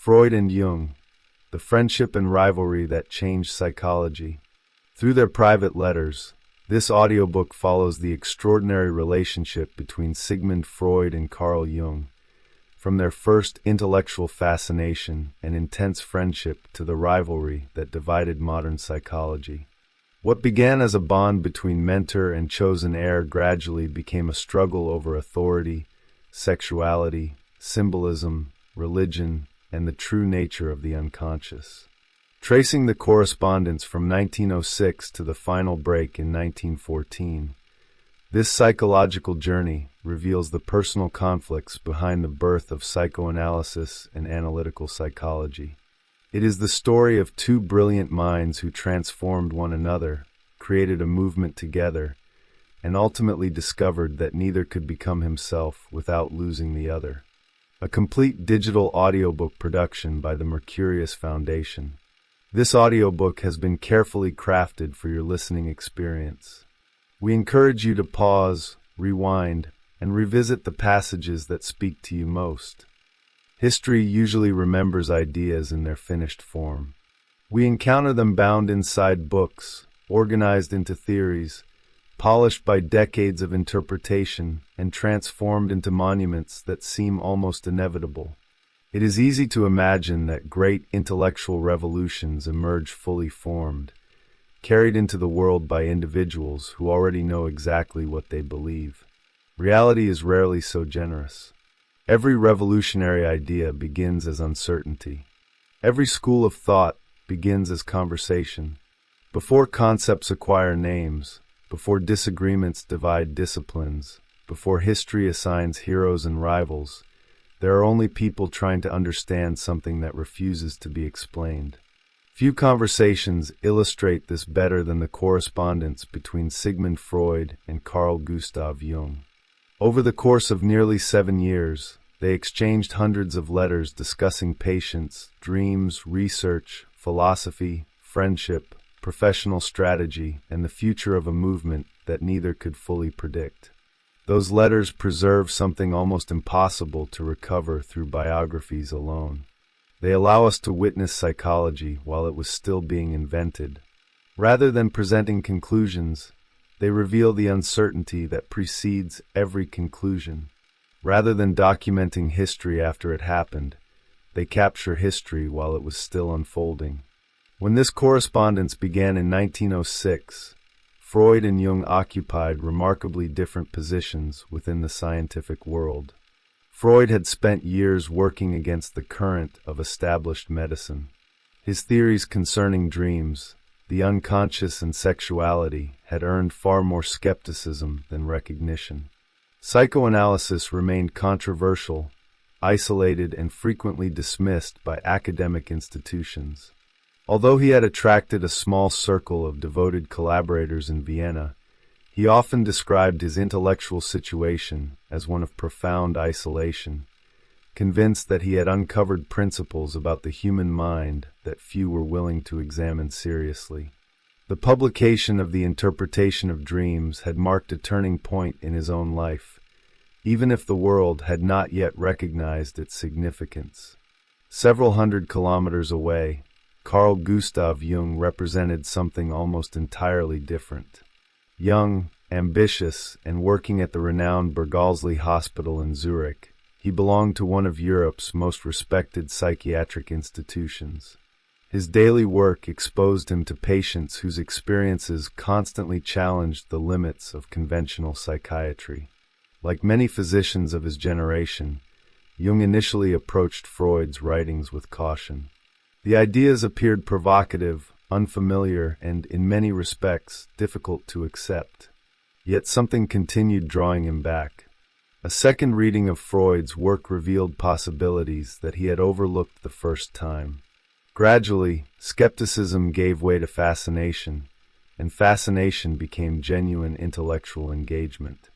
Freud and Jung, the friendship and rivalry that changed psychology. Through their private letters, this audiobook follows the extraordinary relationship between Sigmund Freud and Carl Jung, from their first intellectual fascination and intense friendship to the rivalry that divided modern psychology. What began as a bond between mentor and chosen heir gradually became a struggle over authority, sexuality, symbolism, religion, and the true nature of the unconscious. Tracing the correspondence from 1906 to the final break in 1914, this psychological journey reveals the personal conflicts behind the birth of psychoanalysis and analytical psychology. It is the story of two brilliant minds who transformed one another, created a movement together, and ultimately discovered that neither could become himself without losing the other. A complete digital audiobook production by the Mercurius Foundation. This audiobook has been carefully crafted for your listening experience. We encourage you to pause, rewind, and revisit the passages that speak to you most. History usually remembers ideas in their finished form. We encounter them bound inside books, organized into theories, polished by decades of interpretation, and transformed into monuments that seem almost inevitable. It is easy to imagine that great intellectual revolutions emerge fully formed, carried into the world by individuals who already know exactly what they believe. Reality is rarely so generous. Every revolutionary idea begins as uncertainty. Every school of thought begins as conversation. Before concepts acquire names, before disagreements divide disciplines, before history assigns heroes and rivals, there are only people trying to understand something that refuses to be explained. Few conversations illustrate this better than the correspondence between Sigmund Freud and Carl Gustav Jung. Over the course of nearly 7 years, they exchanged hundreds of letters discussing patients, dreams, research, philosophy, friendship, professional strategy, and the future of a movement that neither could fully predict. Those letters preserve something almost impossible to recover through biographies alone. They allow us to witness psychology while it was still being invented. Rather than presenting conclusions, they reveal the uncertainty that precedes every conclusion. Rather than documenting history after it happened, they capture history while it was still unfolding. When this correspondence began in 1906, Freud and Jung occupied remarkably different positions within the scientific world. Freud had spent years working against the current of established medicine. His theories concerning dreams, the unconscious, and sexuality had earned far more skepticism than recognition. Psychoanalysis remained controversial, isolated, and frequently dismissed by academic institutions. Although he had attracted a small circle of devoted collaborators in Vienna, he often described his intellectual situation as one of profound isolation, convinced that he had uncovered principles about the human mind that few were willing to examine seriously. The publication of the Interpretation of Dreams had marked a turning point in his own life, even if the world had not yet recognized its significance. Several hundred kilometers away, Carl Gustav Jung represented something almost entirely different. Young, ambitious, and working at the renowned Berghalsli Hospital in Zurich, he belonged to one of Europe's most respected psychiatric institutions. His daily work exposed him to patients whose experiences constantly challenged the limits of conventional psychiatry. Like many physicians of his generation, Jung initially approached Freud's writings with caution. The ideas appeared provocative, unfamiliar, and, in many respects, difficult to accept. Yet something continued drawing him back. A second reading of Freud's work revealed possibilities that he had overlooked the first time. Gradually, skepticism gave way to fascination, and fascination became genuine intellectual engagement.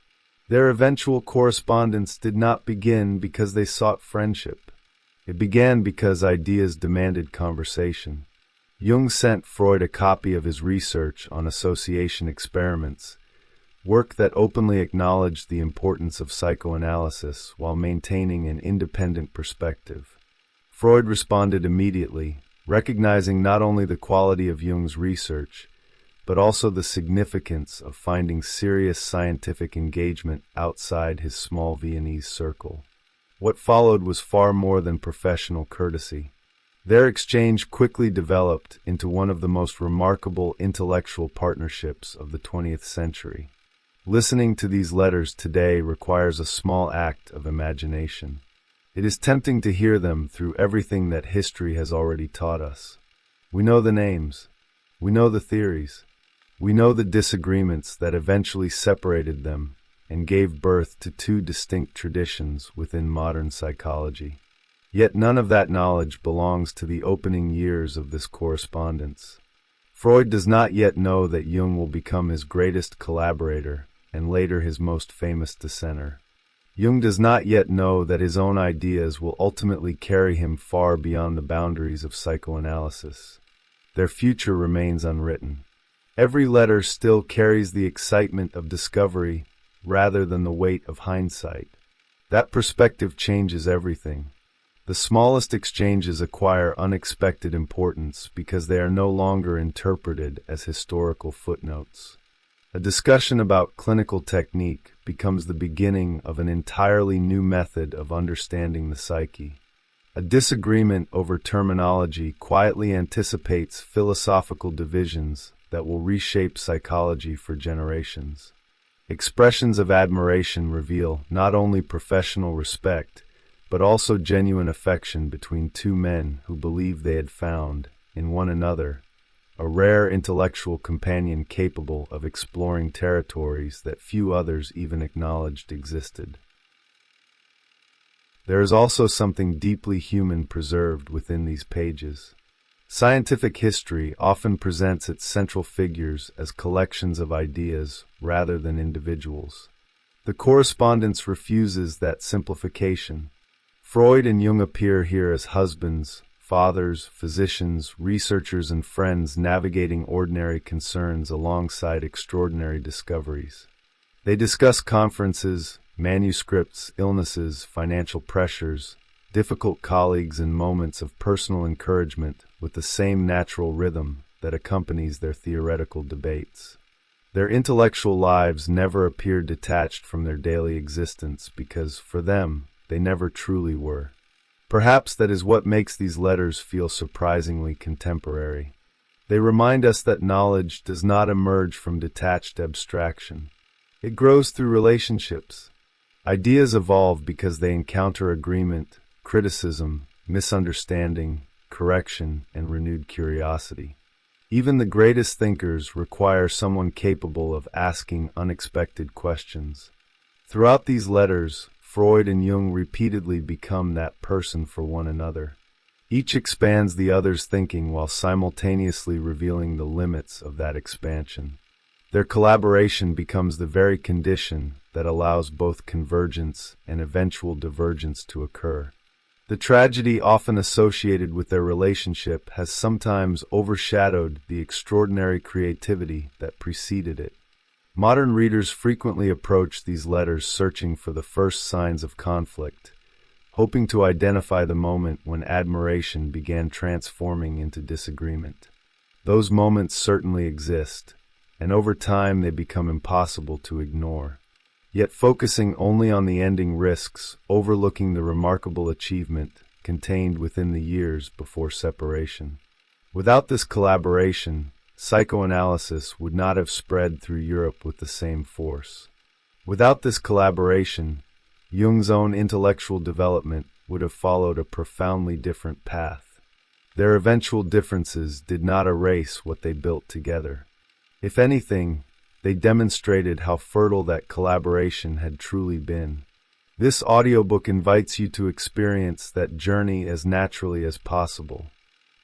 Their eventual correspondence did not begin because they sought friendship. It began because ideas demanded conversation. Jung sent Freud a copy of his research on association experiments, work that openly acknowledged the importance of psychoanalysis while maintaining an independent perspective. Freud responded immediately, recognizing not only the quality of Jung's research, but also the significance of finding serious scientific engagement outside his small Viennese circle. What followed was far more than professional courtesy. Their exchange quickly developed into one of the most remarkable intellectual partnerships of the 20th century. Listening to these letters today requires a small act of imagination. It is tempting to hear them through everything that history has already taught us. We know the names. We know the theories. We know the disagreements that eventually separated them and gave birth to two distinct traditions within modern psychology. Yet none of that knowledge belongs to the opening years of this correspondence. Freud does not yet know that Jung will become his greatest collaborator and later his most famous dissenter. Jung does not yet know that his own ideas will ultimately carry him far beyond the boundaries of psychoanalysis. Their future remains unwritten. Every letter still carries the excitement of discovery rather than the weight of hindsight. That perspective changes everything. The smallest exchanges acquire unexpected importance because they are no longer interpreted as historical footnotes. A discussion about clinical technique becomes the beginning of an entirely new method of understanding the psyche. A disagreement over terminology quietly anticipates philosophical divisions that will reshape psychology for generations. Expressions of admiration reveal not only professional respect, but also genuine affection between two men who believed they had found, in one another, a rare intellectual companion capable of exploring territories that few others even acknowledged existed. There is also something deeply human preserved within these pages. Scientific history often presents its central figures as collections of ideas rather than individuals. The correspondence refuses that simplification. Freud and Jung appear here as husbands, fathers, physicians, researchers, and friends navigating ordinary concerns alongside extraordinary discoveries. They discuss conferences, manuscripts, illnesses, financial pressures, difficult colleagues, and moments of personal encouragement with the same natural rhythm that accompanies their theoretical debates. Their intellectual lives never appear detached from their daily existence because, for them, they never truly were. Perhaps that is what makes these letters feel surprisingly contemporary. They remind us that knowledge does not emerge from detached abstraction. It grows through relationships. Ideas evolve because they encounter agreement, criticism, misunderstanding, correction, and renewed curiosity. Even the greatest thinkers require someone capable of asking unexpected questions. Throughout these letters, Freud and Jung repeatedly become that person for one another. Each expands the other's thinking while simultaneously revealing the limits of that expansion. Their collaboration becomes the very condition that allows both convergence and eventual divergence to occur. The tragedy often associated with their relationship has sometimes overshadowed the extraordinary creativity that preceded it. Modern readers frequently approach these letters searching for the first signs of conflict, hoping to identify the moment when admiration began transforming into disagreement. Those moments certainly exist, and over time they become impossible to ignore. Yet focusing only on the ending risks, overlooking the remarkable achievement contained within the years before separation. Without this collaboration, psychoanalysis would not have spread through Europe with the same force. Without this collaboration, Jung's own intellectual development would have followed a profoundly different path. Their eventual differences did not erase what they built together. If anything, they demonstrated how fertile that collaboration had truly been. This audiobook invites you to experience that journey as naturally as possible.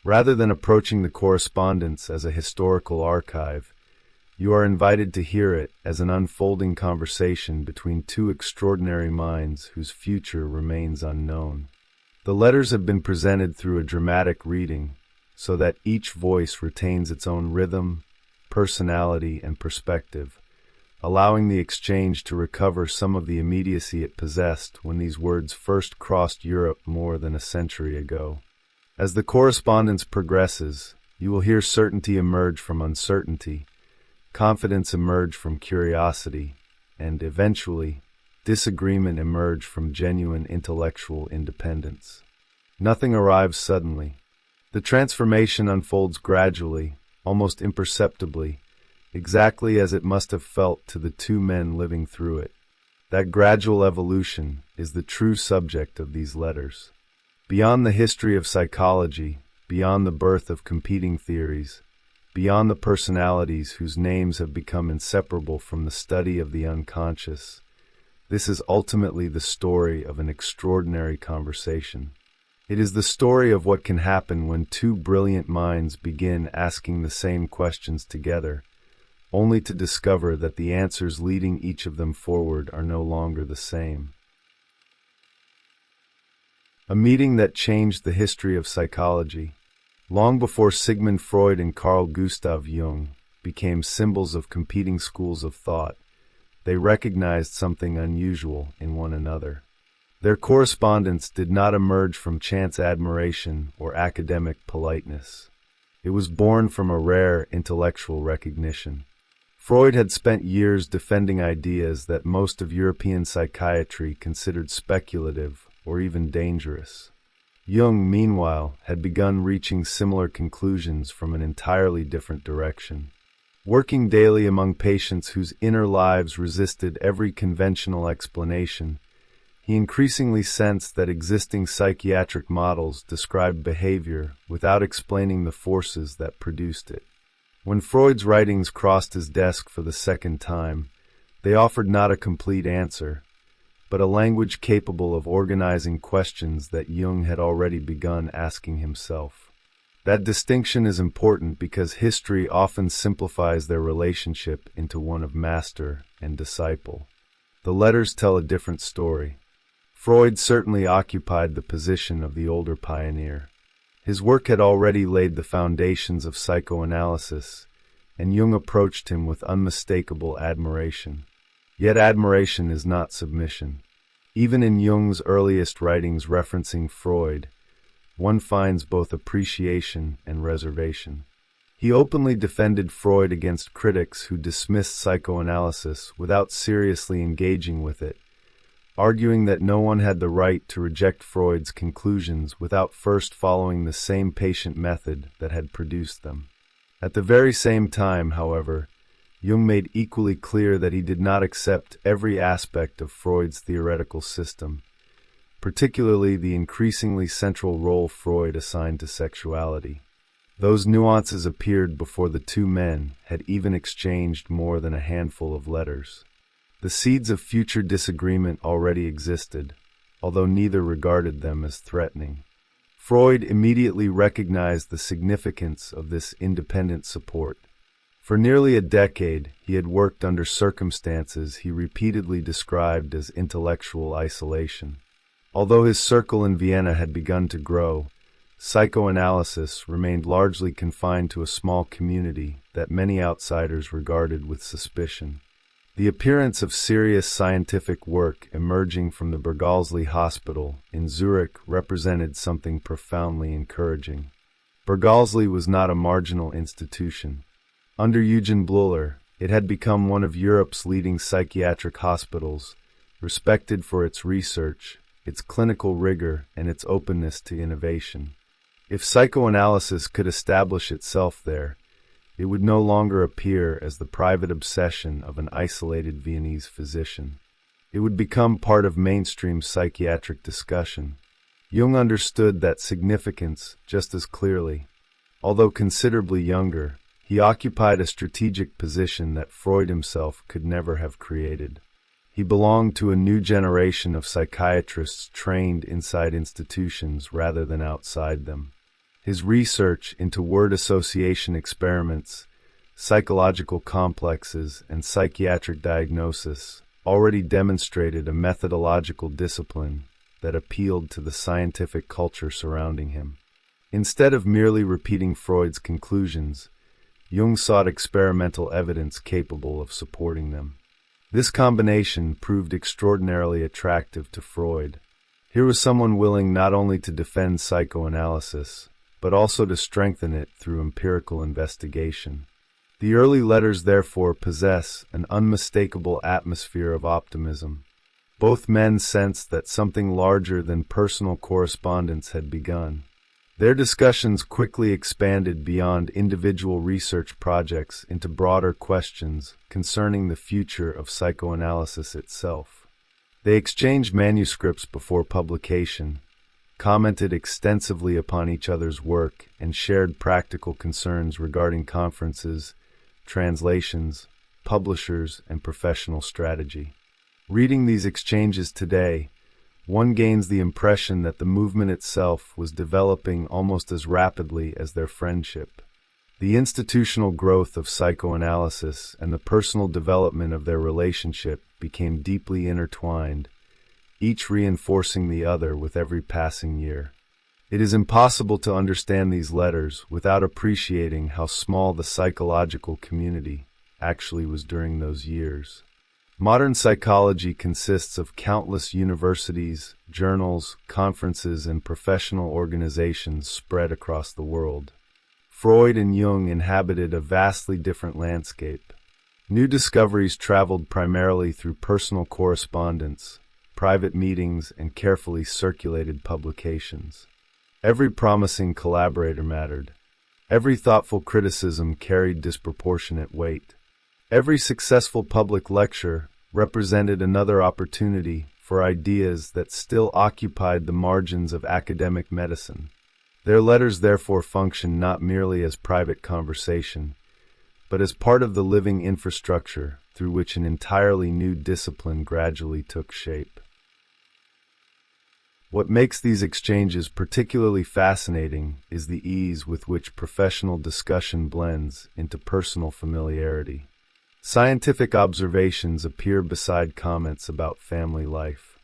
Rather than approaching the correspondence as a historical archive, you are invited to hear it as an unfolding conversation between two extraordinary minds whose future remains unknown. The letters have been presented through a dramatic reading, so that each voice retains its own rhythm, personality, and perspective, allowing the exchange to recover some of the immediacy it possessed when these words first crossed Europe more than a century ago. As the correspondence progresses, you will hear certainty emerge from uncertainty, confidence emerge from curiosity, and eventually, disagreement emerge from genuine intellectual independence. Nothing arrives suddenly. The transformation unfolds gradually, almost imperceptibly, exactly as it must have felt to the two men living through it. That gradual evolution is the true subject of these letters. Beyond the history of psychology, beyond the birth of competing theories, beyond the personalities whose names have become inseparable from the study of the unconscious, this is ultimately the story of an extraordinary conversation. It is the story of what can happen when two brilliant minds begin asking the same questions together, only to discover that the answers leading each of them forward are no longer the same. A meeting that changed the history of psychology. Long before Sigmund Freud and Carl Gustav Jung became symbols of competing schools of thought, they recognized something unusual in one another. Their correspondence did not emerge from chance admiration or academic politeness. It was born from a rare intellectual recognition. Freud had spent years defending ideas that most of European psychiatry considered speculative or even dangerous. Jung, meanwhile, had begun reaching similar conclusions from an entirely different direction. Working daily among patients whose inner lives resisted every conventional explanation, he increasingly sensed that existing psychiatric models described behavior without explaining the forces that produced it. When Freud's writings crossed his desk for the second time, they offered not a complete answer, but a language capable of organizing questions that Jung had already begun asking himself. That distinction is important because history often simplifies their relationship into one of master and disciple. The letters tell a different story. Freud certainly occupied the position of the older pioneer. His work had already laid the foundations of psychoanalysis, and Jung approached him with unmistakable admiration. Yet admiration is not submission. Even in Jung's earliest writings referencing Freud, one finds both appreciation and reservation. He openly defended Freud against critics who dismissed psychoanalysis without seriously engaging with it, arguing that no one had the right to reject Freud's conclusions without first following the same patient method that had produced them. At the very same time, however, Jung made equally clear that he did not accept every aspect of Freud's theoretical system, particularly the increasingly central role Freud assigned to sexuality. Those nuances appeared before the two men had even exchanged more than a handful of letters. The seeds of future disagreement already existed, although neither regarded them as threatening. Freud immediately recognized the significance of this independent support. For nearly a decade, he had worked under circumstances he repeatedly described as intellectual isolation. Although his circle in Vienna had begun to grow, psychoanalysis remained largely confined to a small community that many outsiders regarded with suspicion. The appearance of serious scientific work emerging from the Bergelsli Hospital in Zurich represented something profoundly encouraging. Bergelsli was not a marginal institution. Under Eugen Bleuler, it had become one of Europe's leading psychiatric hospitals, respected for its research, its clinical rigor, and its openness to innovation. If psychoanalysis could establish itself there, it would no longer appear as the private obsession of an isolated Viennese physician. It would become part of mainstream psychiatric discussion. Jung understood that significance just as clearly. Although considerably younger, he occupied a strategic position that Freud himself could never have created. He belonged to a new generation of psychiatrists trained inside institutions rather than outside them. His research into word association experiments, psychological complexes, and psychiatric diagnosis already demonstrated a methodological discipline that appealed to the scientific culture surrounding him. Instead of merely repeating Freud's conclusions, Jung sought experimental evidence capable of supporting them. This combination proved extraordinarily attractive to Freud. Here was someone willing not only to defend psychoanalysis, but also to strengthen it through empirical investigation. The early letters therefore possess an unmistakable atmosphere of optimism. Both men sensed that something larger than personal correspondence had begun. Their discussions quickly expanded beyond individual research projects into broader questions concerning the future of psychoanalysis itself. They exchanged manuscripts before publication, commented extensively upon each other's work, and shared practical concerns regarding conferences, translations, publishers, and professional strategy. Reading these exchanges today, one gains the impression that the movement itself was developing almost as rapidly as their friendship. The institutional growth of psychoanalysis and the personal development of their relationship became deeply intertwined, each reinforcing the other with every passing year. It is impossible to understand these letters without appreciating how small the psychological community actually was during those years. Modern psychology consists of countless universities, journals, conferences, and professional organizations spread across the world. Freud and Jung inhabited a vastly different landscape. New discoveries traveled primarily through personal correspondence, private meetings, and carefully circulated publications. Every promising collaborator mattered. Every thoughtful criticism carried disproportionate weight. Every successful public lecture represented another opportunity for ideas that still occupied the margins of academic medicine. Their letters therefore function not merely as private conversation, but as part of the living infrastructure through which an entirely new discipline gradually took shape. What makes these exchanges particularly fascinating is the ease with which professional discussion blends into personal familiarity. Scientific observations appear beside comments about family life.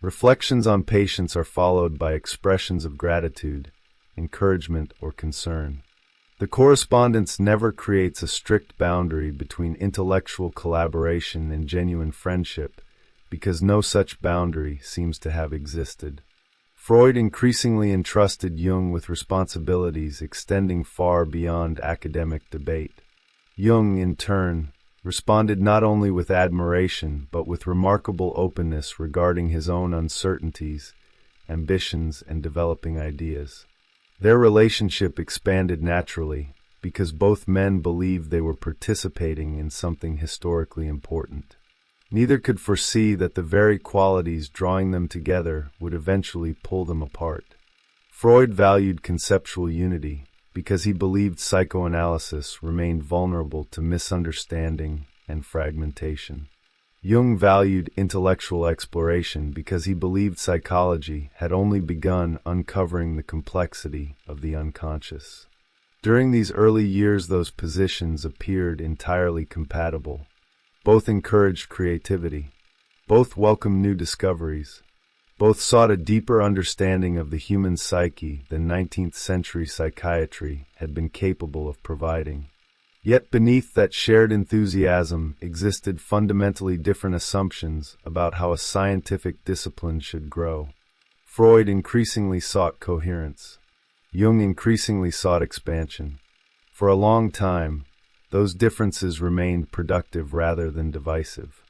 Reflections on patients are followed by expressions of gratitude, encouragement, or concern. The correspondence never creates a strict boundary between intellectual collaboration and genuine friendship, because no such boundary seems to have existed. Freud increasingly entrusted Jung with responsibilities extending far beyond academic debate. Jung, in turn, responded not only with admiration, but with remarkable openness regarding his own uncertainties, ambitions, and developing ideas. Their relationship expanded naturally, because both men believed they were participating in something historically important. Neither could foresee that the very qualities drawing them together would eventually pull them apart. Freud valued conceptual unity, because he believed psychoanalysis remained vulnerable to misunderstanding and fragmentation. Jung valued intellectual exploration because he believed psychology had only begun uncovering the complexity of the unconscious. During these early years, those positions appeared entirely compatible. Both encouraged creativity. Both welcomed new discoveries. Both sought a deeper understanding of the human psyche than 19th century psychiatry had been capable of providing. Yet beneath that shared enthusiasm existed fundamentally different assumptions about how a scientific discipline should grow. Freud increasingly sought coherence. Jung increasingly sought expansion. For a long time, those differences remained productive rather than divisive.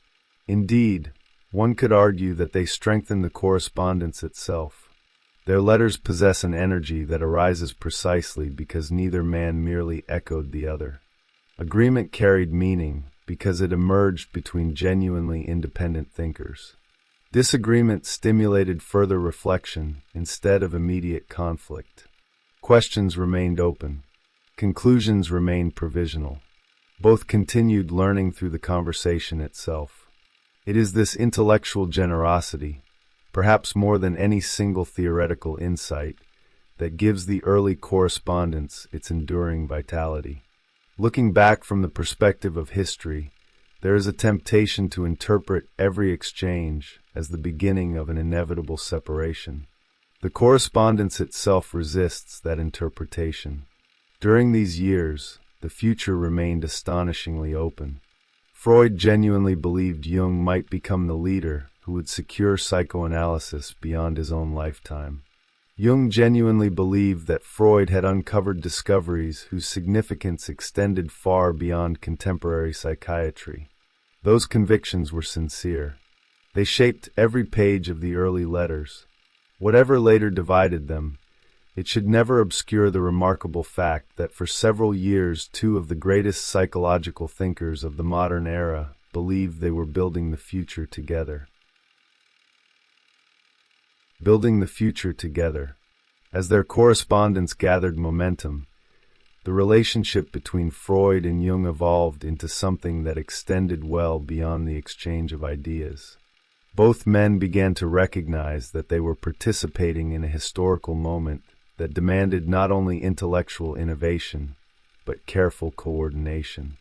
Indeed, one could argue that they strengthen the correspondence itself. Their letters possess an energy that arises precisely because neither man merely echoed the other. Agreement carried meaning because it emerged between genuinely independent thinkers. Disagreement stimulated further reflection instead of immediate conflict. Questions remained open. Conclusions remained provisional. Both continued learning through the conversation itself. It is this intellectual generosity, perhaps more than any single theoretical insight, that gives the early correspondence its enduring vitality. Looking back from the perspective of history, there is a temptation to interpret every exchange as the beginning of an inevitable separation. The correspondence itself resists that interpretation. During these years, the future remained astonishingly open. Freud genuinely believed Jung might become the leader who would secure psychoanalysis beyond his own lifetime. Jung genuinely believed that Freud had uncovered discoveries whose significance extended far beyond contemporary psychiatry. Those convictions were sincere. They shaped every page of the early letters. Whatever later divided them, it should never obscure the remarkable fact that for several years two of the greatest psychological thinkers of the modern era believed they were building the future together. Building the future together. As their correspondence gathered momentum, the relationship between Freud and Jung evolved into something that extended well beyond the exchange of ideas. Both men began to recognize that they were participating in a historical moment that demanded not only intellectual innovation, but careful coordination.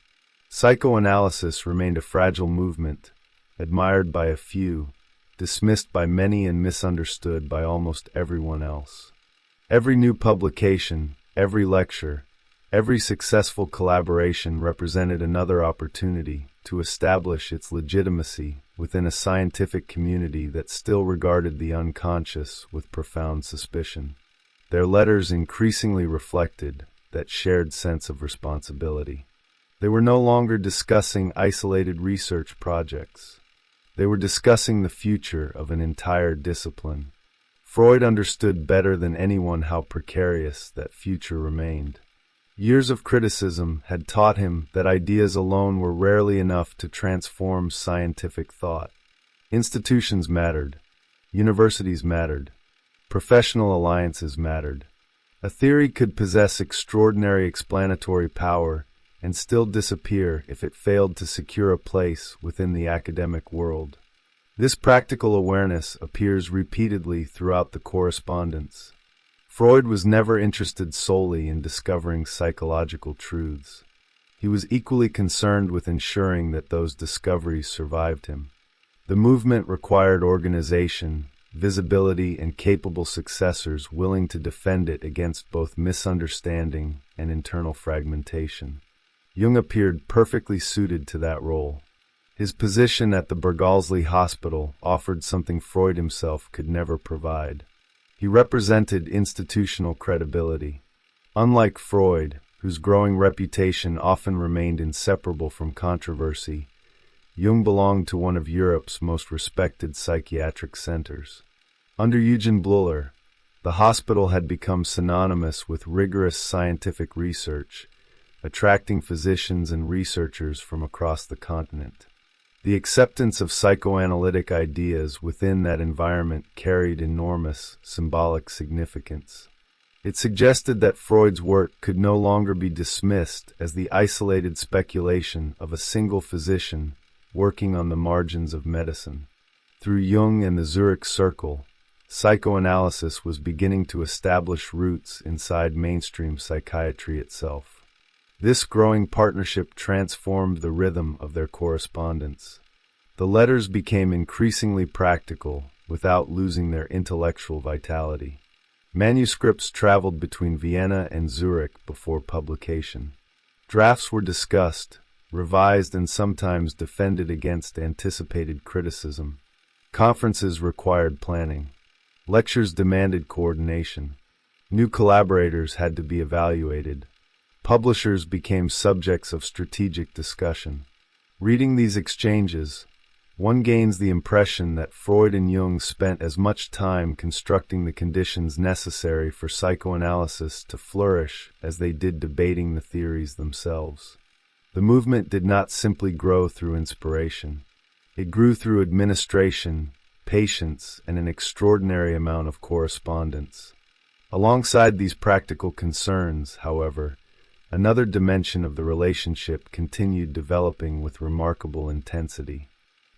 Psychoanalysis remained a fragile movement, admired by a few, dismissed by many and misunderstood by almost everyone else. Every new publication, every lecture, every successful collaboration represented another opportunity to establish its legitimacy within a scientific community that still regarded the unconscious with profound suspicion. Their letters increasingly reflected that shared sense of responsibility. They were no longer discussing isolated research projects. They were discussing the future of an entire discipline. Freud understood better than anyone how precarious that future remained. Years of criticism had taught him that ideas alone were rarely enough to transform scientific thought. Institutions mattered. Universities mattered. Professional alliances mattered. A theory could possess extraordinary explanatory power and still disappear if it failed to secure a place within the academic world. This practical awareness appears repeatedly throughout the correspondence. Freud was never interested solely in discovering psychological truths. He was equally concerned with ensuring that those discoveries survived him. The movement required organization, visibility, and capable successors willing to defend it against both misunderstanding and internal fragmentation. Jung appeared perfectly suited to that role. His position at the Bergallslee Hospital offered something Freud himself could never provide. He represented institutional credibility. Unlike Freud, whose growing reputation often remained inseparable from controversy, Jung belonged to one of Europe's most respected psychiatric centers. Under Eugen Bleuler, the hospital had become synonymous with rigorous scientific research, attracting physicians and researchers from across the continent. The acceptance of psychoanalytic ideas within that environment carried enormous symbolic significance. It suggested that Freud's work could no longer be dismissed as the isolated speculation of a single physician working on the margins of medicine. Through Jung and the Zurich Circle, psychoanalysis was beginning to establish roots inside mainstream psychiatry itself. This growing partnership transformed the rhythm of their correspondence. The letters became increasingly practical without losing their intellectual vitality. Manuscripts traveled between Vienna and Zurich before publication. Drafts were discussed, revised, and sometimes defended against anticipated criticism. Conferences required planning. Lectures demanded coordination. New collaborators had to be evaluated. Publishers became subjects of strategic discussion. Reading these exchanges, one gains the impression that Freud and Jung spent as much time constructing the conditions necessary for psychoanalysis to flourish as they did debating the theories themselves. The movement did not simply grow through inspiration. It grew through administration, patience, and an extraordinary amount of correspondence. Alongside these practical concerns, however, another dimension of the relationship continued developing with remarkable intensity.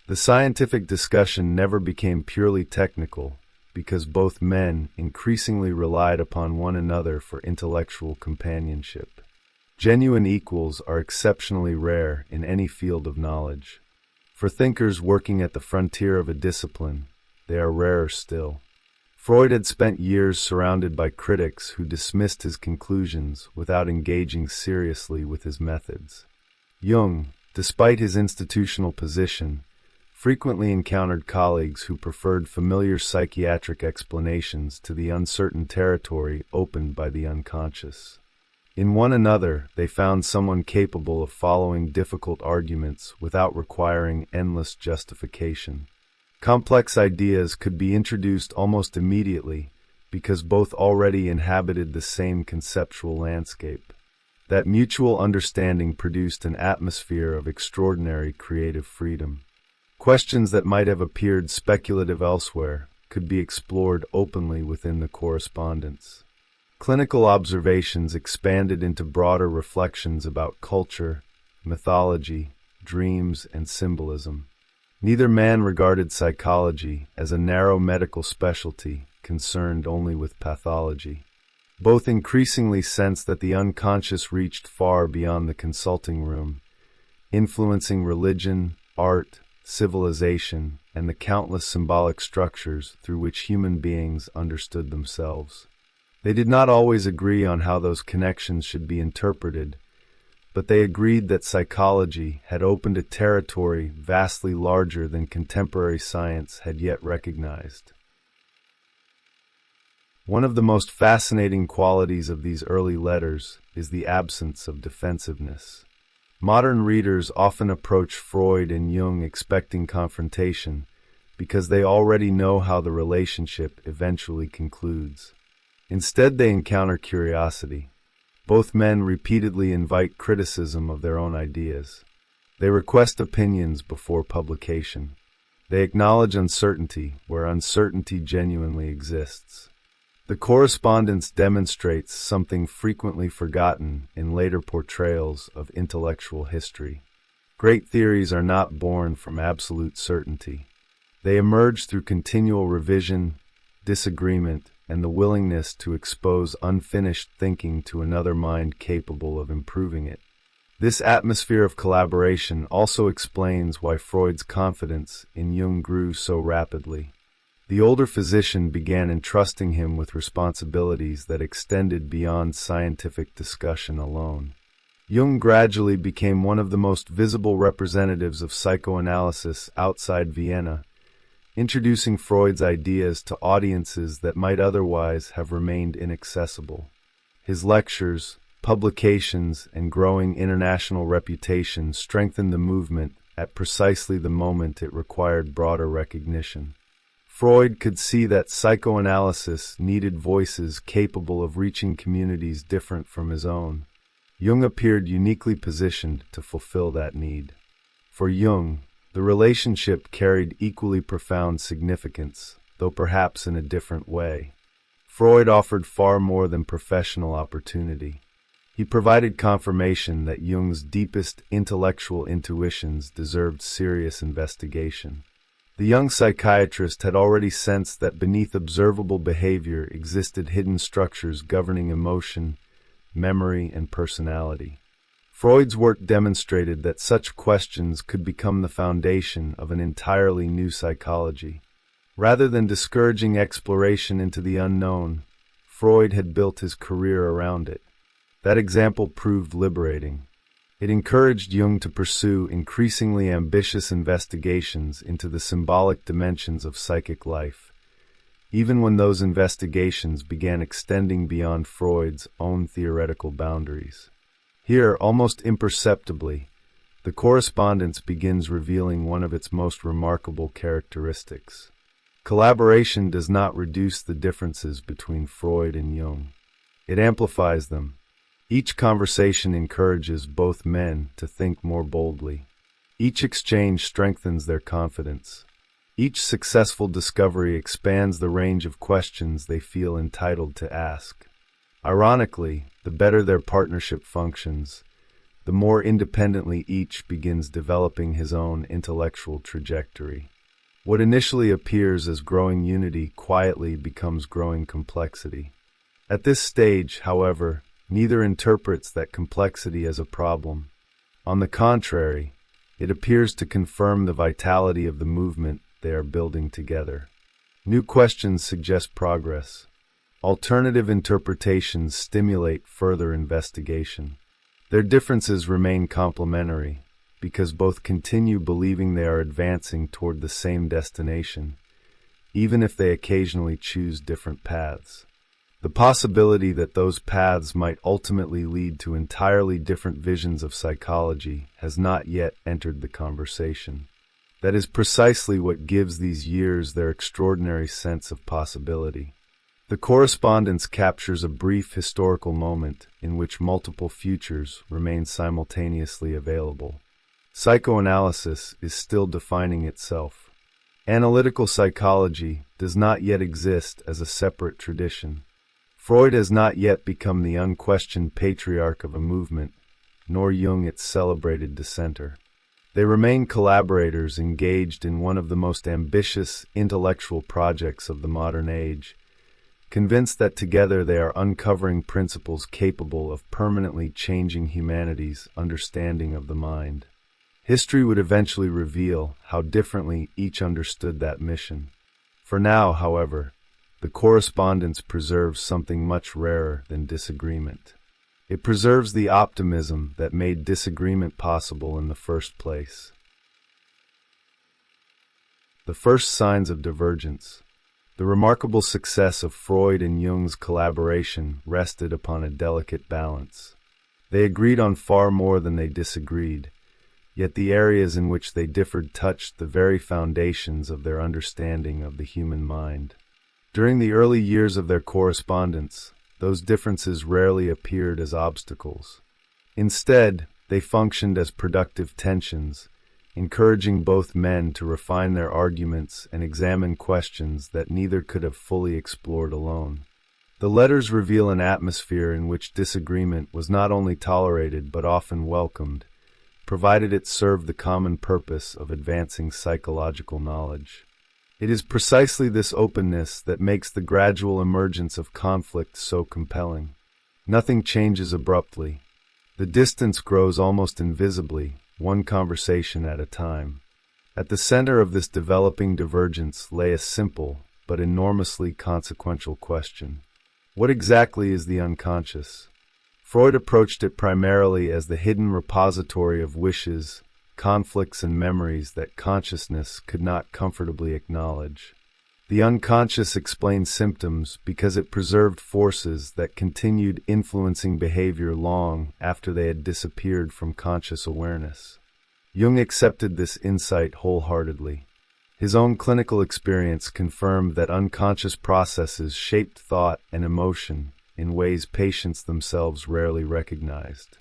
The scientific discussion never became purely technical because both men increasingly relied upon one another for intellectual companionship. Genuine equals are exceptionally rare in any field of knowledge. For thinkers working at the frontier of a discipline, they are rarer still. Freud had spent years surrounded by critics who dismissed his conclusions without engaging seriously with his methods. Jung, despite his institutional position, frequently encountered colleagues who preferred familiar psychiatric explanations to the uncertain territory opened by the unconscious. In one another, they found someone capable of following difficult arguments without requiring endless justification. Complex ideas could be introduced almost immediately because both already inhabited the same conceptual landscape. That mutual understanding produced an atmosphere of extraordinary creative freedom. Questions that might have appeared speculative elsewhere could be explored openly within the correspondence. Clinical observations expanded into broader reflections about culture, mythology, dreams, and symbolism. Neither man regarded psychology as a narrow medical specialty concerned only with pathology. Both increasingly sensed that the unconscious reached far beyond the consulting room, influencing religion, art, civilization, and the countless symbolic structures through which human beings understood themselves. They did not always agree on how those connections should be interpreted, but they agreed that psychology had opened a territory vastly larger than contemporary science had yet recognized. One of the most fascinating qualities of these early letters is the absence of defensiveness. Modern readers often approach Freud and Jung expecting confrontation because they already know how the relationship eventually concludes. Instead, they encounter curiosity. Both men repeatedly invite criticism of their own ideas. They request opinions before publication. They acknowledge uncertainty where uncertainty genuinely exists. The correspondence demonstrates something frequently forgotten in later portrayals of intellectual history. Great theories are not born from absolute certainty. They emerge through continual revision, disagreement, and the willingness to expose unfinished thinking to another mind capable of improving it. This atmosphere of collaboration also explains why Freud's confidence in Jung grew so rapidly. The older physician began entrusting him with responsibilities that extended beyond scientific discussion alone. Jung gradually became one of the most visible representatives of psychoanalysis outside Vienna, introducing Freud's ideas to audiences that might otherwise have remained inaccessible. His lectures, publications, and growing international reputation strengthened the movement at precisely the moment it required broader recognition. Freud could see that psychoanalysis needed voices capable of reaching communities different from his own. Jung appeared uniquely positioned to fulfill that need. For Jung, the relationship carried equally profound significance, though perhaps in a different way. Freud offered far more than professional opportunity. He provided confirmation that Jung's deepest intellectual intuitions deserved serious investigation. The young psychiatrist had already sensed that beneath observable behavior existed hidden structures governing emotion, memory, and personality. Freud's work demonstrated that such questions could become the foundation of an entirely new psychology. Rather than discouraging exploration into the unknown, Freud had built his career around it. That example proved liberating. It encouraged Jung to pursue increasingly ambitious investigations into the symbolic dimensions of psychic life, even when those investigations began extending beyond Freud's own theoretical boundaries. Here, almost imperceptibly, the correspondence begins revealing one of its most remarkable characteristics. Collaboration does not reduce the differences between Freud and Jung. It amplifies them. Each conversation encourages both men to think more boldly. Each exchange strengthens their confidence. Each successful discovery expands the range of questions they feel entitled to ask. Ironically, the better their partnership functions, the more independently each begins developing his own intellectual trajectory. What initially appears as growing unity quietly becomes growing complexity. At this stage, however, neither interprets that complexity as a problem. On the contrary, it appears to confirm the vitality of the movement they are building together. New questions suggest progress. Alternative interpretations stimulate further investigation. Their differences remain complementary, because both continue believing they are advancing toward the same destination, even if they occasionally choose different paths. The possibility that those paths might ultimately lead to entirely different visions of psychology has not yet entered the conversation. That is precisely what gives these years their extraordinary sense of possibility. The correspondence captures a brief historical moment in which multiple futures remain simultaneously available. Psychoanalysis is still defining itself. Analytical psychology does not yet exist as a separate tradition. Freud has not yet become the unquestioned patriarch of a movement, nor Jung its celebrated dissenter. They remain collaborators engaged in one of the most ambitious intellectual projects of the modern age, convinced that together they are uncovering principles capable of permanently changing humanity's understanding of the mind. History would eventually reveal how differently each understood that mission. For now, however, the correspondence preserves something much rarer than disagreement. It preserves the optimism that made disagreement possible in the first place. The first signs of divergence. The remarkable success of Freud and Jung's collaboration rested upon a delicate balance. They agreed on far more than they disagreed, yet the areas in which they differed touched the very foundations of their understanding of the human mind. During the early years of their correspondence, those differences rarely appeared as obstacles. Instead, they functioned as productive tensions, encouraging both men to refine their arguments and examine questions that neither could have fully explored alone. The letters reveal an atmosphere in which disagreement was not only tolerated but often welcomed, provided it served the common purpose of advancing psychological knowledge. It is precisely this openness that makes the gradual emergence of conflict so compelling. Nothing changes abruptly. The distance grows almost invisibly, one conversation at a time. At the center of this developing divergence lay a simple but enormously consequential question. What exactly is the unconscious? Freud approached it primarily as the hidden repository of wishes, conflicts, and memories that consciousness could not comfortably acknowledge. The unconscious explained symptoms because it preserved forces that continued influencing behavior long after they had disappeared from conscious awareness. Jung accepted this insight wholeheartedly. His own clinical experience confirmed that unconscious processes shaped thought and emotion in ways patients themselves rarely recognized.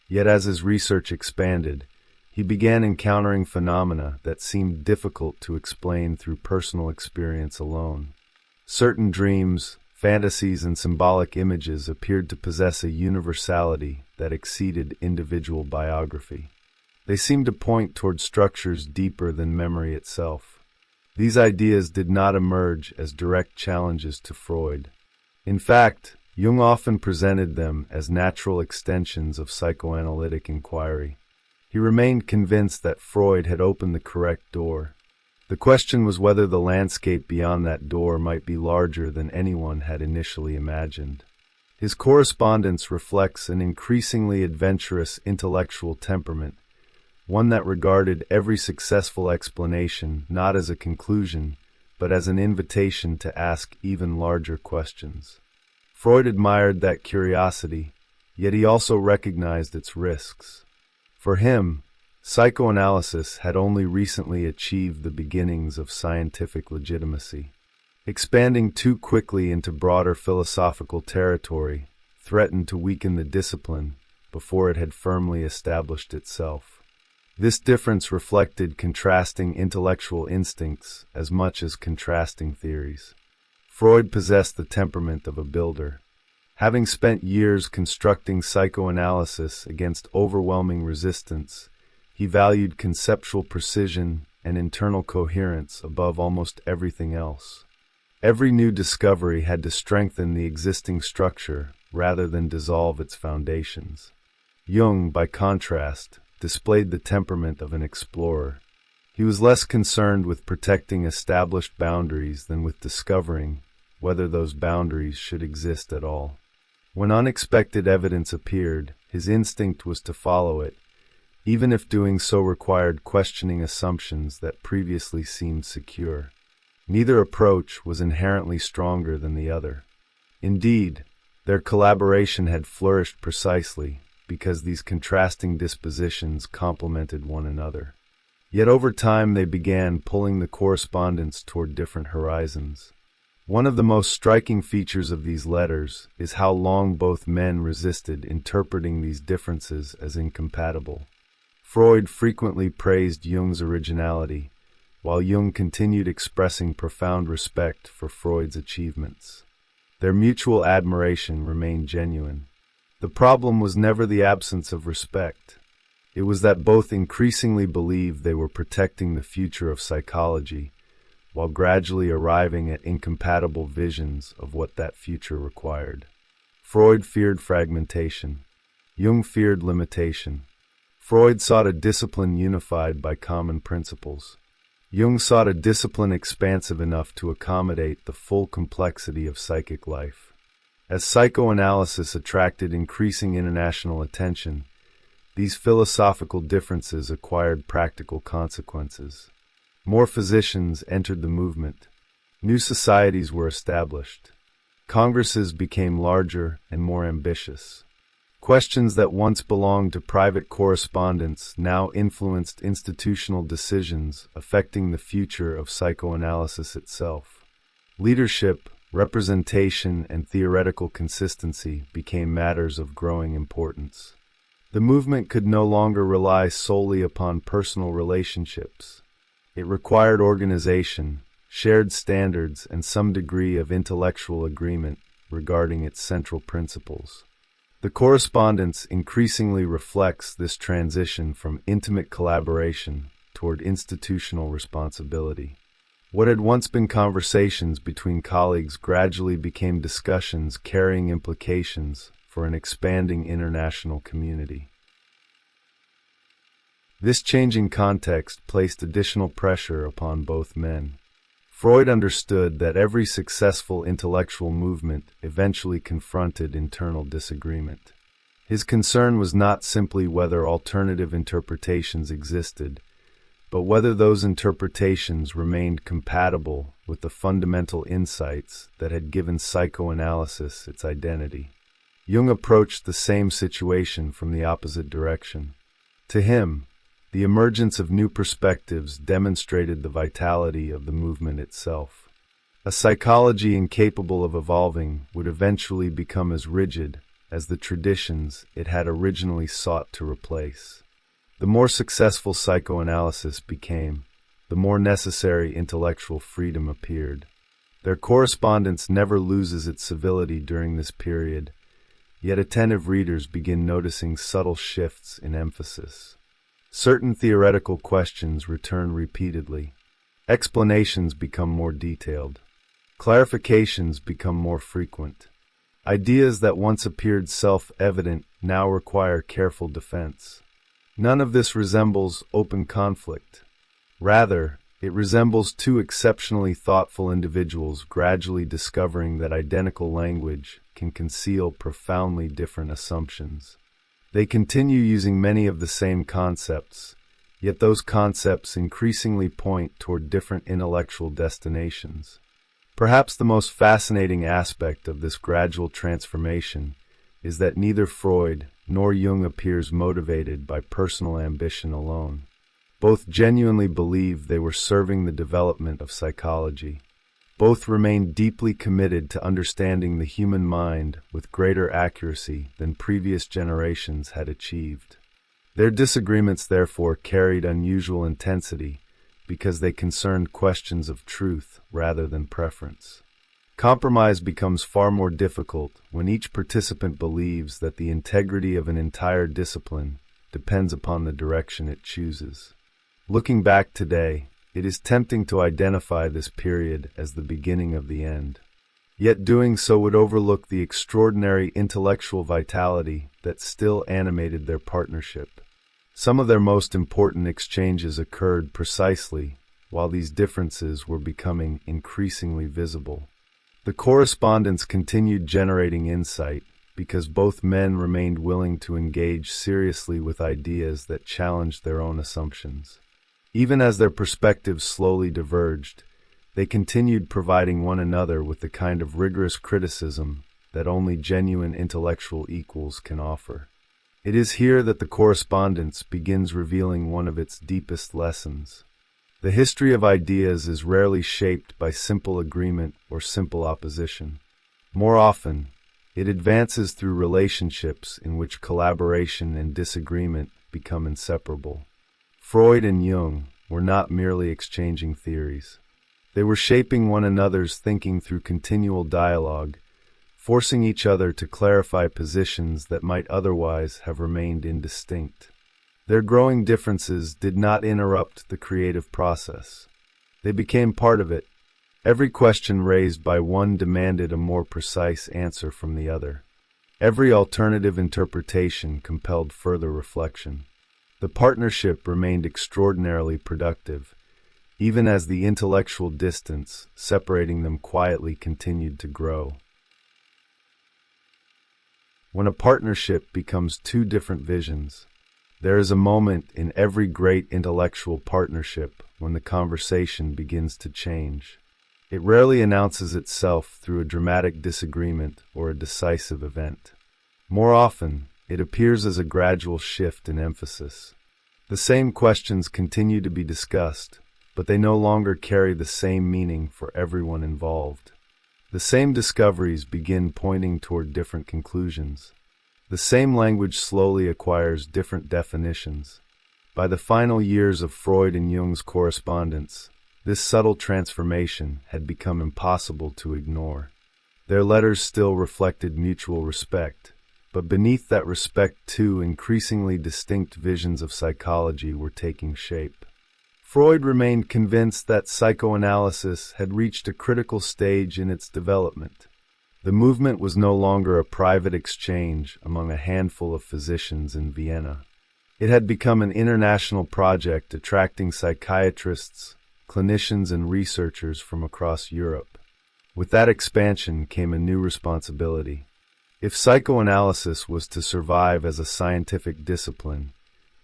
Yet as his research expanded, he began encountering phenomena that seemed difficult to explain through personal experience alone. Certain dreams, fantasies, and symbolic images appeared to possess a universality that exceeded individual biography. They seemed to point toward structures deeper than memory itself. These ideas did not emerge as direct challenges to Freud. In fact, Jung often presented them as natural extensions of psychoanalytic inquiry. He remained convinced that Freud had opened the correct door. The question was whether the landscape beyond that door might be larger than anyone had initially imagined. His correspondence reflects an increasingly adventurous intellectual temperament, one that regarded every successful explanation not as a conclusion, but as an invitation to ask even larger questions. Freud admired that curiosity, yet he also recognized its risks. For him, psychoanalysis had only recently achieved the beginnings of scientific legitimacy. Expanding too quickly into broader philosophical territory threatened to weaken the discipline before it had firmly established itself. This difference reflected contrasting intellectual instincts as much as contrasting theories. Freud possessed the temperament of a builder. Having spent years constructing psychoanalysis against overwhelming resistance, he valued conceptual precision and internal coherence above almost everything else. Every new discovery had to strengthen the existing structure rather than dissolve its foundations. Jung, by contrast, displayed the temperament of an explorer. He was less concerned with protecting established boundaries than with discovering whether those boundaries should exist at all. When unexpected evidence appeared, his instinct was to follow it, even if doing so required questioning assumptions that previously seemed secure. Neither approach was inherently stronger than the other. Indeed, their collaboration had flourished precisely because these contrasting dispositions complemented one another. Yet over time they began pulling the correspondence toward different horizons. One of the most striking features of these letters is how long both men resisted interpreting these differences as incompatible. Freud frequently praised Jung's originality, while Jung continued expressing profound respect for Freud's achievements. Their mutual admiration remained genuine. The problem was never the absence of respect. It was that both increasingly believed they were protecting the future of psychology, while gradually arriving at incompatible visions of what that future required. Freud feared fragmentation. Jung feared limitation. Freud sought a discipline unified by common principles. Jung sought a discipline expansive enough to accommodate the full complexity of psychic life. As psychoanalysis attracted increasing international attention, these philosophical differences acquired practical consequences. More physicians entered the movement. New societies were established. Congresses became larger and more ambitious. Questions that once belonged to private correspondence now influenced institutional decisions affecting the future of psychoanalysis itself. Leadership, representation, and theoretical consistency became matters of growing importance. The movement could no longer rely solely upon personal relationships. It required organization, shared standards, and some degree of intellectual agreement regarding its central principles. The correspondence increasingly reflects this transition from intimate collaboration toward institutional responsibility. What had once been conversations between colleagues gradually became discussions carrying implications for an expanding international community. This changing context placed additional pressure upon both men. Freud understood that every successful intellectual movement eventually confronted internal disagreement. His concern was not simply whether alternative interpretations existed, but whether those interpretations remained compatible with the fundamental insights that had given psychoanalysis its identity. Jung approached the same situation from the opposite direction. To him, the emergence of new perspectives demonstrated the vitality of the movement itself. A psychology incapable of evolving would eventually become as rigid as the traditions it had originally sought to replace. The more successful psychoanalysis became, the more necessary intellectual freedom appeared. Their correspondence never loses its civility during this period, yet attentive readers begin noticing subtle shifts in emphasis. Certain theoretical questions return repeatedly. Explanations become more detailed. Clarifications become more frequent. Ideas that once appeared self-evident now require careful defense. None of this resembles open conflict. Rather, it resembles two exceptionally thoughtful individuals gradually discovering that identical language can conceal profoundly different assumptions. They continue using many of the same concepts, yet those concepts increasingly point toward different intellectual destinations. Perhaps the most fascinating aspect of this gradual transformation is that neither Freud nor Jung appears motivated by personal ambition alone. Both genuinely believed they were serving the development of psychology. Both remained deeply committed to understanding the human mind with greater accuracy than previous generations had achieved. Their disagreements therefore carried unusual intensity because they concerned questions of truth rather than preference. Compromise becomes far more difficult when each participant believes that the integrity of an entire discipline depends upon the direction it chooses. Looking back today, it is tempting to identify this period as the beginning of the end. Yet doing so would overlook the extraordinary intellectual vitality that still animated their partnership. Some of their most important exchanges occurred precisely while these differences were becoming increasingly visible. The correspondence continued generating insight because both men remained willing to engage seriously with ideas that challenged their own assumptions. Even as their perspectives slowly diverged, they continued providing one another with the kind of rigorous criticism that only genuine intellectual equals can offer. It is here that the correspondence begins revealing one of its deepest lessons. The history of ideas is rarely shaped by simple agreement or simple opposition. More often, it advances through relationships in which collaboration and disagreement become inseparable. Freud and Jung were not merely exchanging theories. They were shaping one another's thinking through continual dialogue, forcing each other to clarify positions that might otherwise have remained indistinct. Their growing differences did not interrupt the creative process. They became part of it. Every question raised by one demanded a more precise answer from the other. Every alternative interpretation compelled further reflection. The partnership remained extraordinarily productive, even as the intellectual distance separating them quietly continued to grow. When a partnership becomes two different visions, there is a moment in every great intellectual partnership when the conversation begins to change. It rarely announces itself through a dramatic disagreement or a decisive event. More often, it appears as a gradual shift in emphasis. The same questions continue to be discussed, but they no longer carry the same meaning for everyone involved. The same discoveries begin pointing toward different conclusions. The same language slowly acquires different definitions. By the final years of Freud and Jung's correspondence, this subtle transformation had become impossible to ignore. Their letters still reflected mutual respect, but beneath that respect two increasingly distinct visions of psychology were taking shape. Freud remained convinced that psychoanalysis had reached a critical stage in its development. The movement was no longer a private exchange among a handful of physicians in Vienna. It had become an international project attracting psychiatrists, clinicians, and researchers from across Europe. With that expansion came a new responsibility. If psychoanalysis was to survive as a scientific discipline,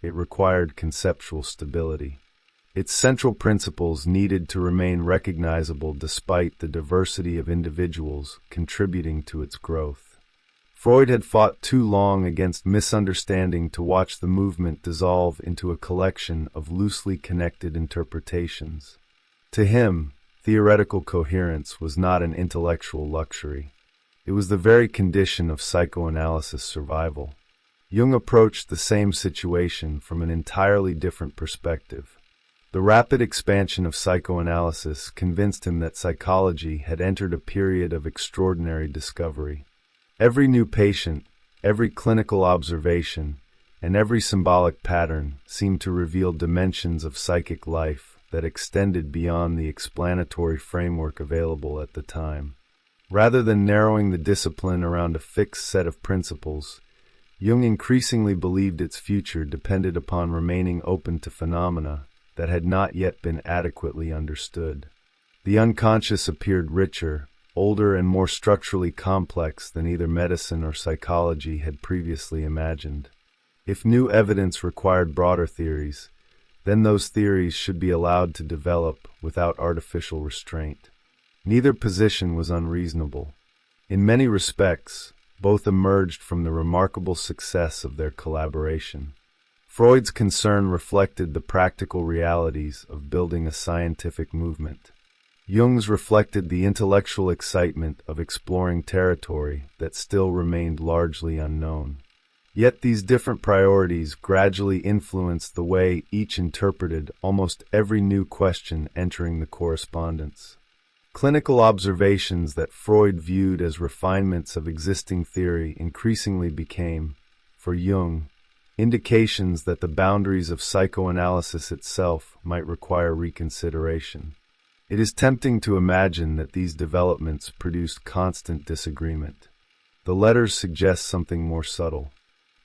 it required conceptual stability. Its central principles needed to remain recognizable despite the diversity of individuals contributing to its growth. Freud had fought too long against misunderstanding to watch the movement dissolve into a collection of loosely connected interpretations. To him, theoretical coherence was not an intellectual luxury. It was the very condition of psychoanalysis survival. Jung approached the same situation from an entirely different perspective. The rapid expansion of psychoanalysis convinced him that psychology had entered a period of extraordinary discovery. Every new patient, every clinical observation, and every symbolic pattern seemed to reveal dimensions of psychic life that extended beyond the explanatory framework available at the time. Rather than narrowing the discipline around a fixed set of principles, Jung increasingly believed its future depended upon remaining open to phenomena that had not yet been adequately understood. The unconscious appeared richer, older, and more structurally complex than either medicine or psychology had previously imagined. If new evidence required broader theories, then those theories should be allowed to develop without artificial restraint. Neither position was unreasonable. In many respects, both emerged from the remarkable success of their collaboration. Freud's concern reflected the practical realities of building a scientific movement. Jung's reflected the intellectual excitement of exploring territory that still remained largely unknown. Yet these different priorities gradually influenced the way each interpreted almost every new question entering the correspondence. Clinical observations that Freud viewed as refinements of existing theory increasingly became, for Jung, indications that the boundaries of psychoanalysis itself might require reconsideration. It is tempting to imagine that these developments produced constant disagreement. The letters suggest something more subtle.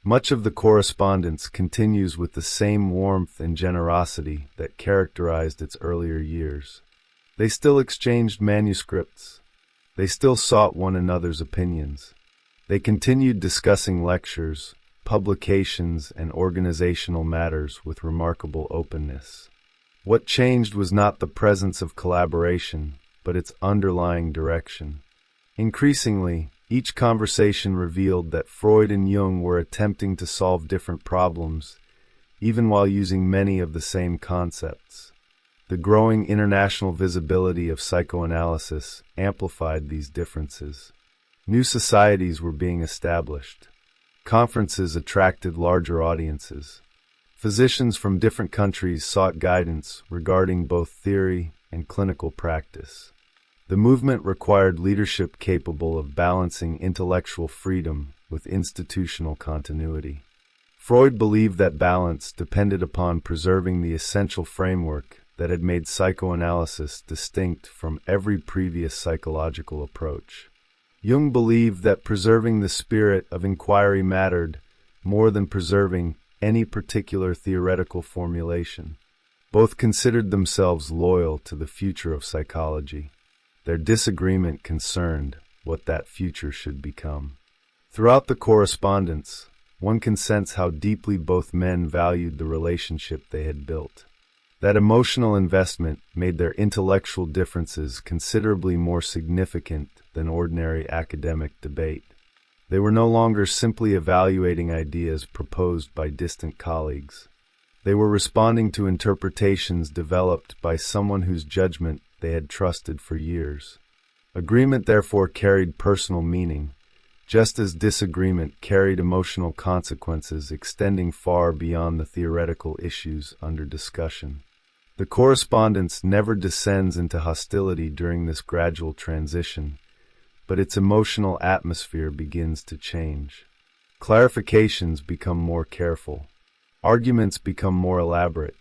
Much of the correspondence continues with the same warmth and generosity that characterized its earlier years. They still exchanged manuscripts. They still sought one another's opinions. They continued discussing lectures, publications, and organizational matters with remarkable openness. What changed was not the presence of collaboration, but its underlying direction. Increasingly, each conversation revealed that Freud and Jung were attempting to solve different problems, even while using many of the same concepts. The growing international visibility of psychoanalysis amplified these differences. New societies were being established. Conferences attracted larger audiences. Physicians from different countries sought guidance regarding both theory and clinical practice. The movement required leadership capable of balancing intellectual freedom with institutional continuity. Freud believed that balance depended upon preserving the essential framework that had made psychoanalysis distinct from every previous psychological approach. Jung believed that preserving the spirit of inquiry mattered more than preserving any particular theoretical formulation. Both considered themselves loyal to the future of psychology. Their disagreement concerned what that future should become. Throughout the correspondence, one can sense how deeply both men valued the relationship they had built. That emotional investment made their intellectual differences considerably more significant than ordinary academic debate. They were no longer simply evaluating ideas proposed by distant colleagues. They were responding to interpretations developed by someone whose judgment they had trusted for years. Agreement therefore carried personal meaning, just as disagreement carried emotional consequences extending far beyond the theoretical issues under discussion. The correspondence never descends into hostility during this gradual transition, but its emotional atmosphere begins to change. Clarifications become more careful. Arguments become more elaborate.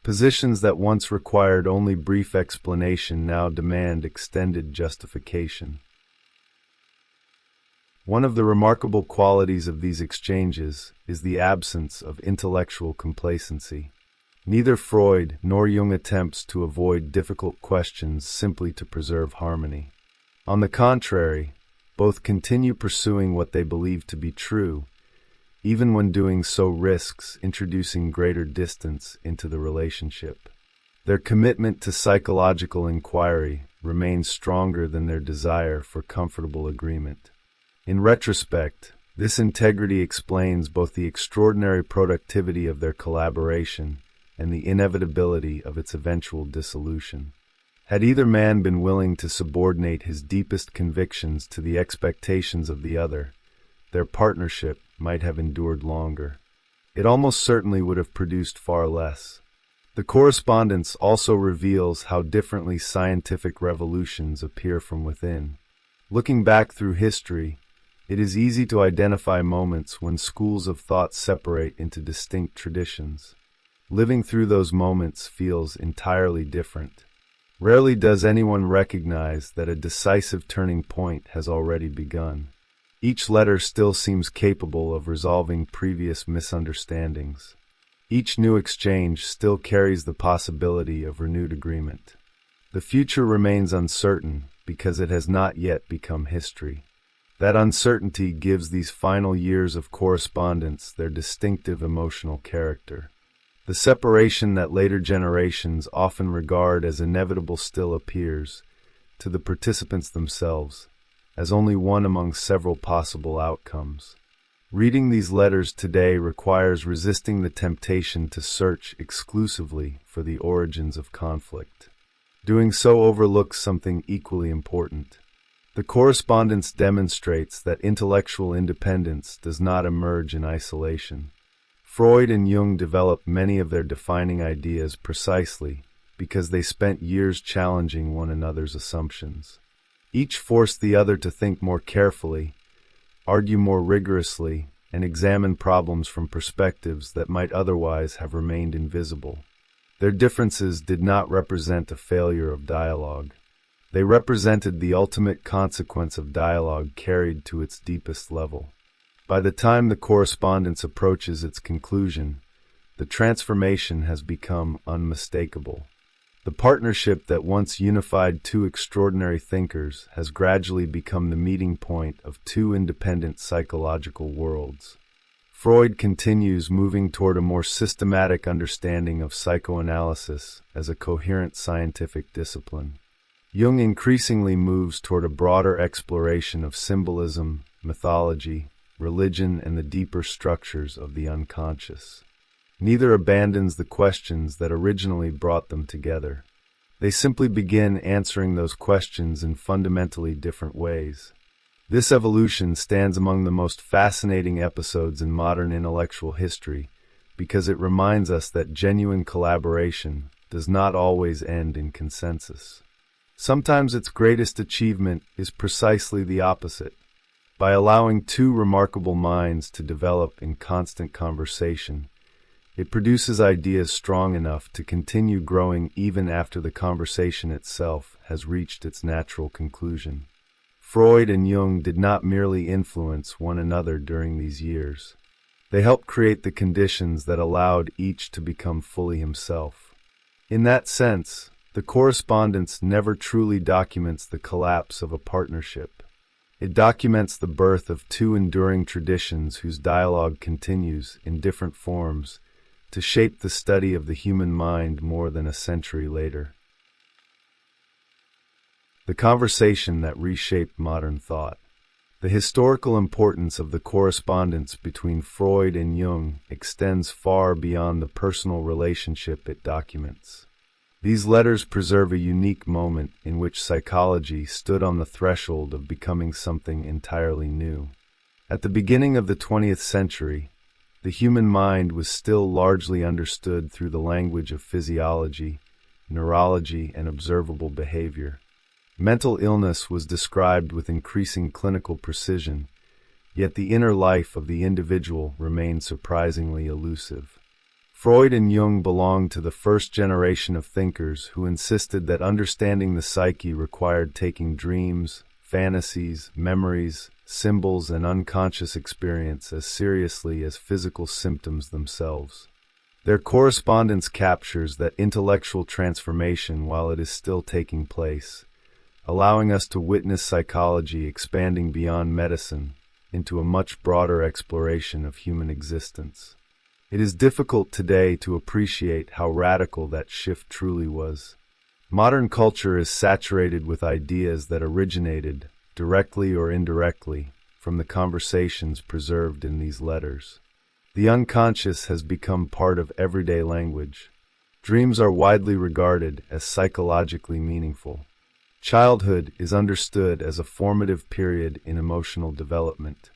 Positions that once required only brief explanation now demand extended justification. One of the remarkable qualities of these exchanges is the absence of intellectual complacency. Neither Freud nor Jung attempts to avoid difficult questions simply to preserve harmony. On the contrary, both continue pursuing what they believe to be true, even when doing so risks introducing greater distance into the relationship. Their commitment to psychological inquiry remains stronger than their desire for comfortable agreement. In retrospect, this integrity explains both the extraordinary productivity of their collaboration and the inevitability of its eventual dissolution. Had either man been willing to subordinate his deepest convictions to the expectations of the other, their partnership might have endured longer. It almost certainly would have produced far less. The correspondence also reveals how differently scientific revolutions appear from within. Looking back through history, it is easy to identify moments when schools of thought separate into distinct traditions. Living through those moments feels entirely different. Rarely does anyone recognize that a decisive turning point has already begun. Each letter still seems capable of resolving previous misunderstandings. Each new exchange still carries the possibility of renewed agreement. The future remains uncertain because it has not yet become history. That uncertainty gives these final years of correspondence their distinctive emotional character. The separation that later generations often regard as inevitable still appears, to the participants themselves, as only one among several possible outcomes. Reading these letters today requires resisting the temptation to search exclusively for the origins of conflict. Doing so overlooks something equally important. The correspondence demonstrates that intellectual independence does not emerge in isolation. Freud and Jung developed many of their defining ideas precisely because they spent years challenging one another's assumptions. Each forced the other to think more carefully, argue more rigorously, and examine problems from perspectives that might otherwise have remained invisible. Their differences did not represent a failure of dialogue. They represented the ultimate consequence of dialogue carried to its deepest level. By the time the correspondence approaches its conclusion, the transformation has become unmistakable. The partnership that once unified two extraordinary thinkers has gradually become the meeting point of two independent psychological worlds. Freud continues moving toward a more systematic understanding of psychoanalysis as a coherent scientific discipline. Jung increasingly moves toward a broader exploration of symbolism, mythology, religion, and the deeper structures of the unconscious. Neither abandons the questions that originally brought them together. They simply begin answering those questions in fundamentally different ways. This evolution stands among the most fascinating episodes in modern intellectual history because it reminds us that genuine collaboration does not always end in consensus. Sometimes its greatest achievement is precisely the opposite. By allowing two remarkable minds to develop in constant conversation, it produces ideas strong enough to continue growing even after the conversation itself has reached its natural conclusion. Freud and Jung did not merely influence one another during these years. They helped create the conditions that allowed each to become fully himself. In that sense, the correspondence never truly documents the collapse of a partnership. It documents the birth of two enduring traditions whose dialogue continues, in different forms, to shape the study of the human mind more than a century later. The conversation that reshaped modern thought. The historical importance of the correspondence between Freud and Jung extends far beyond the personal relationship it documents. These letters preserve a unique moment in which psychology stood on the threshold of becoming something entirely new. At the beginning of the 20th century, the human mind was still largely understood through the language of physiology, neurology, and observable behavior. Mental illness was described with increasing clinical precision, yet the inner life of the individual remained surprisingly elusive. Freud and Jung belonged to the first generation of thinkers who insisted that understanding the psyche required taking dreams, fantasies, memories, symbols, and unconscious experience as seriously as physical symptoms themselves. Their correspondence captures that intellectual transformation while it is still taking place, allowing us to witness psychology expanding beyond medicine into a much broader exploration of human existence. It is difficult today to appreciate how radical that shift truly was. Modern culture is saturated with ideas that originated, directly or indirectly, from the conversations preserved in these letters. The unconscious has become part of everyday language. Dreams are widely regarded as psychologically meaningful. Childhood is understood as a formative period in emotional development.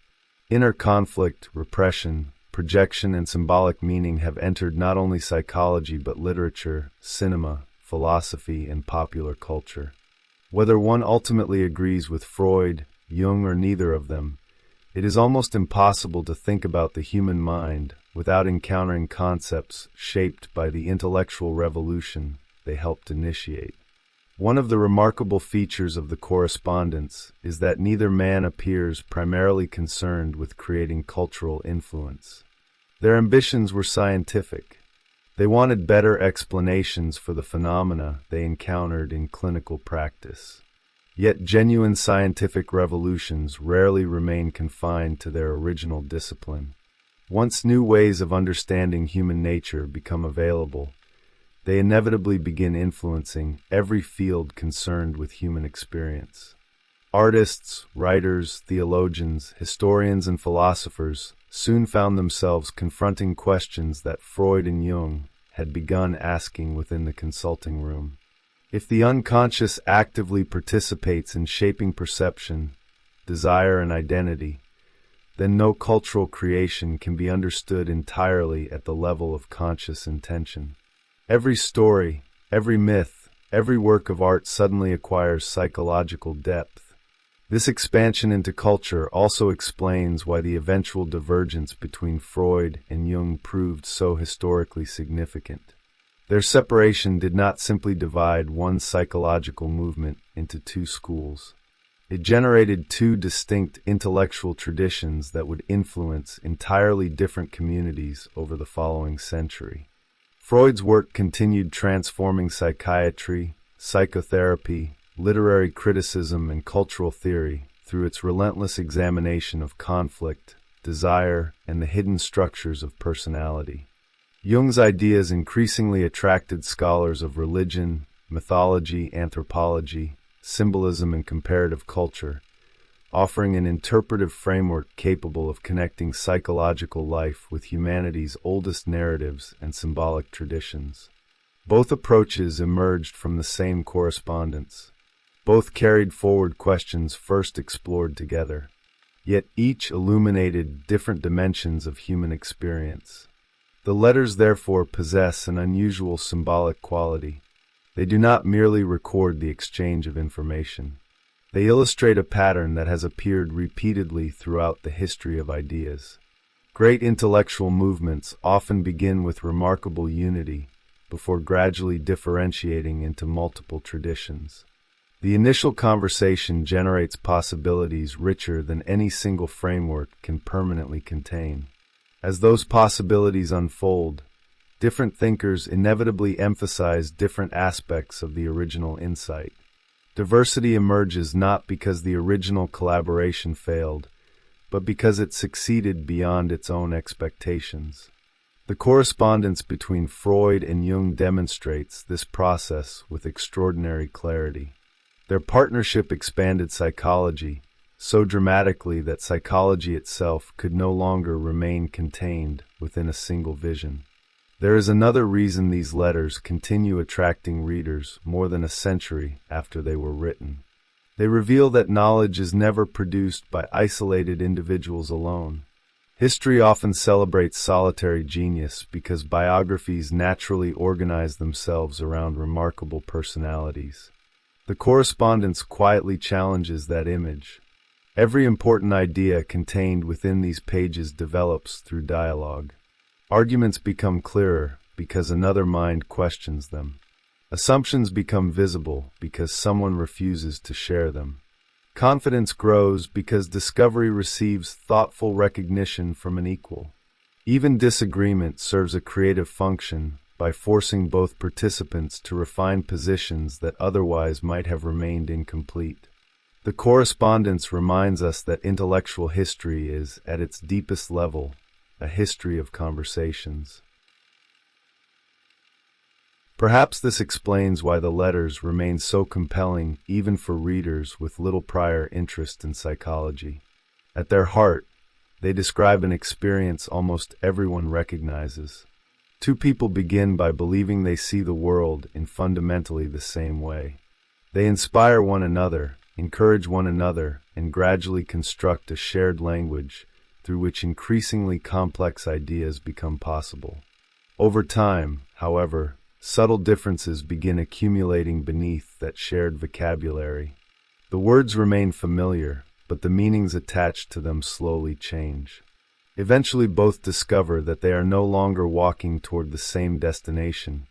Inner conflict, repression, projection, and symbolic meaning have entered not only psychology but literature, cinema, philosophy, and popular culture. Whether one ultimately agrees with Freud, Jung, or neither of them, it is almost impossible to think about the human mind without encountering concepts shaped by the intellectual revolution they helped initiate. One of the remarkable features of the correspondence is that neither man appears primarily concerned with creating cultural influence. Their ambitions were scientific. They wanted better explanations for the phenomena they encountered in clinical practice. Yet genuine scientific revolutions rarely remain confined to their original discipline. Once new ways of understanding human nature become available, they inevitably begin influencing every field concerned with human experience. Artists, writers, theologians, historians, and philosophers soon found themselves confronting questions that Freud and Jung had begun asking within the consulting room. If the unconscious actively participates in shaping perception, desire, and identity, then no cultural creation can be understood entirely at the level of conscious intention. Every story, every myth, every work of art suddenly acquires psychological depth. This expansion into culture also explains why the eventual divergence between Freud and Jung proved so historically significant. Their separation did not simply divide one psychological movement into two schools. It generated two distinct intellectual traditions that would influence entirely different communities over the following century. Freud's work continued transforming psychiatry, psychotherapy, literary criticism, and cultural theory through its relentless examination of conflict, desire, and the hidden structures of personality. Jung's ideas increasingly attracted scholars of religion, mythology, anthropology, symbolism, and comparative culture, offering an interpretive framework capable of connecting psychological life with humanity's oldest narratives and symbolic traditions. Both approaches emerged from the same correspondence. Both carried forward questions first explored together, yet each illuminated different dimensions of human experience. The letters therefore possess an unusual symbolic quality. They do not merely record the exchange of information. They illustrate a pattern that has appeared repeatedly throughout the history of ideas. Great intellectual movements often begin with remarkable unity before gradually differentiating into multiple traditions. The initial conversation generates possibilities richer than any single framework can permanently contain. As those possibilities unfold, different thinkers inevitably emphasize different aspects of the original insight. Diversity emerges not because the original collaboration failed, but because it succeeded beyond its own expectations. The correspondence between Freud and Jung demonstrates this process with extraordinary clarity. Their partnership expanded psychology so dramatically that psychology itself could no longer remain contained within a single vision. There is another reason these letters continue attracting readers more than a century after they were written. They reveal that knowledge is never produced by isolated individuals alone. History often celebrates solitary genius because biographies naturally organize themselves around remarkable personalities. The correspondence quietly challenges that image. Every important idea contained within these pages develops through dialogue. Arguments become clearer because another mind questions them. Assumptions become visible because someone refuses to share them. Confidence grows because discovery receives thoughtful recognition from an equal. Even disagreement serves a creative function by forcing both participants to refine positions that otherwise might have remained incomplete. The correspondence reminds us that intellectual history is, at its deepest level, a history of conversations. Perhaps this explains why the letters remain so compelling even for readers with little prior interest in psychology. At their heart, they describe an experience almost everyone recognizes. Two people begin by believing they see the world in fundamentally the same way. They inspire one another, encourage one another, and gradually construct a shared language through which increasingly complex ideas become possible. Over time, however, subtle differences begin accumulating beneath that shared vocabulary. The words remain familiar, but the meanings attached to them slowly change. Eventually, both discover that they are no longer walking toward the same destination,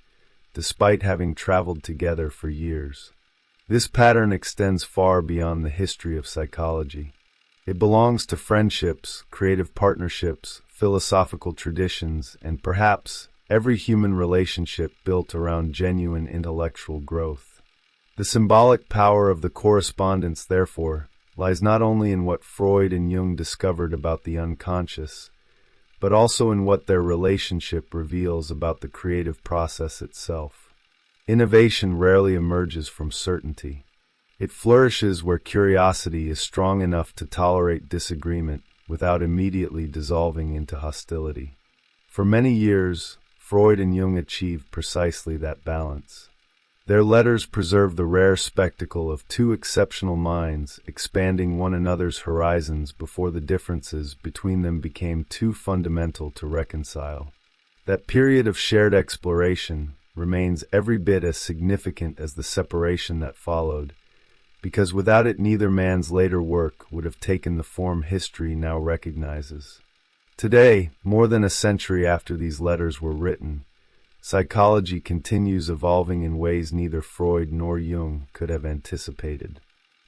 despite having traveled together for years. This pattern extends far beyond the history of psychology. It belongs to friendships, creative partnerships, philosophical traditions, and perhaps every human relationship built around genuine intellectual growth. The symbolic power of the correspondence, therefore, lies not only in what Freud and Jung discovered about the unconscious, but also in what their relationship reveals about the creative process itself. Innovation rarely emerges from certainty. It flourishes where curiosity is strong enough to tolerate disagreement without immediately dissolving into hostility. For many years, Freud and Jung achieved precisely that balance. Their letters preserve the rare spectacle of two exceptional minds expanding one another's horizons before the differences between them became too fundamental to reconcile. That period of shared exploration remains every bit as significant as the separation that followed, because without it neither man's later work would have taken the form history now recognizes. Today, more than a century after these letters were written, psychology continues evolving in ways neither Freud nor Jung could have anticipated.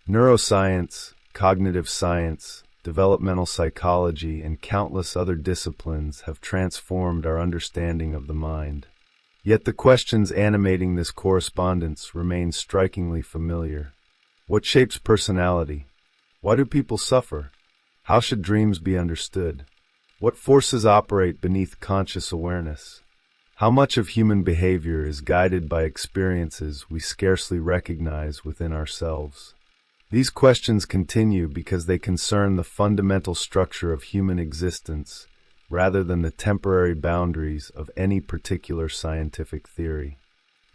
Neuroscience, cognitive science, developmental psychology, and countless other disciplines have transformed our understanding of the mind. Yet the questions animating this correspondence remain strikingly familiar. What shapes personality? Why do people suffer? How should dreams be understood? What forces operate beneath conscious awareness? How much of human behavior is guided by experiences we scarcely recognize within ourselves? These questions continue because they concern the fundamental structure of human existence rather than the temporary boundaries of any particular scientific theory.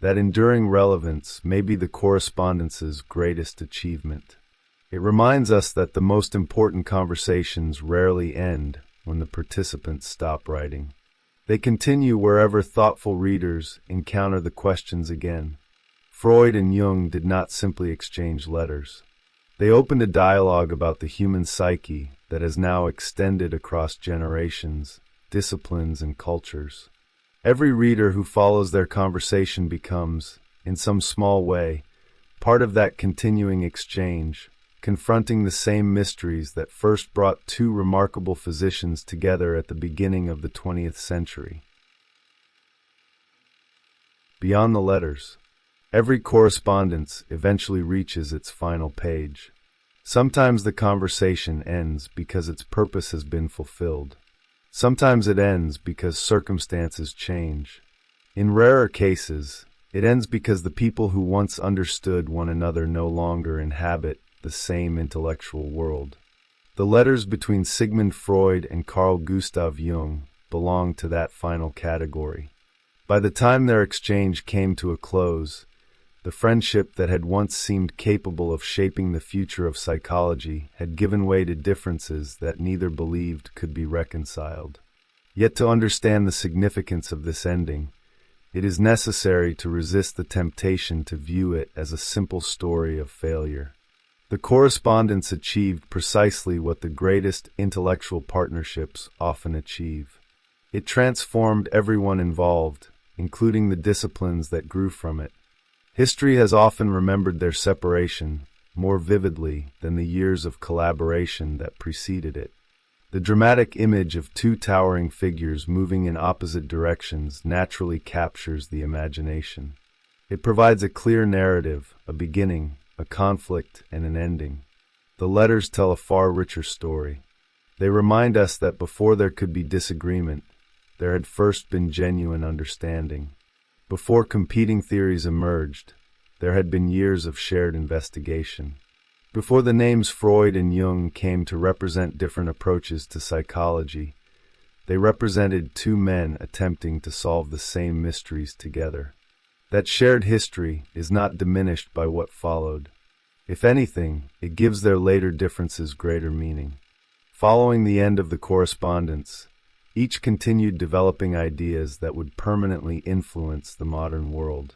That enduring relevance may be the correspondence's greatest achievement. It reminds us that the most important conversations rarely end when the participants stop writing. They continue wherever thoughtful readers encounter the questions again. Freud and Jung did not simply exchange letters. They opened a dialogue about the human psyche that has now extended across generations, disciplines, and cultures. Every reader who follows their conversation becomes, in some small way, part of that continuing exchange, confronting the same mysteries that first brought two remarkable physicians together at the beginning of the 20th century. Beyond the letters, every correspondence eventually reaches its final page. Sometimes the conversation ends because its purpose has been fulfilled. Sometimes it ends because circumstances change. In rarer cases, it ends because the people who once understood one another no longer inhabit the same intellectual world. The letters between Sigmund Freud and Carl Gustav Jung belong to that final category. By the time their exchange came to a close, the friendship that had once seemed capable of shaping the future of psychology had given way to differences that neither believed could be reconciled. Yet to understand the significance of this ending, it is necessary to resist the temptation to view it as a simple story of failure. The correspondence achieved precisely what the greatest intellectual partnerships often achieve. It transformed everyone involved, including the disciplines that grew from it. History has often remembered their separation more vividly than the years of collaboration that preceded it. The dramatic image of two towering figures moving in opposite directions naturally captures the imagination. It provides a clear narrative, a beginning, a conflict, and an ending. The letters tell a far richer story. They remind us that before there could be disagreement, there had first been genuine understanding. Before competing theories emerged, there had been years of shared investigation. Before the names Freud and Jung came to represent different approaches to psychology, they represented two men attempting to solve the same mysteries together. That shared history is not diminished by what followed. If anything, it gives their later differences greater meaning. Following the end of the correspondence, each continued developing ideas that would permanently influence the modern world.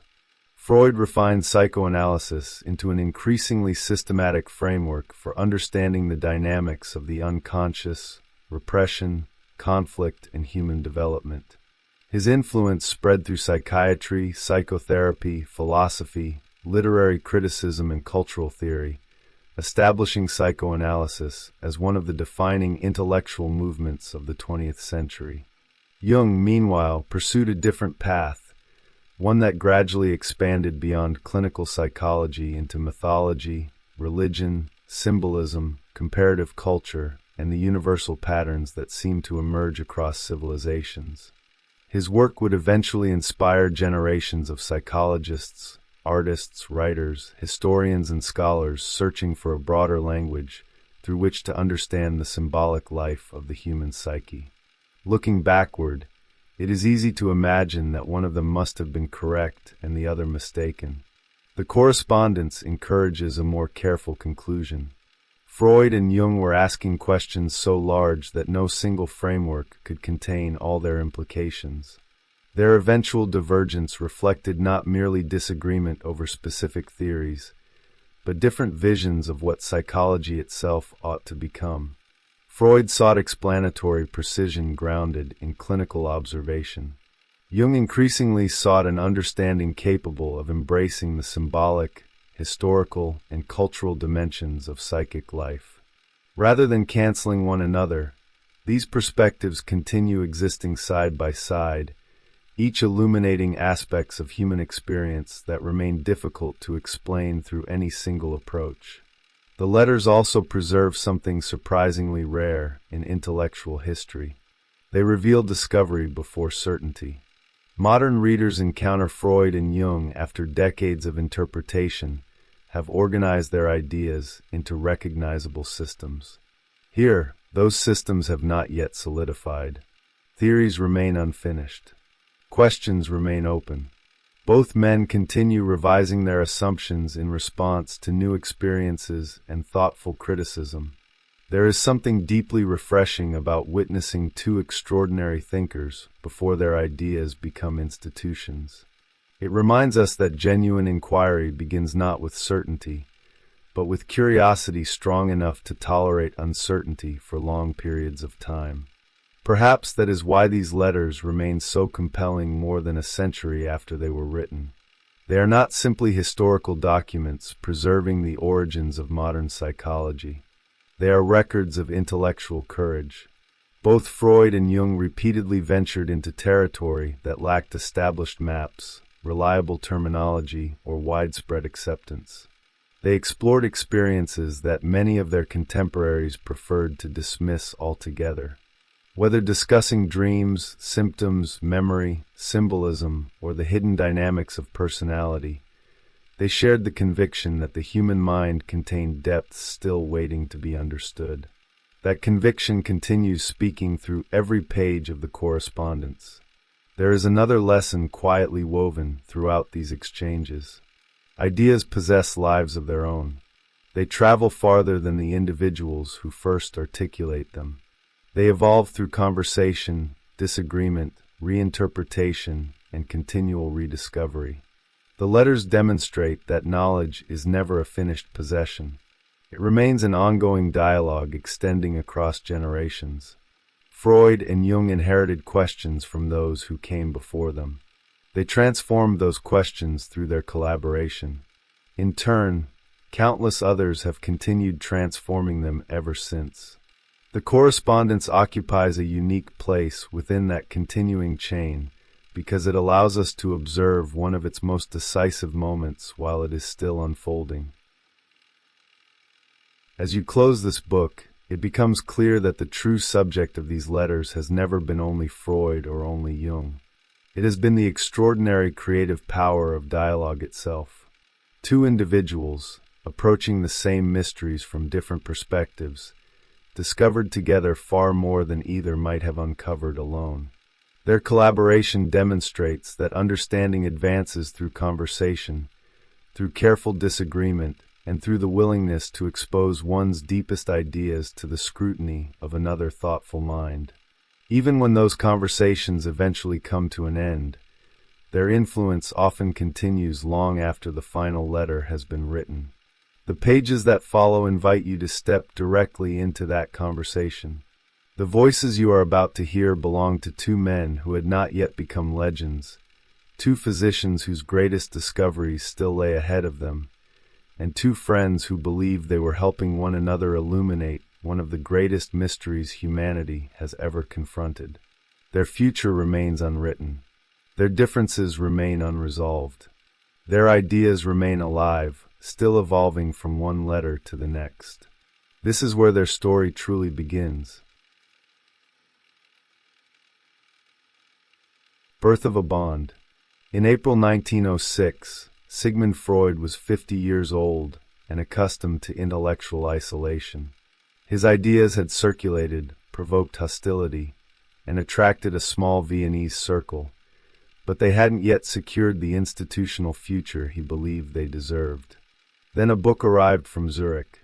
Freud refined psychoanalysis into an increasingly systematic framework for understanding the dynamics of the unconscious, repression, conflict, and human development. His influence spread through psychiatry, psychotherapy, philosophy, literary criticism, and cultural theory, establishing psychoanalysis as one of the defining intellectual movements of the 20th century. Jung, meanwhile, pursued a different path, one that gradually expanded beyond clinical psychology into mythology, religion, symbolism, comparative culture, and the universal patterns that seem to emerge across civilizations. His work would eventually inspire generations of psychologists, artists, writers, historians, and scholars searching for a broader language through which to understand the symbolic life of the human psyche. Looking backward, it is easy to imagine that one of them must have been correct and the other mistaken. The correspondence encourages a more careful conclusion. Freud and Jung were asking questions so large that no single framework could contain all their implications. Their eventual divergence reflected not merely disagreement over specific theories, but different visions of what psychology itself ought to become. Freud sought explanatory precision grounded in clinical observation. Jung increasingly sought an understanding capable of embracing the symbolic, historical, and cultural dimensions of psychic life. Rather than canceling one another, these perspectives continue existing side by side, each illuminating aspects of human experience that remain difficult to explain through any single approach. The letters also preserve something surprisingly rare in intellectual history. They reveal discovery before certainty. Modern readers encounter Freud and Jung after decades of interpretation, have organized their ideas into recognizable systems. Here, those systems have not yet solidified. Theories remain unfinished. Questions remain open. Both men continue revising their assumptions in response to new experiences and thoughtful criticism. There is something deeply refreshing about witnessing two extraordinary thinkers before their ideas become institutions. It reminds us that genuine inquiry begins not with certainty, but with curiosity strong enough to tolerate uncertainty for long periods of time. Perhaps that is why these letters remain so compelling more than a century after they were written. They are not simply historical documents preserving the origins of modern psychology. They are records of intellectual courage. Both Freud and Jung repeatedly ventured into territory that lacked established maps, reliable terminology, or widespread acceptance. They explored experiences that many of their contemporaries preferred to dismiss altogether. Whether discussing dreams, symptoms, memory, symbolism, or the hidden dynamics of personality, they shared the conviction that the human mind contained depths still waiting to be understood. That conviction continues speaking through every page of the correspondence. There is another lesson quietly woven throughout these exchanges. Ideas possess lives of their own. They travel farther than the individuals who first articulate them. They evolve through conversation, disagreement, reinterpretation, and continual rediscovery. The letters demonstrate that knowledge is never a finished possession. It remains an ongoing dialogue extending across generations. Freud and Jung inherited questions from those who came before them. They transformed those questions through their collaboration. In turn, countless others have continued transforming them ever since. The correspondence occupies a unique place within that continuing chain because it allows us to observe one of its most decisive moments while it is still unfolding. As you close this book, it becomes clear that the true subject of these letters has never been only Freud or only Jung. It has been the extraordinary creative power of dialogue itself. Two individuals, approaching the same mysteries from different perspectives, discovered together far more than either might have uncovered alone. Their collaboration demonstrates that understanding advances through conversation, through careful disagreement, and through the willingness to expose one's deepest ideas to the scrutiny of another thoughtful mind. Even when those conversations eventually come to an end, their influence often continues long after the final letter has been written. The pages that follow invite you to step directly into that conversation. The voices you are about to hear belong to two men who had not yet become legends, two physicians whose greatest discoveries still lay ahead of them, and two friends who believed they were helping one another illuminate one of the greatest mysteries humanity has ever confronted. Their future remains unwritten. Their differences remain unresolved. Their ideas remain alive, still evolving from one letter to the next. This is where their story truly begins. Birth of a Bond. In April 1906, Sigmund Freud was 50 years old and accustomed to intellectual isolation. His ideas had circulated, provoked hostility, and attracted a small Viennese circle, but they hadn't yet secured the institutional future he believed they deserved. Then a book arrived from Zurich.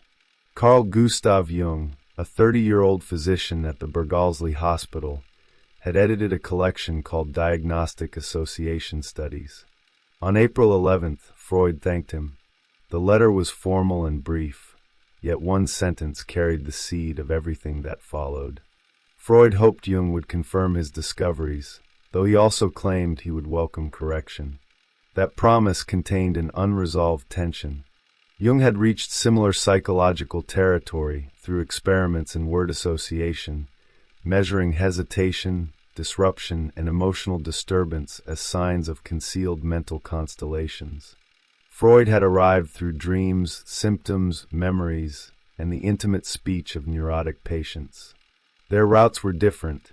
Carl Gustav Jung, a 30-year-old physician at the Bergallslee Hospital, had edited a collection called Diagnostic Association Studies. On April 11th, Freud thanked him. The letter was formal and brief, yet one sentence carried the seed of everything that followed. Freud hoped Jung would confirm his discoveries, though he also claimed he would welcome correction. That promise contained an unresolved tension. Jung had reached similar psychological territory through experiments in word association, measuring hesitation, disruption, and emotional disturbance as signs of concealed mental constellations. Freud had arrived through dreams, symptoms, memories, and the intimate speech of neurotic patients. Their routes were different,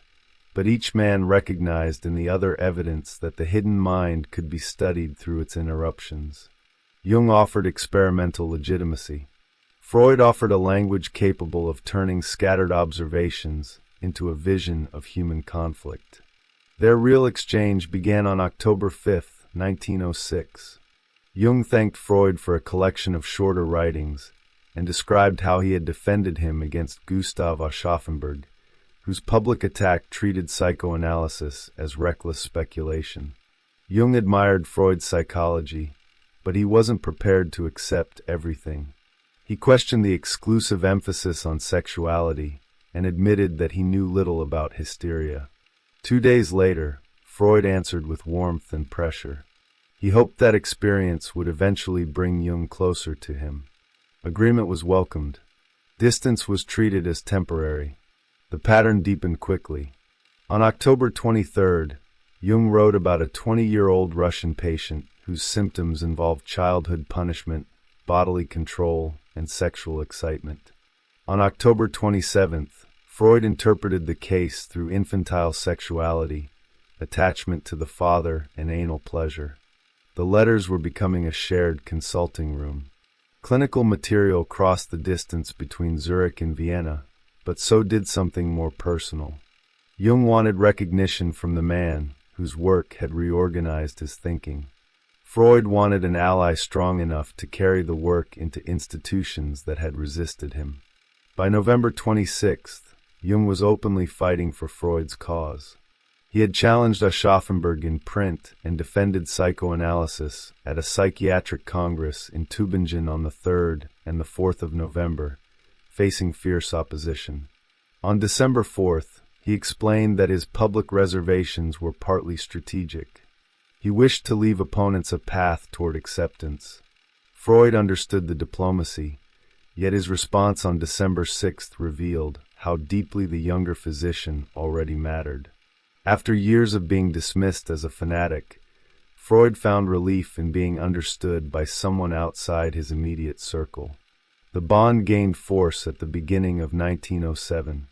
but each man recognized in the other evidence that the hidden mind could be studied through its interruptions. Jung offered experimental legitimacy. Freud offered a language capable of turning scattered observations into a vision of human conflict. Their real exchange began on October 5, 1906. Jung thanked Freud for a collection of shorter writings and described how he had defended him against Gustav Aschaffenburg, whose public attack treated psychoanalysis as reckless speculation. Jung admired Freud's psychology, but he wasn't prepared to accept everything. He questioned the exclusive emphasis on sexuality and admitted that he knew little about hysteria. 2 days later, Freud answered with warmth and pressure. He hoped that experience would eventually bring Jung closer to him. Agreement was welcomed. Distance was treated as temporary. The pattern deepened quickly. On October 23rd, Jung wrote about a 20-year-old Russian patient whose symptoms involved childhood punishment, bodily control, and sexual excitement. On October 27th, Freud interpreted the case through infantile sexuality, attachment to the father, and anal pleasure. The letters were becoming a shared consulting room. Clinical material crossed the distance between Zurich and Vienna, but so did something more personal. Jung wanted recognition from the man whose work had reorganized his thinking. Freud wanted an ally strong enough to carry the work into institutions that had resisted him. By November 26th, Jung was openly fighting for Freud's cause. He had challenged Aschaffenburg in print and defended psychoanalysis at a psychiatric congress in Tübingen on the 3rd and the 4th of November, facing fierce opposition. On December 4th, he explained that his public reservations were partly strategic. He wished to leave opponents a path toward acceptance. Freud understood the diplomacy, yet his response on December 6th revealed how deeply the younger physician already mattered. After years of being dismissed as a fanatic, Freud found relief in being understood by someone outside his immediate circle. The bond gained force at the beginning of 1907.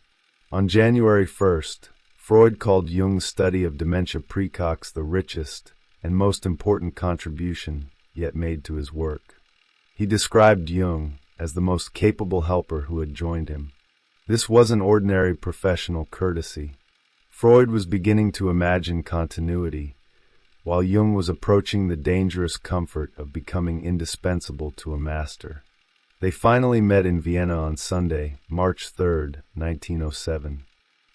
On January 1st, Freud called Jung's study of dementia praecox the richest and most important contribution yet made to his work. He described Jung as the most capable helper who had joined him. This wasn't ordinary professional courtesy. Freud was beginning to imagine continuity, while Jung was approaching the dangerous comfort of becoming indispensable to a master. They finally met in Vienna on Sunday, March 3, 1907.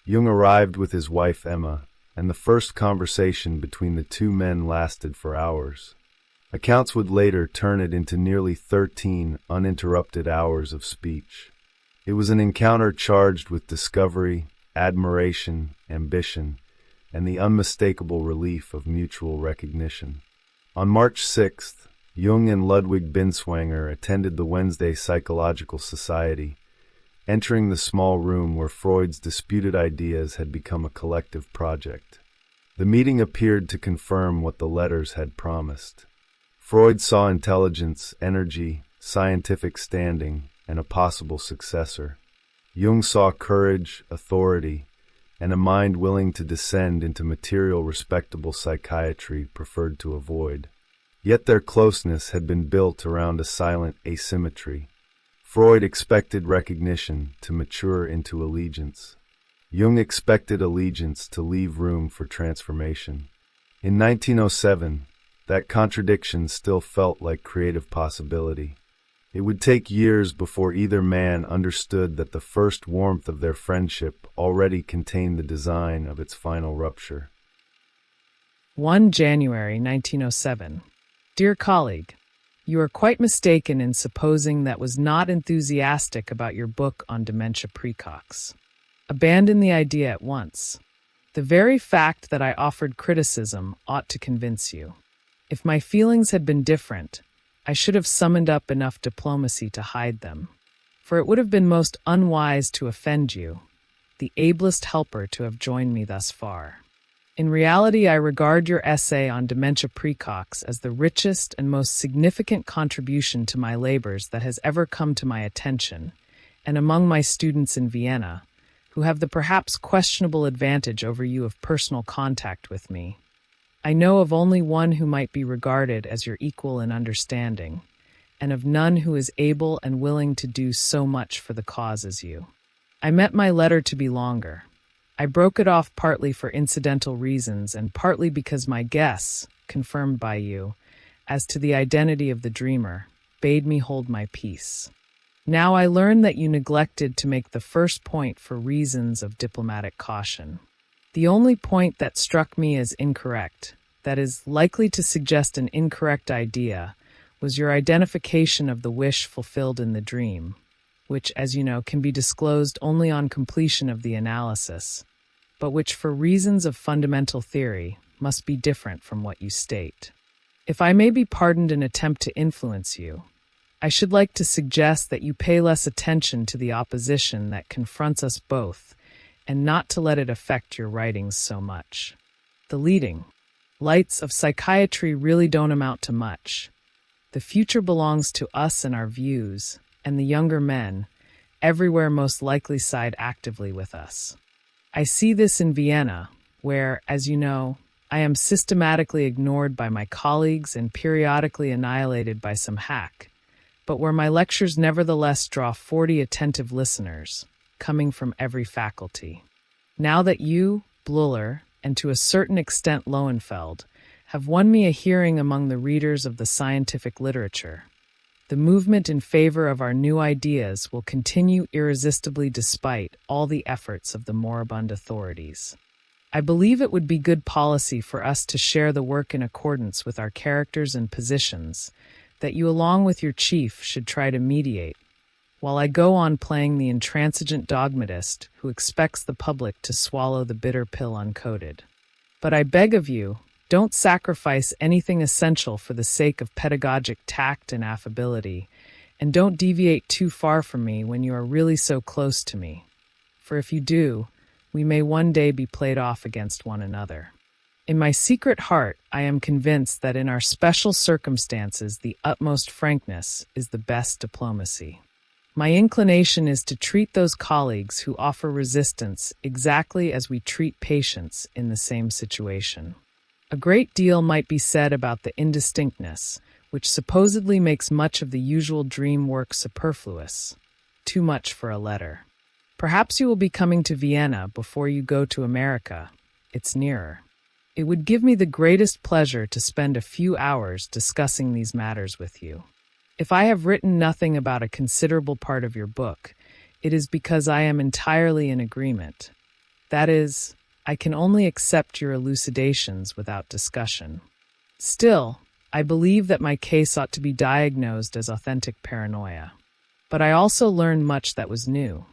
Jung arrived with his wife Emma, and the first conversation between the two men lasted for hours. Accounts would later turn it into nearly 13 uninterrupted hours of speech. It was an encounter charged with discovery, admiration, ambition, and the unmistakable relief of mutual recognition. On March 6th, Jung and Ludwig Binswanger attended the Wednesday Psychological Society, entering the small room where Freud's disputed ideas had become a collective project. The meeting appeared to confirm what the letters had promised. Freud saw intelligence, energy, scientific standing, and a possible successor. Jung saw courage, authority, and a mind willing to descend into material respectable psychiatry preferred to avoid. Yet their closeness had been built around a silent asymmetry. Freud expected recognition to mature into allegiance. Jung expected allegiance to leave room for transformation. In 1907, that contradiction still felt like creative possibility. It would take years before either man understood that the first warmth of their friendship already contained the design of its final rupture. 1 January 1907. Dear colleague, you are quite mistaken in supposing that was not enthusiastic about your book on dementia praecox. Abandon the idea at once. The very fact that I offered criticism ought to convince you. If my feelings had been different, I should have summoned up enough diplomacy to hide them, for it would have been most unwise to offend you, the ablest helper to have joined me thus far. In reality, I regard your essay on dementia praecox as the richest and most significant contribution to my labors that has ever come to my attention, and among my students in Vienna, who have the perhaps questionable advantage over you of personal contact with me. I know of only one who might be regarded as your equal in understanding, and of none who is able and willing to do so much for the cause as you. I meant my letter to be longer. I broke it off partly for incidental reasons and partly because my guess, confirmed by you, as to the identity of the dreamer, bade me hold my peace. Now I learn that you neglected to make the first point for reasons of diplomatic caution. The only point that struck me as incorrect, that is, likely to suggest an incorrect idea, was your identification of the wish fulfilled in the dream, which, as you know, can be disclosed only on completion of the analysis, but which, for reasons of fundamental theory, must be different from what you state. If I may be pardoned an attempt to influence you, I should like to suggest that you pay less attention to the opposition that confronts us both, and not to let it affect your writings so much. The leading lights of psychiatry really don't amount to much. The future belongs to us and our views, and the younger men, everywhere most likely side actively with us. I see this in Vienna, where, as you know, I am systematically ignored by my colleagues and periodically annihilated by some hack, but where my lectures nevertheless draw 40 attentive listeners, coming from every faculty. Now that you, Bleuler, and to a certain extent Lowenfeld, have won me a hearing among the readers of the scientific literature, the movement in favor of our new ideas will continue irresistibly despite all the efforts of the moribund authorities. I believe it would be good policy for us to share the work in accordance with our characters and positions, that you along with your chief should try to mediate, while I go on playing the intransigent dogmatist who expects the public to swallow the bitter pill uncoated. But I beg of you, don't sacrifice anything essential for the sake of pedagogic tact and affability, and don't deviate too far from me when you are really so close to me. For if you do, we may one day be played off against one another. In my secret heart, I am convinced that in our special circumstances, the utmost frankness is the best diplomacy. My inclination is to treat those colleagues who offer resistance exactly as we treat patients in the same situation. A great deal might be said about the indistinctness, which supposedly makes much of the usual dream work superfluous. Too much for a letter. Perhaps you will be coming to Vienna before you go to America. It's nearer. It would give me the greatest pleasure to spend a few hours discussing these matters with you. If I have written nothing about a considerable part of your book, it is because I am entirely in agreement. That is, I can only accept your elucidations without discussion. Still, I believe that my case ought to be diagnosed as authentic paranoia. But I also learned much that was new.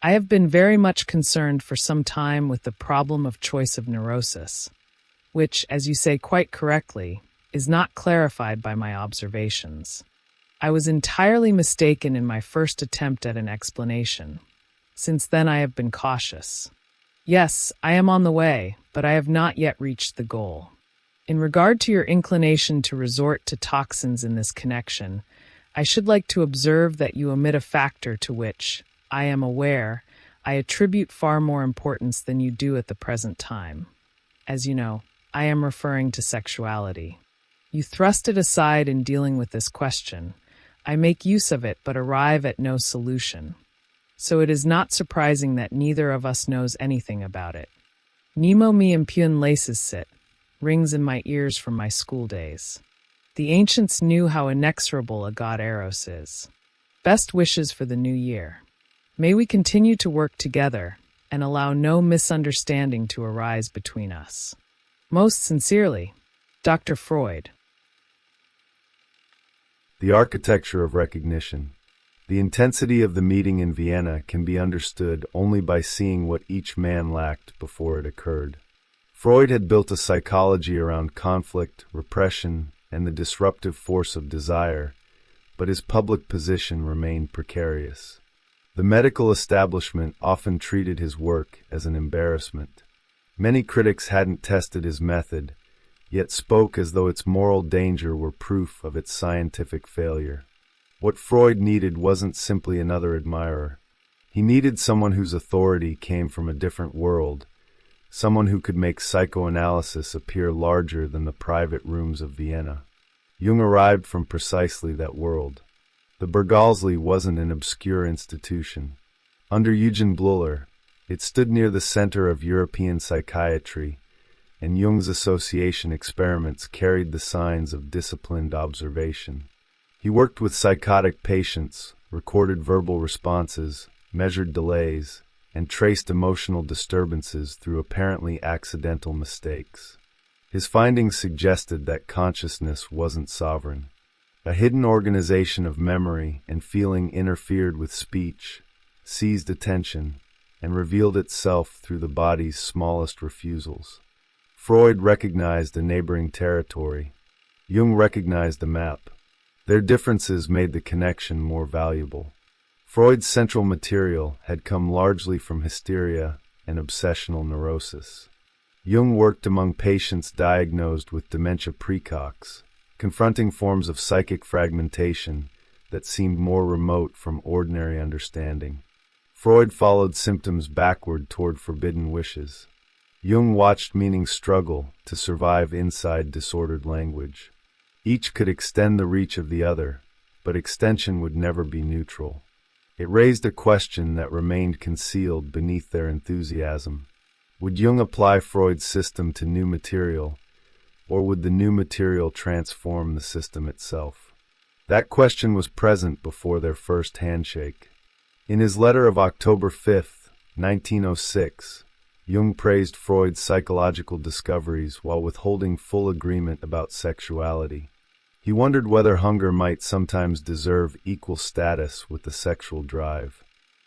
I have been very much concerned for some time with the problem of choice of neurosis, which, as you say quite correctly, is not clarified by my observations. I was entirely mistaken in my first attempt at an explanation. Since then I have been cautious. Yes, I am on the way, but I have not yet reached the goal. In regard to your inclination to resort to toxins in this connection, I should like to observe that you omit a factor to which, I am aware, I attribute far more importance than you do at the present time. As you know, I am referring to sexuality. You thrust it aside in dealing with this question. I make use of it but arrive at no solution. So it is not surprising that neither of us knows anything about it. Nemo me impion laces sit, rings in my ears from my school days. The ancients knew how inexorable a god Eros is. Best wishes for the new year. May we continue to work together and allow no misunderstanding to arise between us. Most sincerely, Dr. Freud. The architecture of recognition. The intensity of the meeting in Vienna can be understood only by seeing what each man lacked before it occurred. Freud had built a psychology around conflict, repression, and the disruptive force of desire, but his public position remained precarious. The medical establishment often treated his work as an embarrassment. Many critics hadn't tested his method, yet spoke as though its moral danger were proof of its scientific failure. What Freud needed wasn't simply another admirer. He needed someone whose authority came from a different world, someone who could make psychoanalysis appear larger than the private rooms of Vienna. Jung arrived from precisely that world. The Berghalsli wasn't an obscure institution. Under Eugen Bleuler, it stood near the center of European psychiatry, and Jung's association experiments carried the signs of disciplined observation. He worked with psychotic patients, recorded verbal responses, measured delays, and traced emotional disturbances through apparently accidental mistakes. His findings suggested that consciousness wasn't sovereign. A hidden organization of memory and feeling interfered with speech, seized attention, and revealed itself through the body's smallest refusals. Freud recognized a neighboring territory. Jung recognized a map. Their differences made the connection more valuable. Freud's central material had come largely from hysteria and obsessional neurosis. Jung worked among patients diagnosed with dementia praecox, confronting forms of psychic fragmentation that seemed more remote from ordinary understanding. Freud followed symptoms backward toward forbidden wishes. Jung watched meaning struggle to survive inside disordered language. Each could extend the reach of the other, but extension would never be neutral. It raised a question that remained concealed beneath their enthusiasm. Would Jung apply Freud's system to new material, or would the new material transform the system itself? That question was present before their first handshake. In his letter of October 5, 1906, Jung praised Freud's psychological discoveries while withholding full agreement about sexuality. He wondered whether hunger might sometimes deserve equal status with the sexual drive.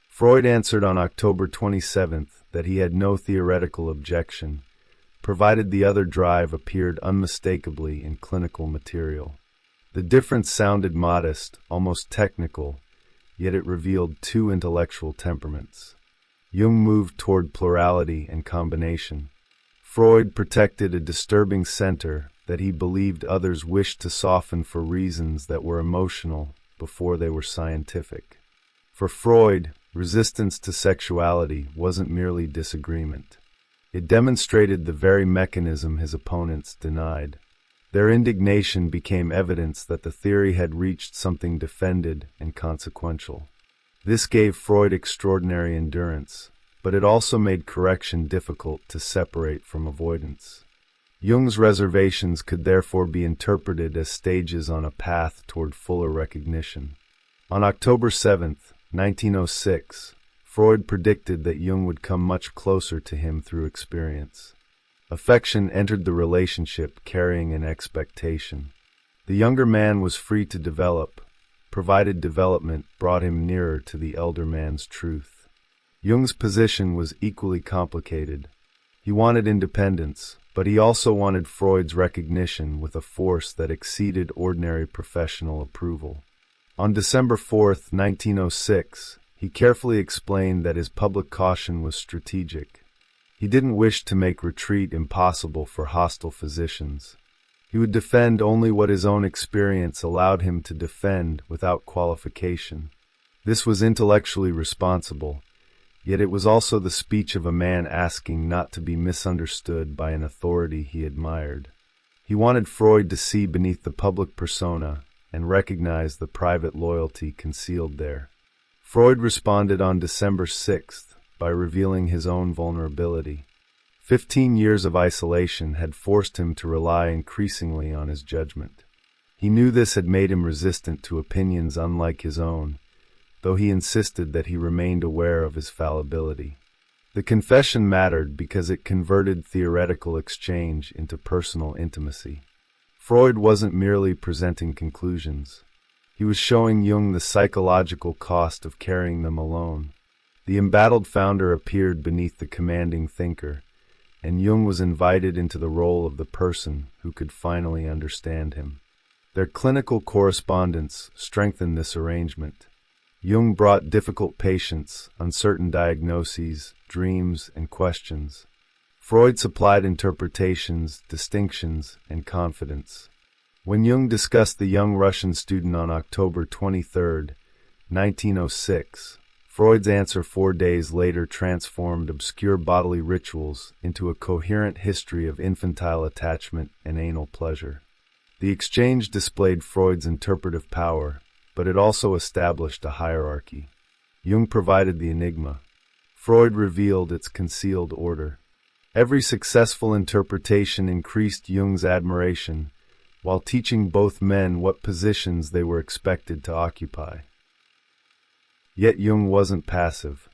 Freud answered on October 27 that he had no theoretical objection, provided the other drive appeared unmistakably in clinical material. The difference sounded modest, almost technical, yet it revealed two intellectual temperaments. Jung moved toward plurality and combination. Freud protected a disturbing center that he believed others wished to soften for reasons that were emotional before they were scientific. For Freud, resistance to sexuality wasn't merely disagreement. It demonstrated the very mechanism his opponents denied. Their indignation became evidence that the theory had reached something defended and consequential. This gave Freud extraordinary endurance, but it also made correction difficult to separate from avoidance. Jung's reservations could therefore be interpreted as stages on a path toward fuller recognition. On October 7, 1906, Freud predicted that Jung would come much closer to him through experience. Affection entered the relationship carrying an expectation. The younger man was free to develop, provided development brought him nearer to the elder man's truth. Jung's position was equally complicated. He wanted independence, but he also wanted Freud's recognition with a force that exceeded ordinary professional approval. On December 4, 1906, he carefully explained that his public caution was strategic. He didn't wish to make retreat impossible for hostile physicians. He would defend only what his own experience allowed him to defend without qualification. This was intellectually responsible, yet it was also the speech of a man asking not to be misunderstood by an authority he admired. He wanted Freud to see beneath the public persona and recognize the private loyalty concealed there. Freud responded on December 6th by revealing his own vulnerability. 15 years of isolation had forced him to rely increasingly on his judgment. He knew this had made him resistant to opinions unlike his own, though he insisted that he remained aware of his fallibility. The confession mattered because it converted theoretical exchange into personal intimacy. Freud wasn't merely presenting conclusions. He was showing Jung the psychological cost of carrying them alone. The embattled founder appeared beneath the commanding thinker, and Jung was invited into the role of the person who could finally understand him. Their clinical correspondence strengthened this arrangement. Jung brought difficult patients, uncertain diagnoses, dreams, and questions. Freud supplied interpretations, distinctions, and confidence. When Jung discussed the young Russian student on October 23, 1906, Freud's answer 4 days later transformed obscure bodily rituals into a coherent history of infantile attachment and anal pleasure. The exchange displayed Freud's interpretive power, but it also established a hierarchy. Jung provided the enigma. Freud revealed its concealed order. Every successful interpretation increased Jung's admiration, while teaching both men what positions they were expected to occupy. Yet Jung wasn't passive.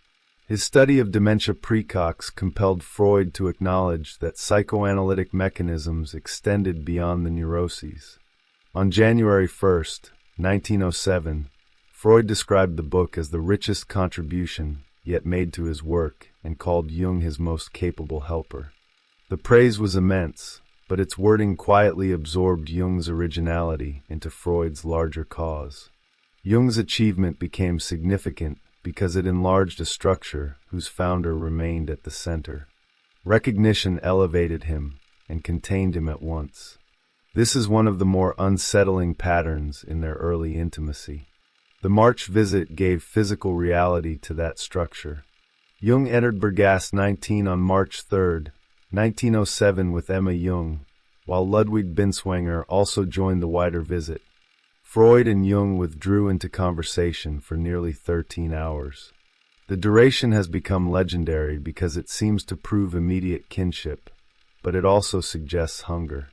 His study of dementia praecox compelled Freud to acknowledge that psychoanalytic mechanisms extended beyond the neuroses. On January 1, 1907, Freud described the book as the richest contribution yet made to his work and called Jung his most capable helper. The praise was immense, but its wording quietly absorbed Jung's originality into Freud's larger cause. Jung's achievement became significant because it enlarged a structure whose founder remained at the center. Recognition elevated him and contained him at once. This is one of the more unsettling patterns in their early intimacy. The March visit gave physical reality to that structure. Jung entered Bergast 19 on March 3, 1907 with Emma Jung, while Ludwig Binswanger also joined the wider visit. Freud and Jung withdrew into conversation for nearly 13 hours. The duration has become legendary because it seems to prove immediate kinship, but it also suggests hunger.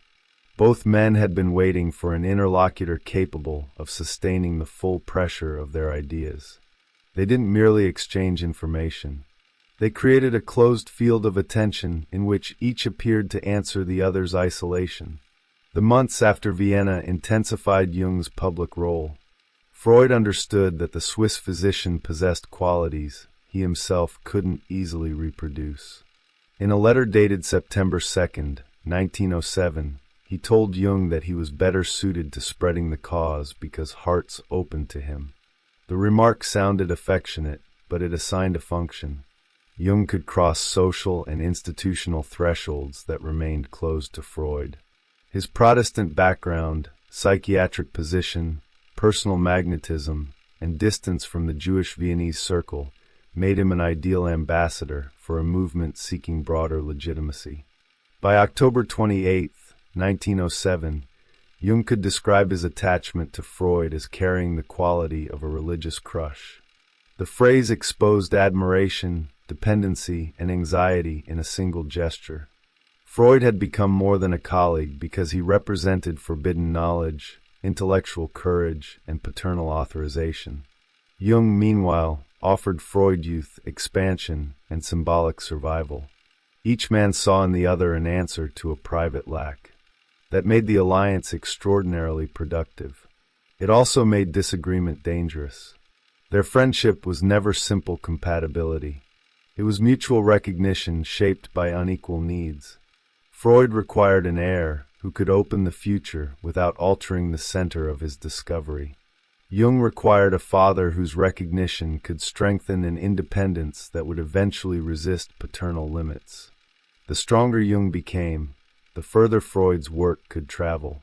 Both men had been waiting for an interlocutor capable of sustaining the full pressure of their ideas. They didn't merely exchange information. They created a closed field of attention in which each appeared to answer the other's isolation. The months after Vienna intensified Jung's public role. Freud understood that the Swiss physician possessed qualities he himself couldn't easily reproduce. In a letter dated September 2, 1907, he told Jung that he was better suited to spreading the cause because hearts opened to him. The remark sounded affectionate, but it assigned a function. Jung could cross social and institutional thresholds that remained closed to Freud. His Protestant background, psychiatric position, personal magnetism, and distance from the Jewish Viennese circle made him an ideal ambassador for a movement seeking broader legitimacy. By October 28, 1907, Jung could describe his attachment to Freud as carrying the quality of a religious crush. The phrase exposed admiration, dependency, and anxiety in a single gesture. Freud had become more than a colleague because he represented forbidden knowledge, intellectual courage, and paternal authorization. Jung, meanwhile, offered Freud youth, expansion, and symbolic survival. Each man saw in the other an answer to a private lack. That made the alliance extraordinarily productive. It also made disagreement dangerous. Their friendship was never simple compatibility. It was mutual recognition shaped by unequal needs. Freud required an heir who could open the future without altering the center of his discovery. Jung required a father whose recognition could strengthen an independence that would eventually resist paternal limits. The stronger Jung became, the further Freud's work could travel.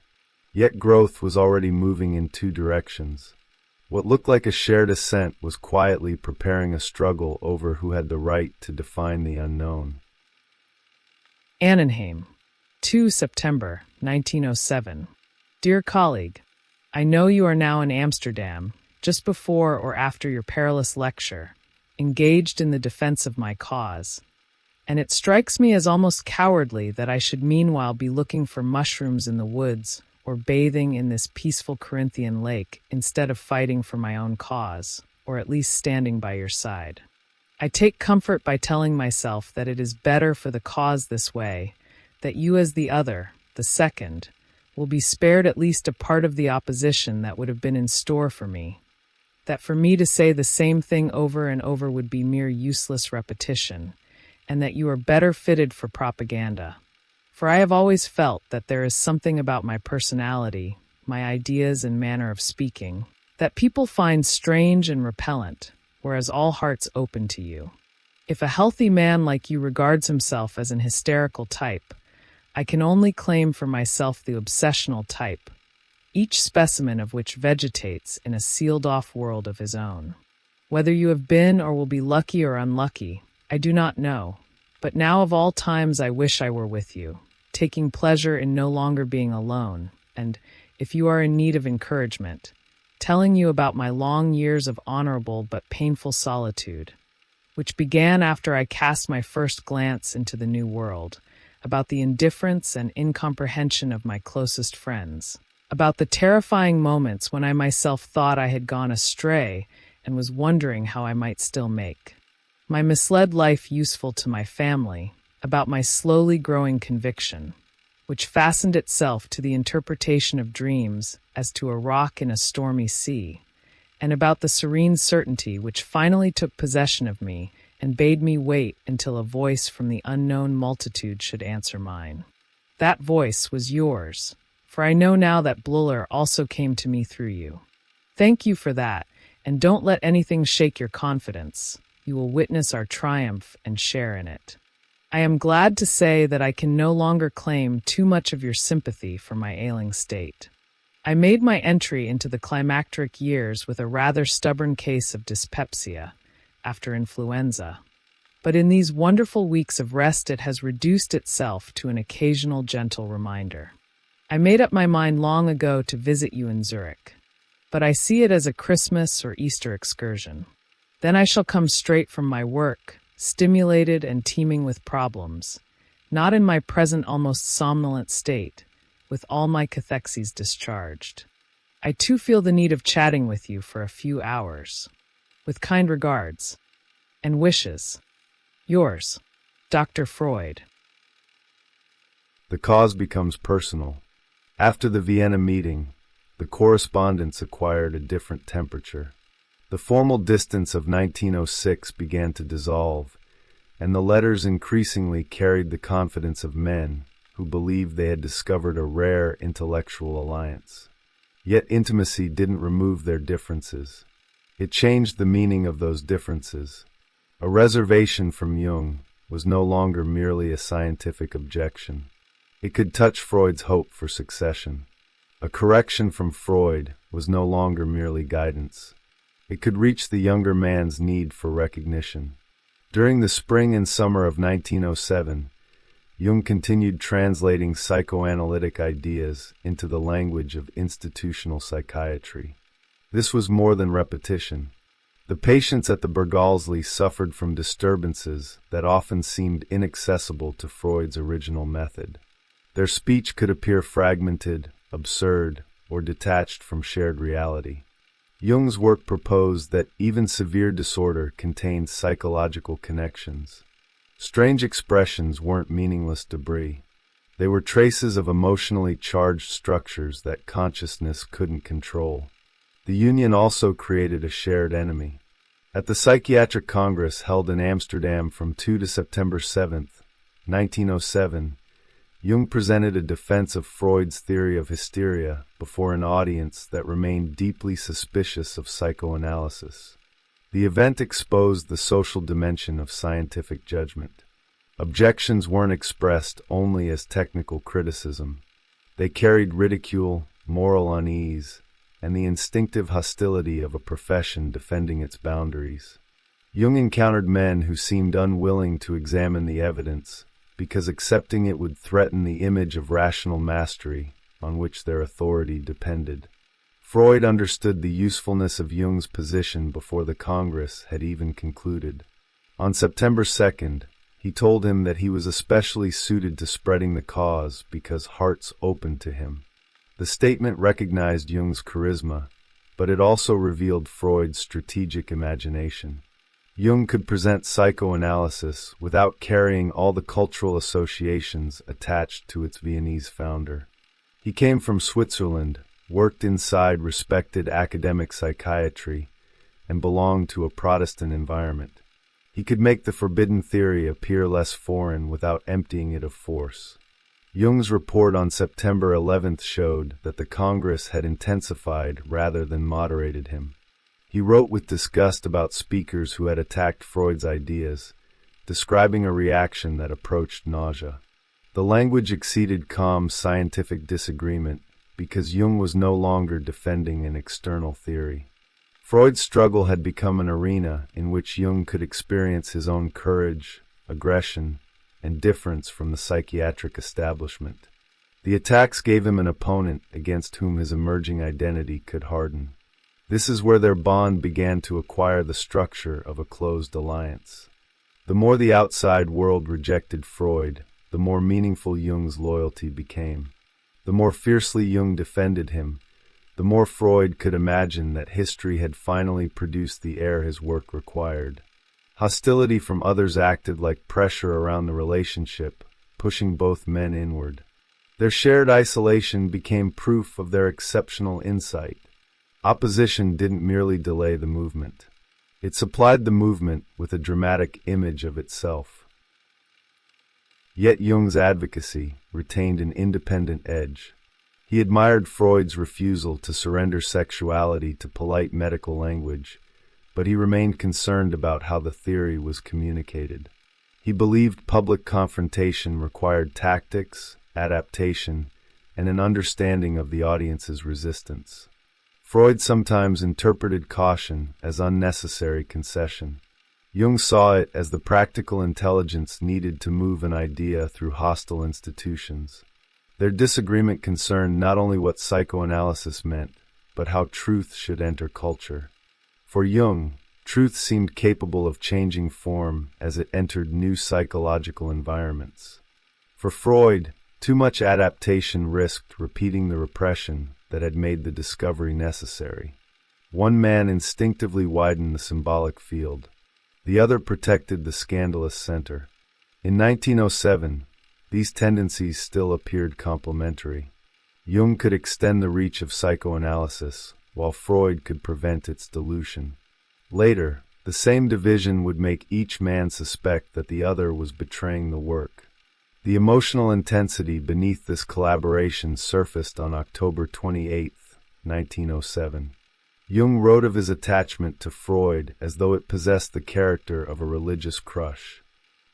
Yet growth was already moving in two directions. What looked like a shared ascent was quietly preparing a struggle over who had the right to define the unknown. Annenheim, 2 September 1907. Dear colleague, I know you are now in Amsterdam, just before or after your perilous lecture, engaged in the defense of my cause. And it strikes me as almost cowardly that I should meanwhile be looking for mushrooms in the woods or bathing in this peaceful Corinthian lake instead of fighting for my own cause, or at least standing by your side. I take comfort by telling myself that it is better for the cause this way, that you as the other, the second, will be spared at least a part of the opposition that would have been in store for me, that for me to say the same thing over and over would be mere useless repetition, and that you are better fitted for propaganda. For I have always felt that there is something about my personality, my ideas and manner of speaking, that people find strange and repellent, whereas all hearts open to you. If a healthy man like you regards himself as an hysterical type, I can only claim for myself the obsessional type, each specimen of which vegetates in a sealed-off world of his own. Whether you have been or will be lucky or unlucky, I do not know, but now of all times I wish I were with you, taking pleasure in no longer being alone, and, if you are in need of encouragement, telling you about my long years of honorable but painful solitude, which began after I cast my first glance into the new world, about the indifference and incomprehension of my closest friends, about the terrifying moments when I myself thought I had gone astray and was wondering how I might still make my misled life useful to my family, about my slowly growing conviction, which fastened itself to the interpretation of dreams as to a rock in a stormy sea, and about the serene certainty which finally took possession of me and bade me wait until a voice from the unknown multitude should answer mine. That voice was yours, for I know now that Bluller also came to me through you. Thank you for that, and don't let anything shake your confidence. You will witness our triumph and share in it. I am glad to say that I can no longer claim too much of your sympathy for my ailing state. I made my entry into the climacteric years with a rather stubborn case of dyspepsia after influenza, but in these wonderful weeks of rest it has reduced itself to an occasional gentle reminder. I made up my mind long ago to visit you in Zurich, but I see it as a Christmas or Easter excursion. Then I shall come straight from my work, stimulated and teeming with problems, not in my present almost somnolent state, with all my cathexes discharged. I too feel the need of chatting with you for a few hours. With kind regards and wishes, yours, Dr. Freud. The cause becomes personal. After the Vienna meeting, the correspondence acquired a different temperature. The formal distance of 1906 began to dissolve, and the letters increasingly carried the confidence of men who believed they had discovered a rare intellectual alliance. Yet intimacy didn't remove their differences. It changed the meaning of those differences. A reservation from Jung was no longer merely a scientific objection. It could touch Freud's hope for succession. A correction from Freud was no longer merely guidance. It could reach the younger man's need for recognition. During the spring and summer of 1907, Jung continued translating psychoanalytic ideas into the language of institutional psychiatry. This was more than repetition. The patients at the Berghalsli suffered from disturbances that often seemed inaccessible to Freud's original method. Their speech could appear fragmented, absurd, or detached from shared reality. Jung's work proposed that even severe disorder contains psychological connections. Strange expressions weren't meaningless debris. They were traces of emotionally charged structures that consciousness couldn't control. The Union also created a shared enemy. At the Psychiatric Congress held in Amsterdam from 2 to September 7, 1907, Jung presented a defense of Freud's theory of hysteria before an audience that remained deeply suspicious of psychoanalysis. The event exposed the social dimension of scientific judgment. Objections weren't expressed only as technical criticism. They carried ridicule, moral unease, and the instinctive hostility of a profession defending its boundaries. Jung encountered men who seemed unwilling to examine the evidence because accepting it would threaten the image of rational mastery on which their authority depended. Freud understood the usefulness of Jung's position before the Congress had even concluded. On September 2nd, he told him that he was especially suited to spreading the cause because hearts opened to him. The statement recognized Jung's charisma, but it also revealed Freud's strategic imagination. Jung could present psychoanalysis without carrying all the cultural associations attached to its Viennese founder. He came from Switzerland, worked inside respected academic psychiatry, and belonged to a Protestant environment. He could make the forbidden theory appear less foreign without emptying it of force. Jung's report on September 11th showed that the Congress had intensified rather than moderated him. He wrote with disgust about speakers who had attacked Freud's ideas, describing a reaction that approached nausea. The language exceeded calm scientific disagreement because Jung was no longer defending an external theory. Freud's struggle had become an arena in which Jung could experience his own courage, aggression, and difference from the psychiatric establishment. The attacks gave him an opponent against whom his emerging identity could harden. This is where their bond began to acquire the structure of a closed alliance. The more the outside world rejected Freud, the more meaningful Jung's loyalty became. The more fiercely Jung defended him, the more Freud could imagine that history had finally produced the heir his work required. Hostility from others acted like pressure around the relationship, pushing both men inward. Their shared isolation became proof of their exceptional insight. Opposition didn't merely delay the movement. It supplied the movement with a dramatic image of itself. Yet Jung's advocacy retained an independent edge. He admired Freud's refusal to surrender sexuality to polite medical language, but he remained concerned about how the theory was communicated. He believed public confrontation required tactics, adaptation, and an understanding of the audience's resistance. Freud sometimes interpreted caution as unnecessary concession. Jung saw it as the practical intelligence needed to move an idea through hostile institutions. Their disagreement concerned not only what psychoanalysis meant, but how truth should enter culture. For Jung, truth seemed capable of changing form as it entered new psychological environments. For Freud, too much adaptation risked repeating the repression that had made the discovery necessary. One man instinctively widened the symbolic field. The other protected the scandalous center. In 1907, these tendencies still appeared complementary. Jung could extend the reach of psychoanalysis, while Freud could prevent its dilution. Later, the same division would make each man suspect that the other was betraying the work. The emotional intensity beneath this collaboration surfaced on October 28, 1907. Jung wrote of his attachment to Freud as though it possessed the character of a religious crush.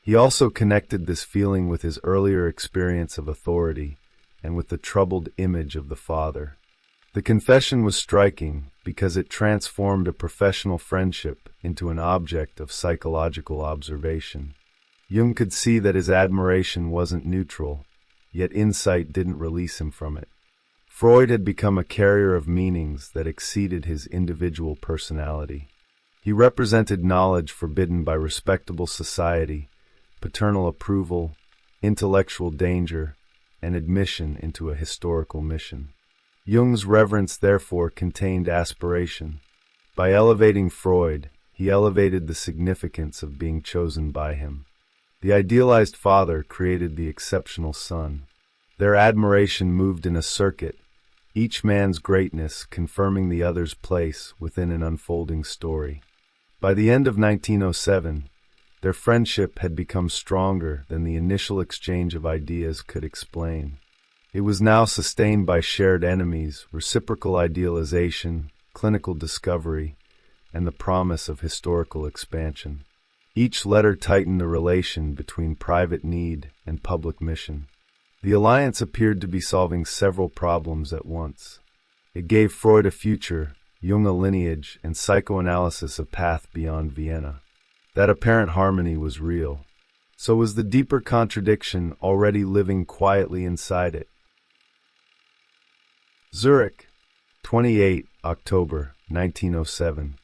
He also connected this feeling with his earlier experience of authority and with the troubled image of the father. The confession was striking because it transformed a professional friendship into an object of psychological observation. Jung could see that his admiration wasn't neutral, yet insight didn't release him from it. Freud had become a carrier of meanings that exceeded his individual personality. He represented knowledge forbidden by respectable society, paternal approval, intellectual danger, and admission into a historical mission. Jung's reverence therefore contained aspiration. By elevating Freud, he elevated the significance of being chosen by him. The idealized father created the exceptional son. Their admiration moved in a circuit, each man's greatness confirming the other's place within an unfolding story. By the end of 1907, their friendship had become stronger than the initial exchange of ideas could explain. It was now sustained by shared enemies, reciprocal idealization, clinical discovery, and the promise of historical expansion. Each letter tightened the relation between private need and public mission. The alliance appeared to be solving several problems at once. It gave Freud a future, Jung a lineage, and psychoanalysis a path beyond Vienna. That apparent harmony was real. So was the deeper contradiction already living quietly inside it. Zurich, 28 October 1907.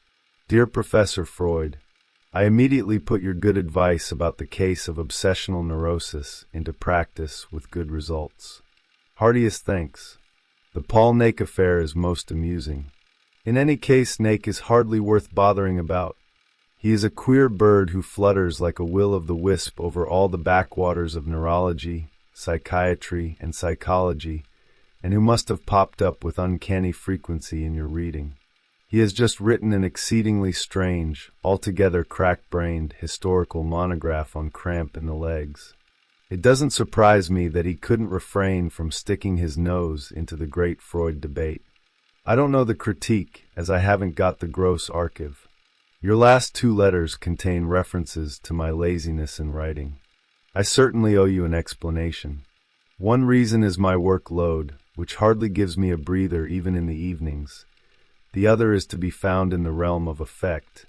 Dear Professor Freud, I immediately put your good advice about the case of obsessional neurosis into practice with good results. Heartiest thanks. The Paul Naik affair is most amusing. In any case, Naik is hardly worth bothering about. He is a queer bird who flutters like a will-o'-the-wisp over all the backwaters of neurology, psychiatry, and psychology, and who must have popped up with uncanny frequency in your reading. He has just written an exceedingly strange, altogether crack-brained, historical monograph on cramp in the legs. It doesn't surprise me that he couldn't refrain from sticking his nose into the great Freud debate. I don't know the critique, as I haven't got the gross archive. Your last two letters contain references to my laziness in writing. I certainly owe you an explanation. One reason is my workload, which hardly gives me a breather even in the evenings. The other is to be found in the realm of affect,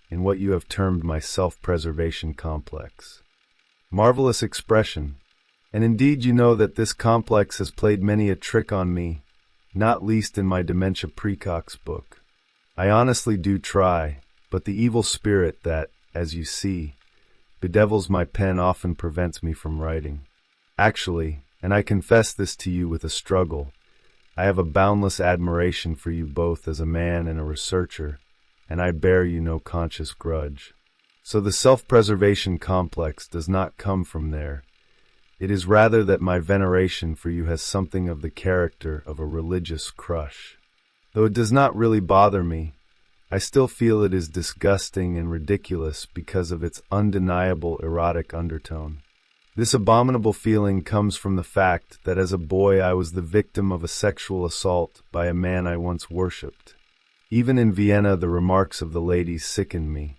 in what you have termed my self-preservation complex. Marvelous expression. And indeed you know that this complex has played many a trick on me, not least in my dementia precox book. I honestly do try, but the evil spirit that, as you see, bedevils my pen often prevents me from writing. Actually, and I confess this to you with a struggle, I have a boundless admiration for you both as a man and a researcher, and I bear you no conscious grudge. So the self-preservation complex does not come from there. It is rather that my veneration for you has something of the character of a religious crush. Though it does not really bother me, I still feel it is disgusting and ridiculous because of its undeniable erotic undertone. This abominable feeling comes from the fact that as a boy I was the victim of a sexual assault by a man I once worshipped. Even in Vienna the remarks of the ladies sickened me,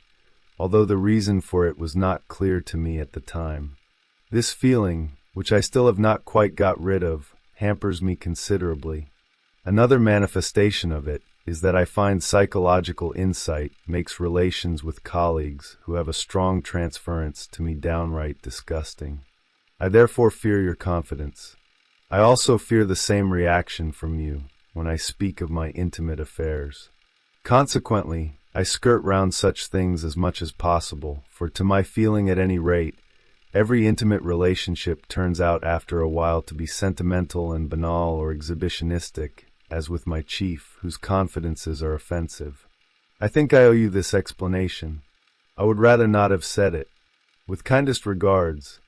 although the reason for it was not clear to me at the time. This feeling, which I still have not quite got rid of, hampers me considerably. Another manifestation of it is that I find psychological insight makes relations with colleagues who have a strong transference to me downright disgusting. I therefore fear your confidence. I also fear the same reaction from you when I speak of my intimate affairs. Consequently, I skirt round such things as much as possible, for to my feeling at any rate, every intimate relationship turns out after a while to be sentimental and banal or exhibitionistic, as with my chief, whose confidences are offensive. I think I owe you this explanation. I would rather not have said it. With kindest regards,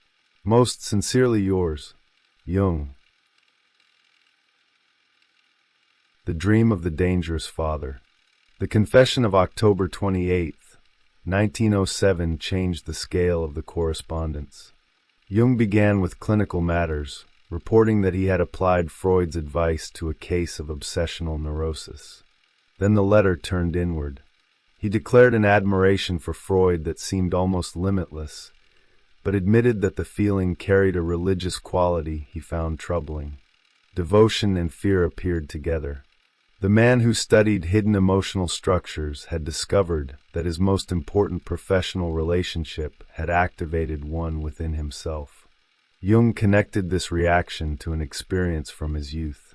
most sincerely yours, Jung. The Dream of the Dangerous Father. The confession of October 28, 1907 changed the scale of the correspondence. Jung began with clinical matters, reporting that he had applied Freud's advice to a case of obsessional neurosis. Then the letter turned inward. He declared an admiration for Freud that seemed almost limitless, but admitted that the feeling carried a religious quality he found troubling. Devotion and fear appeared together. The man who studied hidden emotional structures had discovered that his most important professional relationship had activated one within himself. Jung connected this reaction to an experience from his youth.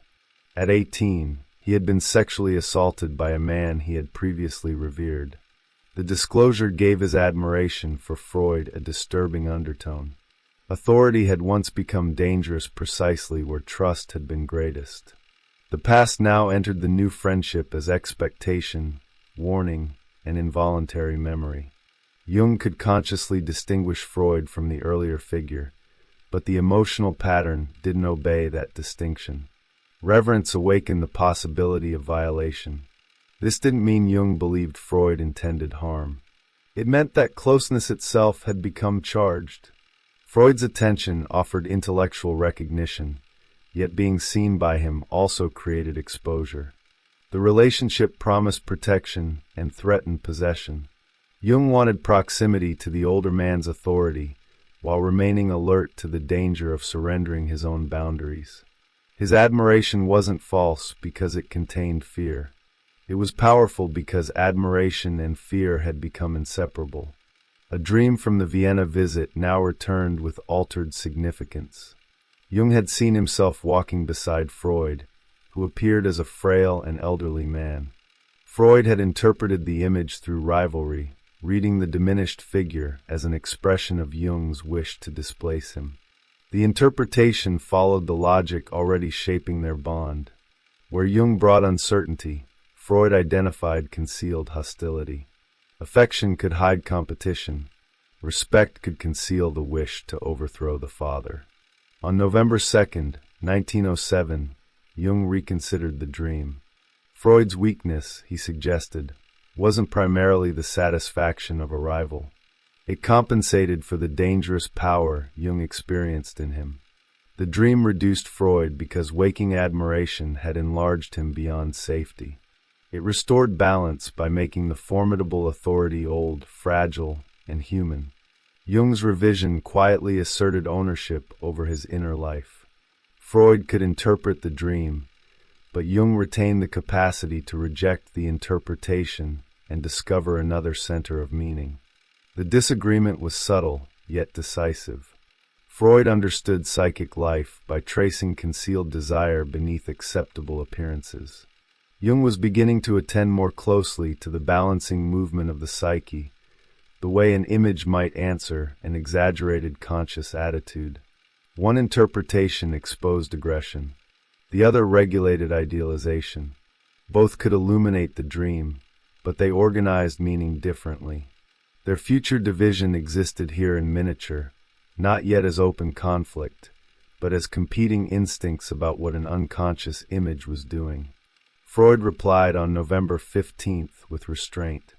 At 18, he had been sexually assaulted by a man he had previously revered. The disclosure gave his admiration for Freud a disturbing undertone. Authority had once become dangerous precisely where trust had been greatest. The past now entered the new friendship as expectation, warning, and involuntary memory. Jung could consciously distinguish Freud from the earlier figure, but the emotional pattern didn't obey that distinction. Reverence awakened the possibility of violation. This didn't mean Jung believed Freud intended harm. It meant that closeness itself had become charged. Freud's attention offered intellectual recognition, yet being seen by him also created exposure. The relationship promised protection and threatened possession. Jung wanted proximity to the older man's authority, while remaining alert to the danger of surrendering his own boundaries. His admiration wasn't false because it contained fear. It was powerful because admiration and fear had become inseparable. A dream from the Vienna visit now returned with altered significance. Jung had seen himself walking beside Freud, who appeared as a frail and elderly man. Freud had interpreted the image through Rivalry, reading the diminished figure as an expression of Jung's wish to displace him. The interpretation followed the logic already shaping their bond. Where Jung brought uncertainty, Freud identified concealed hostility. Affection could hide competition. Respect could conceal the wish to overthrow the father. On November 2nd, 1907, Jung reconsidered the dream. Freud's weakness, he suggested, wasn't primarily the satisfaction of a rival. It compensated for the dangerous power Jung experienced in him. The dream reduced Freud because waking admiration had enlarged him beyond safety. It restored balance by making the formidable authority old, fragile, and human. Jung's revision quietly asserted ownership over his inner life. Freud could interpret the dream, but Jung retained the capacity to reject the interpretation and discover another center of meaning. The disagreement was subtle, yet decisive. Freud understood psychic life by tracing concealed desire beneath acceptable appearances. Jung was beginning to attend more closely to the balancing movement of the psyche, the way an image might answer an exaggerated conscious attitude. One interpretation exposed aggression, the other regulated idealization. Both could illuminate the dream, but they organized meaning differently. Their future division existed here in miniature, not yet as open conflict, but as competing instincts about what an unconscious image was doing. Freud replied on November 15th with restraint.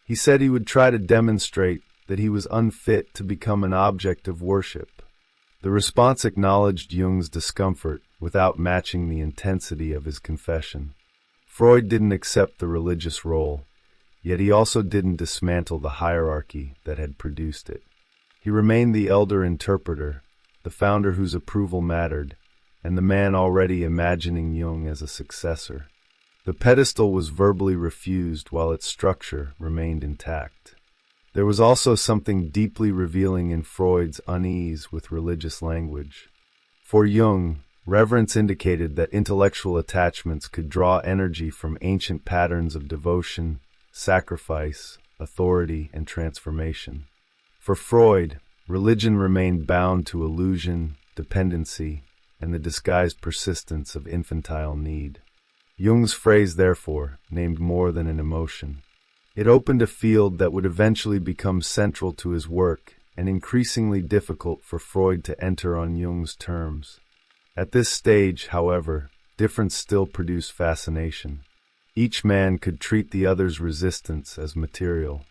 He said he would try to demonstrate that he was unfit to become an object of worship. The response acknowledged Jung's discomfort without matching the intensity of his confession. Freud didn't accept the religious role, yet he also didn't dismantle the hierarchy that had produced it. He remained the elder interpreter, the founder whose approval mattered, and the man already imagining Jung as a successor. The pedestal was verbally refused while its structure remained intact. There was also something deeply revealing in Freud's unease with religious language. For Jung, reverence indicated that intellectual attachments could draw energy from ancient patterns of devotion, sacrifice, authority, and transformation. For Freud, religion remained bound to illusion, dependency, and the disguised persistence of infantile need. Jung's phrase, therefore, named more than an emotion. It opened a field that would eventually become central to his work and increasingly difficult for Freud to enter on Jung's terms. At this stage, however, difference still produced fascination. Each man could treat the other's resistance as material.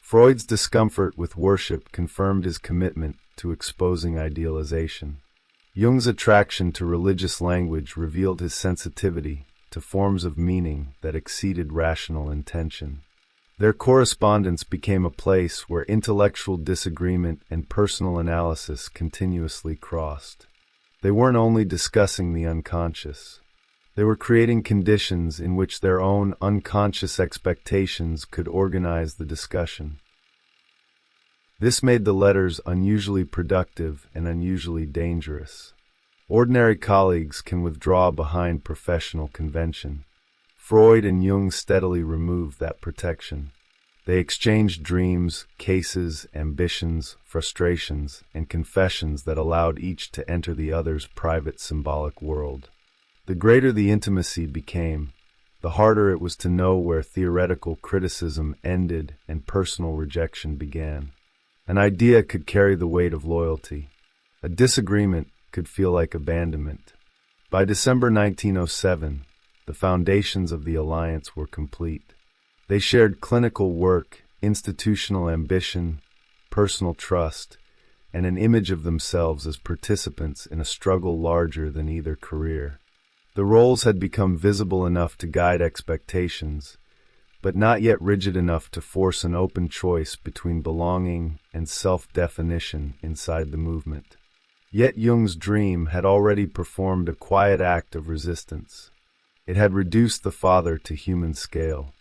Freud's discomfort with worship confirmed his commitment to exposing idealization. Jung's attraction to religious language revealed his sensitivity to forms of meaning that exceeded rational intention. Their correspondence became a place where intellectual disagreement and personal analysis continuously crossed. They weren't only discussing the unconscious. They were creating conditions in which their own unconscious expectations could organize the discussion. This made the letters unusually productive and unusually dangerous. Ordinary colleagues can withdraw behind professional convention. Freud and Jung steadily removed that protection. They exchanged dreams, cases, ambitions, frustrations, and confessions that allowed each to enter the other's private symbolic world. The greater the intimacy became, the harder it was to know where theoretical criticism ended and personal rejection began. An idea could carry the weight of loyalty. A disagreement could feel like abandonment. By December 1907, the foundations of the alliance were complete. They shared clinical work, institutional ambition, personal trust, and an image of themselves as participants in a struggle larger than either career. The roles had become visible enough to guide expectations, but not yet rigid enough to force an open choice between belonging and self-definition inside the movement. Yet Jung's dream had already performed a quiet act of resistance. It had reduced the father to human scale.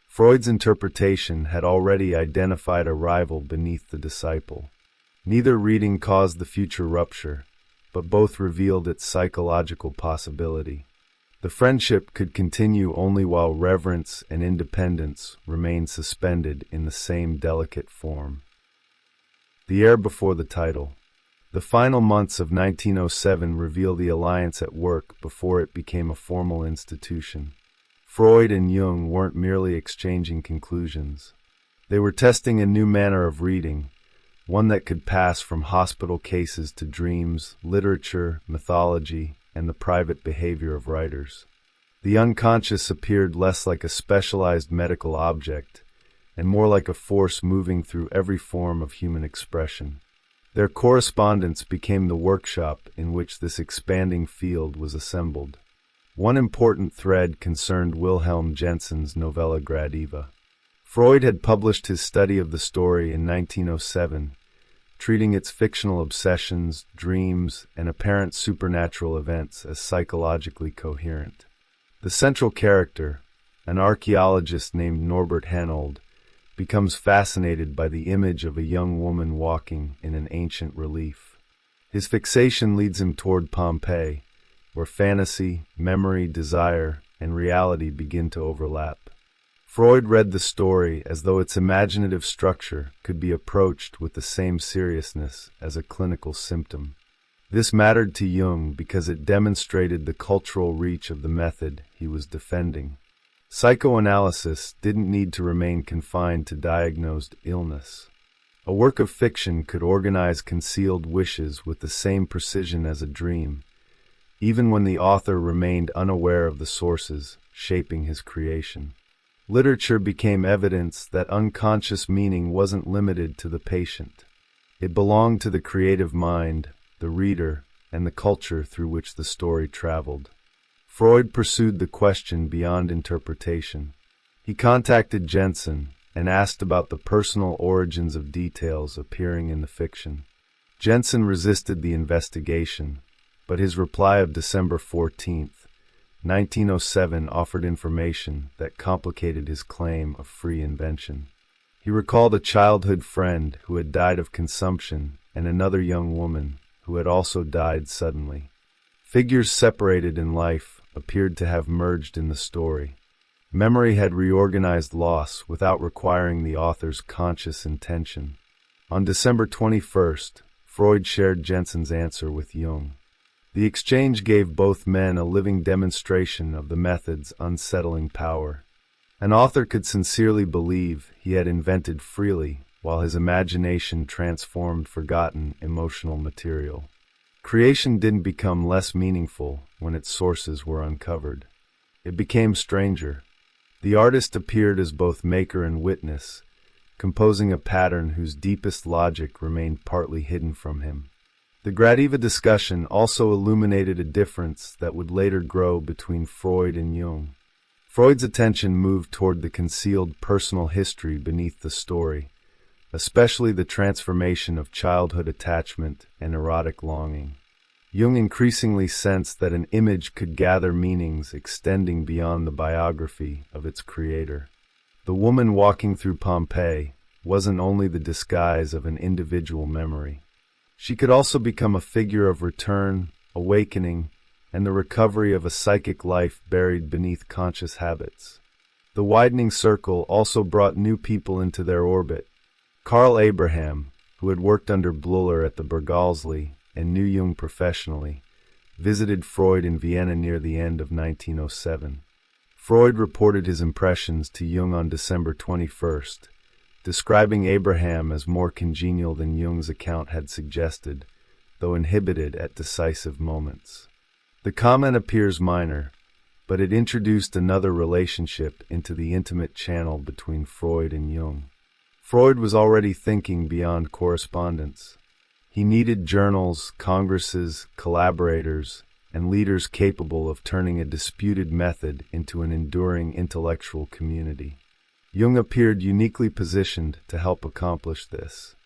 Freud's interpretation had already identified a rival beneath the disciple. Neither reading caused the future rupture, but both revealed its psychological possibility. The friendship could continue only while reverence and independence remained suspended in the same delicate form. The heir before the title. The final months of 1907 reveal the alliance at work before it became a formal institution. Freud and Jung weren't merely exchanging conclusions. They were testing a new manner of reading, one that could pass from hospital cases to dreams, literature, mythology, and the private behavior of writers. The unconscious appeared less like a specialized medical object and more like a force moving through every form of human expression. Their correspondence became the workshop in which this expanding field was assembled. One important thread concerned Wilhelm Jensen's novella Gradiva. Freud had published his study of the story in 1907, treating its fictional obsessions, dreams, and apparent supernatural events as psychologically coherent. The central character, an archaeologist named Norbert Hanold, becomes fascinated by the image of a young woman walking in an ancient relief. His fixation leads him toward Pompeii, where fantasy, memory, desire, and reality begin to overlap. Freud read the story as though its imaginative structure could be approached with the same seriousness as a clinical symptom. This mattered to Jung because it demonstrated the cultural reach of the method he was defending. Psychoanalysis didn't need to remain confined to diagnosed illness. A work of fiction could organize concealed wishes with the same precision as a dream, even when the author remained unaware of the sources shaping his creation. Literature became evidence that unconscious meaning wasn't limited to the patient. It belonged to the creative mind, the reader, and the culture through which the story traveled. Freud pursued the question beyond interpretation. He contacted Jensen and asked about the personal origins of details appearing in the fiction. Jensen resisted the investigation, but his reply of December 14, 1907 offered information that complicated his claim of free invention. He recalled a childhood friend who had died of consumption and another young woman who had also died suddenly. Figures separated in life appeared to have merged in the story. Memory had reorganized loss without requiring the author's conscious intention. On December 21st, Freud shared Jensen's answer with Jung. The exchange gave both men a living demonstration of the method's unsettling power. An author could sincerely believe he had invented freely while his imagination transformed forgotten emotional material. Creation didn't become less meaningful when its sources were uncovered. It became stranger. The artist appeared as both maker and witness, composing a pattern whose deepest logic remained partly hidden from him. The Gradiva discussion also illuminated a difference that would later grow between Freud and Jung. Freud's attention moved toward the concealed personal history beneath the story, especially the transformation of childhood attachment and erotic longing. Jung increasingly sensed that an image could gather meanings extending beyond the biography of its creator. The woman walking through Pompeii wasn't only the disguise of an individual memory. She could also become a figure of return, awakening, and the recovery of a psychic life buried beneath conscious habits. The widening circle also brought new people into their orbit. Karl Abraham, who had worked under Bleuler at the Burghalsli and knew Jung professionally, visited Freud in Vienna near the end of 1907. Freud reported his impressions to Jung on December 21st, describing Abraham as more congenial than Jung's account had suggested, though inhibited at decisive moments. The comment appears minor, but it introduced another relationship into the intimate channel between Freud and Jung. Freud was already thinking beyond correspondence. He needed journals, congresses, collaborators, and leaders capable of turning a disputed method into an enduring intellectual community. Jung appeared uniquely positioned to help accomplish this.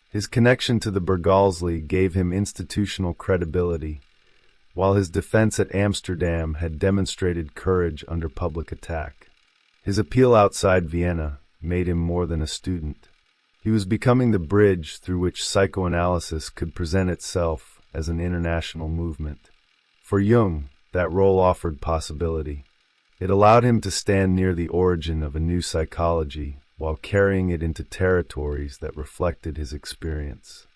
His connection to the Burghalsli gave him institutional credibility, while his defense at Amsterdam had demonstrated courage under public attack. His appeal outside Vienna made him more than a student. He was becoming the bridge through which psychoanalysis could present itself as an international movement. For Jung, that role offered possibility. It allowed him to stand near the origin of a new psychology while carrying it into territories that reflected his experience.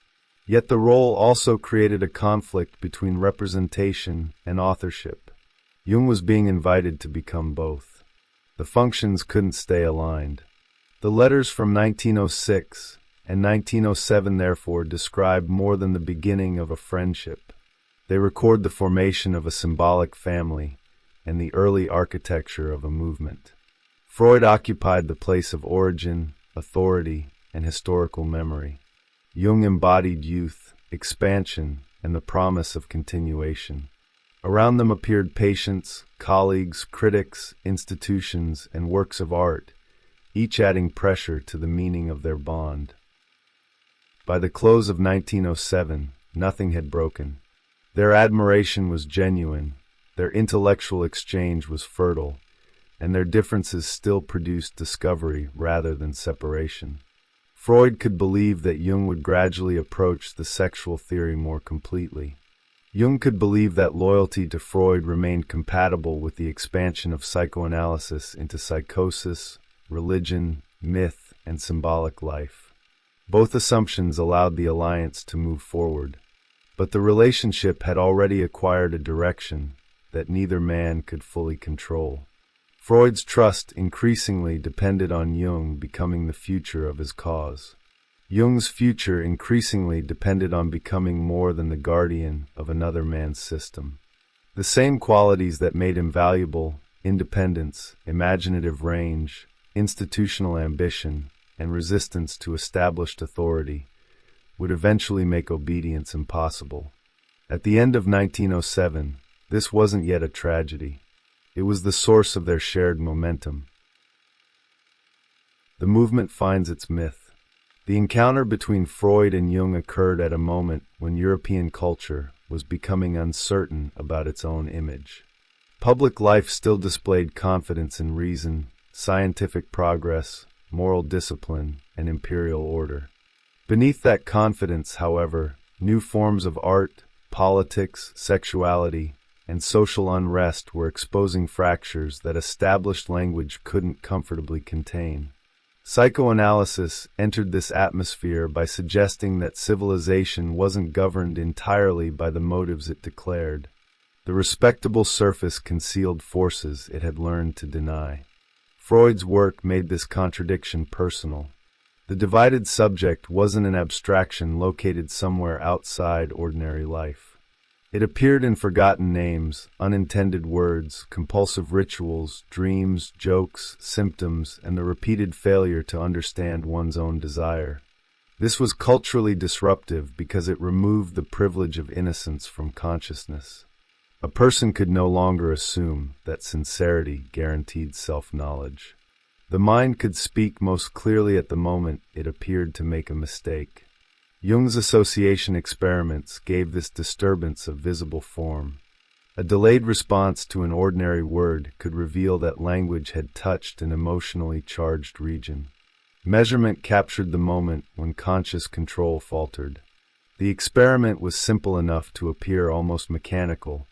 Yet the role also created a conflict between representation and authorship. Jung was being invited to become both. The functions couldn't stay aligned. The letters from 1906 and 1907 therefore describe more than the beginning of a friendship. They record the formation of a symbolic family and the early architecture of a movement. Freud occupied the place of origin, authority, and historical memory. Jung embodied youth, expansion, and the promise of continuation. Around them appeared patients, colleagues, critics, institutions, and works of art, each adding pressure to the meaning of their bond. By the close of 1907, nothing had broken. Their admiration was genuine, their intellectual exchange was fertile, and their differences still produced discovery rather than separation. Freud could believe that Jung would gradually approach the sexual theory more completely. Jung could believe that loyalty to Freud remained compatible with the expansion of psychoanalysis into psychosis, religion, myth, and symbolic life. Both assumptions allowed the alliance to move forward, but the relationship had already acquired a direction that neither man could fully control. Freud's trust increasingly depended on Jung becoming the future of his cause. Jung's future increasingly depended on becoming more than the guardian of another man's system. The same qualities that made him valuable, independence, imaginative range, institutional ambition, and resistance to established authority, would eventually make obedience impossible. At the end of 1907, this wasn't yet a tragedy. It was the source of their shared momentum. The movement finds its myth. The encounter between Freud and Jung occurred at a moment when European culture was becoming uncertain about its own image. Public life still displayed confidence in reason, scientific progress, moral discipline, and imperial order. Beneath that confidence, however, new forms of art, politics, sexuality, and social unrest were exposing fractures that established language couldn't comfortably contain. Psychoanalysis entered this atmosphere by suggesting that civilization wasn't governed entirely by the motives it declared. The respectable surface concealed forces it had learned to deny. Freud's work made this contradiction personal. The divided subject wasn't an abstraction located somewhere outside ordinary life. It appeared in forgotten names, unintended words, compulsive rituals, dreams, jokes, symptoms, and the repeated failure to understand one's own desire. This was culturally disruptive because it removed the privilege of innocence from consciousness. A person could no longer assume that sincerity guaranteed self-knowledge. The mind could speak most clearly at the moment it appeared to make a mistake. Jung's association experiments gave this disturbance a visible form. A delayed response to an ordinary word could reveal that language had touched an emotionally charged region. Measurement captured the moment when conscious control faltered. The experiment was simple enough to appear almost mechanical,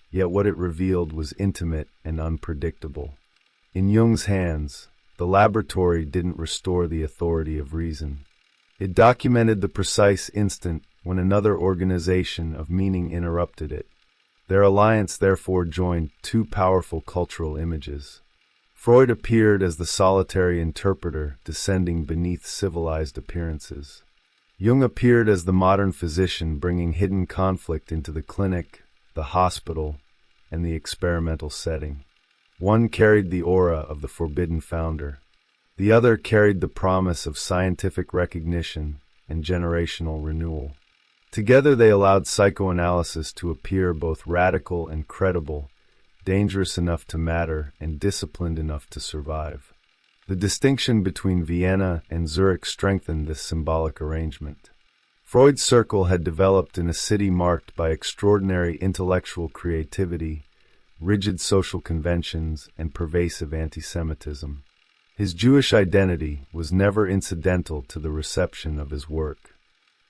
yet what it revealed was intimate and unpredictable. In Jung's hands, the laboratory didn't restore the authority of reason. It documented the precise instant when another organization of meaning interrupted it. Their alliance therefore joined two powerful cultural images. Freud appeared as the solitary interpreter descending beneath civilized appearances. Jung appeared as the modern physician bringing hidden conflict into the clinic, the hospital, and the experimental setting. One carried the aura of the forbidden founder. The other carried the promise of scientific recognition and generational renewal. Together they allowed psychoanalysis to appear both radical and credible, dangerous enough to matter and disciplined enough to survive. The distinction between Vienna and Zurich strengthened this symbolic arrangement. Freud's circle had developed in a city marked by extraordinary intellectual creativity, rigid social conventions, and pervasive anti-Semitism. His Jewish identity was never incidental to the reception of his work.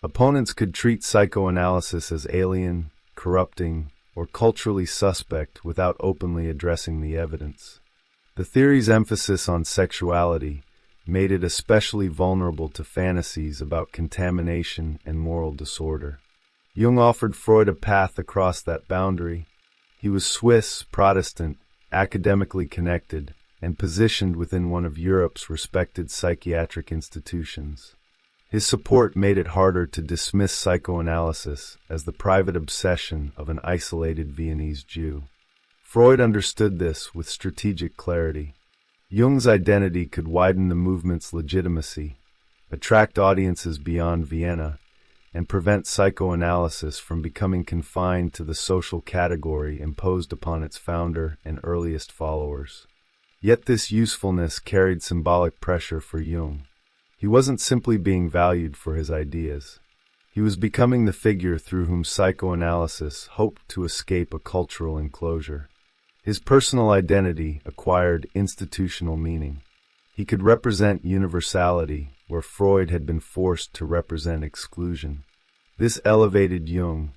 Opponents could treat psychoanalysis as alien, corrupting, or culturally suspect without openly addressing the evidence. The theory's emphasis on sexuality made it especially vulnerable to fantasies about contamination and moral disorder. Jung offered Freud a path across that boundary. He was Swiss, Protestant, academically connected, and positioned within one of Europe's respected psychiatric institutions. His support made it harder to dismiss psychoanalysis as the private obsession of an isolated Viennese Jew. Freud understood this with strategic clarity. Jung's identity could widen the movement's legitimacy, attract audiences beyond Vienna, and prevent psychoanalysis from becoming confined to the social category imposed upon its founder and earliest followers. Yet this usefulness carried symbolic pressure for Jung. He wasn't simply being valued for his ideas. He was becoming the figure through whom psychoanalysis hoped to escape a cultural enclosure. His personal identity acquired institutional meaning. He could represent universality where Freud had been forced to represent exclusion. This elevated Jung,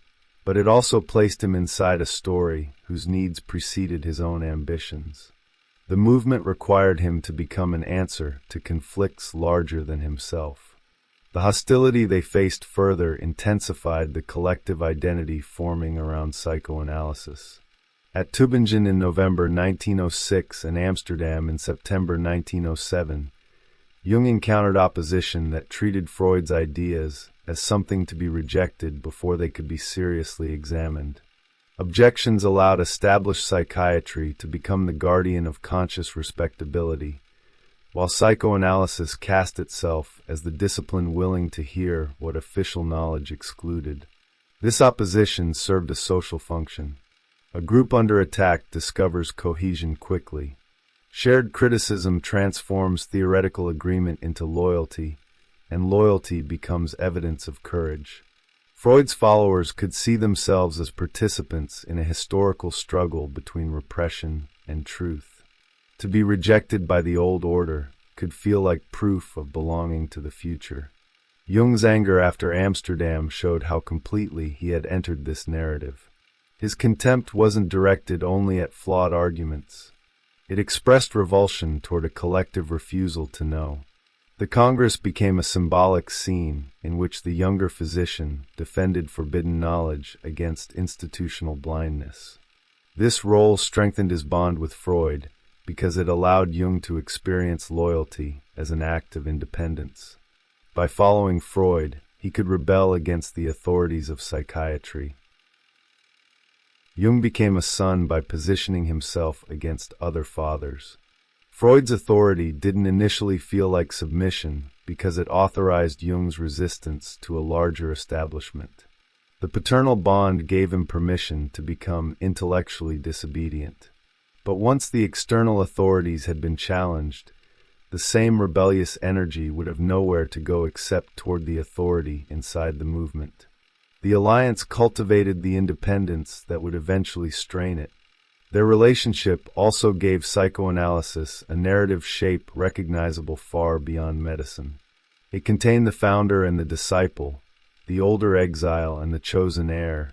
but it also placed him inside a story whose needs preceded his own ambitions. The movement required him to become an answer to conflicts larger than himself. The hostility they faced further intensified the collective identity forming around psychoanalysis. At Tübingen in November 1906 and Amsterdam in September 1907, Jung encountered opposition that treated Freud's ideas as something to be rejected before they could be seriously examined. Objections allowed established psychiatry to become the guardian of conscious respectability, while psychoanalysis cast itself as the discipline willing to hear what official knowledge excluded. This opposition served a social function. A group under attack discovers cohesion quickly. Shared criticism transforms theoretical agreement into loyalty, and loyalty becomes evidence of courage. Freud's followers could see themselves as participants in a historical struggle between repression and truth. To be rejected by the old order could feel like proof of belonging to the future. Jung's anger after Amsterdam showed how completely he had entered this narrative. His contempt wasn't directed only at flawed arguments. It expressed revulsion toward a collective refusal to know. The Congress became a symbolic scene in which the younger physician defended forbidden knowledge against institutional blindness. This role strengthened his bond with Freud because it allowed Jung to experience loyalty as an act of independence. By following Freud, he could rebel against the authorities of psychiatry. Jung became a son by positioning himself against other fathers. Freud's authority didn't initially feel like submission because it authorized Jung's resistance to a larger establishment. The paternal bond gave him permission to become intellectually disobedient. But once the external authorities had been challenged, the same rebellious energy would have nowhere to go except toward the authority inside the movement. The alliance cultivated the independence that would eventually strain it. Their relationship also gave psychoanalysis a narrative shape recognizable far beyond medicine. It contained the founder and the disciple, the older exile and the chosen heir,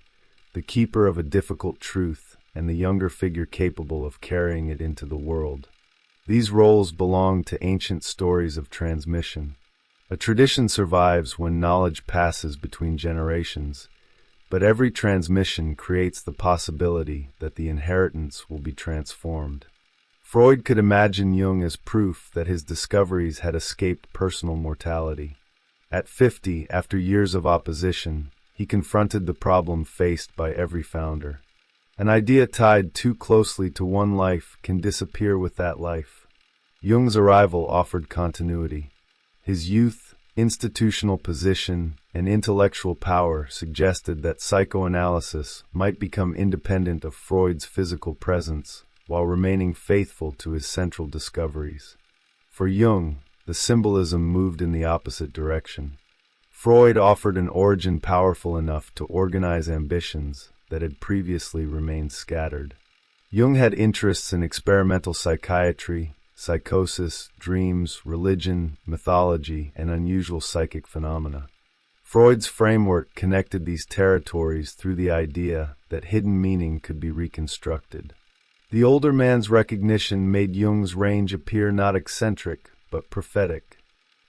the keeper of a difficult truth and the younger figure capable of carrying it into the world. These roles belong to ancient stories of transmission. A tradition survives when knowledge passes between generations, but every transmission creates the possibility that the inheritance will be transformed. Freud could imagine Jung as proof that his discoveries had escaped personal mortality. At 50, after years of opposition, he confronted the problem faced by every founder. An idea tied too closely to one life can disappear with that life. Jung's arrival offered continuity. His youth, institutional position, and intellectual power suggested that psychoanalysis might become independent of Freud's physical presence while remaining faithful to his central discoveries. For Jung, the symbolism moved in the opposite direction. Freud offered an origin powerful enough to organize ambitions that had previously remained scattered. Jung had interests in experimental psychiatry, psychosis, dreams, religion, mythology, and unusual psychic phenomena. Freud's framework connected these territories through the idea that hidden meaning could be reconstructed. The older man's recognition made Jung's range appear not eccentric, but prophetic.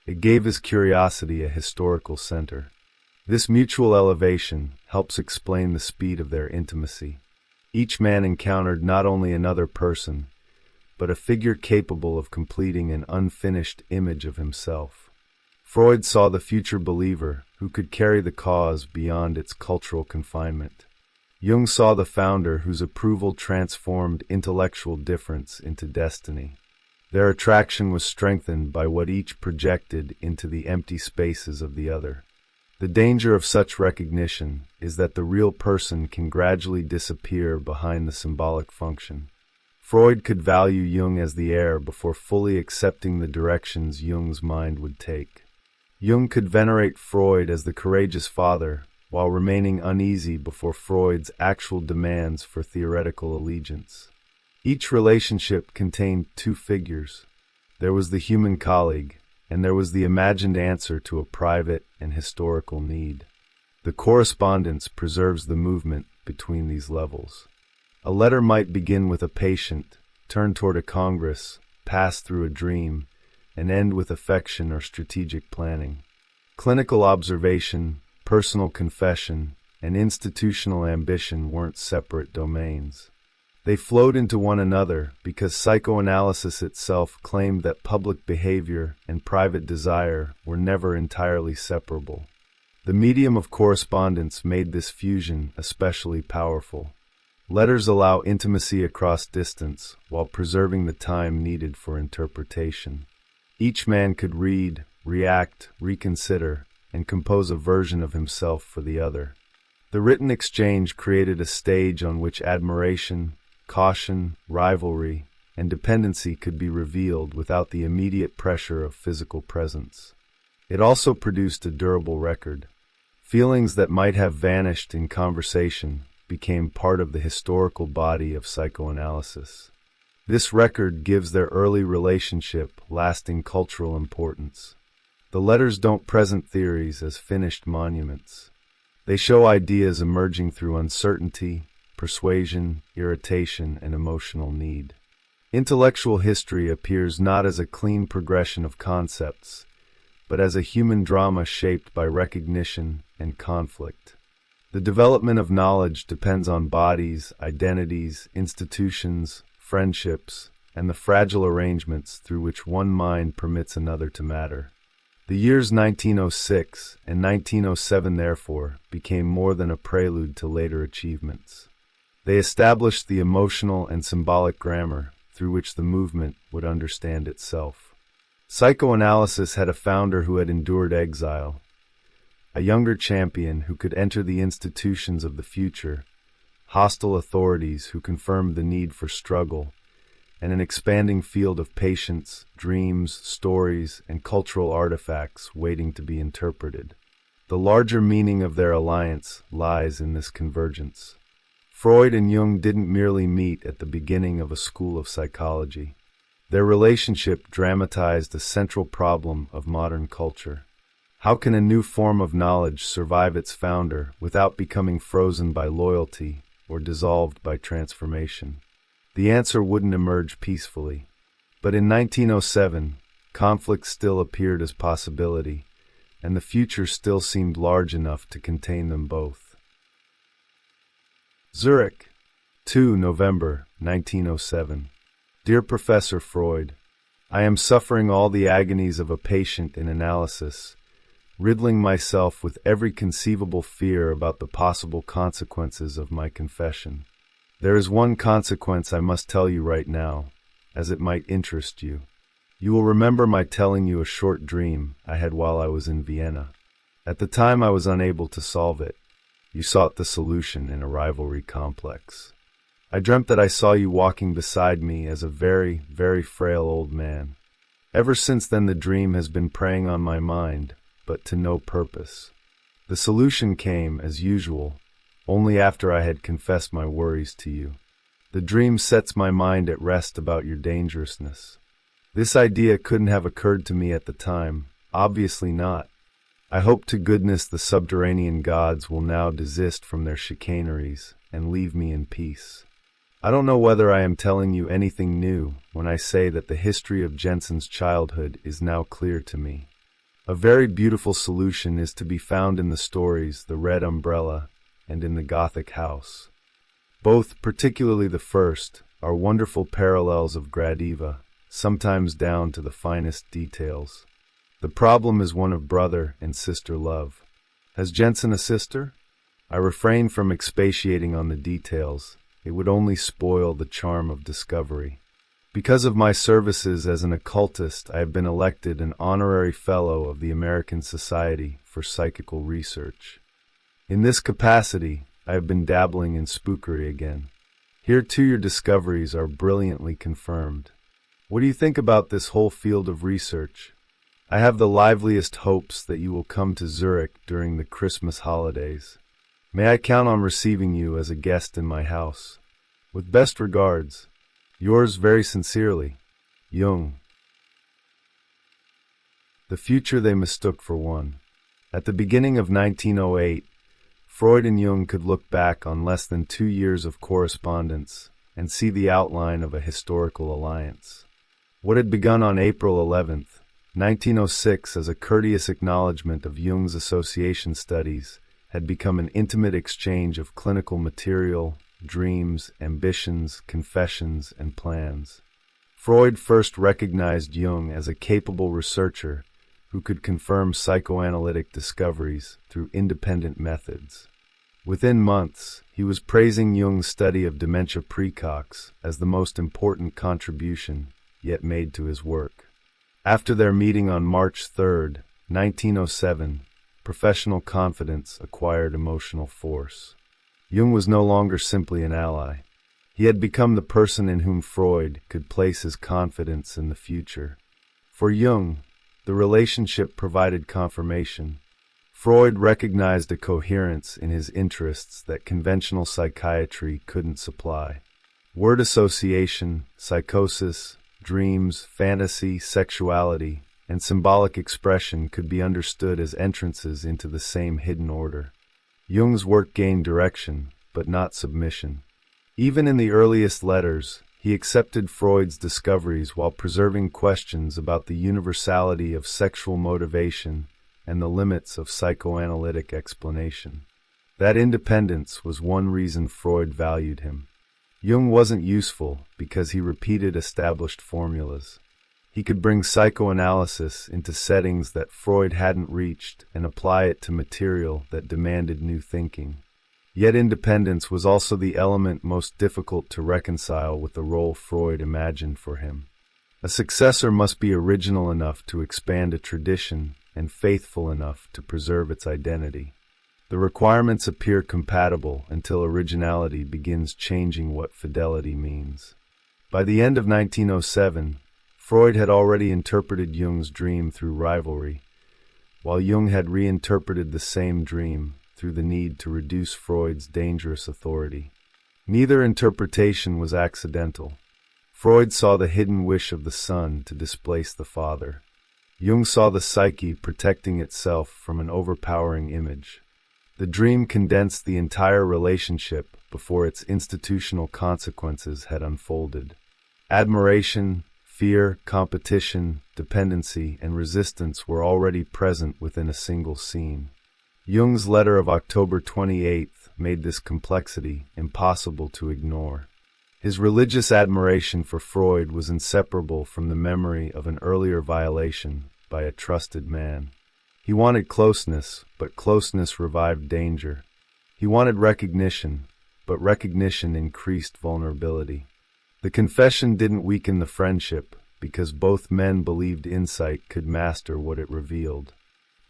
It gave his curiosity a historical center. This mutual elevation helps explain the speed of their intimacy. Each man encountered not only another person, but a figure capable of completing an unfinished image of himself. Freud saw the future believer who could carry the cause beyond its cultural confinement. Jung saw the founder whose approval transformed intellectual difference into destiny. Their attraction was strengthened by what each projected into the empty spaces of the other. The danger of such recognition is that the real person can gradually disappear behind the symbolic function. Freud could value Jung as the heir before fully accepting the directions Jung's mind would take. Jung could venerate Freud as the courageous father, while remaining uneasy before Freud's actual demands for theoretical allegiance. Each relationship contained two figures. There was the human colleague, and there was the imagined answer to a private and historical need. The correspondence preserves the movement between these levels. A letter might begin with a patient, turn toward a congress, pass through a dream, and end with affection or strategic planning. Clinical observation, personal confession, and institutional ambition weren't separate domains. They flowed into one another because psychoanalysis itself claimed that public behavior and private desire were never entirely separable. The medium of correspondence made this fusion especially powerful. Letters allow intimacy across distance while preserving the time needed for interpretation. Each man could read, react, reconsider, and compose a version of himself for the other. The written exchange created a stage on which admiration, caution, rivalry, and dependency could be revealed without the immediate pressure of physical presence. It also produced a durable record. Feelings that might have vanished in conversation became part of the historical body of psychoanalysis. This record gives their early relationship lasting cultural importance. The letters don't present theories as finished monuments. They show ideas emerging through uncertainty, persuasion, irritation, and emotional need. Intellectual history appears not as a clean progression of concepts, but as a human drama shaped by recognition and conflict. The development of knowledge depends on bodies, identities, institutions, friendships, and the fragile arrangements through which one mind permits another to matter. The years 1906 and 1907, therefore, became more than a prelude to later achievements. They established the emotional and symbolic grammar through which the movement would understand itself. Psychoanalysis had a founder who had endured exile, a younger champion who could enter the institutions of the future, hostile authorities who confirmed the need for struggle, and an expanding field of patience, dreams, stories, and cultural artifacts waiting to be interpreted. The larger meaning of their alliance lies in this convergence. Freud and Jung didn't merely meet at the beginning of a school of psychology. Their relationship dramatized a central problem of modern culture. How can a new form of knowledge survive its founder without becoming frozen by loyalty or dissolved by transformation? The answer wouldn't emerge peacefully. But in 1907, conflict still appeared as possibility, and the future still seemed large enough to contain them both. Zurich, 2 November 1907. Dear Professor Freud, I am suffering all the agonies of a patient in analysis, riddling myself with every conceivable fear about the possible consequences of my confession. There is one consequence I must tell you right now, as it might interest you. You will remember my telling you a short dream I had while I was in Vienna. At the time I was unable to solve it. You sought the solution in a rivalry complex. I dreamt that I saw you walking beside me as a very, very frail old man. Ever since then the dream has been preying on my mind, but to no purpose. The solution came, as usual, only after I had confessed my worries to you. The dream sets my mind at rest about your dangerousness. This idea couldn't have occurred to me at the time, obviously not. I hope to goodness the subterranean gods will now desist from their chicaneries and leave me in peace. I don't know whether I am telling you anything new when I say that the history of Jensen's childhood is now clear to me. A very beautiful solution is to be found in the stories The Red Umbrella and in The Gothic House. Both, particularly the first, are wonderful parallels of Gradiva, sometimes down to the finest details. The problem is one of brother and sister love. Has Jensen a sister? I refrain from expatiating on the details. It would only spoil the charm of discovery. Because of my services as an occultist, I have been elected an honorary fellow of the American Society for Psychical Research. In this capacity, I have been dabbling in spookery again. Here too your discoveries are brilliantly confirmed. What do you think about this whole field of research? I have the liveliest hopes that you will come to Zurich during the Christmas holidays. May I count on receiving you as a guest in my house? With best regards, yours very sincerely, Jung. The future they mistook for one. At the beginning of 1908, Freud and Jung could look back on less than 2 years of correspondence and see the outline of a historical alliance. What had begun on April 11th, 1906 as a courteous acknowledgement of Jung's association studies had become an intimate exchange of clinical material, dreams, ambitions, confessions, and plans. Freud first recognized Jung as a capable researcher who could confirm psychoanalytic discoveries through independent methods. Within months, he was praising Jung's study of dementia praecox as the most important contribution yet made to his work. After their meeting on March 3, 1907, professional confidence acquired emotional force. Jung was no longer simply an ally. He had become the person in whom Freud could place his confidence in the future. For Jung, the relationship provided confirmation. Freud recognized a coherence in his interests that conventional psychiatry couldn't supply. Word association, psychosis, dreams, fantasy, sexuality, and symbolic expression could be understood as entrances into the same hidden order. Jung's work gained direction, but not submission. Even in the earliest letters, he accepted Freud's discoveries while preserving questions about the universality of sexual motivation and the limits of psychoanalytic explanation. That independence was one reason Freud valued him. Jung wasn't useful because he repeated established formulas. He could bring psychoanalysis into settings that Freud hadn't reached and apply it to material that demanded new thinking. Yet independence was also the element most difficult to reconcile with the role Freud imagined for him. A successor must be original enough to expand a tradition and faithful enough to preserve its identity. The requirements appear compatible until originality begins changing what fidelity means. By the end of 1907, Freud had already interpreted Jung's dream through rivalry, while Jung had reinterpreted the same dream through the need to reduce Freud's dangerous authority. Neither interpretation was accidental. Freud saw the hidden wish of the son to displace the father. Jung saw the psyche protecting itself from an overpowering image. The dream condensed the entire relationship before its institutional consequences had unfolded. Admiration, fear, competition, dependency, and resistance were already present within a single scene. Jung's letter of October 28th made this complexity impossible to ignore. His religious admiration for Freud was inseparable from the memory of an earlier violation by a trusted man. He wanted closeness, but closeness revived danger. He wanted recognition, but recognition increased vulnerability. The confession didn't weaken the friendship, because both men believed insight could master what it revealed.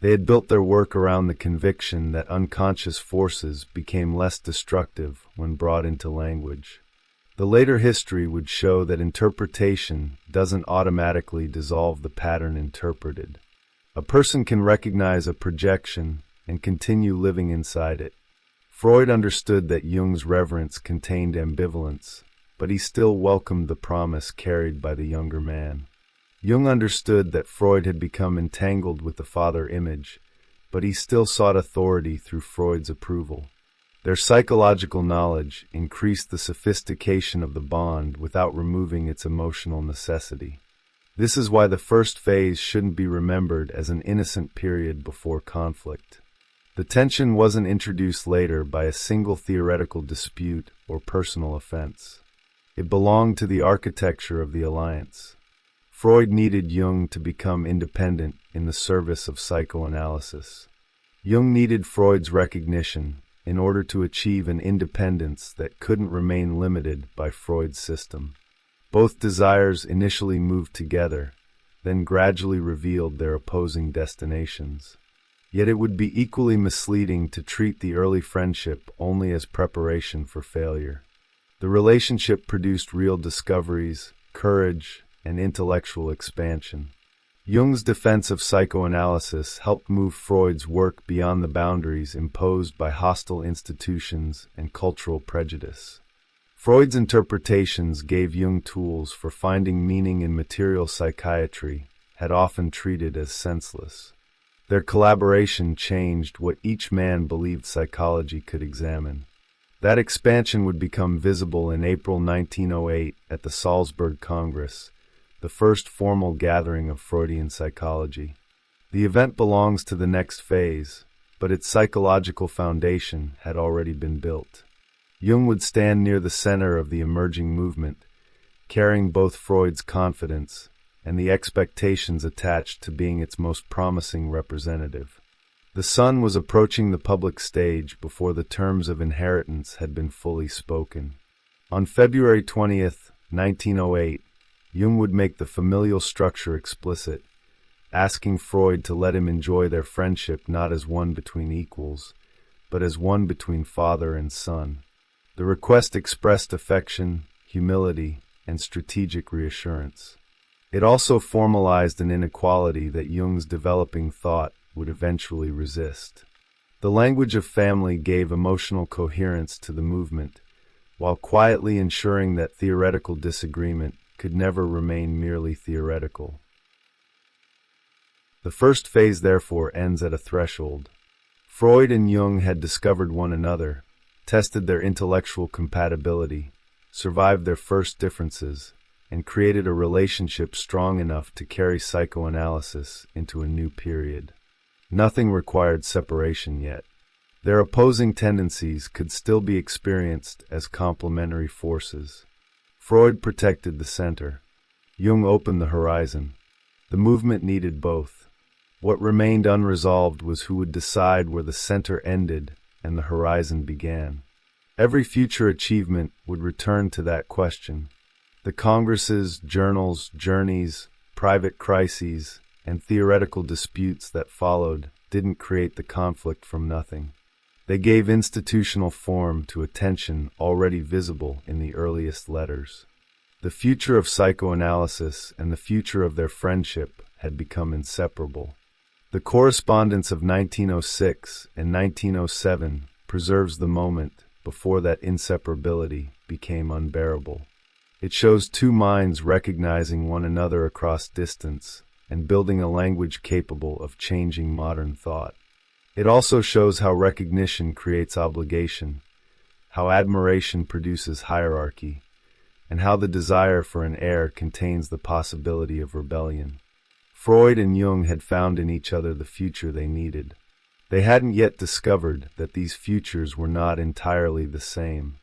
They had built their work around the conviction that unconscious forces became less destructive when brought into language. The later history would show that interpretation doesn't automatically dissolve the pattern interpreted. A person can recognize a projection and continue living inside it. Freud understood that Jung's reverence contained ambivalence, but he still welcomed the promise carried by the younger man. Jung understood that Freud had become entangled with the father image, but he still sought authority through Freud's approval. Their psychological knowledge increased the sophistication of the bond without removing its emotional necessity. This is why the first phase shouldn't be remembered as an innocent period before conflict. The tension wasn't introduced later by a single theoretical dispute or personal offense. It belonged to the architecture of the alliance. Freud needed Jung to become independent in the service of psychoanalysis. Jung needed Freud's recognition in order to achieve an independence that couldn't remain limited by Freud's system. Both desires initially moved together, then gradually revealed their opposing destinations. Yet it would be equally misleading to treat the early friendship only as preparation for failure. The relationship produced real discoveries, courage, and intellectual expansion. Jung's defense of psychoanalysis helped move Freud's work beyond the boundaries imposed by hostile institutions and cultural prejudice. Freud's interpretations gave Jung tools for finding meaning in material psychiatry, had often treated as senseless. Their collaboration changed what each man believed psychology could examine. That expansion would become visible in April 1908 at the Salzburg Congress, the first formal gathering of Freudian psychology. The event belongs to the next phase, but its psychological foundation had already been built. Jung would stand near the center of the emerging movement, carrying both Freud's confidence and the expectations attached to being its most promising representative. The son was approaching the public stage before the terms of inheritance had been fully spoken. On February 20th, 1908, Jung would make the familial structure explicit, asking Freud to let him enjoy their friendship not as one between equals, but as one between father and son. The request expressed affection, humility, and strategic reassurance. It also formalized an inequality that Jung's developing thought would eventually resist. The language of family gave emotional coherence to the movement, while quietly ensuring that theoretical disagreement could never remain merely theoretical. The first phase, therefore, ends at a threshold. Freud and Jung had discovered one another, tested their intellectual compatibility, survived their first differences, and created a relationship strong enough to carry psychoanalysis into a new period. Nothing required separation yet. Their opposing tendencies could still be experienced as complementary forces. Freud protected the center. Jung opened the horizon. The movement needed both. What remained unresolved was who would decide where the center ended and the horizon began. Every future achievement would return to that question. The congresses, journals, journeys, private crises, and theoretical disputes that followed didn't create the conflict from nothing. They gave institutional form to a tension already visible in the earliest letters. The future of psychoanalysis and the future of their friendship had become inseparable. The correspondence of 1906 and 1907 preserves the moment before that inseparability became unbearable. It shows two minds recognizing one another across distance and building a language capable of changing modern thought. It also shows how recognition creates obligation, how admiration produces hierarchy, and how the desire for an heir contains the possibility of rebellion. Freud and Jung had found in each other the future they needed. They hadn't yet discovered that these futures were not entirely the same.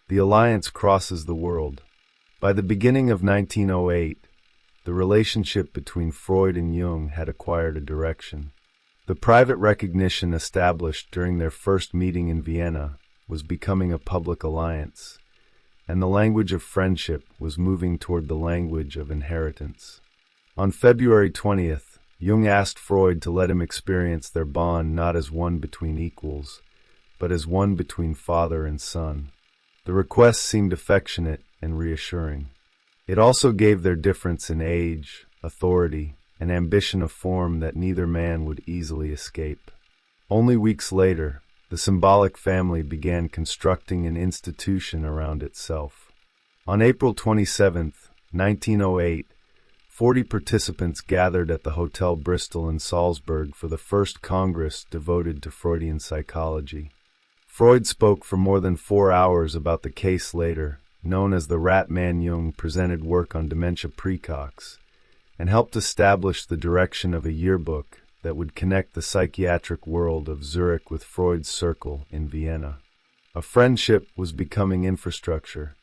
The alliance crosses the world. By the beginning of 1908, the relationship between Freud and Jung had acquired a direction. The private recognition established during their first meeting in Vienna was becoming a public alliance, and the language of friendship was moving toward the language of inheritance. On February 20th, Jung asked Freud to let him experience their bond not as one between equals, but as one between father and son. The request seemed affectionate and reassuring. It also gave their difference in age, authority, and ambition a form that neither man would easily escape. Only weeks later, the symbolic family began constructing an institution around itself. On April 27, 1908, 40 participants gathered at the Hotel Bristol in Salzburg for the first Congress devoted to Freudian psychology. Freud spoke for more than 4 hours about the case later, known as the Rat Man. Jung presented work on dementia praecox, and helped establish the direction of a yearbook that would connect the psychiatric world of Zurich with Freud's circle in Vienna. A friendship was becoming infrastructure.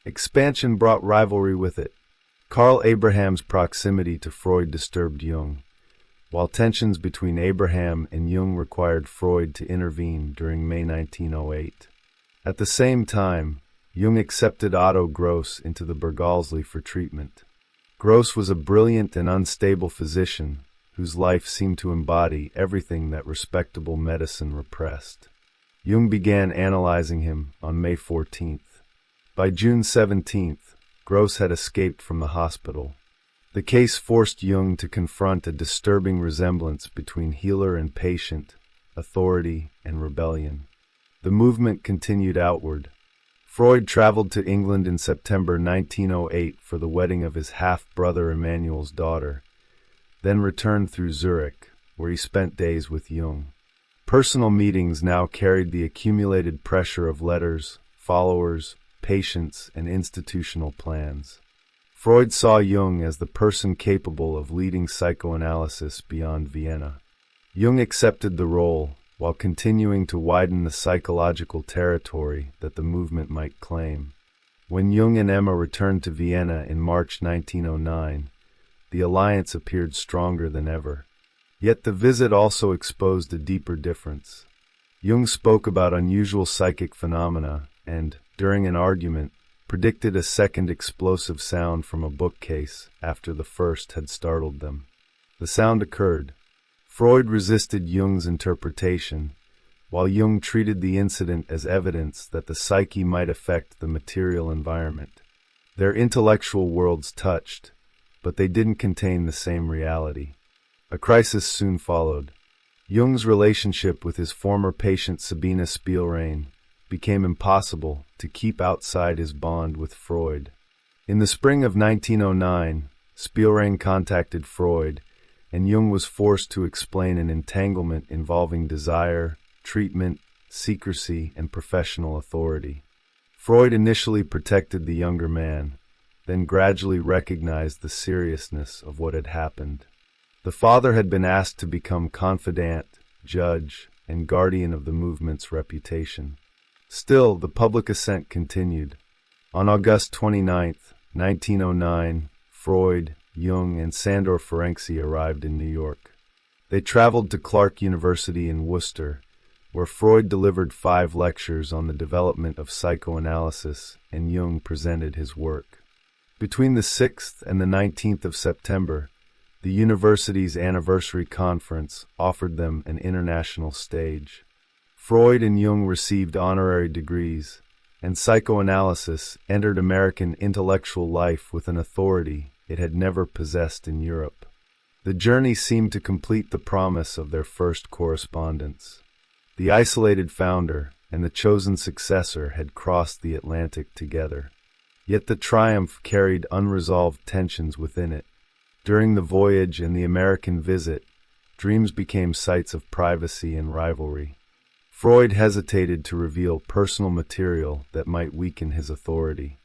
Expansion brought rivalry with it. Karl Abraham's proximity to Freud disturbed Jung, while tensions between Abraham and Jung required Freud to intervene during May 1908. At the same time, Jung accepted Otto Gross into the Berghalsli for treatment. Gross was a brilliant and unstable physician whose life seemed to embody everything that respectable medicine repressed. Jung began analyzing him on May 14th. By June 17th, Gross had escaped from the hospital. The case forced Jung to confront a disturbing resemblance between healer and patient, authority and rebellion. The movement continued outward. Freud traveled to England in September 1908 for the wedding of his half-brother Emmanuel's daughter, then returned through Zurich, where he spent days with Jung. Personal meetings now carried the accumulated pressure of letters, followers, patients, and institutional plans. Freud saw Jung as the person capable of leading psychoanalysis beyond Vienna. Jung accepted the role, while continuing to widen the psychological territory that the movement might claim. When Jung and Emma returned to Vienna in March 1909, the alliance appeared stronger than ever. Yet the visit also exposed a deeper difference. Jung spoke about unusual psychic phenomena and, during an argument, predicted a second explosive sound from a bookcase after the first had startled them. The sound occurred. Freud resisted Jung's interpretation, while Jung treated the incident as evidence that the psyche might affect the material environment. Their intellectual worlds touched, but they didn't contain the same reality. A crisis soon followed. Jung's relationship with his former patient Sabine Spielrein became impossible to keep outside his bond with Freud. In the spring of 1909, Spielrein contacted Freud, and Jung was forced to explain an entanglement involving desire, treatment, secrecy, and professional authority. Freud initially protected the younger man, then gradually recognized the seriousness of what had happened. The father had been asked to become confidant, judge, and guardian of the movement's reputation. Still, the public ascent continued. On August 29, 1909, Freud, Jung, and Sandor Ferenczi arrived in New York. They traveled to Clark University in Worcester, where Freud delivered 5 lectures on the development of psychoanalysis, and Jung presented his work. Between the 6th and the 19th of September, the university's anniversary conference offered them an international stage. Freud and Jung received honorary degrees, and psychoanalysis entered American intellectual life with an authority it had never possessed in Europe. The journey seemed to complete the promise of their first correspondence. The isolated founder and the chosen successor had crossed the Atlantic together. Yet the triumph carried unresolved tensions within it. During the voyage and the American visit, dreams became sites of privacy and rivalry. Freud hesitated to reveal personal material that might weaken his authority.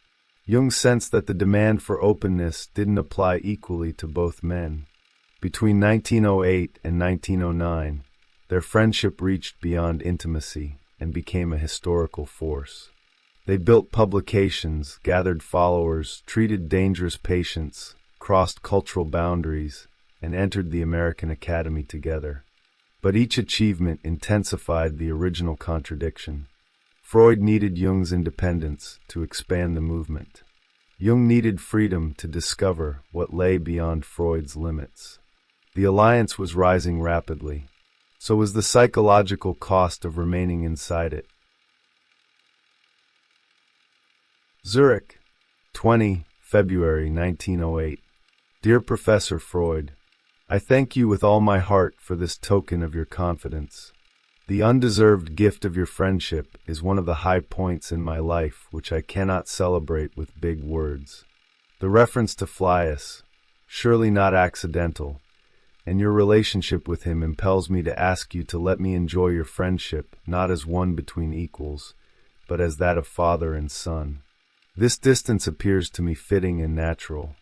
Jung sensed that the demand for openness didn't apply equally to both men. Between 1908 and 1909, their friendship reached beyond intimacy and became a historical force. They built publications, gathered followers, treated dangerous patients, crossed cultural boundaries, and entered the American Academy together. But each achievement intensified the original contradiction. Freud needed Jung's independence to expand the movement. Jung needed freedom to discover what lay beyond Freud's limits. The alliance was rising rapidly. So was the psychological cost of remaining inside it. Zurich, 20 February 1908. Dear Professor Freud, I thank you with all my heart for this token of your confidence. The undeserved gift of your friendship is one of the high points in my life which I cannot celebrate with big words. The reference to Flias, surely not accidental, and your relationship with him impels me to ask you to let me enjoy your friendship not as one between equals, but as that of father and son. This distance appears to me fitting and natural.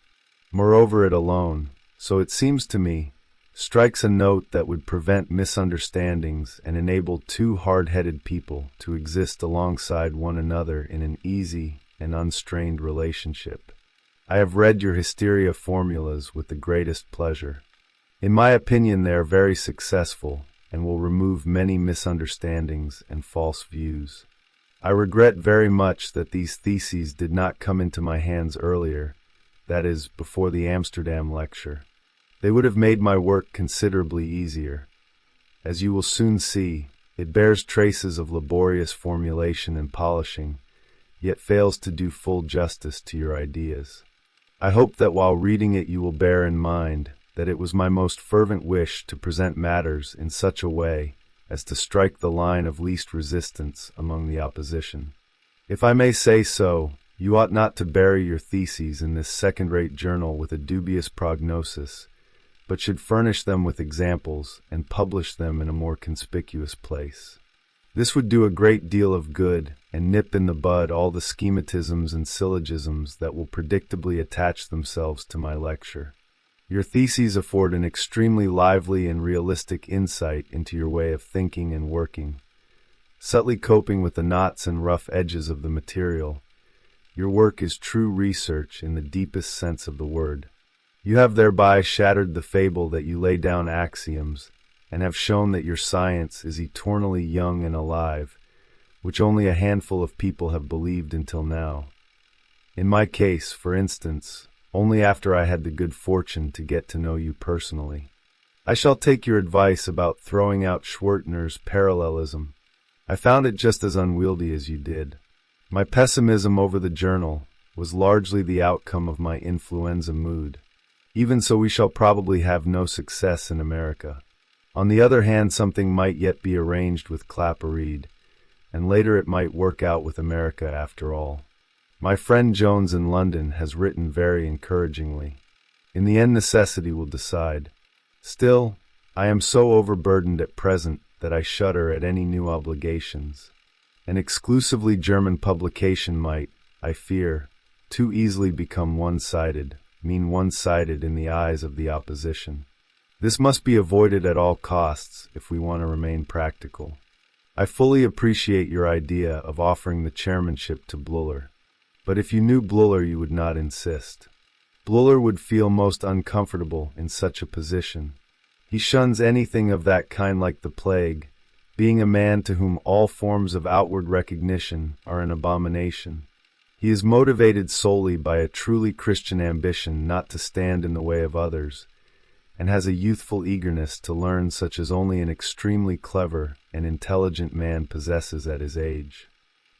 Moreover, it alone, so it seems to me, strikes a note that would prevent misunderstandings and enable two hard-headed people to exist alongside one another in an easy and unstrained relationship. I have read your hysteria formulas with the greatest pleasure. In my opinion, they are very successful and will remove many misunderstandings and false views. I regret very much that these theses did not come into my hands earlier, that is, before the Amsterdam lecture. They would have made my work considerably easier. As you will soon see, it bears traces of laborious formulation and polishing, yet fails to do full justice to your ideas. I hope that while reading it you will bear in mind that it was my most fervent wish to present matters in such a way as to strike the line of least resistance among the opposition. If I may say so, you ought not to bury your theses in this second-rate journal with a dubious prognosis, but should furnish them with examples and publish them in a more conspicuous place. This would do a great deal of good and nip in the bud all the schematisms and syllogisms that will predictably attach themselves to my lecture. Your theses afford an extremely lively and realistic insight into your way of thinking and working. Subtly coping with the knots and rough edges of the material, your work is true research in the deepest sense of the word. You have thereby shattered the fable that you lay down axioms, and have shown that your science is eternally young and alive, which only a handful of people have believed until now. In my case, for instance, only after I had the good fortune to get to know you personally. I shall take your advice about throwing out Schwertner's parallelism. I found it just as unwieldy as you did. My pessimism over the journal was largely the outcome of my influenza mood. Even so, we shall probably have no success in America. On the other hand, something might yet be arranged with Clapperreed, and later it might work out with America after all. My friend Jones in London has written very encouragingly. In the end, necessity will decide. Still, I am so overburdened at present that I shudder at any new obligations. An exclusively German publication might, I fear, too easily become one-sided, mean one-sided in the eyes of the opposition. This must be avoided at all costs if we want to remain practical. I fully appreciate your idea of offering the chairmanship to Bleuler. But if you knew Bleuler, you would not insist. Bleuler would feel most uncomfortable in such a position. He shuns anything of that kind like the plague, being a man to whom all forms of outward recognition are an abomination. He is motivated solely by a truly Christian ambition not to stand in the way of others, and has a youthful eagerness to learn such as only an extremely clever and intelligent man possesses at his age.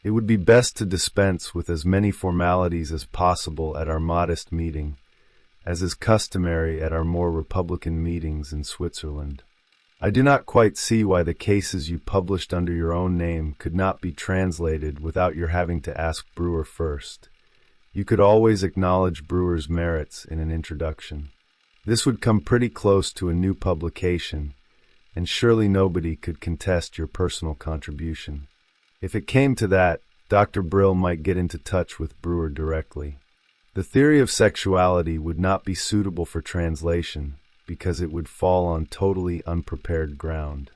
It would be best to dispense with as many formalities as possible at our modest meeting, as is customary at our more republican meetings in Switzerland. I do not quite see why the cases you published under your own name could not be translated without your having to ask Breuer first. You could always acknowledge Breuer's merits in an introduction. This would come pretty close to a new publication, and surely nobody could contest your personal contribution. If it came to that, Dr. Brill might get into touch with Breuer directly. The theory of sexuality would not be suitable for translation, because it would fall on totally unprepared ground.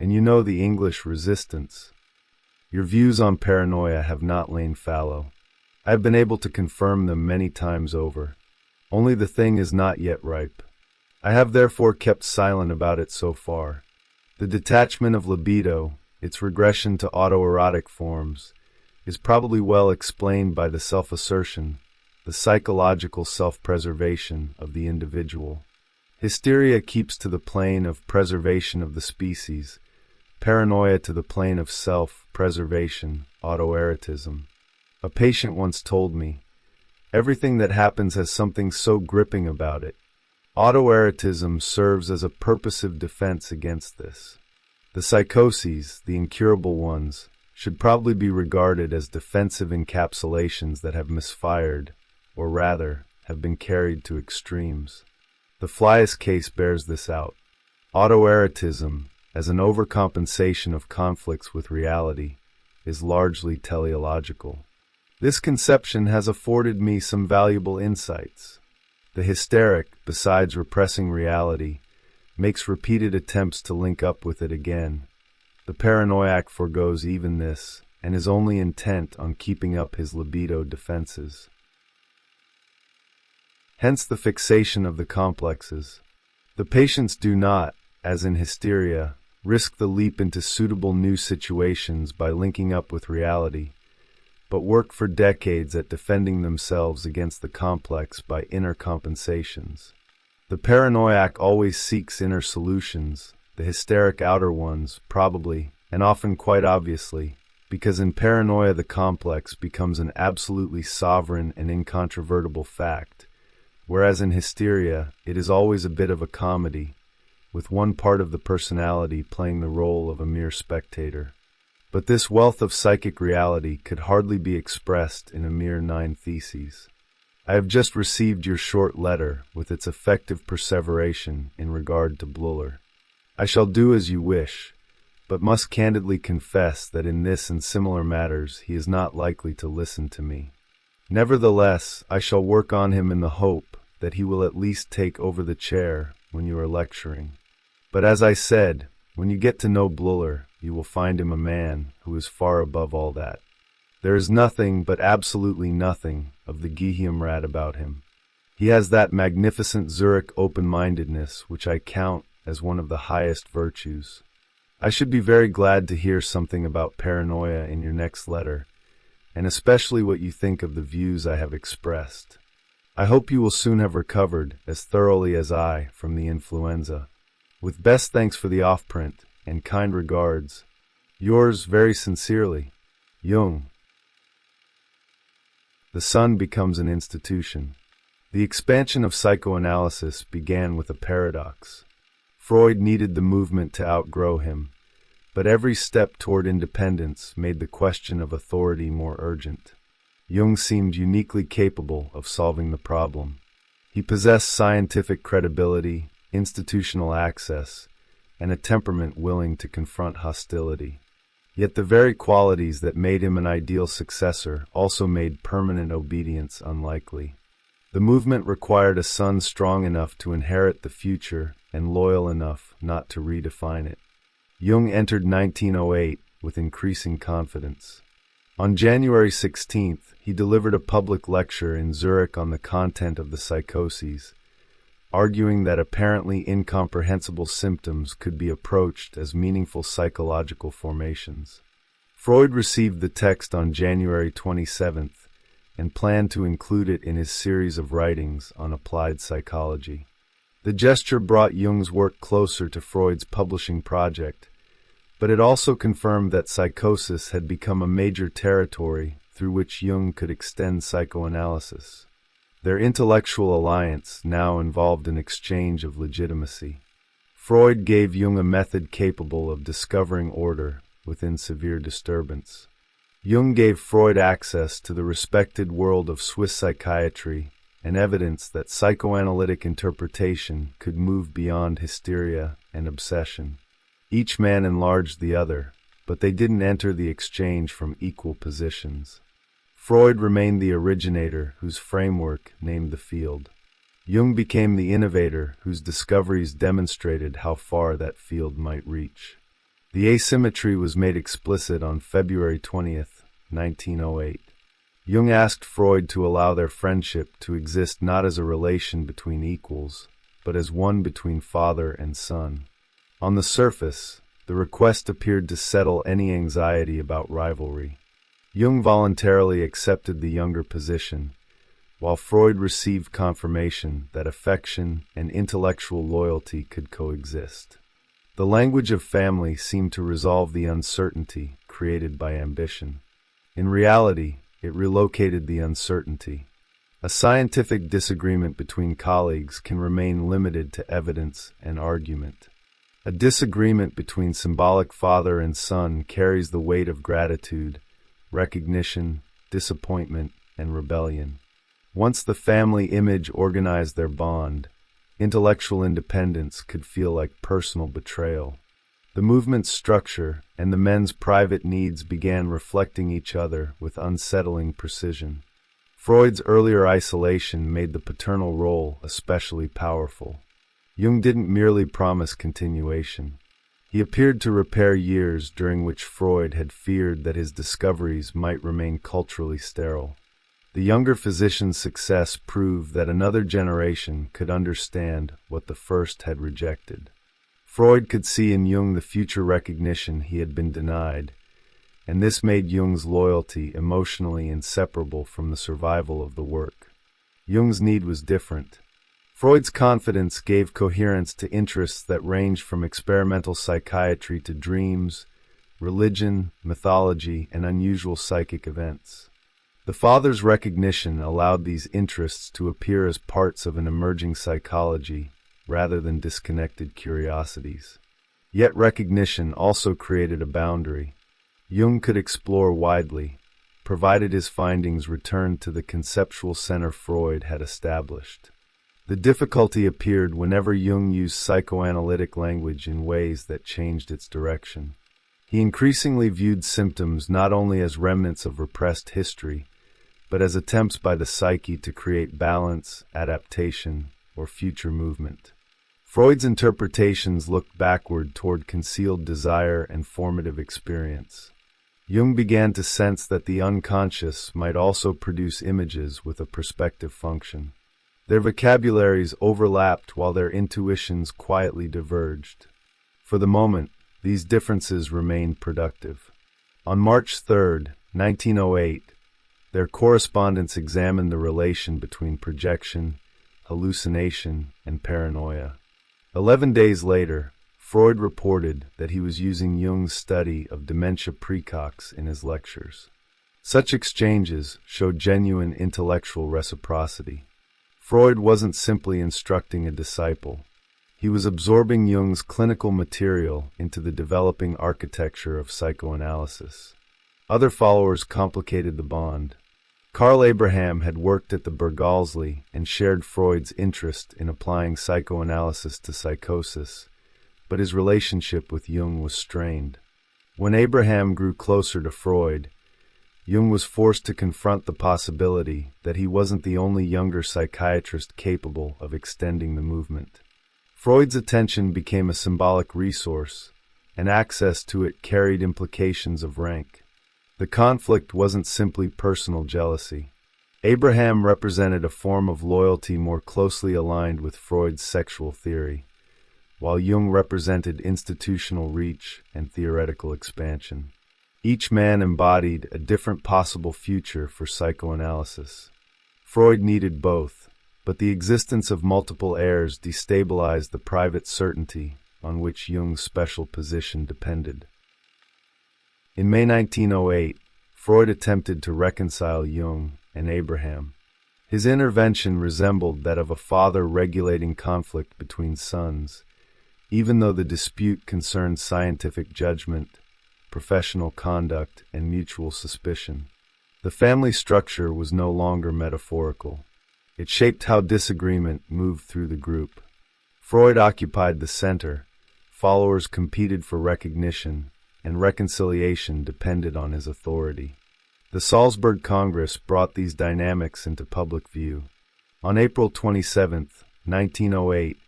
And you know the English resistance. Your views on paranoia have not lain fallow. I have been able to confirm them many times over. Only the thing is not yet ripe. I have therefore kept silent about it so far. The detachment of libido, its regression to autoerotic forms, is probably well explained by the self-assertion, the psychological self-preservation of the individual. Hysteria keeps to the plane of preservation of the species, paranoia to the plane of self-preservation, autoerotism. A patient once told me, everything that happens has something so gripping about it. Autoerotism serves as a purposive defense against this. The psychoses, the incurable ones, should probably be regarded as defensive encapsulations that have misfired, or rather, have been carried to extremes. The Flies case bears this out. Autoerotism, as an overcompensation of conflicts with reality, is largely teleological. This conception has afforded me some valuable insights. The hysteric, besides repressing reality, makes repeated attempts to link up with it again. The paranoiac forgoes even this, and is only intent on keeping up his libido defenses. Hence the fixation of the complexes. The patients do not, as in hysteria, risk the leap into suitable new situations by linking up with reality, but work for decades at defending themselves against the complex by inner compensations. The paranoiac always seeks inner solutions, the hysteric outer ones, probably, and often quite obviously, because in paranoia the complex becomes an absolutely sovereign and incontrovertible fact, whereas in hysteria it is always a bit of a comedy, with one part of the personality playing the role of a mere spectator. But this wealth of psychic reality could hardly be expressed in a mere 9 theses. I have just received your short letter with its effective perseveration in regard to Blüller. I shall do as you wish, but must candidly confess that in this and similar matters he is not likely to listen to me. Nevertheless, I shall work on him in the hope that he will at least take over the chair when you are lecturing. But as I said, when you get to know Blüller, you will find him a man who is far above all that. There is nothing, but absolutely nothing, of the Geheimrat about him. He has that magnificent Zurich open-mindedness which I count as one of the highest virtues. I should be very glad to hear something about paranoia in your next letter, and especially what you think of the views I have expressed. I hope you will soon have recovered, as thoroughly as I, from the influenza. With best thanks for the off-print, and kind regards, yours very sincerely, Jung. The Sun becomes an institution. The expansion of psychoanalysis began with a paradox. Freud needed the movement to outgrow him, but every step toward independence made the question of authority more urgent. Jung seemed uniquely capable of solving the problem. He possessed scientific credibility, institutional access, and a temperament willing to confront hostility. Yet the very qualities that made him an ideal successor also made permanent obedience unlikely. The movement required a son strong enough to inherit the future and loyal enough not to redefine it. Jung entered 1908 with increasing confidence. On January 16th, he delivered a public lecture in Zurich on the content of the psychoses, arguing that apparently incomprehensible symptoms could be approached as meaningful psychological formations. Freud received the text on January 27th and planned to include it in his series of writings on applied psychology. The gesture brought Jung's work closer to Freud's publishing project, but it also confirmed that psychosis had become a major territory through which Jung could extend psychoanalysis. Their intellectual alliance now involved an exchange of legitimacy. Freud gave Jung a method capable of discovering order within severe disturbance. Jung gave Freud access to the respected world of Swiss psychiatry and evidence that psychoanalytic interpretation could move beyond hysteria and obsession. Each man enlarged the other, but they didn't enter the exchange from equal positions. Freud remained the originator whose framework named the field. Jung became the innovator whose discoveries demonstrated how far that field might reach. The asymmetry was made explicit on February 20th, 1908. Jung asked Freud to allow their friendship to exist not as a relation between equals, but as one between father and son. On the surface, the request appeared to settle any anxiety about rivalry. Jung voluntarily accepted the younger position, while Freud received confirmation that affection and intellectual loyalty could coexist. The language of family seemed to resolve the uncertainty created by ambition. In reality, it relocated the uncertainty. A scientific disagreement between colleagues can remain limited to evidence and argument. A disagreement between symbolic father and son carries the weight of gratitude, recognition, disappointment, and rebellion. Once the family image organized their bond, intellectual independence could feel like personal betrayal. The movement's structure and the men's private needs began reflecting each other with unsettling precision. Freud's earlier isolation made the paternal role especially powerful. Jung didn't merely promise continuation. He appeared to repair years during which Freud had feared that his discoveries might remain culturally sterile. The younger physician's success proved that another generation could understand what the first had rejected. Freud could see in Jung the future recognition he had been denied, and this made Jung's loyalty emotionally inseparable from the survival of the work. Jung's need was different. Freud's confidence gave coherence to interests that ranged from experimental psychiatry to dreams, religion, mythology, and unusual psychic events. The father's recognition allowed these interests to appear as parts of an emerging psychology rather than disconnected curiosities. Yet recognition also created a boundary. Jung could explore widely, provided his findings returned to the conceptual center Freud had established. The difficulty appeared whenever Jung used psychoanalytic language in ways that changed its direction. He increasingly viewed symptoms not only as remnants of repressed history, but as attempts by the psyche to create balance, adaptation, or future movement. Freud's interpretations looked backward toward concealed desire and formative experience. Jung began to sense that the unconscious might also produce images with a perspective function. Their vocabularies overlapped while their intuitions quietly diverged. For the moment, these differences remained productive. On March 3, 1908, their correspondence examined the relation between projection, hallucination, and paranoia. 11 days later, Freud reported that he was using Jung's study of dementia praecox in his lectures. Such exchanges showed genuine intellectual reciprocity. Freud wasn't simply instructing a disciple. He was absorbing Jung's clinical material into the developing architecture of psychoanalysis. Other followers complicated the bond. Carl Abraham had worked at the Bergallslee and shared Freud's interest in applying psychoanalysis to psychosis, but his relationship with Jung was strained. When Abraham grew closer to Freud, Jung was forced to confront the possibility that he wasn't the only younger psychiatrist capable of extending the movement. Freud's attention became a symbolic resource, and access to it carried implications of rank. The conflict wasn't simply personal jealousy. Abraham represented a form of loyalty more closely aligned with Freud's sexual theory, while Jung represented institutional reach and theoretical expansion. Each man embodied a different possible future for psychoanalysis. Freud needed both, but the existence of multiple heirs destabilized the private certainty on which Jung's special position depended. In May 1908, Freud attempted to reconcile Jung and Abraham. His intervention resembled that of a father regulating conflict between sons, even though the dispute concerned scientific judgment, professional conduct, and mutual suspicion. The family structure was no longer metaphorical. It shaped how disagreement moved through the group. Freud occupied the center. Followers competed for recognition, and reconciliation depended on his authority. The Salzburg Congress brought these dynamics into public view. On April 27, 1908,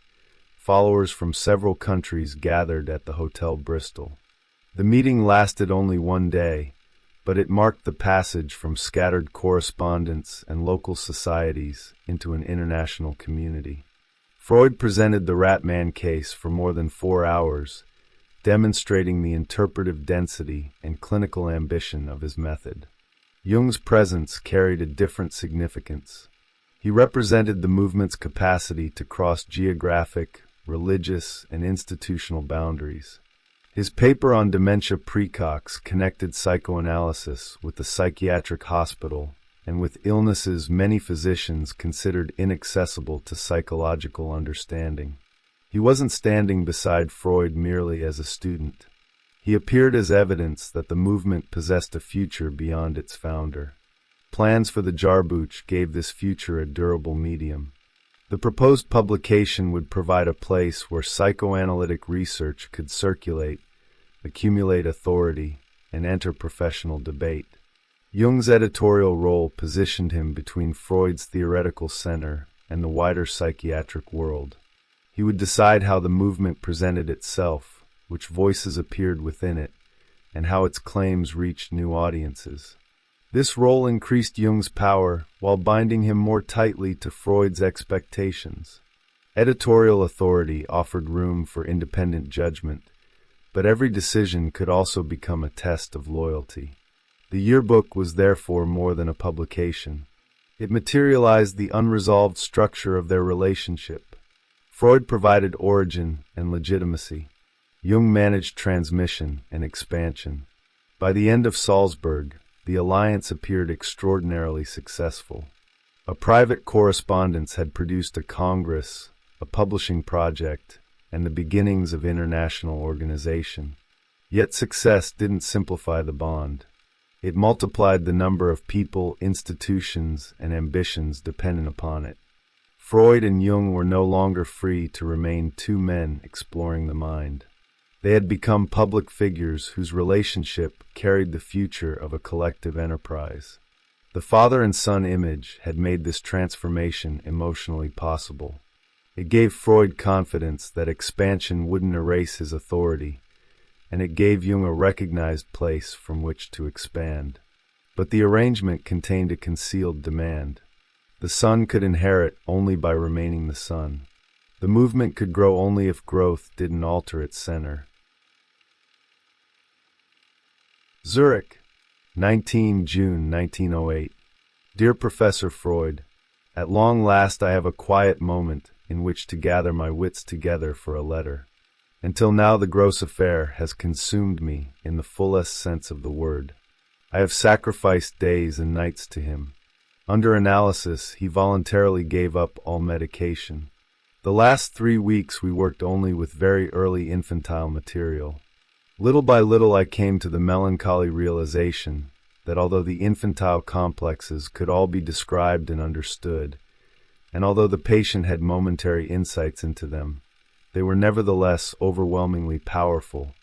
followers from several countries gathered at the Hotel Bristol. The meeting lasted only one day, but it marked the passage from scattered correspondence and local societies into an international community. Freud presented the Rat-Man case for more than 4 hours, demonstrating the interpretive density and clinical ambition of his method. Jung's presence carried a different significance. He represented the movement's capacity to cross geographic, religious, and institutional boundaries. His paper on dementia praecox connected psychoanalysis with the psychiatric hospital and with illnesses many physicians considered inaccessible to psychological understanding. He wasn't standing beside Freud merely as a student. He appeared as evidence that the movement possessed a future beyond its founder. Plans for the Jahrbuch gave this future a durable medium. The proposed publication would provide a place where psychoanalytic research could circulate, accumulate authority, and enter professional debate. Jung's editorial role positioned him between Freud's theoretical center and the wider psychiatric world. He would decide how the movement presented itself, which voices appeared within it, and how its claims reached new audiences. This role increased Jung's power while binding him more tightly to Freud's expectations. Editorial authority offered room for independent judgment, but every decision could also become a test of loyalty. The yearbook was therefore more than a publication. It materialized the unresolved structure of their relationship. Freud provided origin and legitimacy. Jung managed transmission and expansion. By the end of Salzburg, the alliance appeared extraordinarily successful. A private correspondence had produced a congress, a publishing project, and the beginnings of international organization. Yet success didn't simplify the bond. It multiplied the number of people, institutions, and ambitions dependent upon it. Freud and Jung were no longer free to remain two men exploring the mind. They had become public figures whose relationship carried the future of a collective enterprise. The father and son image had made this transformation emotionally possible. It gave Freud confidence that expansion wouldn't erase his authority, and it gave Jung a recognized place from which to expand. But the arrangement contained a concealed demand. The son could inherit only by remaining the son. The movement could grow only if growth didn't alter its center. Zurich, 19 June 1908. Dear Professor Freud, at long last I have a quiet moment in which to gather my wits together for a letter. Until now the gross affair has consumed me in the fullest sense of the word. I have sacrificed days and nights to him. Under analysis, he voluntarily gave up all medication. The last 3 weeks we worked only with very early infantile material. Little by little I came to the melancholy realization that although the infantile complexes could all be described and understood, and although the patient had momentary insights into them, they were nevertheless overwhelmingly powerful,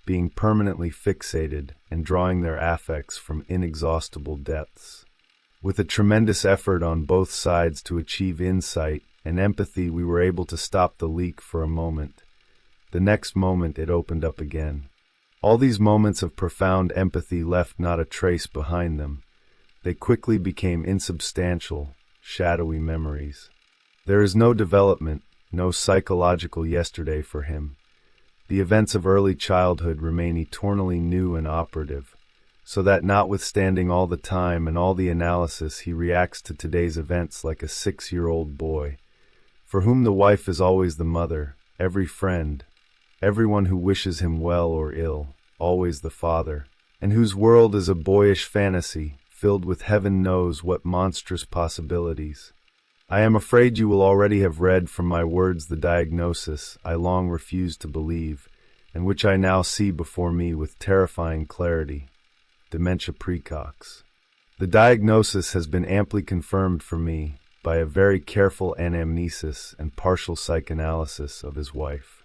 being permanently fixated and drawing their affects from inexhaustible depths. With a tremendous effort on both sides to achieve insight and empathy, we were able to stop the leak for a moment. The next moment it opened up again. All these moments of profound empathy left not a trace behind them. They quickly became insubstantial, shadowy memories. There is no development, no psychological yesterday for him. The events of early childhood remain eternally new and operative, so that notwithstanding all the time and all the analysis, he reacts to today's events like a 6-year-old boy, for whom the wife is always the mother, every friend, everyone who wishes him well or ill, always the father, and whose world is a boyish fantasy, filled with heaven knows what monstrous possibilities. I am afraid you will already have read from my words the diagnosis I long refused to believe, and which I now see before me with terrifying clarity: dementia praecox. The diagnosis has been amply confirmed for me by a very careful anamnesis and partial psychoanalysis of his wife.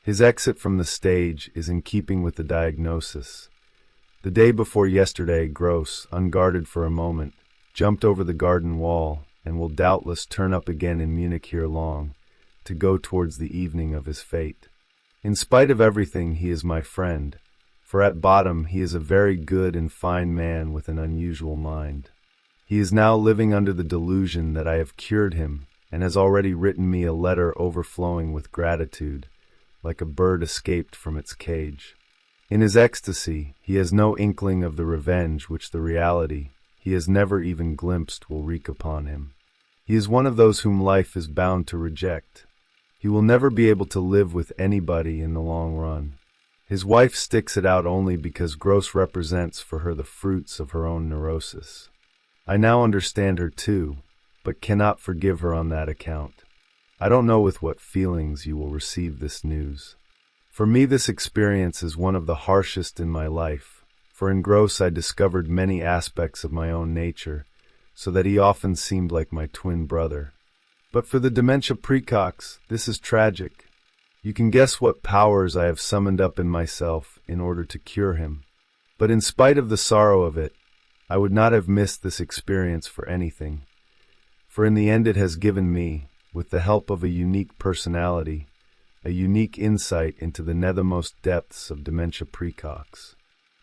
His exit from the stage is in keeping with the diagnosis. The day before yesterday, Gross, unguarded for a moment, jumped over the garden wall and will doubtless turn up again in Munich ere long, to go towards the evening of his fate. In spite of everything, he is my friend, for at bottom he is a very good and fine man with an unusual mind. He is now living under the delusion that I have cured him, and has already written me a letter overflowing with gratitude, like a bird escaped from its cage. In his ecstasy, he has no inkling of the revenge which the reality he has never even glimpsed will wreak upon him. He is one of those whom life is bound to reject. He will never be able to live with anybody in the long run. His wife sticks it out only because Gross represents for her the fruits of her own neurosis. I now understand her too, but cannot forgive her on that account. I don't know with what feelings you will receive this news. For me, this experience is one of the harshest in my life, for in Gross I discovered many aspects of my own nature, so that he often seemed like my twin brother. But for the dementia praecox, this is tragic. You can guess what powers I have summoned up in myself in order to cure him. But in spite of the sorrow of it, I would not have missed this experience for anything. For in the end it has given me, with the help of a unique personality, a unique insight into the nethermost depths of dementia praecox.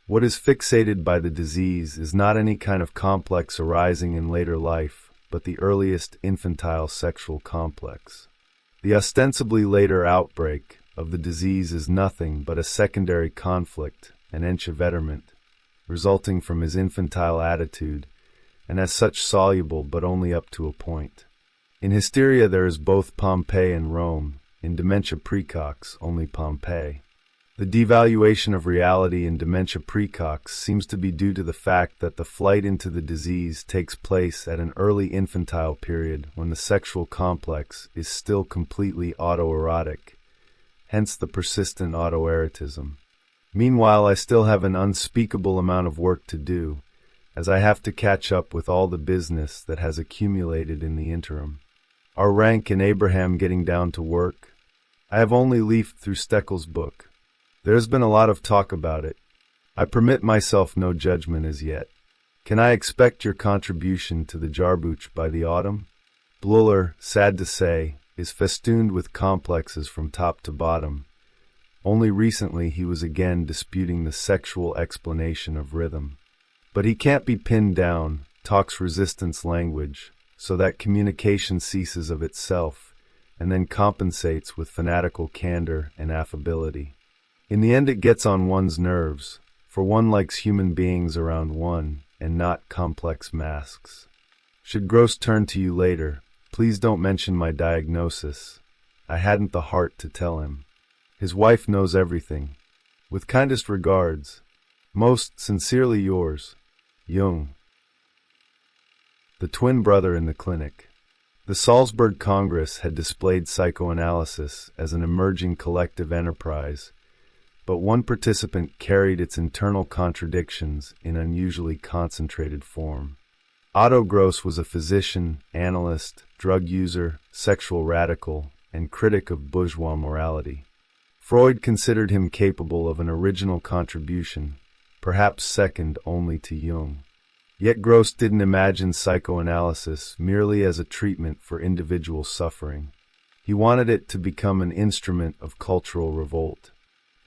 What is fixated by the disease is not any kind of complex arising in later life, but the earliest infantile sexual complex. The ostensibly later outbreak of the disease is nothing but a secondary conflict, an enchevêtrement, resulting from his infantile attitude, and as such soluble but only up to a point. In hysteria there is both Pompeii and Rome, in dementia praecox only Pompeii. The devaluation of reality in dementia praecox seems to be due to the fact that the flight into the disease takes place at an early infantile period when the sexual complex is still completely autoerotic, hence the persistent autoerotism. Meanwhile, I still have an unspeakable amount of work to do, as I have to catch up with all the business that has accumulated in the interim. Our rank in Abraham getting down to work? I have only leafed through Steckel's book. There has been a lot of talk about it. I permit myself no judgment as yet. Can I expect your contribution to the Jahrbuch by the autumn? Bleuler, sad to say, is festooned with complexes from top to bottom. Only recently he was again disputing the sexual explanation of rhythm. But he can't be pinned down, talks resistance language, so that communication ceases of itself, and then compensates with fanatical candor and affability. In the end it gets on one's nerves, for one likes human beings around one, and not complex masks. Should Gross turn to you later, please don't mention my diagnosis. I hadn't the heart to tell him. His wife knows everything. With kindest regards, most sincerely yours, Jung. The twin brother in the clinic. The Salzburg Congress had displayed psychoanalysis as an emerging collective enterprise, but one participant carried its internal contradictions in unusually concentrated form. Otto Gross was a physician, analyst, drug user, sexual radical, and critic of bourgeois morality. Freud considered him capable of an original contribution, perhaps second only to Jung. Yet Gross didn't imagine psychoanalysis merely as a treatment for individual suffering. He wanted it to become an instrument of cultural revolt.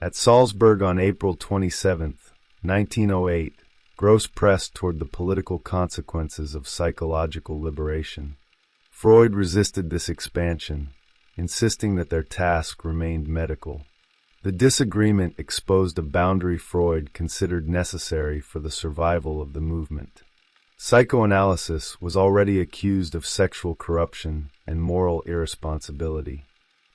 At Salzburg on April 27, 1908, Gross pressed toward the political consequences of psychological liberation. Freud resisted this expansion, insisting that their task remained medical. The disagreement exposed a boundary Freud considered necessary for the survival of the movement. Psychoanalysis was already accused of sexual corruption and moral irresponsibility.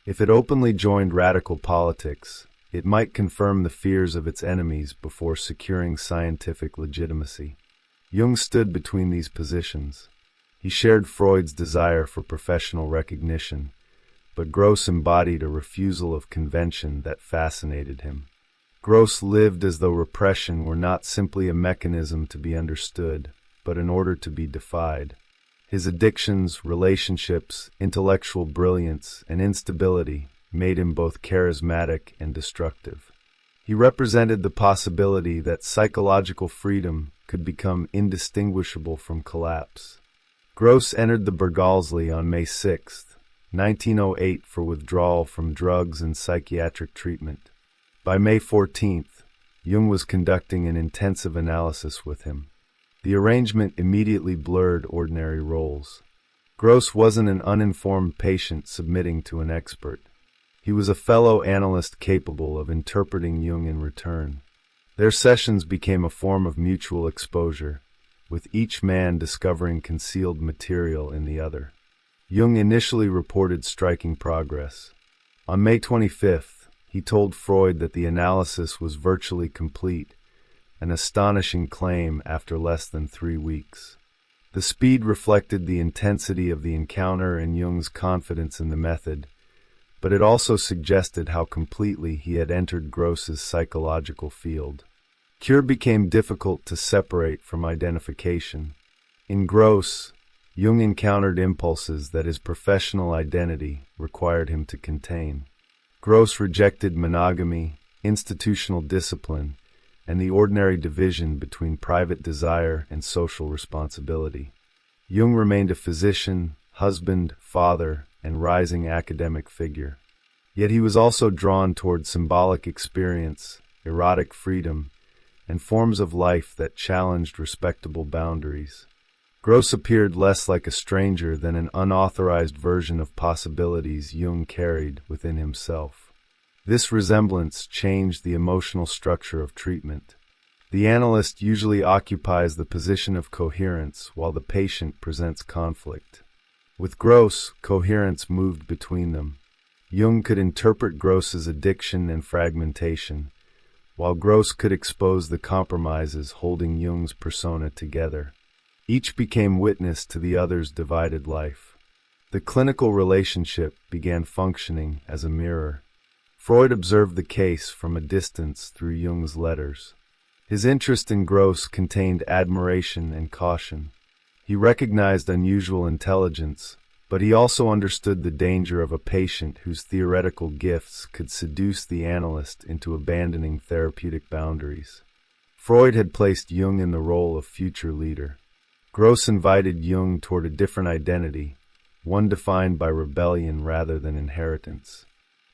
If it openly joined radical politics, it might confirm the fears of its enemies before securing scientific legitimacy. Jung stood between these positions. He shared Freud's desire for professional recognition, but Gross embodied a refusal of convention that fascinated him. Gross lived as though repression were not simply a mechanism to be understood, but in order to be defied. His addictions, relationships, intellectual brilliance, and instability made him both charismatic and destructive. He represented the possibility that psychological freedom could become indistinguishable from collapse. Gross entered the Bergallslee on May 6, 1908 for withdrawal from drugs and psychiatric treatment. By May 14th, Jung was conducting an intensive analysis with him. The arrangement immediately blurred ordinary roles. Gross wasn't an uninformed patient submitting to an expert. He was a fellow analyst capable of interpreting Jung in return. Their sessions became a form of mutual exposure, with each man discovering concealed material in the other. Jung initially reported striking progress. On May 25th, he told Freud that the analysis was virtually complete, an astonishing claim after less than 3 weeks. The speed reflected the intensity of the encounter and Jung's confidence in the method, but it also suggested how completely he had entered Gross's psychological field. Cure became difficult to separate from identification. In Gross, Jung encountered impulses that his professional identity required him to contain. Gross rejected monogamy, institutional discipline, and the ordinary division between private desire and social responsibility. Jung remained a physician, husband, father, and rising academic figure. Yet he was also drawn toward symbolic experience, erotic freedom, and forms of life that challenged respectable boundaries. Gross appeared less like a stranger than an unauthorized version of possibilities Jung carried within himself. This resemblance changed the emotional structure of treatment. The analyst usually occupies the position of coherence while the patient presents conflict. With Gross, coherence moved between them. Jung could interpret Gross's addiction and fragmentation, while Gross could expose the compromises holding Jung's persona together. Each became witness to the other's divided life. The clinical relationship began functioning as a mirror. Freud observed the case from a distance through Jung's letters. His interest in Gross contained admiration and caution. He recognized unusual intelligence, but he also understood the danger of a patient whose theoretical gifts could seduce the analyst into abandoning therapeutic boundaries. Freud had placed Jung in the role of future leader. Gross invited Jung toward a different identity, one defined by rebellion rather than inheritance.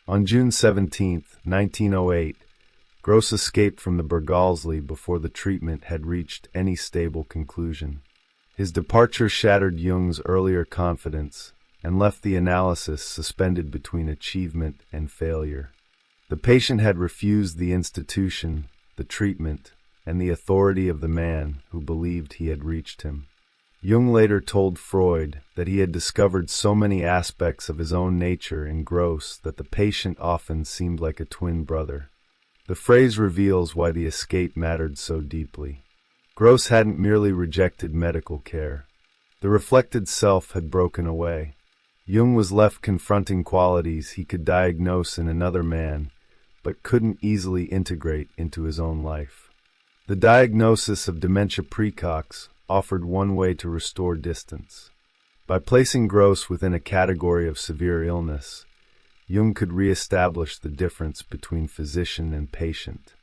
On June 17, 1908, Gross escaped from the Bergallslee before the treatment had reached any stable conclusion. His departure shattered Jung's earlier confidence and left the analysis suspended between achievement and failure. The patient had refused the institution, the treatment, and the authority of the man who believed he had reached him. Jung later told Freud that he had discovered so many aspects of his own nature in Gross that the patient often seemed like a twin brother. The phrase reveals why the escape mattered so deeply. Gross hadn't merely rejected medical care. The reflected self had broken away. Jung was left confronting qualities he could diagnose in another man, but couldn't easily integrate into his own life. The diagnosis of dementia praecox offered one way to restore distance. By placing Gross within a category of severe illness, Jung could re-establish the difference between physician and patient.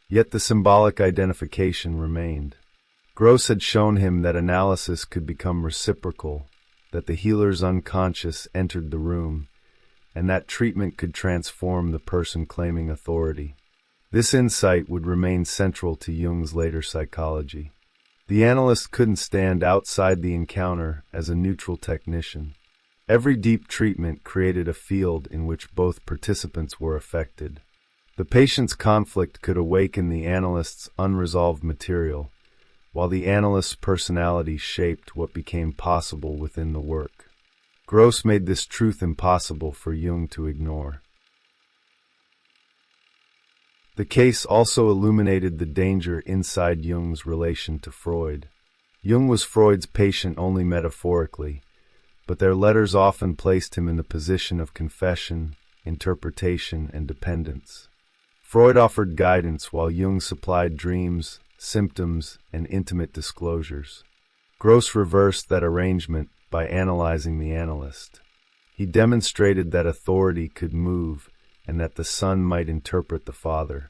Yet the symbolic identification remained. Gross had shown him that analysis could become reciprocal, that the healer's unconscious entered the room, and that treatment could transform the person claiming authority. This insight would remain central to Jung's later psychology. The analyst couldn't stand outside the encounter as a neutral technician. Every deep treatment created a field in which both participants were affected. The patient's conflict could awaken the analyst's unresolved material, while the analyst's personality shaped what became possible within the work. Gross made this truth impossible for Jung to ignore. The case also illuminated the danger inside Jung's relation to Freud. Jung was Freud's patient only metaphorically, but their letters often placed him in the position of confession, interpretation, and dependence. Freud offered guidance while Jung supplied dreams, symptoms, and intimate disclosures. Gross reversed that arrangement by analyzing the analyst. He demonstrated that authority could move and that the son might interpret the father.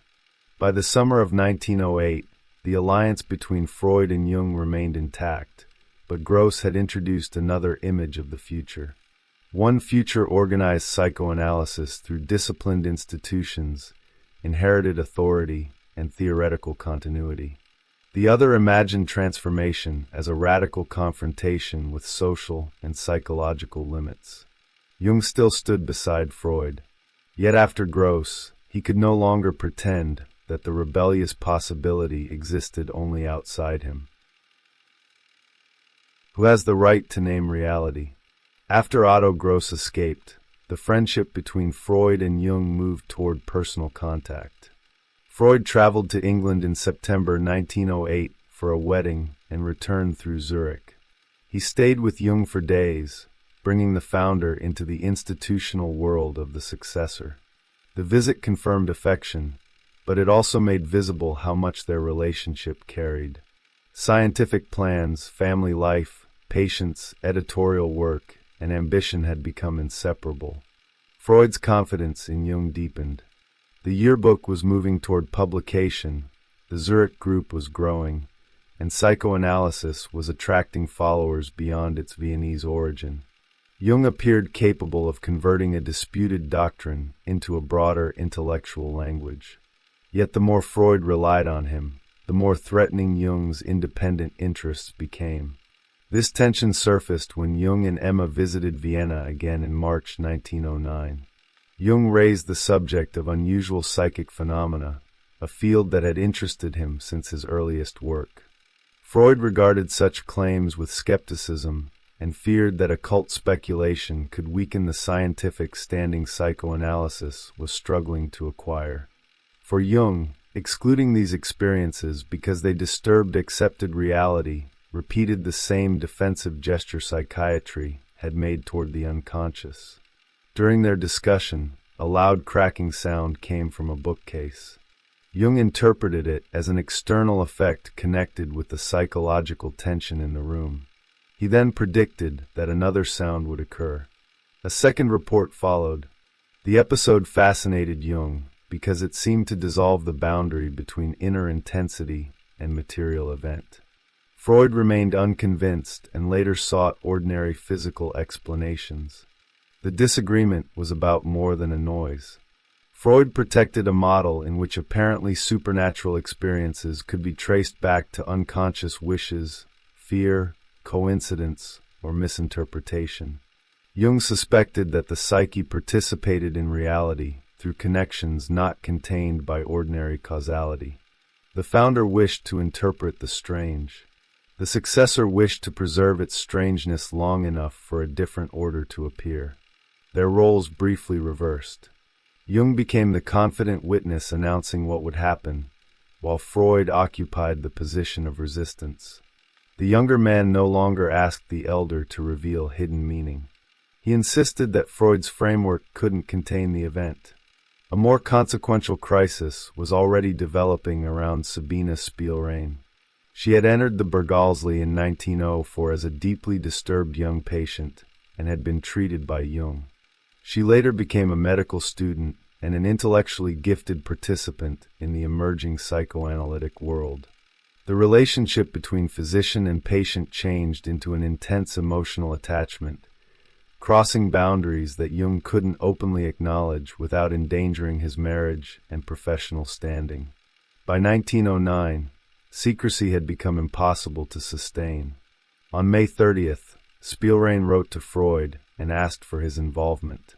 By the summer of 1908, the alliance between Freud and Jung remained intact, but Gross had introduced another image of the future. One future organized psychoanalysis through disciplined institutions, inherited authority, and theoretical continuity. The other imagined transformation as a radical confrontation with social and psychological limits. Jung still stood beside Freud. Yet after Gross, he could no longer pretend that the rebellious possibility existed only outside him. Who has the right to name reality? After Otto Gross escaped, the friendship between Freud and Jung moved toward personal contact. Freud traveled to England in September 1908 for a wedding and returned through Zurich. He stayed with Jung for days, bringing the founder into the institutional world of the successor. The visit confirmed affection, but it also made visible how much their relationship carried. Scientific plans, family life, patience, editorial work, and ambition had become inseparable. Freud's confidence in Jung deepened. The yearbook was moving toward publication, the Zurich group was growing, and psychoanalysis was attracting followers beyond its Viennese origin. Jung appeared capable of converting a disputed doctrine into a broader intellectual language. Yet the more Freud relied on him, the more threatening Jung's independent interests became. This tension surfaced when Jung and Emma visited Vienna again in March 1909. Jung raised the subject of unusual psychic phenomena, a field that had interested him since his earliest work. Freud regarded such claims with skepticism and feared that occult speculation could weaken the scientific standing psychoanalysis was struggling to acquire. For Jung, excluding these experiences because they disturbed accepted reality repeated the same defensive gesture psychiatry had made toward the unconscious. During their discussion, a loud cracking sound came from a bookcase. Jung interpreted it as an external effect connected with the psychological tension in the room. He then predicted that another sound would occur. A second report followed. The episode fascinated Jung because it seemed to dissolve the boundary between inner intensity and material event. Freud remained unconvinced and later sought ordinary physical explanations. The disagreement was about more than a noise. Freud protected a model in which apparently supernatural experiences could be traced back to unconscious wishes, fear, coincidence, or misinterpretation. Jung suspected that the psyche participated in reality through connections not contained by ordinary causality. The founder wished to interpret the strange. The successor wished to preserve its strangeness long enough for a different order to appear. Their roles briefly reversed. Jung became the confident witness announcing what would happen, while Freud occupied the position of resistance. The younger man no longer asked the elder to reveal hidden meaning. He insisted that Freud's framework couldn't contain the event. A more consequential crisis was already developing around Sabina Spielrein. She had entered the Berghalsli in 1904 as a deeply disturbed young patient and had been treated by Jung. She later became a medical student and an intellectually gifted participant in the emerging psychoanalytic world. The relationship between physician and patient changed into an intense emotional attachment, crossing boundaries that Jung couldn't openly acknowledge without endangering his marriage and professional standing. By 1909, secrecy had become impossible to sustain. On May 30th, Spielrein wrote to Freud and asked for his involvement.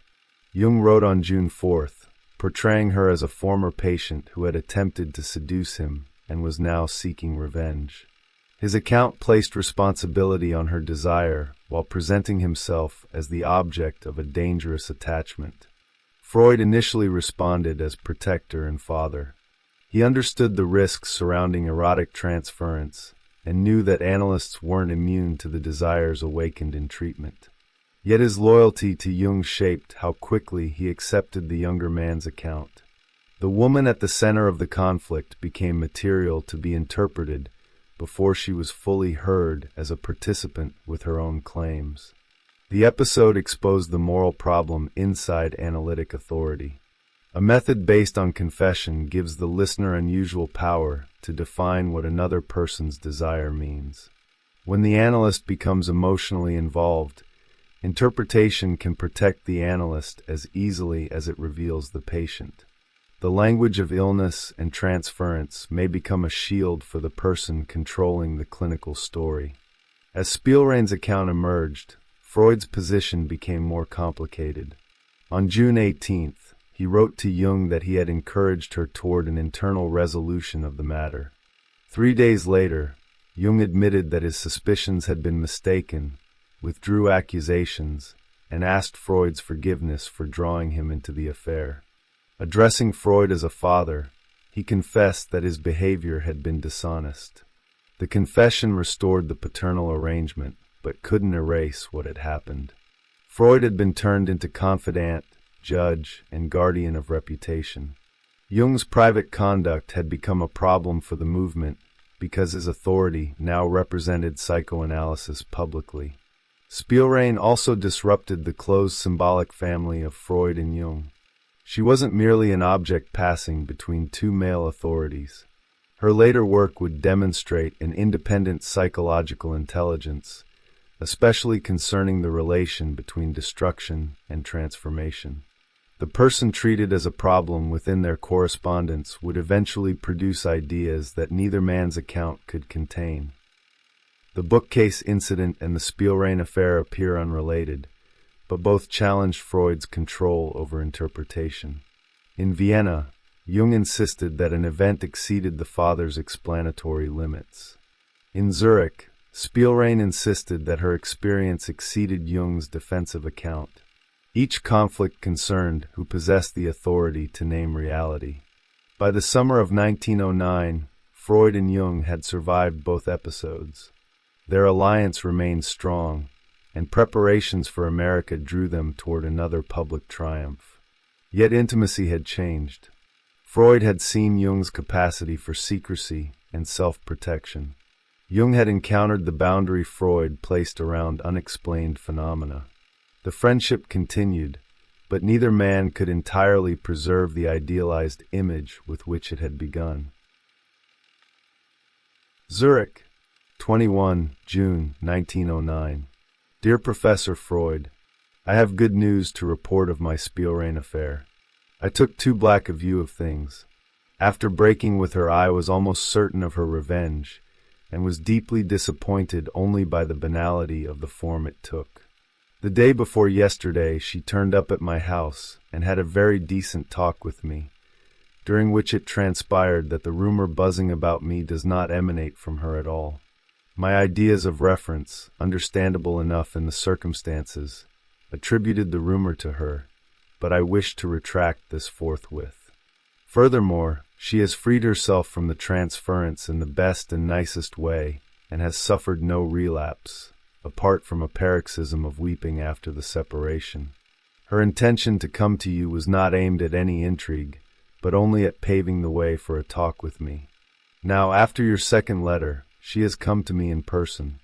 Jung wrote on June 4th, portraying her as a former patient who had attempted to seduce him and was now seeking revenge. His account placed responsibility on her desire while presenting himself as the object of a dangerous attachment. Freud initially responded as protector and father. He understood the risks surrounding erotic transference and knew that analysts weren't immune to the desires awakened in treatment. Yet his loyalty to Jung shaped how quickly he accepted the younger man's account. The woman at the center of the conflict became material to be interpreted before she was fully heard as a participant with her own claims. The episode exposed the moral problem inside analytic authority. A method based on confession gives the listener unusual power to define what another person's desire means. When the analyst becomes emotionally involved, interpretation can protect the analyst as easily as it reveals the patient. The language of illness and transference may become a shield for the person controlling the clinical story. As Spielrein's account emerged, Freud's position became more complicated. On June 18th, he wrote to Jung that he had encouraged her toward an internal resolution of the matter. 3 days later, Jung admitted that his suspicions had been mistaken, withdrew accusations, and asked Freud's forgiveness for drawing him into the affair. Addressing Freud as a father, he confessed that his behavior had been dishonest. The confession restored the paternal arrangement, but couldn't erase what had happened. Freud had been turned into confidant, judge, and guardian of reputation. Jung's private conduct had become a problem for the movement because his authority now represented psychoanalysis publicly. Spielrein also disrupted the close symbolic family of Freud and Jung. She wasn't merely an object passing between two male authorities. Her later work would demonstrate an independent psychological intelligence, especially concerning the relation between destruction and transformation. The person treated as a problem within their correspondence would eventually produce ideas that neither man's account could contain. The bookcase incident and the Spielrein affair appear unrelated, but both challenged Freud's control over interpretation. In Vienna, Jung insisted that an event exceeded the father's explanatory limits. In Zurich, Spielrein insisted that her experience exceeded Jung's defensive account. Each conflict concerned who possessed the authority to name reality. By the summer of 1909, Freud and Jung had survived both episodes. Their alliance remained strong, and preparations for America drew them toward another public triumph. Yet intimacy had changed. Freud had seen Jung's capacity for secrecy and self-protection. Jung had encountered the boundary Freud placed around unexplained phenomena. The friendship continued, but neither man could entirely preserve the idealized image with which it had begun. Zurich, 21 June 1909. Dear Professor Freud, I have good news to report of my Spielrein affair. I took too black a view of things. After breaking with her, I was almost certain of her revenge, and was deeply disappointed only by the banality of the form it took. The day before yesterday, she turned up at my house and had a very decent talk with me, during which it transpired that the rumor buzzing about me does not emanate from her at all. My ideas of reference, understandable enough in the circumstances, attributed the rumor to her, but I wish to retract this forthwith. Furthermore, she has freed herself from the transference in the best and nicest way, and has suffered no relapse, apart from a paroxysm of weeping after the separation. Her intention to come to you was not aimed at any intrigue, but only at paving the way for a talk with me. Now, after your second letter, she has come to me in person.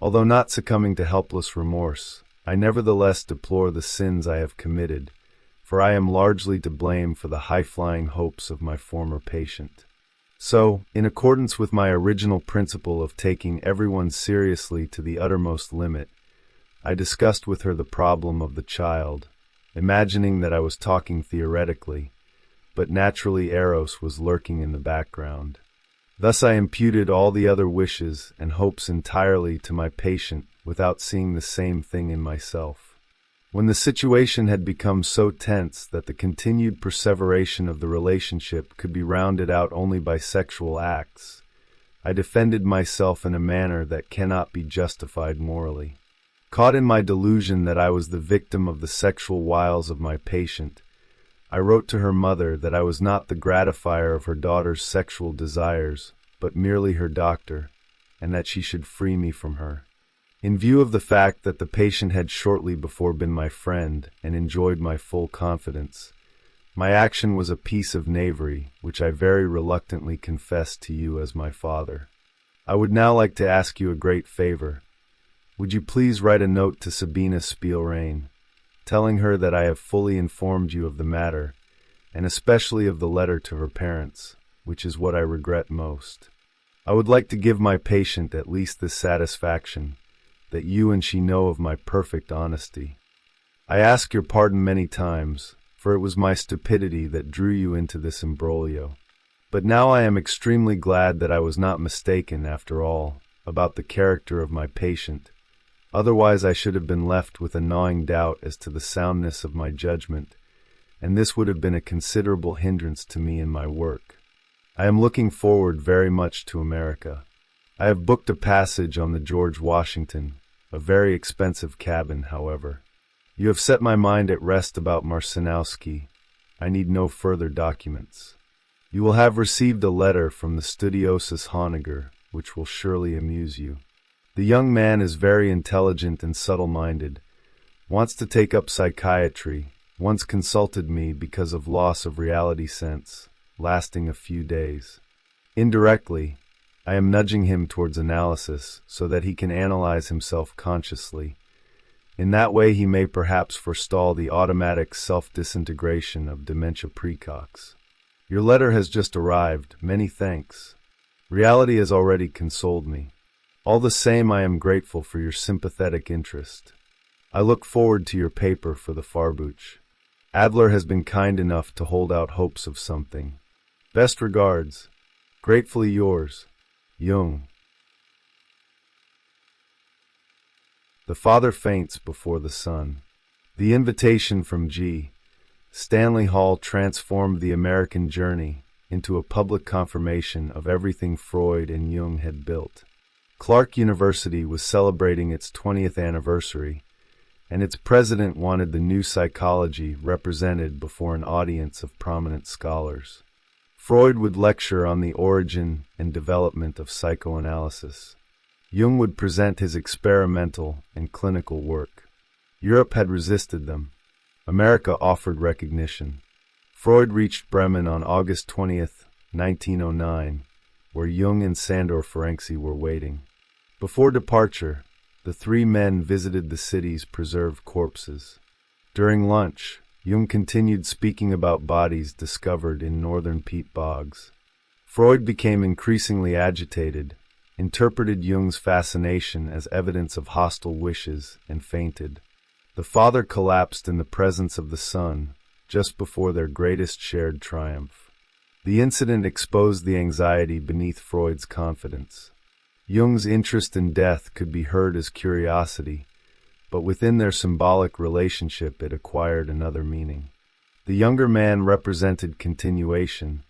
Although not succumbing to helpless remorse, I nevertheless deplore the sins I have committed, for I am largely to blame for the high-flying hopes of my former patient. So, in accordance with my original principle of taking everyone seriously to the uttermost limit, I discussed with her the problem of the child, imagining that I was talking theoretically, but naturally Eros was lurking in the background. Thus I imputed all the other wishes and hopes entirely to my patient without seeing the same thing in myself. When the situation had become so tense that the continued perseveration of the relationship could be rounded out only by sexual acts, I defended myself in a manner that cannot be justified morally. Caught in my delusion that I was the victim of the sexual wiles of my patient, I wrote to her mother that I was not the gratifier of her daughter's sexual desires, but merely her doctor, and that she should free me from her. In view of the fact that the patient had shortly before been my friend and enjoyed my full confidence, my action was a piece of knavery which I very reluctantly confessed to you as my father. I would now like to ask you a great favor. Would you please write a note to Sabina Spielrein, telling her that I have fully informed you of the matter, and especially of the letter to her parents, which is what I regret most. I would like to give my patient at least this satisfaction, that you and she know of my perfect honesty. I ask your pardon many times, for it was my stupidity that drew you into this imbroglio. But now I am extremely glad that I was not mistaken, after all, about the character of my patient. Otherwise I should have been left with a gnawing doubt as to the soundness of my judgment, and this would have been a considerable hindrance to me in my work. I am looking forward very much to America. I have booked a passage on the George Washington, a very expensive cabin, however. You have set my mind at rest about Marcinowski. I need no further documents. You will have received a letter from the studiosus Honegger, which will surely amuse you. The young man is very intelligent and subtle-minded, wants to take up psychiatry, once consulted me because of loss of reality sense, lasting a few days. Indirectly, I am nudging him towards analysis so that he can analyze himself consciously. In that way he may perhaps forestall the automatic self-disintegration of dementia praecox. Your letter has just arrived. Many thanks. Reality has already consoled me. All the same, I am grateful for your sympathetic interest. I look forward to your paper for the Farbouch. Adler has been kind enough to hold out hopes of something. Best regards. Gratefully yours, Jung. The father faints before the son. The invitation from G. Stanley Hall transformed the American journey into a public confirmation of everything Freud and Jung had built. Clark University was celebrating its 20th anniversary, and its president wanted the new psychology represented before an audience of prominent scholars. Freud would lecture on the origin and development of psychoanalysis. Jung would present his experimental and clinical work. Europe had resisted them. America offered recognition. Freud reached Bremen on August 20th, 1909, where Jung and Sandor Ferenczi were waiting. Before departure, the three men visited the city's preserved corpses. During lunch, Jung continued speaking about bodies discovered in northern peat bogs. Freud became increasingly agitated, interpreted Jung's fascination as evidence of hostile wishes, and fainted. The father collapsed in the presence of the son, just before their greatest shared triumph. The incident exposed the anxiety beneath Freud's confidence. Jung's interest in death could be heard as curiosity, but within their symbolic relationship it acquired another meaning. The younger man represented continuation,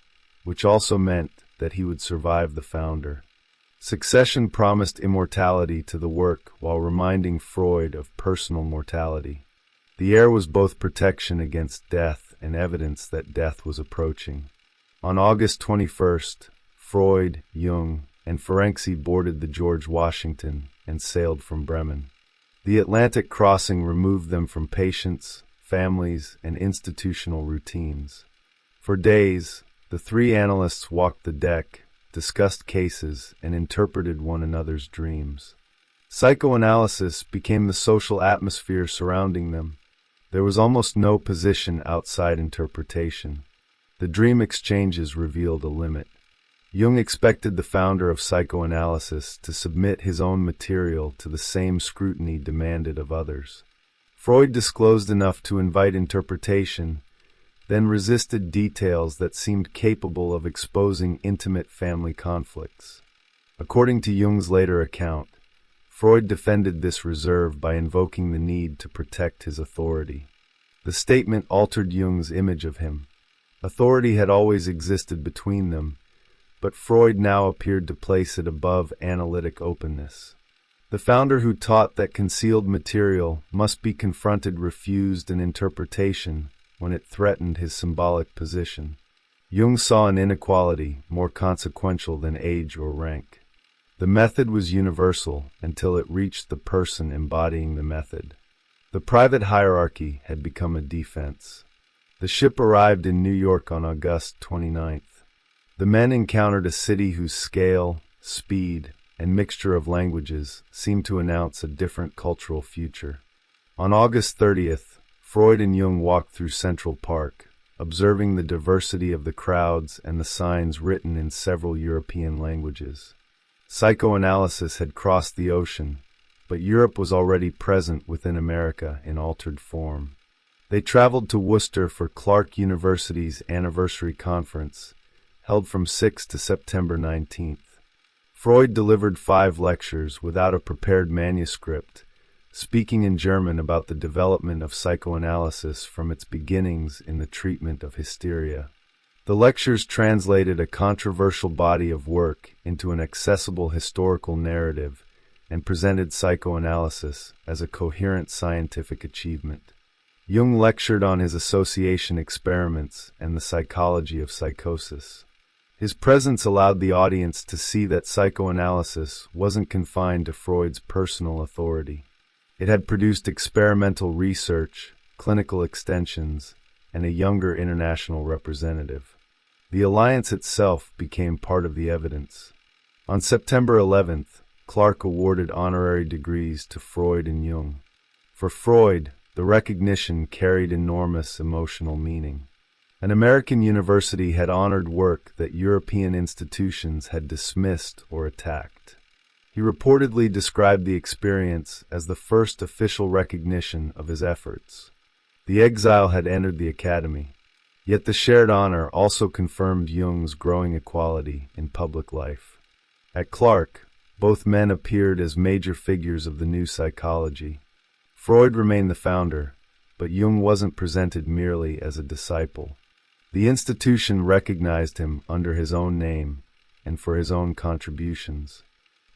which also meant that he would survive the founder. Succession promised immortality to the work while reminding Freud of personal mortality. The heir was both protection against death and evidence that death was approaching. On August 21st, Freud, Jung, and Ferenczi boarded the George Washington and sailed from Bremen. The Atlantic crossing removed them from patients, families, and institutional routines. For days, the three analysts walked the deck, discussed cases, and interpreted one another's dreams. Psychoanalysis became the social atmosphere surrounding them. There was almost no position outside interpretation. The dream exchanges revealed a limit. Jung expected the founder of psychoanalysis to submit his own material to the same scrutiny demanded of others. Freud disclosed enough to invite interpretation, then resisted details that seemed capable of exposing intimate family conflicts. According to Jung's later account, Freud defended this reserve by invoking the need to protect his authority. The statement altered Jung's image of him. Authority had always existed between them, but Freud now appeared to place it above analytic openness. The founder who taught that concealed material must be confronted refused an interpretation when it threatened his symbolic position. Jung saw an inequality more consequential than age or rank. The method was universal until it reached the person embodying the method. The private hierarchy had become a defense. The ship arrived in New York on August 29th. The men encountered a city whose scale, speed, and mixture of languages seemed to announce a different cultural future. On August 30th, Freud and Jung walked through Central Park, observing the diversity of the crowds and the signs written in several European languages. Psychoanalysis had crossed the ocean, but Europe was already present within America in altered form. They traveled to Worcester for Clark University's anniversary conference, held from 6 to September 19th. Freud delivered 5 lectures without a prepared manuscript, speaking in German about the development of psychoanalysis from its beginnings in the treatment of hysteria. The lectures translated a controversial body of work into an accessible historical narrative and presented psychoanalysis as a coherent scientific achievement. Jung lectured on his association experiments and the psychology of psychosis. His presence allowed the audience to see that psychoanalysis wasn't confined to Freud's personal authority. It had produced experimental research, clinical extensions, and a younger international representative. The alliance itself became part of the evidence. On September 11th, Clark awarded honorary degrees to Freud and Jung. For Freud, the recognition carried enormous emotional meaning. An American university had honored work that European institutions had dismissed or attacked. He reportedly described the experience as the first official recognition of his efforts. The exile had entered the academy, yet the shared honor also confirmed Jung's growing equality in public life. At Clark, Both men appeared as major figures of the new psychology. Freud remained the founder, but Jung wasn't presented merely as a disciple. The institution recognized him under his own name and for his own contributions.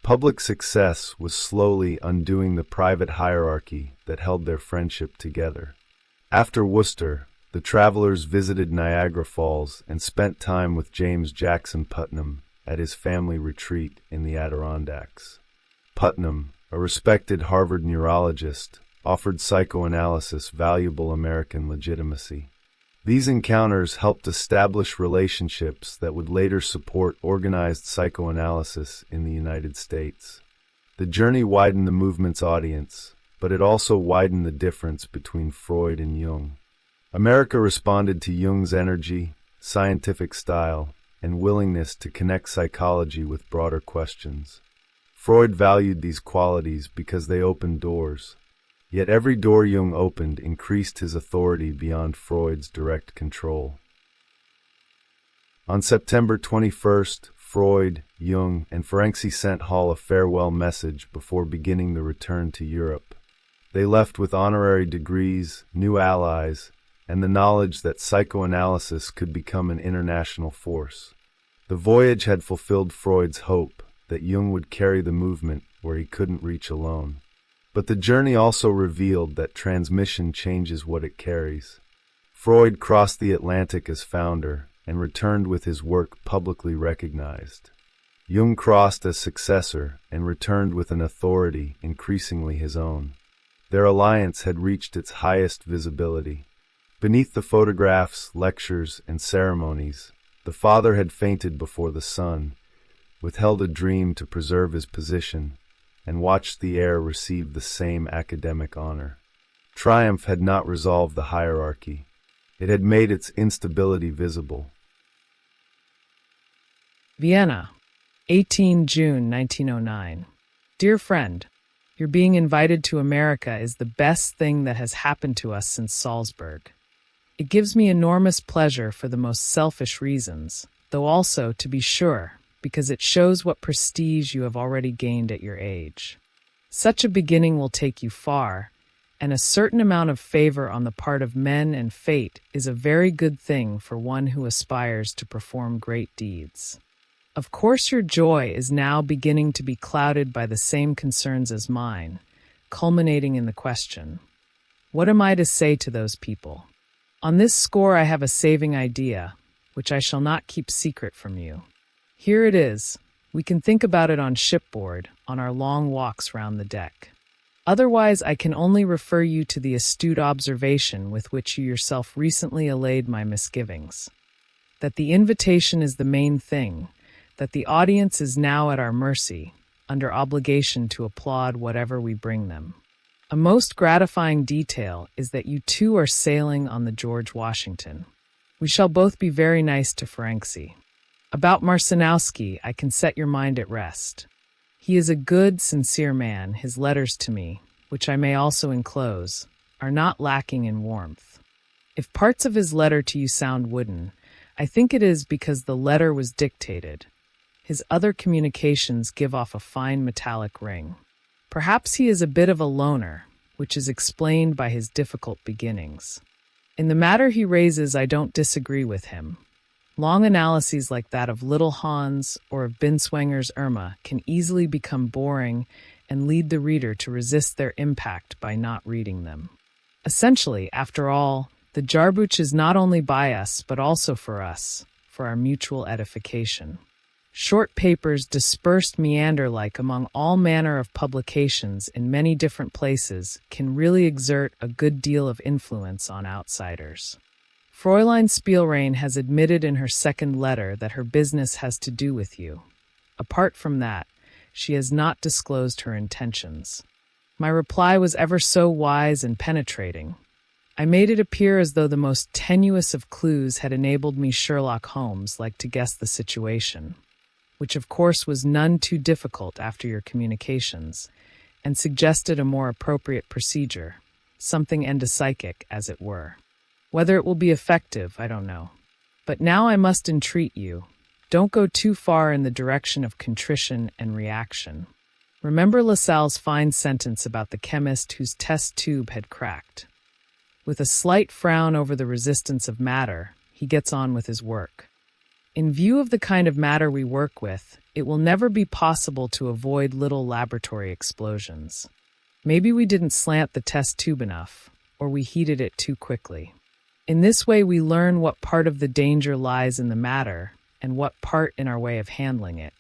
Public success was slowly undoing the private hierarchy that held their friendship together. After Worcester, the travelers visited Niagara Falls and spent time with James Jackson Putnam at his family retreat in the Adirondacks. Putnam, a respected Harvard neurologist, offered psychoanalysis valuable American legitimacy. These encounters helped establish relationships that would later support organized psychoanalysis in the United States. The journey widened the movement's audience, but it also widened the difference between Freud and Jung. America responded to Jung's energy, scientific style, and willingness to connect psychology with broader questions. Freud valued these qualities because they opened doors. Yet every door Jung opened increased his authority beyond Freud's direct control. On September 21st, Freud, Jung, and Ferenczi sent Hall a farewell message before beginning the return to Europe. They left with honorary degrees, new allies, and the knowledge that psychoanalysis could become an international force. The voyage had fulfilled Freud's hope that Jung would carry the movement where he couldn't reach alone. But the journey also revealed that transmission changes what it carries. Freud crossed the Atlantic as founder and returned with his work publicly recognized. Jung crossed as successor and returned with an authority increasingly his own. Their alliance had reached its highest visibility. Beneath the photographs, lectures, and ceremonies, the father had fainted before the son, withheld a dream to preserve his position, and watched the heir receive the same academic honor. Triumph had not resolved the hierarchy. It had made its instability visible. Vienna, 18 June 1909. Dear friend, your being invited to America is the best thing that has happened to us since Salzburg. It gives me enormous pleasure for the most selfish reasons, though also, to be sure, because it shows what prestige you have already gained at your age. Such a beginning will take you far, and a certain amount of favor on the part of men and fate is a very good thing for one who aspires to perform great deeds. Of course, your joy is now beginning to be clouded by the same concerns as mine, culminating in the question, what am I to say to those people? On this score I have a saving idea, which I shall not keep secret from you. Here it is. We can think about it on shipboard, on our long walks round the deck. Otherwise, I can only refer you to the astute observation with which you yourself recently allayed my misgivings. That the invitation is the main thing, that the audience is now at our mercy, under obligation to applaud whatever we bring them. A most gratifying detail is that you two are sailing on the George Washington. We shall both be very nice to Ferenczi. About Marcinowski, I can set your mind at rest. He is a good, sincere man. His letters to me, which I may also enclose, are not lacking in warmth. If parts of his letter to you sound wooden, I think it is because the letter was dictated. His other communications give off a fine metallic ring. Perhaps he is a bit of a loner, which is explained by his difficult beginnings. In the matter he raises, I don't disagree with him. Long analyses like that of Little Hans or of Binswanger's Irma can easily become boring and lead the reader to resist their impact by not reading them. Essentially, after all, the Jarbuch is not only by us, but also for us, for our mutual edification. Short papers dispersed meander-like among all manner of publications in many different places can really exert a good deal of influence on outsiders. Fräulein Spielrein has admitted in her second letter that her business has to do with you. Apart from that, she has not disclosed her intentions. My reply was ever so wise and penetrating. I made it appear as though the most tenuous of clues had enabled me Sherlock Holmes-like to guess the situation, which of course was none too difficult after your communications, and suggested a more appropriate procedure, something endopsychic, as it were. Whether it will be effective, I don't know. But now I must entreat you, don't go too far in the direction of contrition and reaction. Remember Lassalle's fine sentence about the chemist whose test tube had cracked. With a slight frown over the resistance of matter, he gets on with his work. In view of the kind of matter we work with, it will never be possible to avoid little laboratory explosions. Maybe we didn't slant the test tube enough, or we heated it too quickly. In this way, we learn what part of the danger lies in the matter and what part in our way of handling it.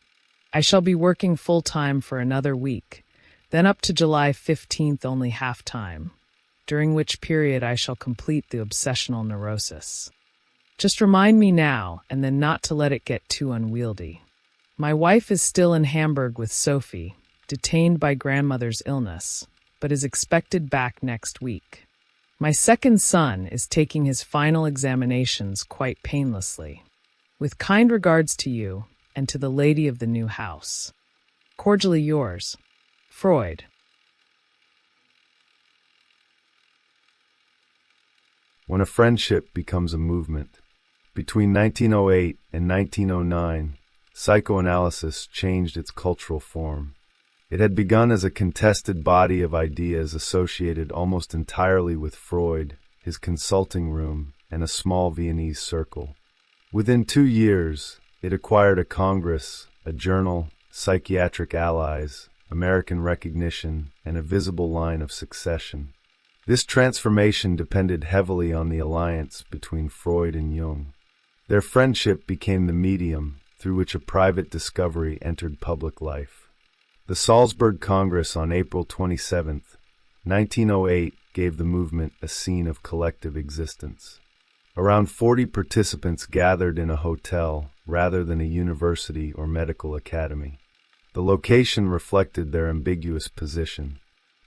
I shall be working full-time for another week, then up to July 15th only half-time, during which period I shall complete the obsessional neurosis. Just remind me now, and then not to let it get too unwieldy. My wife is still in Hamburg with Sophie, detained by grandmother's illness, but is expected back next week. My second son is taking his final examinations quite painlessly. With kind regards to you and to the lady of the new house. Cordially yours, Freud. When a friendship becomes a movement. Between 1908 and 1909, psychoanalysis changed its cultural form. It had begun as a contested body of ideas associated almost entirely with Freud, his consulting room, and a small Viennese circle. Within 2 years, it acquired a congress, a journal, psychiatric allies, American recognition, and a visible line of succession. This transformation depended heavily on the alliance between Freud and Jung. Their friendship became the medium through which a private discovery entered public life. The Salzburg Congress on April 27, 1908, gave the movement a scene of collective existence. Around 40 participants gathered in a hotel rather than a university or medical academy. The location reflected their ambiguous position.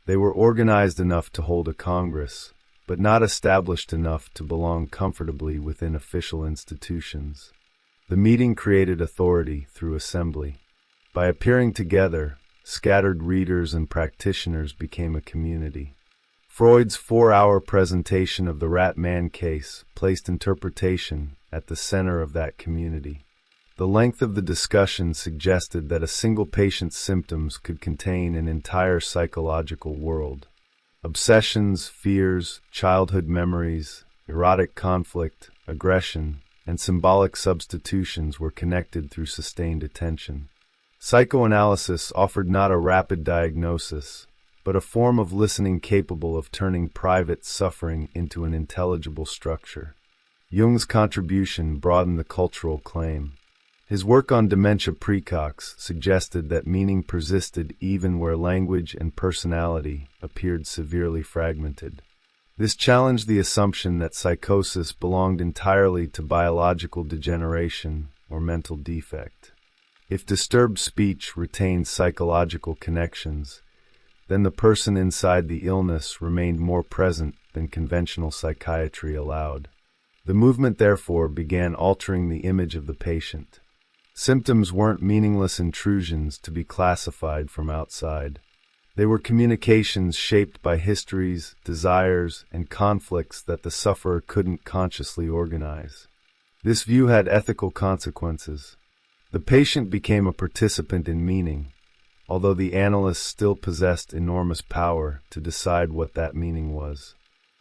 They were organized enough to hold a congress, but not established enough to belong comfortably within official institutions. The meeting created authority through assembly. By appearing together, scattered readers and practitioners became a community. Freud's 4-hour presentation of the Rat Man case placed interpretation at the center of that community. The length of the discussion suggested that a single patient's symptoms could contain an entire psychological world. Obsessions, fears, childhood memories, erotic conflict, aggression, and symbolic substitutions were connected through sustained attention. Psychoanalysis offered not a rapid diagnosis, but a form of listening capable of turning private suffering into an intelligible structure. Jung's contribution broadened the cultural claim. His work on dementia praecox suggested that meaning persisted even where language and personality appeared severely fragmented. This challenged the assumption that psychosis belonged entirely to biological degeneration or mental defect. If disturbed speech retained psychological connections, then the person inside the illness remained more present than conventional psychiatry allowed. The movement, therefore, began altering the image of the patient. Symptoms weren't meaningless intrusions to be classified from outside. They were communications shaped by histories, desires, and conflicts that the sufferer couldn't consciously organize. This view had ethical consequences. The patient became a participant in meaning, although the analyst still possessed enormous power to decide what that meaning was.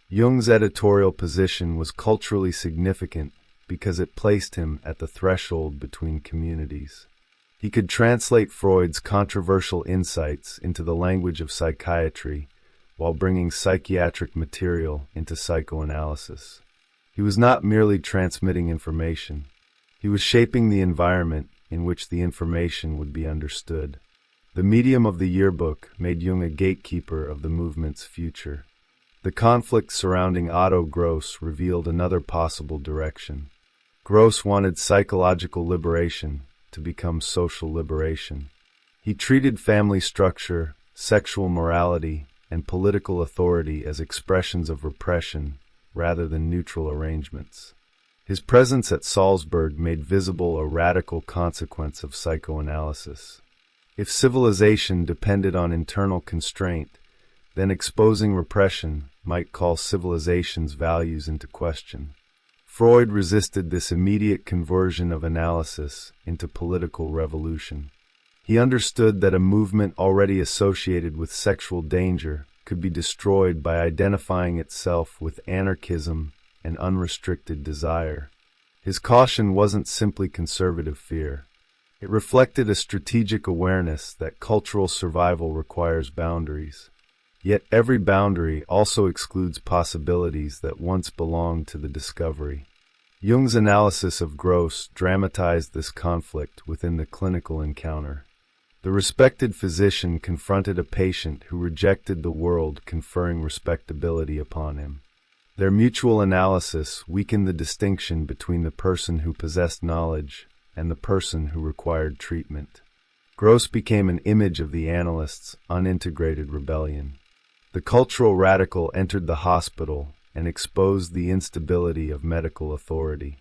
Jung's editorial position was culturally significant because it placed him at the threshold between communities. He could translate Freud's controversial insights into the language of psychiatry while bringing psychiatric material into psychoanalysis. He was not merely transmitting information. He was shaping the environment in which the information would be understood. The medium of the yearbook made Jung a gatekeeper of the movement's future. The conflict surrounding Otto Gross revealed another possible direction. Gross wanted psychological liberation to become social liberation. He treated family structure, sexual morality, and political authority as expressions of repression rather than neutral arrangements. His presence at Salzburg made visible a radical consequence of psychoanalysis. If civilization depended on internal constraint, then exposing repression might call civilization's values into question. Freud resisted this immediate conversion of analysis into political revolution. He understood that a movement already associated with sexual danger could be destroyed by identifying itself with anarchism and unrestricted desire. His caution wasn't simply conservative fear. It reflected a strategic awareness that cultural survival requires boundaries. Yet every boundary also excludes possibilities that once belonged to the discovery. Jung's analysis of gross dramatized this conflict within the clinical encounter. The respected physician confronted a patient who rejected the world conferring respectability upon him. Their mutual analysis weakened the distinction between the person who possessed knowledge and the person who required treatment. Gross became an image of the analyst's unintegrated rebellion. The cultural radical entered the hospital and exposed the instability of medical authority.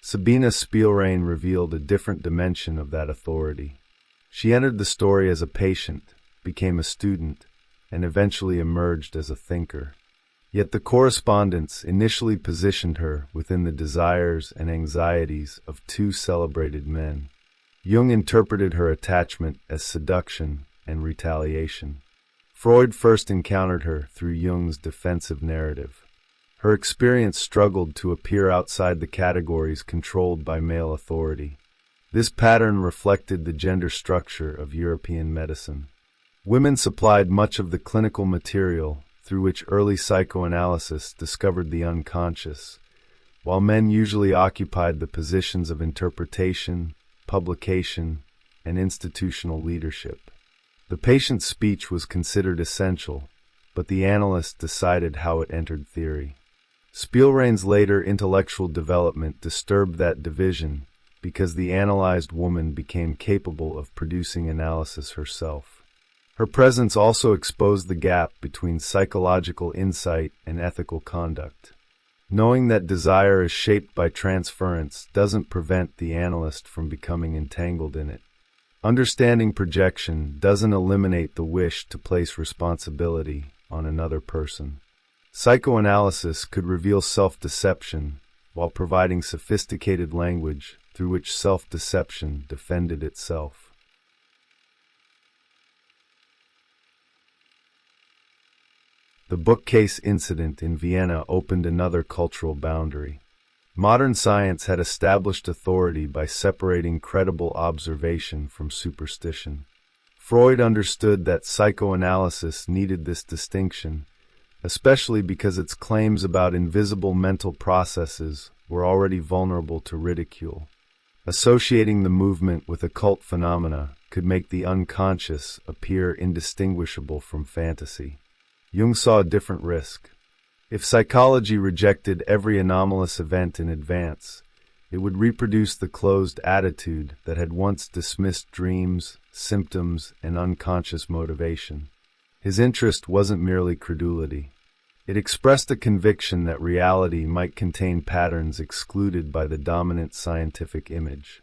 Sabina Spielrein revealed a different dimension of that authority. She entered the story as a patient, became a student, and eventually emerged as a thinker. Yet the correspondence initially positioned her within the desires and anxieties of two celebrated men. Jung interpreted her attachment as seduction and retaliation. Freud first encountered her through Jung's defensive narrative. Her experience struggled to appear outside the categories controlled by male authority. This pattern reflected the gender structure of European medicine. Women supplied much of the clinical material through which early psychoanalysis discovered the unconscious, while men usually occupied the positions of interpretation, publication, and institutional leadership. The patient's speech was considered essential, but the analyst decided how it entered theory. Spielrein's later intellectual development disturbed that division because the analyzed woman became capable of producing analysis herself. Her presence also exposed the gap between psychological insight and ethical conduct. Knowing that desire is shaped by transference doesn't prevent the analyst from becoming entangled in it. Understanding projection doesn't eliminate the wish to place responsibility on another person. Psychoanalysis could reveal self-deception while providing sophisticated language through which self-deception defended itself. The bookcase incident in Vienna opened another cultural boundary. Modern science had established authority by separating credible observation from superstition. Freud understood that psychoanalysis needed this distinction, especially because its claims about invisible mental processes were already vulnerable to ridicule. Associating the movement with occult phenomena could make the unconscious appear indistinguishable from fantasy. Jung saw a different risk. If psychology rejected every anomalous event in advance, it would reproduce the closed attitude that had once dismissed dreams, symptoms, and unconscious motivation. His interest wasn't merely credulity. It expressed a conviction that reality might contain patterns excluded by the dominant scientific image.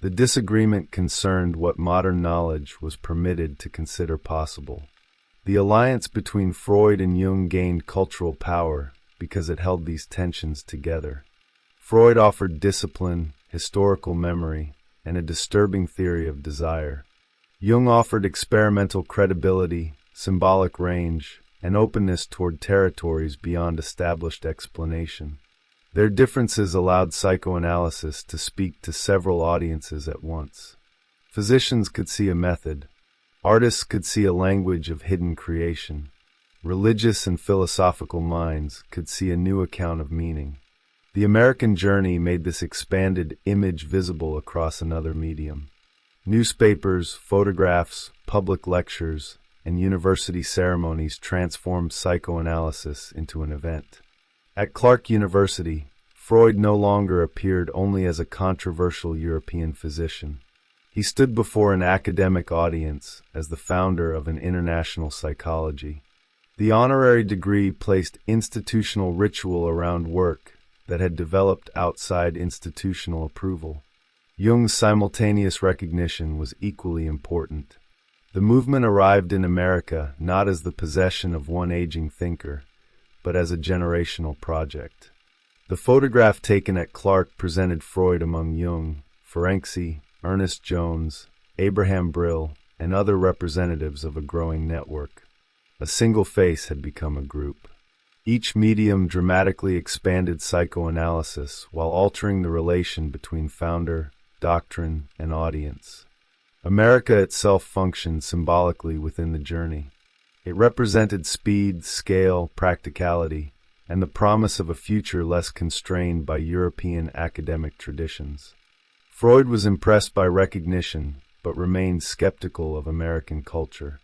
The disagreement concerned what modern knowledge was permitted to consider possible. The alliance between Freud and Jung gained cultural power because it held these tensions together. Freud offered discipline, historical memory, and a disturbing theory of desire. Jung offered experimental credibility, symbolic range, and openness toward territories beyond established explanation. Their differences allowed psychoanalysis to speak to several audiences at once. Physicians could see a method. Artists could see a language of hidden creation. Religious and philosophical minds could see a new account of meaning. The American journey made this expanded image visible across another medium. Newspapers, photographs, public lectures, and university ceremonies transformed psychoanalysis into an event. At Clark University, Freud no longer appeared only as a controversial European physician. He stood before an academic audience as the founder of an international psychology. The honorary degree placed institutional ritual around work that had developed outside institutional approval. Jung's simultaneous recognition was equally important. The movement arrived in America not as the possession of one aging thinker, but as a generational project. The photograph taken at Clark presented Freud among Jung, Ferenczi, Ernest Jones, Abraham Brill, and other representatives of a growing network. A single face had become a group. Each medium dramatically expanded psychoanalysis while altering the relation between founder, doctrine, and audience. America itself functioned symbolically within the journey. It represented speed, scale, practicality, and the promise of a future less constrained by European academic traditions. Freud was impressed by recognition, but remained skeptical of American culture.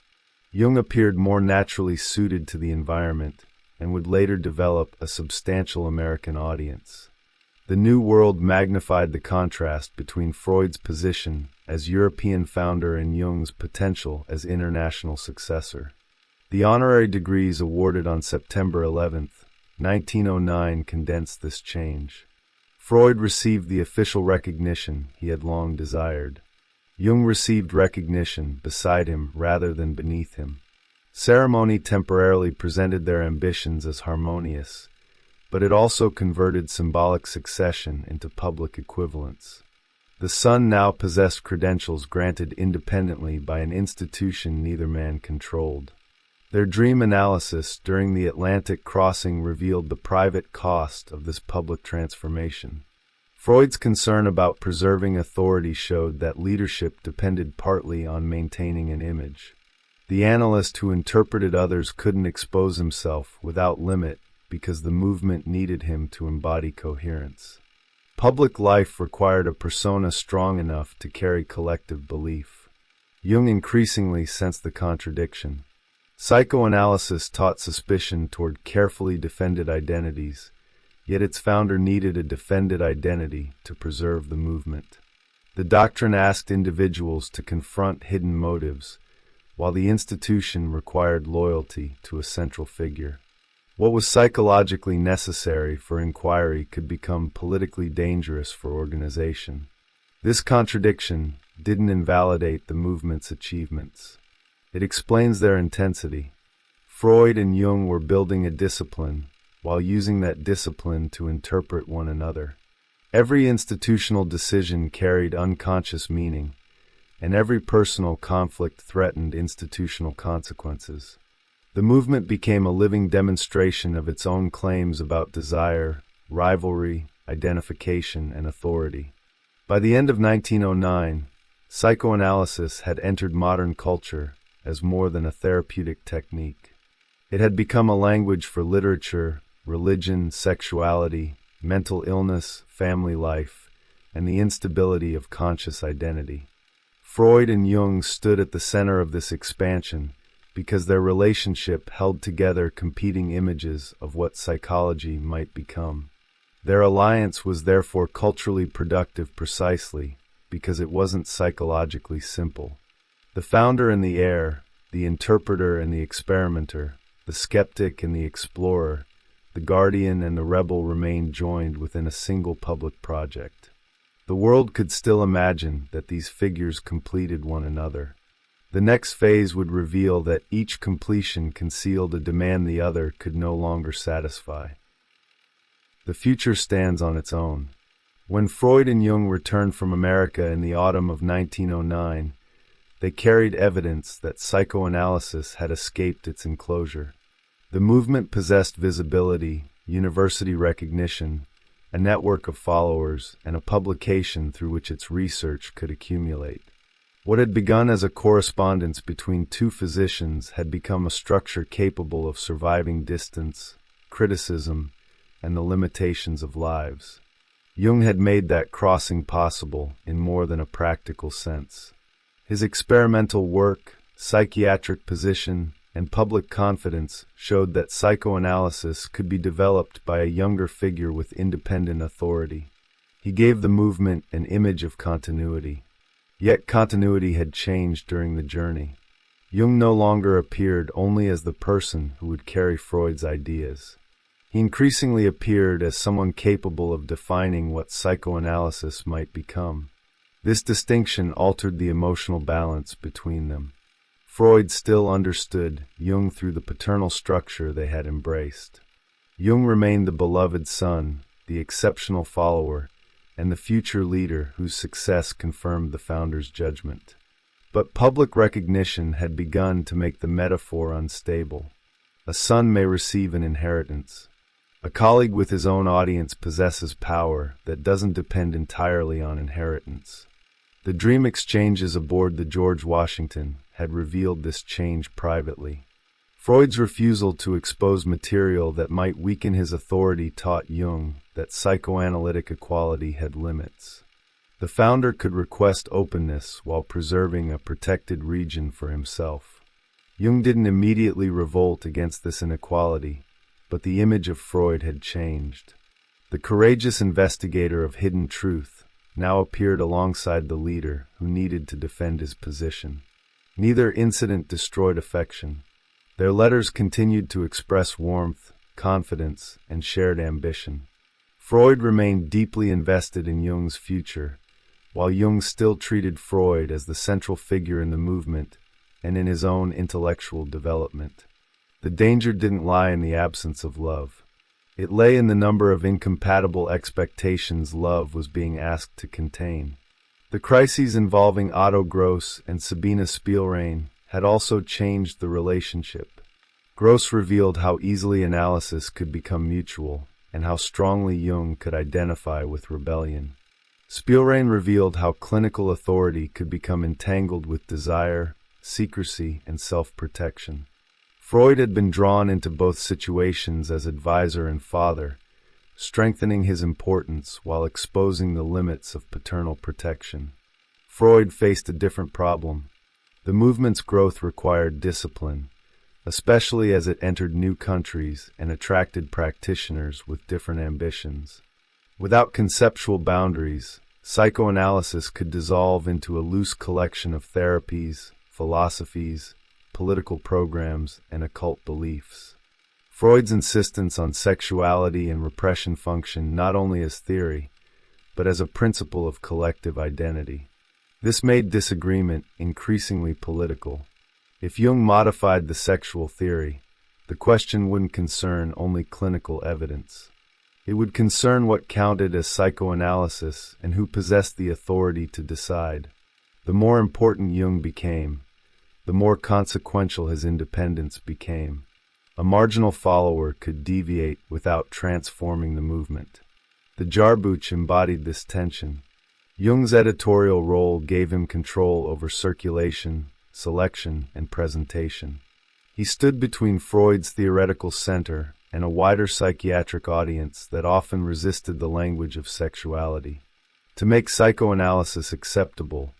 Jung appeared more naturally suited to the environment, and would later develop a substantial American audience. The New World magnified the contrast between Freud's position as European founder and Jung's potential as international successor. The honorary degrees awarded on September 11, 1909 condensed this change. Freud received the official recognition he had long desired. Jung received recognition beside him rather than beneath him. Ceremony temporarily presented their ambitions as harmonious, but it also converted symbolic succession into public equivalence. The son now possessed credentials granted independently by an institution neither man controlled. Their dream analysis during the Atlantic crossing revealed the private cost of this public transformation. Freud's concern about preserving authority showed that leadership depended partly on maintaining an image. The analyst who interpreted others couldn't expose himself without limit because the movement needed him to embody coherence. Public life required a persona strong enough to carry collective belief. Jung increasingly sensed the contradiction. Psychoanalysis taught suspicion toward carefully defended identities, yet its founder needed a defended identity to preserve the movement. The doctrine asked individuals to confront hidden motives, while the institution required loyalty to a central figure. What was psychologically necessary for inquiry could become politically dangerous for organization. This contradiction didn't invalidate the movement's achievements. It explains their intensity. Freud and Jung were building a discipline, while using that discipline to interpret one another. Every institutional decision carried unconscious meaning, and every personal conflict threatened institutional consequences. The movement became a living demonstration of its own claims about desire, rivalry, identification, and authority. By the end of 1909, psychoanalysis had entered modern culture as more than a therapeutic technique. It had become a language for literature, religion, sexuality, mental illness, family life, and the instability of conscious identity. Freud and Jung stood at the center of this expansion because their relationship held together competing images of what psychology might become. Their alliance was therefore culturally productive precisely because it wasn't psychologically simple. The founder and the heir, the interpreter and the experimenter, the skeptic and the explorer, the guardian and the rebel remained joined within a single public project. The world could still imagine that these figures completed one another. The next phase would reveal that each completion concealed a demand the other could no longer satisfy. The future stands on its own. When Freud and Jung returned from America in the autumn of 1909, they carried evidence that psychoanalysis had escaped its enclosure. The movement possessed visibility, university recognition, a network of followers, and a publication through which its research could accumulate. What had begun as a correspondence between two physicians had become a structure capable of surviving distance, criticism, and the limitations of lives. Jung had made that crossing possible in more than a practical sense. His experimental work, psychiatric position, and public confidence showed that psychoanalysis could be developed by a younger figure with independent authority. He gave the movement an image of continuity. Yet continuity had changed during the journey. Jung no longer appeared only as the person who would carry Freud's ideas. He increasingly appeared as someone capable of defining what psychoanalysis might become. This distinction altered the emotional balance between them. Freud still understood Jung through the paternal structure they had embraced. Jung remained the beloved son, the exceptional follower, and the future leader whose success confirmed the founder's judgment. But public recognition had begun to make the metaphor unstable. A son may receive an inheritance. A colleague with his own audience possesses power that doesn't depend entirely on inheritance. The dream exchanges aboard the George Washington had revealed this change privately. Freud's refusal to expose material that might weaken his authority taught Jung that psychoanalytic equality had limits. The founder could request openness while preserving a protected region for himself. Jung didn't immediately revolt against this inequality, but the image of Freud had changed. The courageous investigator of hidden truth now appeared alongside the leader who needed to defend his position. Neither incident destroyed affection. Their letters continued to express warmth, confidence, and shared ambition. Freud remained deeply invested in Jung's future, while Jung still treated Freud as the central figure in the movement and in his own intellectual development. The danger didn't lie in the absence of love. It lay in the number of incompatible expectations love was being asked to contain. The crises involving Otto Gross and Sabina Spielrein had also changed the relationship. Gross revealed how easily analysis could become mutual and how strongly Jung could identify with rebellion. Spielrein revealed how clinical authority could become entangled with desire, secrecy, and self-protection. Freud had been drawn into both situations as advisor and father, strengthening his importance while exposing the limits of paternal protection. Freud faced a different problem. The movement's growth required discipline, especially as it entered new countries and attracted practitioners with different ambitions. Without conceptual boundaries, psychoanalysis could dissolve into a loose collection of therapies, philosophies, political programs, and occult beliefs. Freud's insistence on sexuality and repression functioned not only as theory, but as a principle of collective identity. This made disagreement increasingly political. If Jung modified the sexual theory, the question wouldn't concern only clinical evidence. It would concern what counted as psychoanalysis and who possessed the authority to decide. The more important Jung became, the more consequential his independence became. A marginal follower could deviate without transforming the movement. The Jahrbuch embodied this tension. Jung's editorial role gave him control over circulation, selection, and presentation. He stood between Freud's theoretical center and a wider psychiatric audience that often resisted the language of sexuality. To make psychoanalysis acceptable,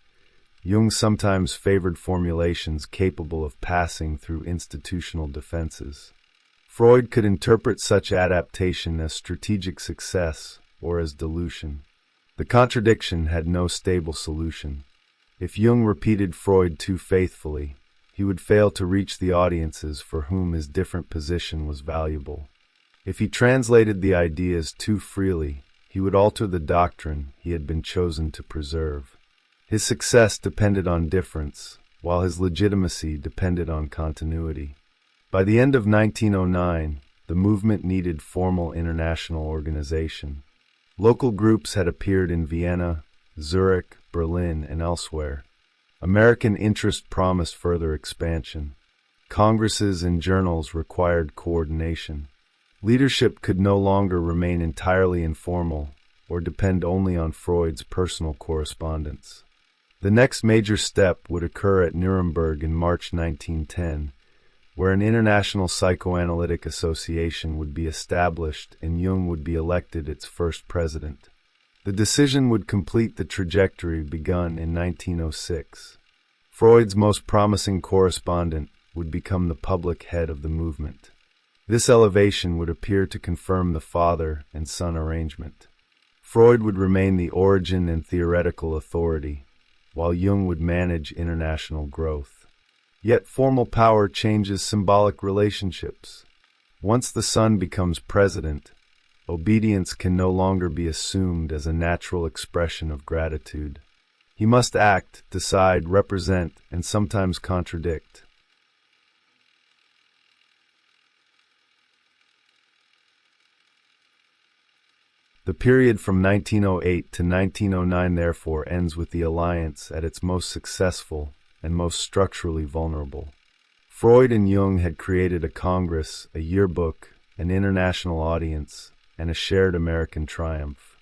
Jung sometimes favored formulations capable of passing through institutional defenses. Freud could interpret such adaptation as strategic success or as dilution. The contradiction had no stable solution. If Jung repeated Freud too faithfully, he would fail to reach the audiences for whom his different position was valuable. If he translated the ideas too freely, he would alter the doctrine he had been chosen to preserve. His success depended on difference, while his legitimacy depended on continuity. By the end of 1909, the movement needed formal international organization. Local groups had appeared in Vienna, Zurich, Berlin, and elsewhere. American interest promised further expansion. Congresses and journals required coordination. Leadership could no longer remain entirely informal or depend only on Freud's personal correspondence. The next major step would occur at Nuremberg in March 1910, where an international psychoanalytic association would be established and Jung would be elected its first president. The decision would complete the trajectory begun in 1906. Freud's most promising correspondent would become the public head of the movement. This elevation would appear to confirm the father and son arrangement. Freud would remain the origin and theoretical authority, while Jung would manage international growth. Yet formal power changes symbolic relationships. Once the son becomes president, obedience can no longer be assumed as a natural expression of gratitude. He must act, decide, represent, and sometimes contradict. The period from 1908 to 1909 therefore ends with the alliance at its most successful and most structurally vulnerable. Freud and Jung had created a congress, a yearbook, an international audience, and a shared American triumph.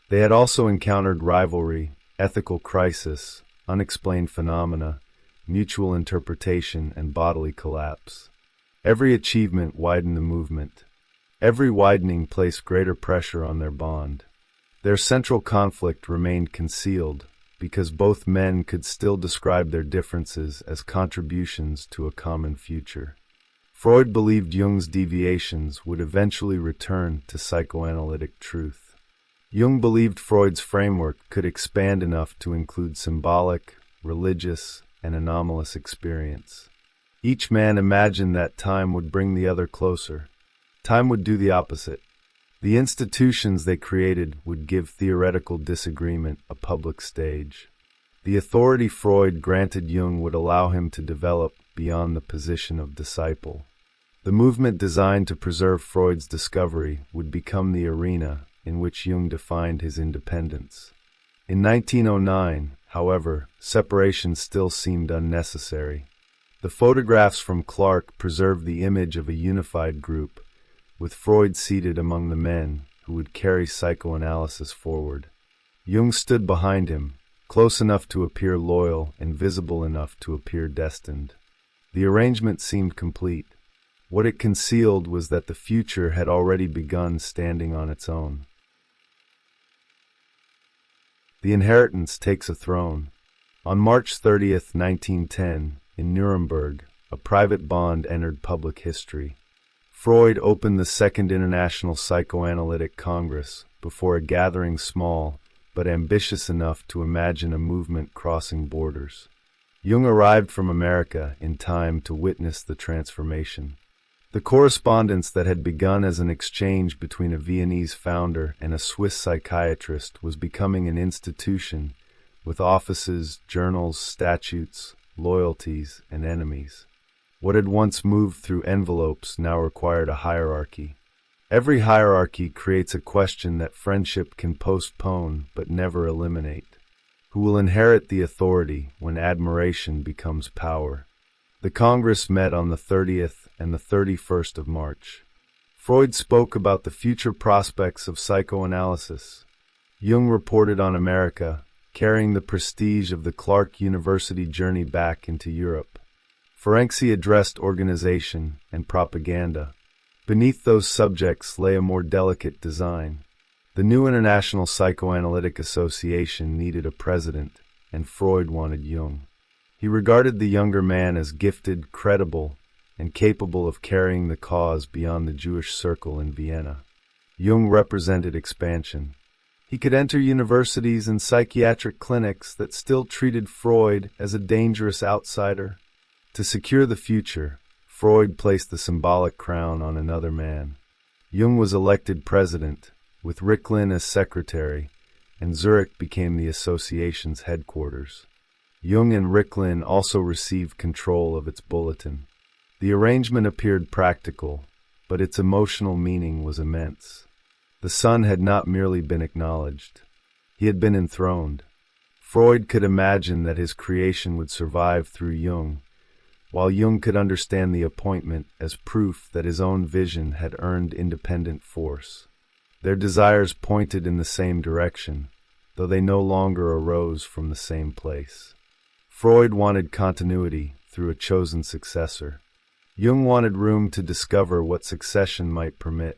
They had also encountered rivalry, ethical crisis, unexplained phenomena, mutual interpretation, and bodily collapse. Every achievement widened the movement. Every widening placed greater pressure on their bond. Their central conflict remained concealed, because both men could still describe their differences as contributions to a common future. Freud believed Jung's deviations would eventually return to psychoanalytic truth. Jung believed Freud's framework could expand enough to include symbolic, religious, and anomalous experience. Each man imagined that time would bring the other closer. Time would do the opposite. The institutions they created would give theoretical disagreement a public stage. The authority Freud granted Jung would allow him to develop beyond the position of disciple. The movement designed to preserve Freud's discovery would become the arena in which Jung defined his independence. In 1909, however, separation still seemed unnecessary. The photographs from Clark preserved the image of a unified group, with Freud seated among the men who would carry psychoanalysis forward. Jung stood behind him, close enough to appear loyal and visible enough to appear destined. The arrangement seemed complete. What it concealed was that the future had already begun standing on its own. The inheritance takes a throne. On March 30th, 1910, in Nuremberg, a private bond entered public history. Freud opened the Second International Psychoanalytic Congress before a gathering small but ambitious enough to imagine a movement crossing borders. Jung arrived from America in time to witness the transformation. The correspondence that had begun as an exchange between a Viennese founder and a Swiss psychiatrist was becoming an institution with offices, journals, statutes, loyalties, and enemies. What had once moved through envelopes now required a hierarchy. Every hierarchy creates a question that friendship can postpone but never eliminate. Who will inherit the authority when admiration becomes power? The Congress met on the 30th and the 31st of March. Freud spoke about the future prospects of psychoanalysis. Jung reported on America, carrying the prestige of the Clark University journey back into Europe. Ferenczi addressed organization and propaganda. Beneath those subjects lay a more delicate design. The new International Psychoanalytic Association needed a president, and Freud wanted Jung. He regarded the younger man as gifted, credible, and capable of carrying the cause beyond the Jewish circle in Vienna. Jung represented expansion. He could enter universities and psychiatric clinics that still treated Freud as a dangerous outsider. To secure the future, Freud placed the symbolic crown on another man. Jung was elected president, with Ricklin as secretary, and Zurich became the association's headquarters. Jung and Ricklin also received control of its bulletin. The arrangement appeared practical, but its emotional meaning was immense. The son had not merely been acknowledged. He had been enthroned. Freud could imagine that his creation would survive through Jung, while Jung could understand the appointment as proof that his own vision had earned independent force. Their desires pointed in the same direction, though they no longer arose from the same place. Freud wanted continuity through a chosen successor. Jung wanted room to discover what succession might permit.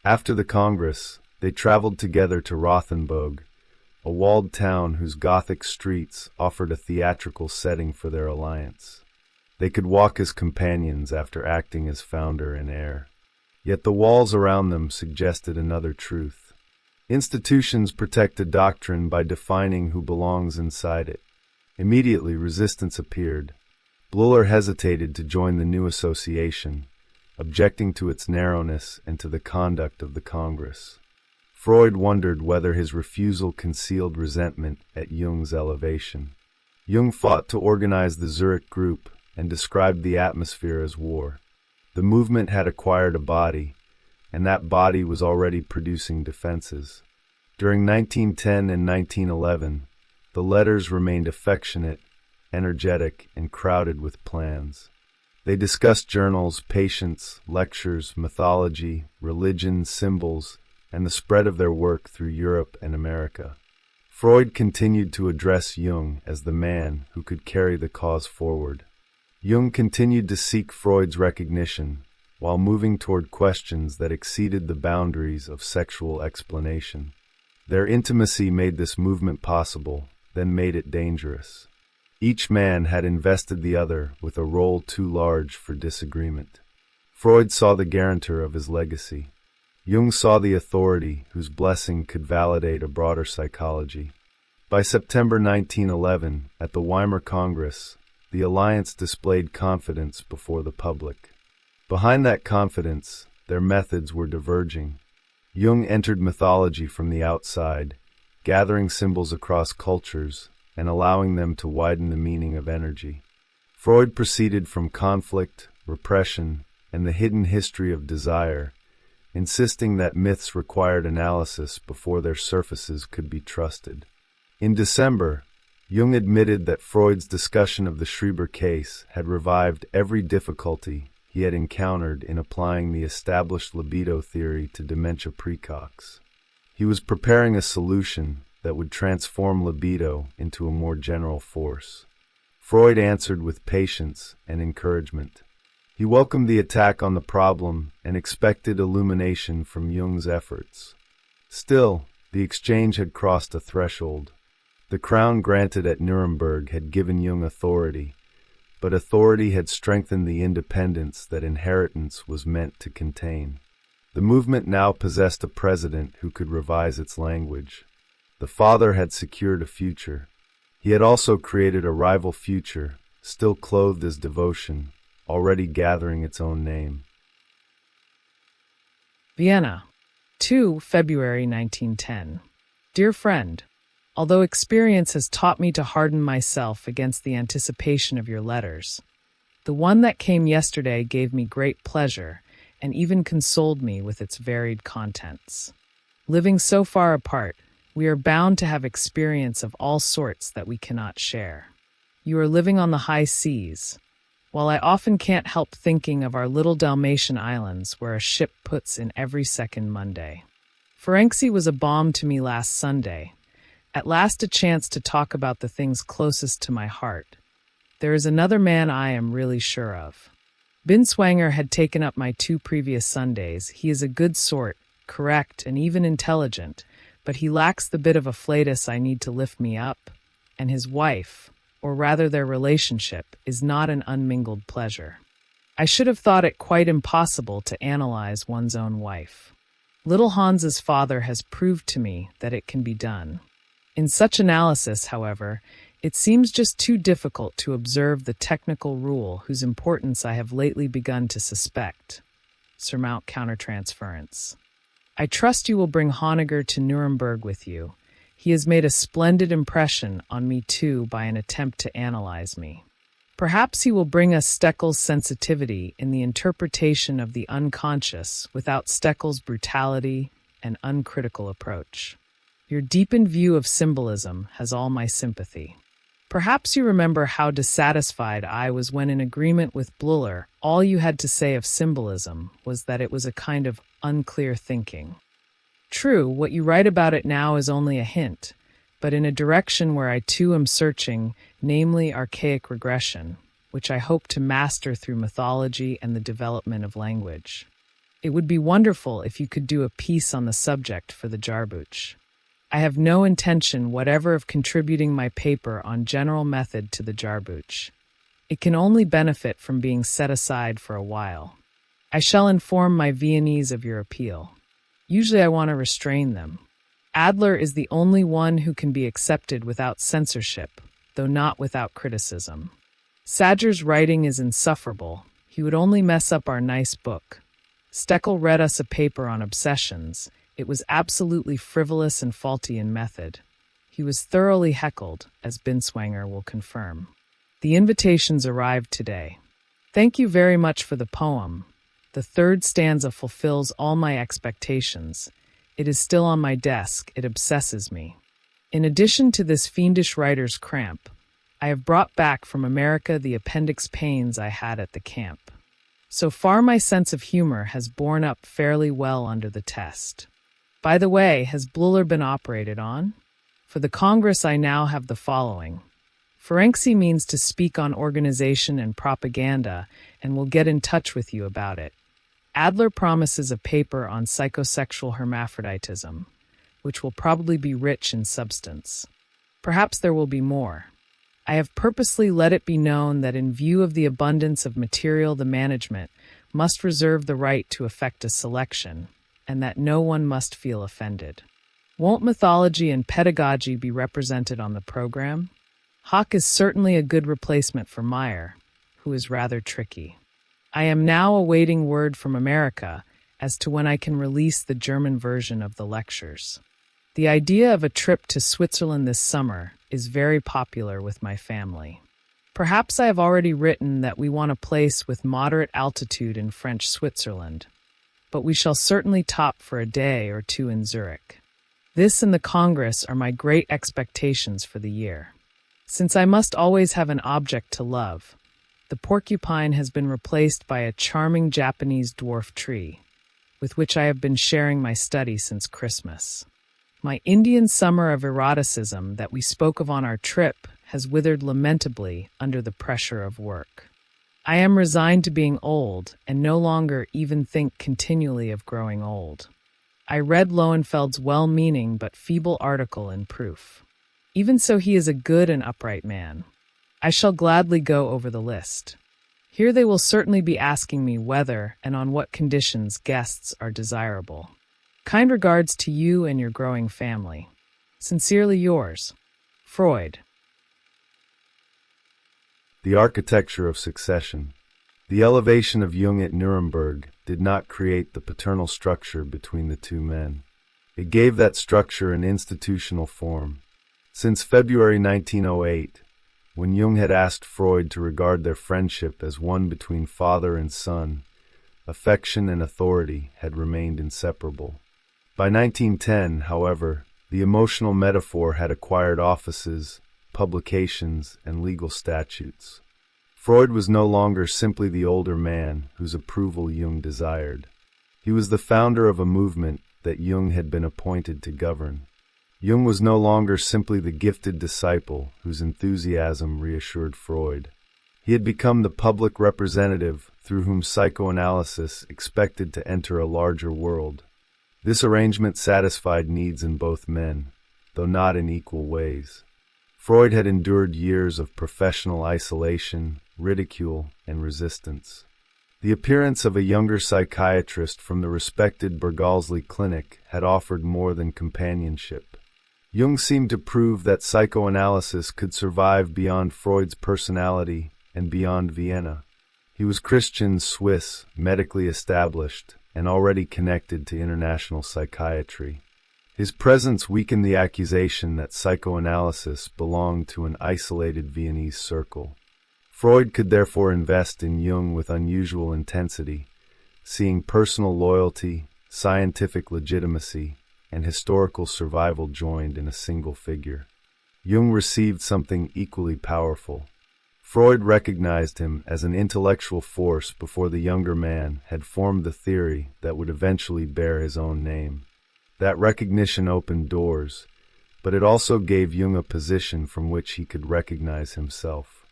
After the Congress, they traveled together to Rothenburg, a walled town whose Gothic streets offered a theatrical setting for their alliance. They could walk as companions after acting as founder and heir. Yet the walls around them suggested another truth. Institutions protect a doctrine by defining who belongs inside it. Immediately, resistance appeared. Bleuler hesitated to join the new association, objecting to its narrowness and to the conduct of the Congress. Freud wondered whether his refusal concealed resentment at Jung's elevation. Jung fought to organize the Zurich group and described the atmosphere as war. The movement had acquired a body, and that body was already producing defenses. During 1910 and 1911, the letters remained affectionate, energetic, and crowded with plans. They discussed journals, patients, lectures, mythology, religion, symbols, and the spread of their work through Europe and America. Freud continued to address Jung as the man who could carry the cause forward. Jung continued to seek Freud's recognition while moving toward questions that exceeded the boundaries of sexual explanation. Their intimacy made this movement possible, then made it dangerous. Each man had invested the other with a role too large for disagreement. Freud saw the guarantor of his legacy. Jung saw the authority whose blessing could validate a broader psychology. By September 1911, at the Weimar Congress, the alliance displayed confidence before the public. Behind that confidence, their methods were diverging. Jung entered mythology from the outside, gathering symbols across cultures and allowing them to widen the meaning of energy. Freud proceeded from conflict, repression, and the hidden history of desire, insisting that myths required analysis before their surfaces could be trusted. In December, Jung admitted that Freud's discussion of the Schreiber case had revived every difficulty he had encountered in applying the established libido theory to dementia praecox. He was preparing a solution that would transform libido into a more general force. Freud answered with patience and encouragement. He welcomed the attack on the problem and expected illumination from Jung's efforts. Still, the exchange had crossed a threshold. The crown granted at Nuremberg had given Jung authority, but authority had strengthened the independence that inheritance was meant to contain. The movement now possessed a president who could revise its language. The father had secured a future. He had also created a rival future, still clothed as devotion, already gathering its own name. Vienna, 2 February 1910. Dear friend, although experience has taught me to harden myself against the anticipation of your letters, the one that came yesterday gave me great pleasure and even consoled me with its varied contents. Living so far apart, we are bound to have experience of all sorts that we cannot share. You are living on the high seas. While I often can't help thinking of our little Dalmatian islands where a ship puts in every second Monday. Ferenczi was a balm to me last Sunday. At last a chance to talk about the things closest to my heart. There is another man I am really sure of. Binswanger had taken up my 2 previous Sundays. He is a good sort, correct, and even intelligent, but he lacks the bit of afflatus I need to lift me up, and his wife, or rather their relationship, is not an unmingled pleasure. I should have thought it quite impossible to analyze one's own wife. Little Hans's father has proved to me that it can be done. In such analysis, however, it seems just too difficult to observe the technical rule whose importance I have lately begun to suspect. Surmount countertransference. I trust you will bring Honegger to Nuremberg with you. He has made a splendid impression on me too by an attempt to analyze me. Perhaps he will bring us Stekel's sensitivity in the interpretation of the unconscious without Stekel's brutality and uncritical approach. Your deepened view of symbolism has all my sympathy. Perhaps you remember how dissatisfied I was when, in agreement with Bleuler, all you had to say of symbolism was that it was a kind of unclear thinking. True, what you write about it now is only a hint, but in a direction where I too am searching, namely archaic regression, which I hope to master through mythology and the development of language. It would be wonderful if you could do a piece on the subject for the Jahrbuch. I have no intention whatever of contributing my paper on general method to the Jahrbuch. It can only benefit from being set aside for a while. I shall inform my Viennese of your appeal. Usually I want to restrain them. Adler is the only one who can be accepted without censorship, though not without criticism. Sadger's writing is insufferable. He would only mess up our nice book. Stekel read us a paper on obsessions. It was absolutely frivolous and faulty in method. He was thoroughly heckled, as Binswanger will confirm. The invitations arrived today. Thank you very much for the poem. The 3rd stanza fulfills all my expectations. It is still on my desk. It obsesses me. In addition to this fiendish writer's cramp, I have brought back from America the appendix pains I had at the camp. So far, my sense of humor has borne up fairly well under the test. By the way, has Bluller been operated on? For the Congress, I now have the following. Ferenczi means to speak on organization and propaganda, and will get in touch with you about it. Adler promises a paper on psychosexual hermaphroditism, which will probably be rich in substance. Perhaps there will be more. I have purposely let it be known that in view of the abundance of material, the management must reserve the right to effect a selection, and that no one must feel offended. Won't mythology and pedagogy be represented on the program? Hawk is certainly a good replacement for Meyer, who is rather tricky. I am now awaiting word from America as to when I can release the German version of the lectures. The idea of a trip to Switzerland this summer is very popular with my family. Perhaps I have already written that we want a place with moderate altitude in French Switzerland, but we shall certainly top for a day or two in Zurich. This and the Congress are my great expectations for the year. Since I must always have an object to love, the porcupine has been replaced by a charming Japanese dwarf tree, with which I have been sharing my study since Christmas. My Indian summer of eroticism that we spoke of on our trip has withered lamentably under the pressure of work. I am resigned to being old and no longer even think continually of growing old. I read Lowenfeld's well-meaning but feeble article in Proof. Even so, he is a good and upright man. I shall gladly go over the list. Here they will certainly be asking me whether and on what conditions guests are desirable. Kind regards to you and your growing family. Sincerely yours, Freud. The architecture of succession. The elevation of Jung at Nuremberg did not create the paternal structure between the two men. It gave that structure an institutional form. Since February 1908, when Jung had asked Freud to regard their friendship as one between father and son, affection and authority had remained inseparable. By 1910, however, the emotional metaphor had acquired offices, publications, and legal statutes. Freud was no longer simply the older man whose approval Jung desired. He was the founder of a movement that Jung had been appointed to govern. Jung was no longer simply the gifted disciple whose enthusiasm reassured Freud. He had become the public representative through whom psychoanalysis expected to enter a larger world. This arrangement satisfied needs in both men, though not in equal ways. Freud had endured years of professional isolation, ridicule, and resistance. The appearance of a younger psychiatrist from the respected Bergalsli Clinic had offered more than companionship. Jung seemed to prove that psychoanalysis could survive beyond Freud's personality and beyond Vienna. He was Christian, Swiss, medically established, and already connected to international psychiatry. His presence weakened the accusation that psychoanalysis belonged to an isolated Viennese circle. Freud could therefore invest in Jung with unusual intensity, seeing personal loyalty, scientific legitimacy, and historical survival joined in a single figure. Jung received something equally powerful. Freud recognized him as an intellectual force before the younger man had formed the theory that would eventually bear his own name. That recognition opened doors, but it also gave Jung a position from which he could recognize himself.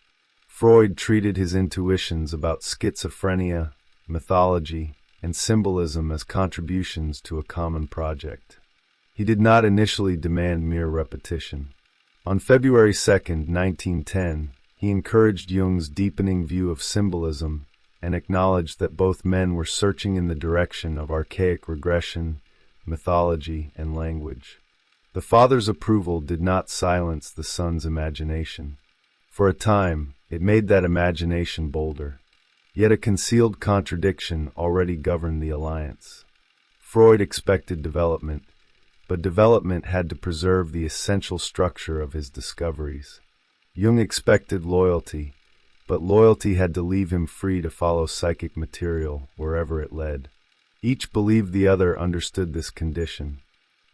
Freud treated his intuitions about schizophrenia, mythology, and symbolism as contributions to a common project. He did not initially demand mere repetition. On February 2, 1910, he encouraged Jung's deepening view of symbolism and acknowledged that both men were searching in the direction of archaic regression, mythology, and language. The father's approval did not silence the son's imagination. For a time, it made that imagination bolder. Yet a concealed contradiction already governed the alliance. Freud expected development, but development had to preserve the essential structure of his discoveries. Jung expected loyalty, but loyalty had to leave him free to follow psychic material wherever it led. Each believed the other understood this condition.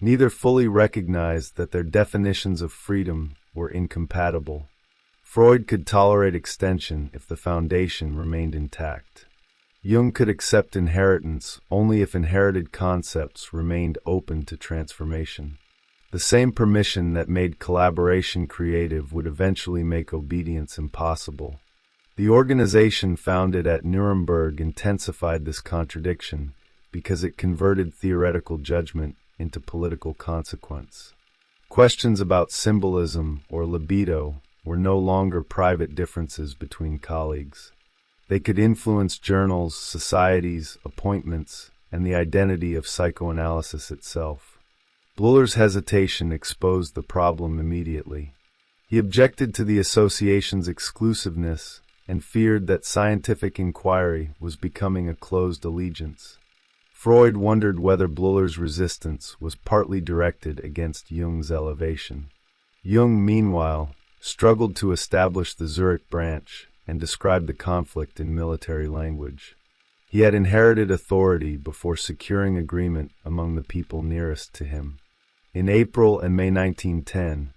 Neither fully recognized that their definitions of freedom were incompatible. Freud could tolerate extension if the foundation remained intact. Jung could accept inheritance only if inherited concepts remained open to transformation. The same permission that made collaboration creative would eventually make obedience impossible. The organization founded at Nuremberg intensified this contradiction because it converted theoretical judgment into political consequence. Questions about symbolism or libido were no longer private differences between colleagues. They could influence journals, societies, appointments, and the identity of psychoanalysis itself. Bleuler's hesitation exposed the problem immediately. He objected to the association's exclusiveness and feared that scientific inquiry was becoming a closed allegiance. Freud wondered whether Bleuler's resistance was partly directed against Jung's elevation. Jung, meanwhile, struggled to establish the Zurich branch and described the conflict in military language. He had inherited authority before securing agreement among the people nearest to him. In April and May 1910,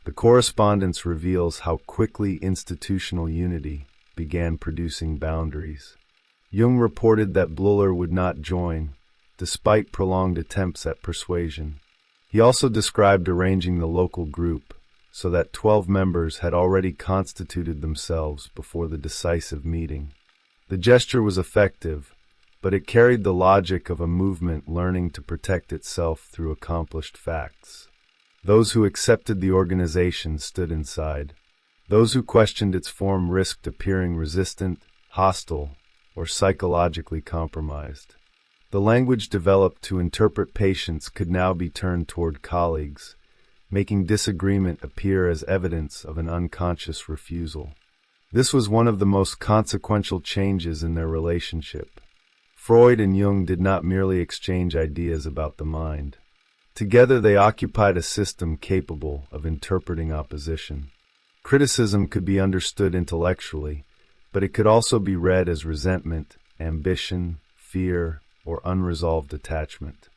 the correspondence reveals how quickly institutional unity began producing boundaries. Jung reported that Bleuler would not join, despite prolonged attempts at persuasion. He also described arranging the local group so that 12 members had already constituted themselves before the decisive meeting. The gesture was effective, but it carried the logic of a movement learning to protect itself through accomplished facts. Those who accepted the organization stood inside. Those who questioned its form risked appearing resistant, hostile, or psychologically compromised. The language developed to interpret patients could now be turned toward colleagues, making disagreement appear as evidence of an unconscious refusal. This was one of the most consequential changes in their relationship. Freud and Jung did not merely exchange ideas about the mind. Together they occupied a system capable of interpreting opposition. Criticism could be understood intellectually, but it could also be read as resentment, ambition, fear, or unresolved attachment.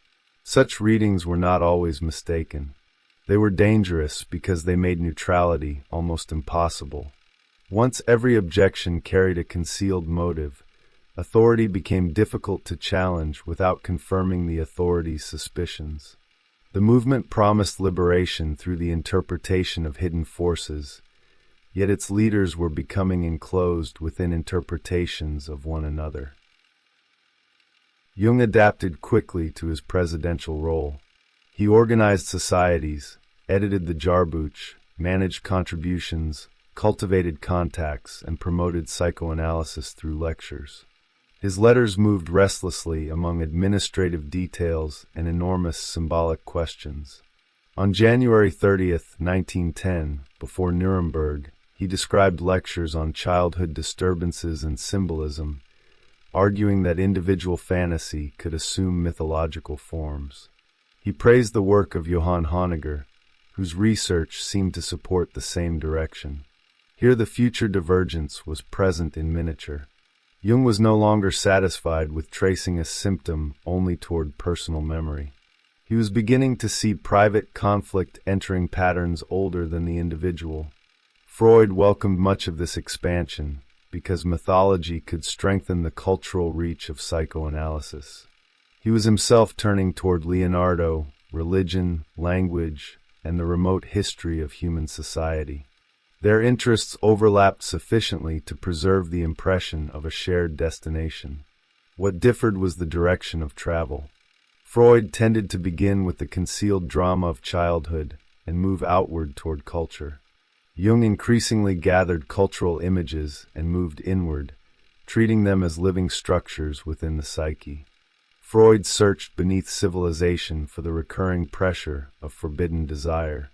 Such readings were not always mistaken. They were dangerous because they made neutrality almost impossible. Once every objection carried a concealed motive, authority became difficult to challenge without confirming the authority's suspicions. The movement promised liberation through the interpretation of hidden forces, yet its leaders were becoming enclosed within interpretations of one another. Jung adapted quickly to his presidential role. He organized societies, edited the Jahrbuch, managed contributions, cultivated contacts, and promoted psychoanalysis through lectures. His letters moved restlessly among administrative details and enormous symbolic questions. On January 30th, 1910, before Nuremberg, he described lectures on childhood disturbances and symbolism, arguing that individual fantasy could assume mythological forms. He praised the work of Johann Honegger, whose research seemed to support the same direction. Here the future divergence was present in miniature. Jung was no longer satisfied with tracing a symptom only toward personal memory. He was beginning to see private conflict entering patterns older than the individual. Freud welcomed much of this expansion because mythology could strengthen the cultural reach of psychoanalysis. He was himself turning toward Leonardo, religion, language, and the remote history of human society. Their interests overlapped sufficiently to preserve the impression of a shared destination. What differed was the direction of travel. Freud tended to begin with the concealed drama of childhood and move outward toward culture. Jung increasingly gathered cultural images and moved inward, treating them as living structures within the psyche. Freud searched beneath civilization for the recurring pressure of forbidden desire.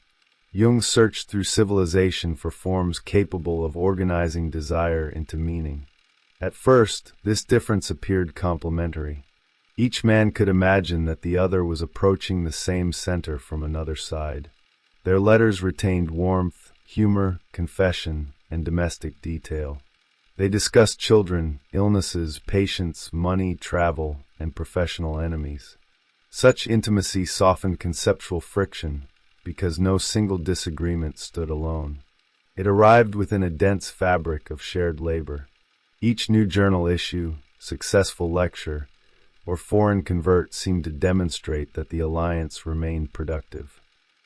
Jung searched through civilization for forms capable of organizing desire into meaning. At first, this difference appeared complementary. Each man could imagine that the other was approaching the same center from another side. Their letters retained warmth, humor, confession, and domestic detail. They discussed children, illnesses, patients, money, travel, and professional enemies. Such intimacy softened conceptual friction because no single disagreement stood alone. It arrived within a dense fabric of shared labor. Each new journal issue, successful lecture, or foreign convert seemed to demonstrate that the alliance remained productive.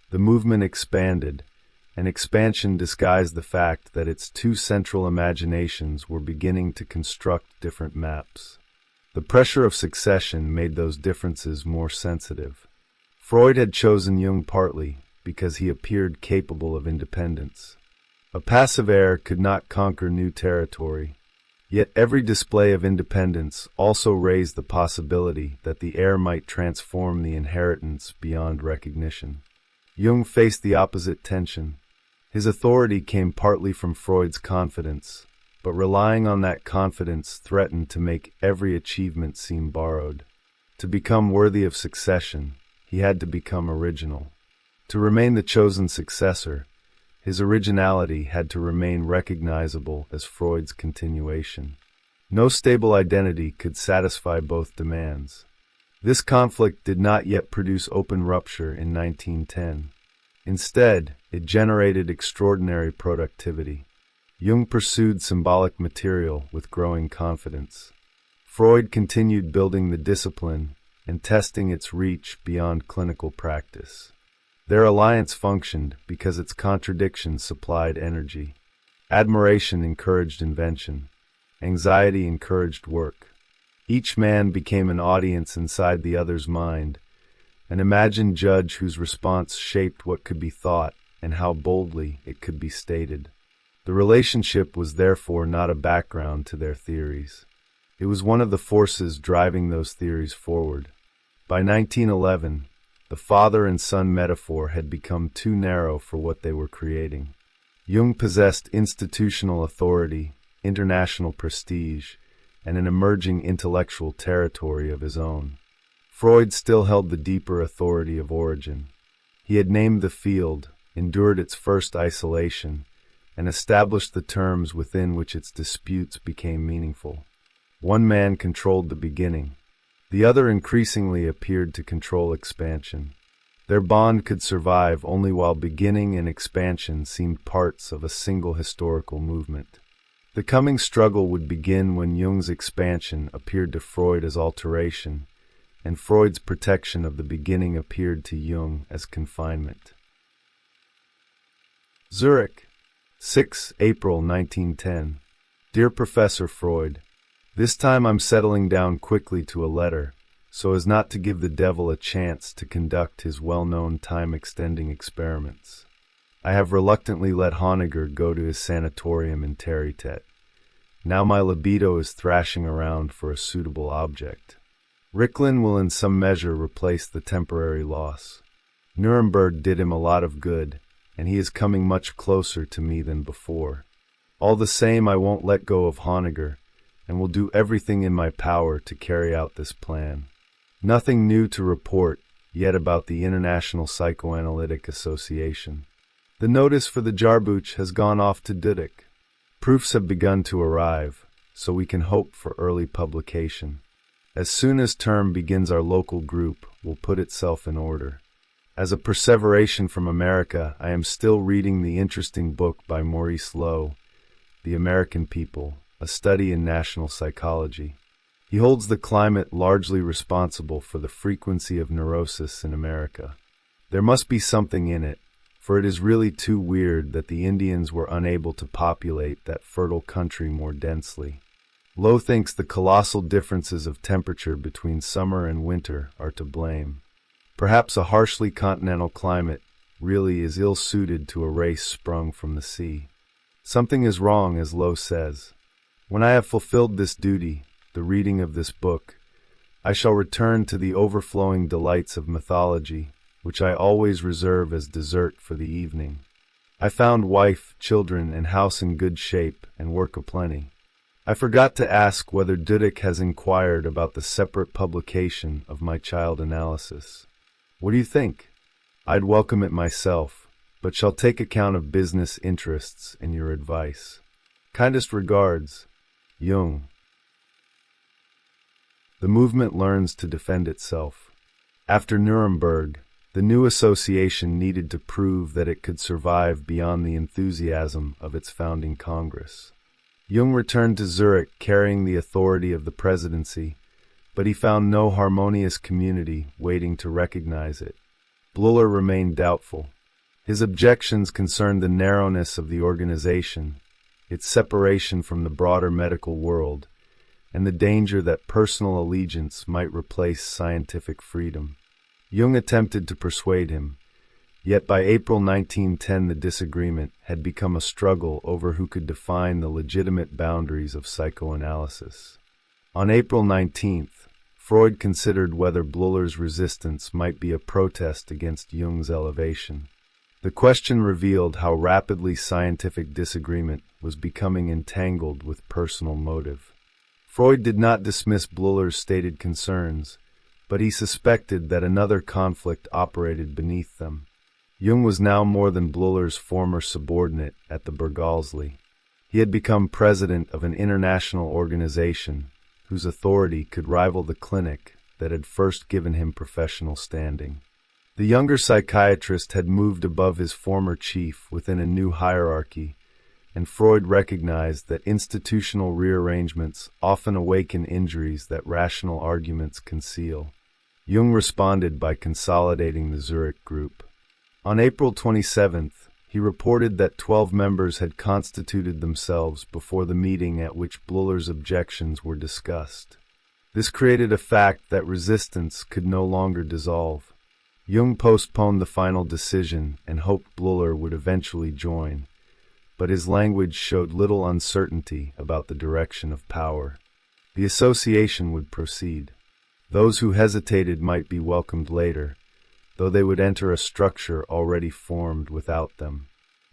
The movement expanded, and expansion disguised the fact that its two central imaginations were beginning to construct different maps. The pressure of succession made those differences more sensitive. Freud had chosen Jung partly because he appeared capable of independence. A passive heir could not conquer new territory, yet every display of independence also raised the possibility that the heir might transform the inheritance beyond recognition. Jung faced the opposite tension. His authority came partly from Freud's confidence, but relying on that confidence threatened to make every achievement seem borrowed. To become worthy of succession, he had to become original. To remain the chosen successor, his originality had to remain recognizable as Freud's continuation. No stable identity could satisfy both demands. This conflict did not yet produce open rupture in 1910. Instead, it generated extraordinary productivity. Jung pursued symbolic material with growing confidence. Freud continued building the discipline and testing its reach beyond clinical practice. Their alliance functioned because its contradictions supplied energy. Admiration encouraged invention. Anxiety encouraged work. Each man became an audience inside the other's mind, an imagined judge whose response shaped what could be thought and how boldly it could be stated. The relationship was therefore not a background to their theories. It was one of the forces driving those theories forward. By 1911, the father and son metaphor had become too narrow for what they were creating. Jung possessed institutional authority, international prestige, and an emerging intellectual territory of his own. Freud still held the deeper authority of origin. He had named the field, endured its first isolation, and established the terms within which its disputes became meaningful. One man controlled the beginning. The other increasingly appeared to control expansion. Their bond could survive only while beginning and expansion seemed parts of a single historical movement. The coming struggle would begin when Jung's expansion appeared to Freud as alteration, and Freud's protection of the beginning appeared to Jung as confinement. Zurich, 6 April 1910. Dear Professor Freud, this time I'm settling down quickly to a letter, so as not to give the devil a chance to conduct his well-known time-extending experiments. I have reluctantly let Honegger go to his sanatorium in Territet. Now my libido is thrashing around for a suitable object. Ricklin will in some measure replace the temporary loss. Nuremberg did him a lot of good, and he is coming much closer to me than before. All the same, I won't let go of Honegger, and will do everything in my power to carry out this plan. Nothing new to report yet about the International Psychoanalytic Association. The notice for the Jahrbuch has gone off to Dudick. Proofs have begun to arrive, so we can hope for early publication. As soon as term begins, our local group will put itself in order. As a perseveration from America, I am still reading the interesting book by Maurice Lowe, The American People, a study in national psychology. He holds the climate largely responsible for the frequency of neurosis in America. There must be something in it, for it is really too weird that the Indians were unable to populate that fertile country more densely. Lowe thinks the colossal differences of temperature between summer and winter are to blame. Perhaps a harshly continental climate really is ill-suited to a race sprung from the sea. Something is wrong, as Lowe says. When I have fulfilled this duty, the reading of this book, I shall return to the overflowing delights of mythology, which I always reserve as dessert for the evening. I found wife, children, and house in good shape, and work aplenty. I forgot to ask whether Dudick has inquired about the separate publication of my child analysis. What do you think? I'd welcome it myself, but shall take account of business interests in your advice. Kindest regards, Jung. The movement learns to defend itself. After Nuremberg, The new association needed to prove that it could survive beyond the enthusiasm of its founding Congress. Jung returned to Zurich carrying the authority of the presidency, but he found no harmonious community waiting to recognize it. Bleuler remained doubtful. His objections concerned the narrowness of the organization, its separation from the broader medical world, and the danger that personal allegiance might replace scientific freedom. Jung attempted to persuade him, yet by April 1910 the disagreement had become a struggle over who could define the legitimate boundaries of psychoanalysis. On April 19th, Freud considered whether Bleuler's resistance might be a protest against Jung's elevation. The question revealed how rapidly scientific disagreement was becoming entangled with personal motive. Freud did not dismiss Bleuler's stated concerns, but he suspected that another conflict operated beneath them. Jung was now more than Bleuler's former subordinate at the Burghalsli. He had become president of an international organization whose authority could rival the clinic that had first given him professional standing. The younger psychiatrist had moved above his former chief within a new hierarchy, and Freud recognized that institutional rearrangements often awaken injuries that rational arguments conceal. Jung responded by consolidating the Zurich group. On April 27th, he reported that 12 members had constituted themselves before the meeting at which Bleuler's objections were discussed. This created a fact that resistance could no longer dissolve. Jung postponed the final decision and hoped Bleuler would eventually join, but his language showed little uncertainty about the direction of power. The association would proceed. Those who hesitated might be welcomed later, though they would enter a structure already formed without them.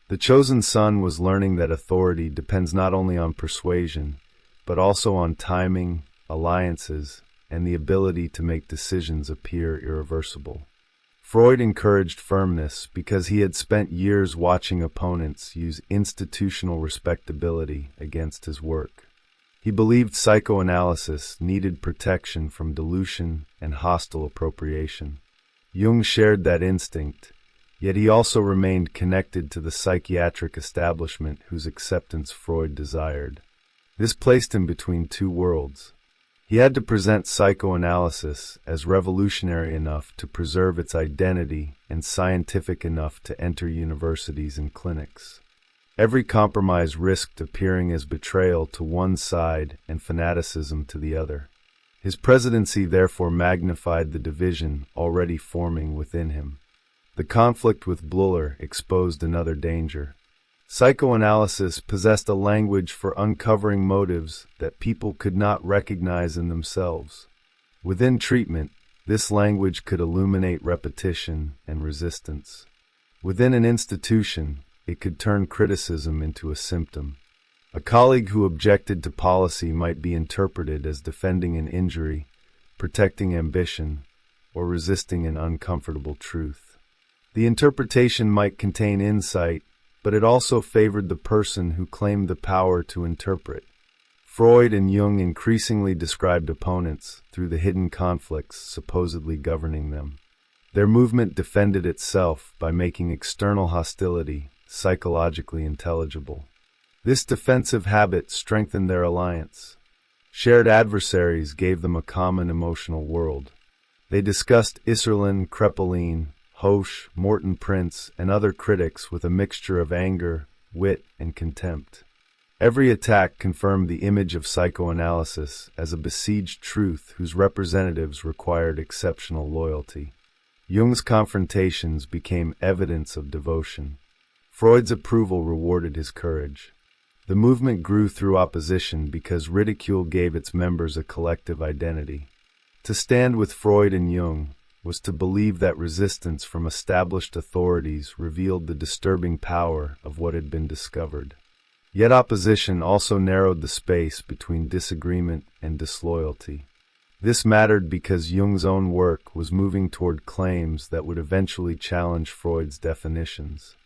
The chosen son was learning that authority depends not only on persuasion, but also on timing, alliances, and the ability to make decisions appear irreversible. Freud encouraged firmness because he had spent years watching opponents use institutional respectability against his work. He believed psychoanalysis needed protection from dilution and hostile appropriation. Jung shared that instinct, yet he also remained connected to the psychiatric establishment whose acceptance Freud desired. This placed him between two worlds. He had to present psychoanalysis as revolutionary enough to preserve its identity and scientific enough to enter universities and clinics. Every compromise risked appearing as betrayal to one side and fanaticism to the other. His presidency therefore magnified the division already forming within him. The conflict with Bleuler exposed another danger. Psychoanalysis possessed a language for uncovering motives that people could not recognize in themselves. Within treatment, this language could illuminate repetition and resistance. Within an institution, it could turn criticism into a symptom. A colleague who objected to policy might be interpreted as defending an injury, protecting ambition, or resisting an uncomfortable truth. The interpretation might contain insight, but it also favored the person who claimed the power to interpret. Freud and Jung increasingly described opponents through the hidden conflicts supposedly governing them. Their movement defended itself by making external hostility psychologically intelligible. This defensive habit strengthened their alliance. Shared adversaries gave them a common emotional world. They discussed Isserlin, Krepelin, Hoche, Morton Prince, and other critics with a mixture of anger, wit, and contempt. Every attack confirmed the image of psychoanalysis as a besieged truth whose representatives required exceptional loyalty. Jung's confrontations became evidence of devotion. Freud's approval rewarded his courage. The movement grew through opposition because ridicule gave its members a collective identity. To stand with Freud and Jung was to believe that resistance from established authorities revealed the disturbing power of what had been discovered. Yet opposition also narrowed the space between disagreement and disloyalty. This mattered because Jung's own work was moving toward claims that would eventually challenge Freud's definitions.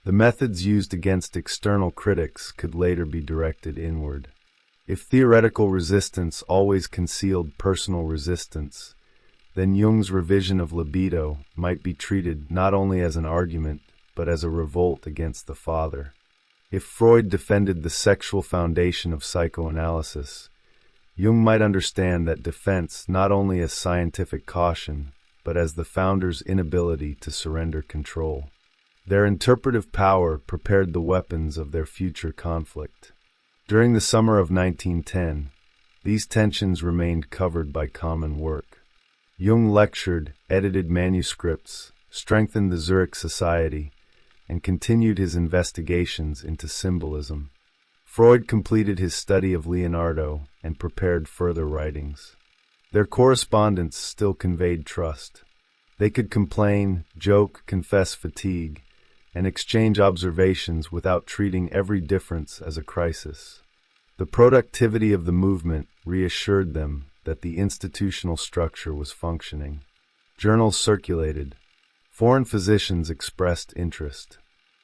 The methods used against external critics could later be directed inward. If theoretical resistance always concealed personal resistance, then Jung's revision of libido might be treated not only as an argument, but as a revolt against the father. If Freud defended the sexual foundation of psychoanalysis, Jung might understand that defense not only as scientific caution, but as the founder's inability to surrender control. Their interpretive power prepared the weapons of their future conflict. During the summer of 1910, these tensions remained covered by common work. Jung lectured, edited manuscripts, strengthened the Zurich Society, and continued his investigations into symbolism. Freud completed his study of Leonardo and prepared further writings. Their correspondence still conveyed trust. They could complain, joke, confess fatigue, and exchange observations without treating every difference as a crisis. The productivity of the movement reassured them that the institutional structure was functioning. Journals circulated. Foreign physicians expressed interest.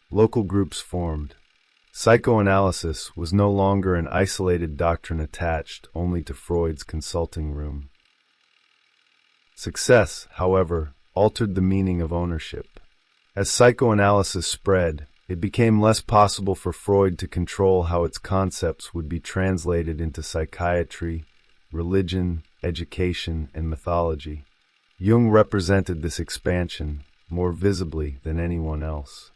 Local groups formed. Psychoanalysis was no longer an isolated doctrine attached only to Freud's consulting room. Success, however, altered the meaning of ownership. As psychoanalysis spread, it became less possible for Freud to control how its concepts would be translated into psychiatry, religion, education, and mythology. Jung represented this expansion more visibly than anyone else.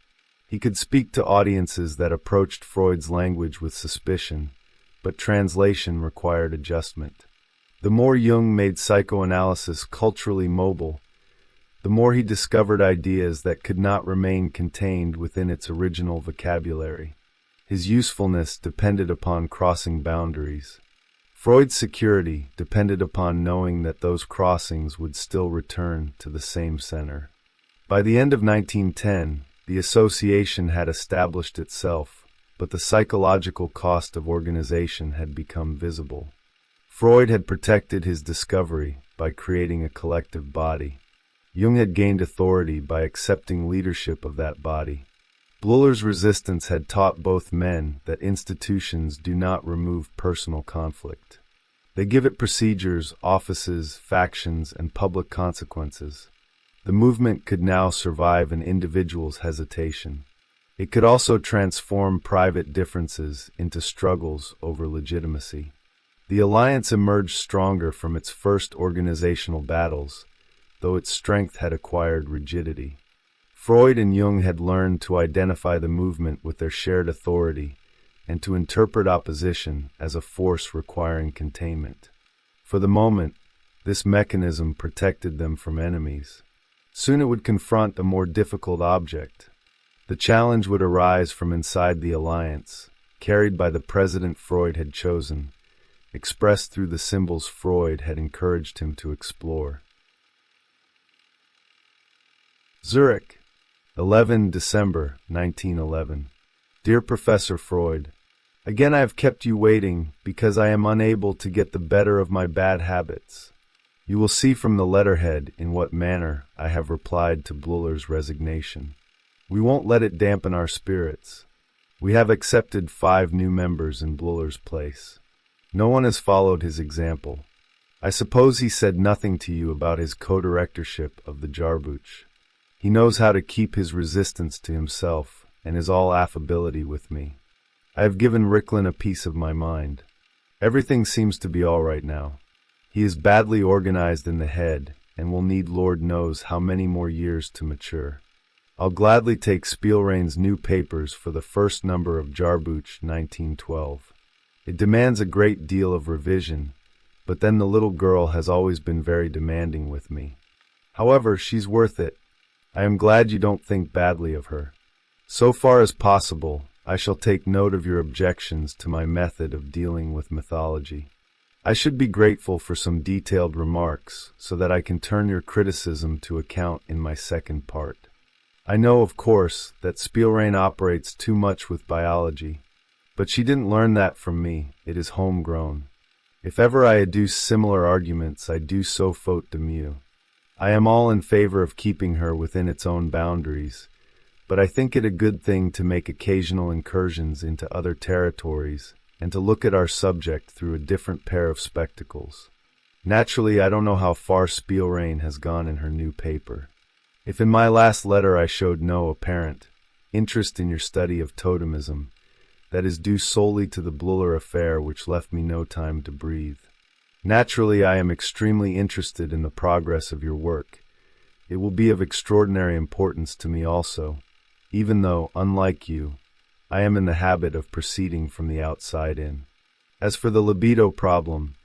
He could speak to audiences that approached Freud's language with suspicion, but translation required adjustment. The more Jung made psychoanalysis culturally mobile, the more he discovered ideas that could not remain contained within its original vocabulary. His usefulness depended upon crossing boundaries. Freud's security depended upon knowing that those crossings would still return to the same center. By the end of 1910, the association had established itself, but the psychological cost of organization had become visible. Freud had protected his discovery by creating a collective body. Jung had gained authority by accepting leadership of that body. Bleuler's resistance had taught both men that institutions do not remove personal conflict. They give it procedures, offices, factions, and public consequences. The movement could now survive an individual's hesitation. It could also transform private differences into struggles over legitimacy. The alliance emerged stronger from its first organizational battles, though its strength had acquired rigidity. Freud and Jung had learned to identify the movement with their shared authority and to interpret opposition as a force requiring containment. For the moment, this mechanism protected them from enemies. Soon it would confront a more difficult object. The challenge would arise from inside the alliance, carried by the president Freud had chosen, expressed through the symbols Freud had encouraged him to explore. Zurich, 11 December 1911. Dear Professor Freud, again I have kept you waiting because I am unable to get the better of my bad habits. You will see from the letterhead in what manner I have replied to Bleuler's resignation. We won't let it dampen our spirits. We have accepted 5 new members in Bleuler's place. No one has followed his example. I suppose he said nothing to you about his co-directorship of the Jahrbuch. He knows how to keep his resistance to himself and is all affability with me. I have given Ricklin a piece of my mind. Everything seems to be all right now. He is badly organized in the head and will need Lord knows how many more years to mature. I'll gladly take Spielrain's new papers for the first number of Jahrbuch 1912. It demands a great deal of revision, but then the little girl has always been very demanding with me. However, she's worth it. I am glad you don't think badly of her. So far as possible, I shall take note of your objections to my method of dealing with mythology. I should be grateful for some detailed remarks so that I can turn your criticism to account in my second part. I know, of course, that Spielrain operates too much with biology, but she didn't learn that from me. It is homegrown. If ever I adduce similar arguments, I do so faute de mieux. I am all in favor of keeping her within its own boundaries, but I think it a good thing to make occasional incursions into other territories and to look at our subject through a different pair of spectacles. Naturally, I don't know how far Spielrein has gone in her new paper. If in my last letter I showed no apparent interest in your study of totemism, that is due solely to the Bleuler affair, which left me no time to breathe. Naturally, I am extremely interested in the progress of your work. It will be of extraordinary importance to me also, even though, unlike you, I am in the habit of proceeding from the outside in. As for the libido problem,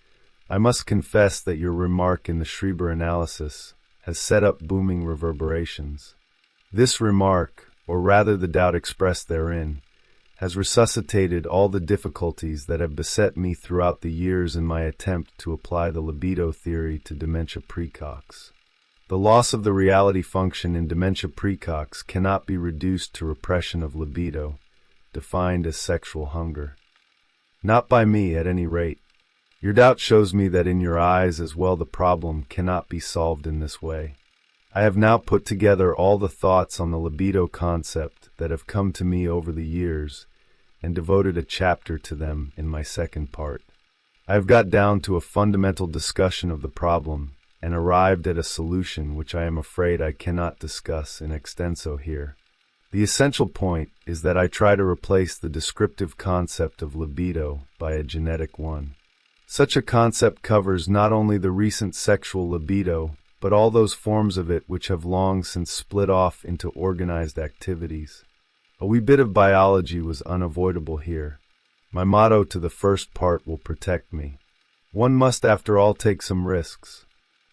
I must confess that your remark in the Schreiber analysis has set up booming reverberations. This remark, or rather the doubt expressed therein, has resuscitated all the difficulties that have beset me throughout the years in my attempt to apply the libido theory to dementia praecox. The loss of the reality function in dementia praecox cannot be reduced to repression of libido, defined as sexual hunger. Not by me, at any rate. Your doubt shows me that in your eyes as well the problem cannot be solved in this way. I have now put together all the thoughts on the libido concept that have come to me over the years and devoted a chapter to them in my second part. I have got down to a fundamental discussion of the problem and arrived at a solution which I am afraid I cannot discuss in extenso here. The essential point is that I try to replace the descriptive concept of libido by a genetic one. Such a concept covers not only the recent sexual libido, but all those forms of it which have long since split off into organized activities. A wee bit of biology was unavoidable here. My motto to the first part will protect me. One must, after all, take some risks.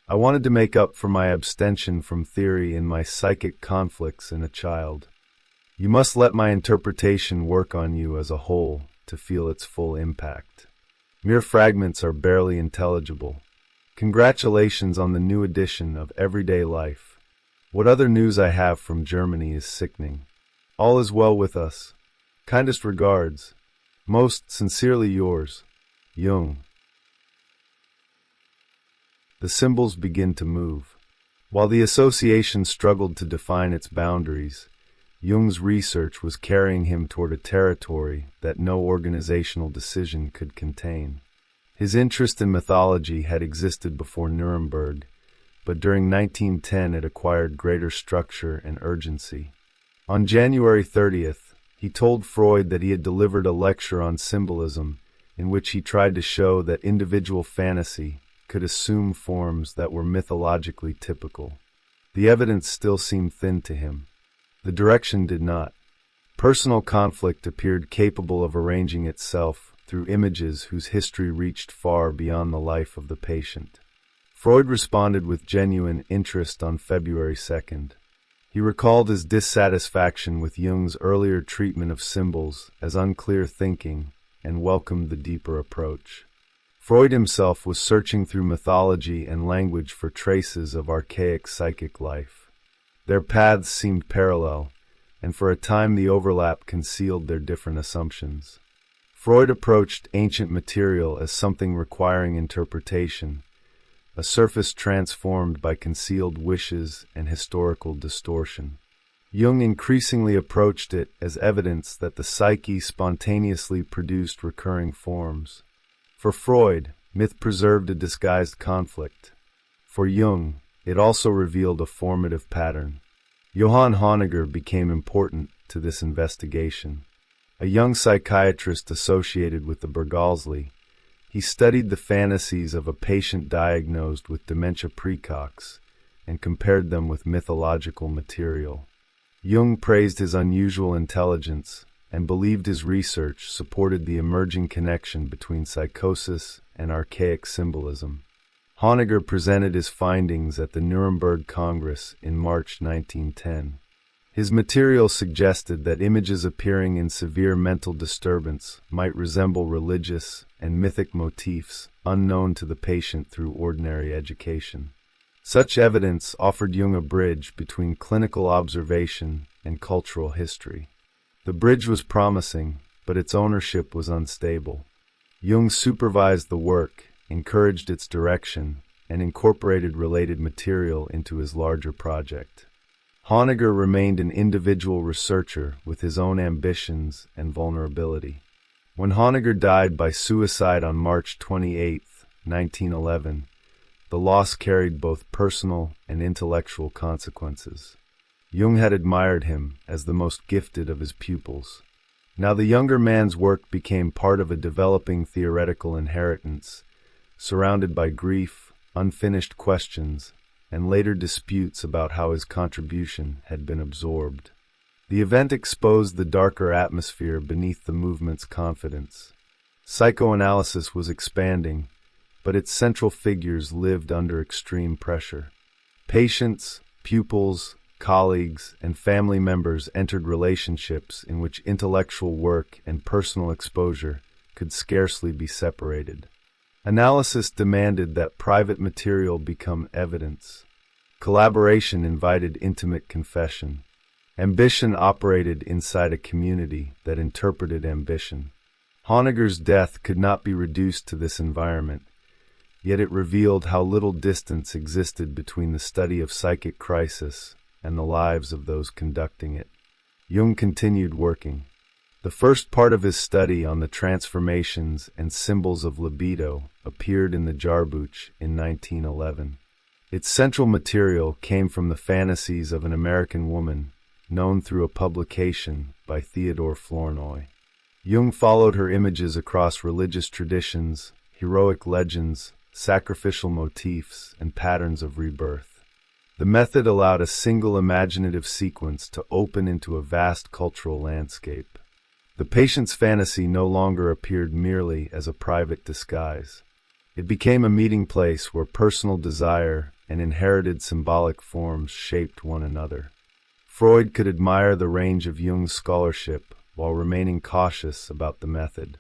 I wanted to make up for my abstention from theory in my psychic conflicts in a child. You must let my interpretation work on you as a whole to feel its full impact. Mere fragments are barely intelligible. Congratulations on the new edition of Everyday Life. What other news I have from Germany is sickening. All is well with us. Kindest regards. Most sincerely yours, Jung. The symbols begin to move. While the association struggled to define its boundaries, Jung's research was carrying him toward a territory that no organizational decision could contain. His interest in mythology had existed before Nuremberg, but during 1910 it acquired greater structure and urgency. On January 30th, he told Freud that he had delivered a lecture on symbolism in which he tried to show that individual fantasy could assume forms that were mythologically typical. The evidence still seemed thin to him. The direction did not. Personal conflict appeared capable of arranging itself through images whose history reached far beyond the life of the patient. Freud responded with genuine interest on February 2nd. He recalled his dissatisfaction with Jung's earlier treatment of symbols as unclear thinking and welcomed the deeper approach. Freud himself was searching through mythology and language for traces of archaic psychic life. Their paths seemed parallel, and for a time the overlap concealed their different assumptions. Freud approached ancient material as something requiring interpretation, a surface transformed by concealed wishes and historical distortion. Jung increasingly approached it as evidence that the psyche spontaneously produced recurring forms. For Freud, myth preserved a disguised conflict. For Jung, it also revealed a formative pattern. Johann Honegger became important to this investigation. A young psychiatrist associated with the Burghalsli, he studied the fantasies of a patient diagnosed with dementia praecox and compared them with mythological material. Jung praised his unusual intelligence and believed his research supported the emerging connection between psychosis and archaic symbolism. Honegger presented his findings at the Nuremberg Congress in March 1910. His material suggested that images appearing in severe mental disturbance might resemble religious and mythic motifs unknown to the patient through ordinary education. Such evidence offered Jung a bridge between clinical observation and cultural history. The bridge was promising, but its ownership was unstable. Jung supervised the work, encouraged its direction, and incorporated related material into his larger project. Honegger remained an individual researcher with his own ambitions and vulnerability. When Honegger died by suicide on March 28, 1911, the loss carried both personal and intellectual consequences. Jung had admired him as the most gifted of his pupils. Now the younger man's work became part of a developing theoretical inheritance, surrounded by grief, unfinished questions, and later disputes about how his contribution had been absorbed. The event exposed the darker atmosphere beneath the movement's confidence. Psychoanalysis was expanding, but its central figures lived under extreme pressure. Patients, pupils, colleagues, and family members entered relationships in which intellectual work and personal exposure could scarcely be separated. Analysis demanded that private material become evidence. Collaboration invited intimate confession. Ambition operated inside a community that interpreted ambition. Honegger's death could not be reduced to this environment, yet it revealed how little distance existed between the study of psychic crisis and the lives of those conducting it. Jung continued working. The first part of his study on the transformations and symbols of libido appeared in the Jahrbuch in 1911. Its central material came from the fantasies of an American woman, known through a publication by Theodore Flournoy. Jung followed her images across religious traditions, heroic legends, sacrificial motifs, and patterns of rebirth. The method allowed a single imaginative sequence to open into a vast cultural landscape. The patient's fantasy no longer appeared merely as a private disguise. It became a meeting place where personal desire and inherited symbolic forms shaped one another. Freud could admire the range of Jung's scholarship while remaining cautious about the method.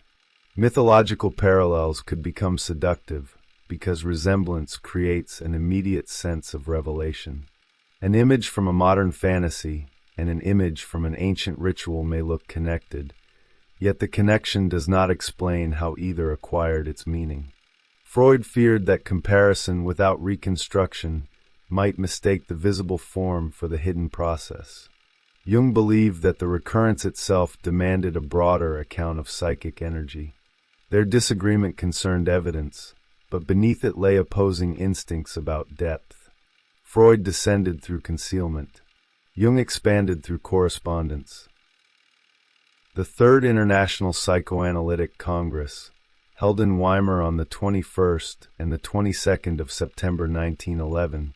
Mythological parallels could become seductive because resemblance creates an immediate sense of revelation. An image from a modern fantasy and an image from an ancient ritual may look connected, yet the connection does not explain how either acquired its meaning. Freud feared that comparison without reconstruction might mistake the visible form for the hidden process. Jung believed that the recurrence itself demanded a broader account of psychic energy. Their disagreement concerned evidence, but beneath it lay opposing instincts about depth. Freud descended through concealment. Jung expanded through correspondence. The Third International Psychoanalytic Congress, held in Weimar on the 21st and the 22nd of September 1911,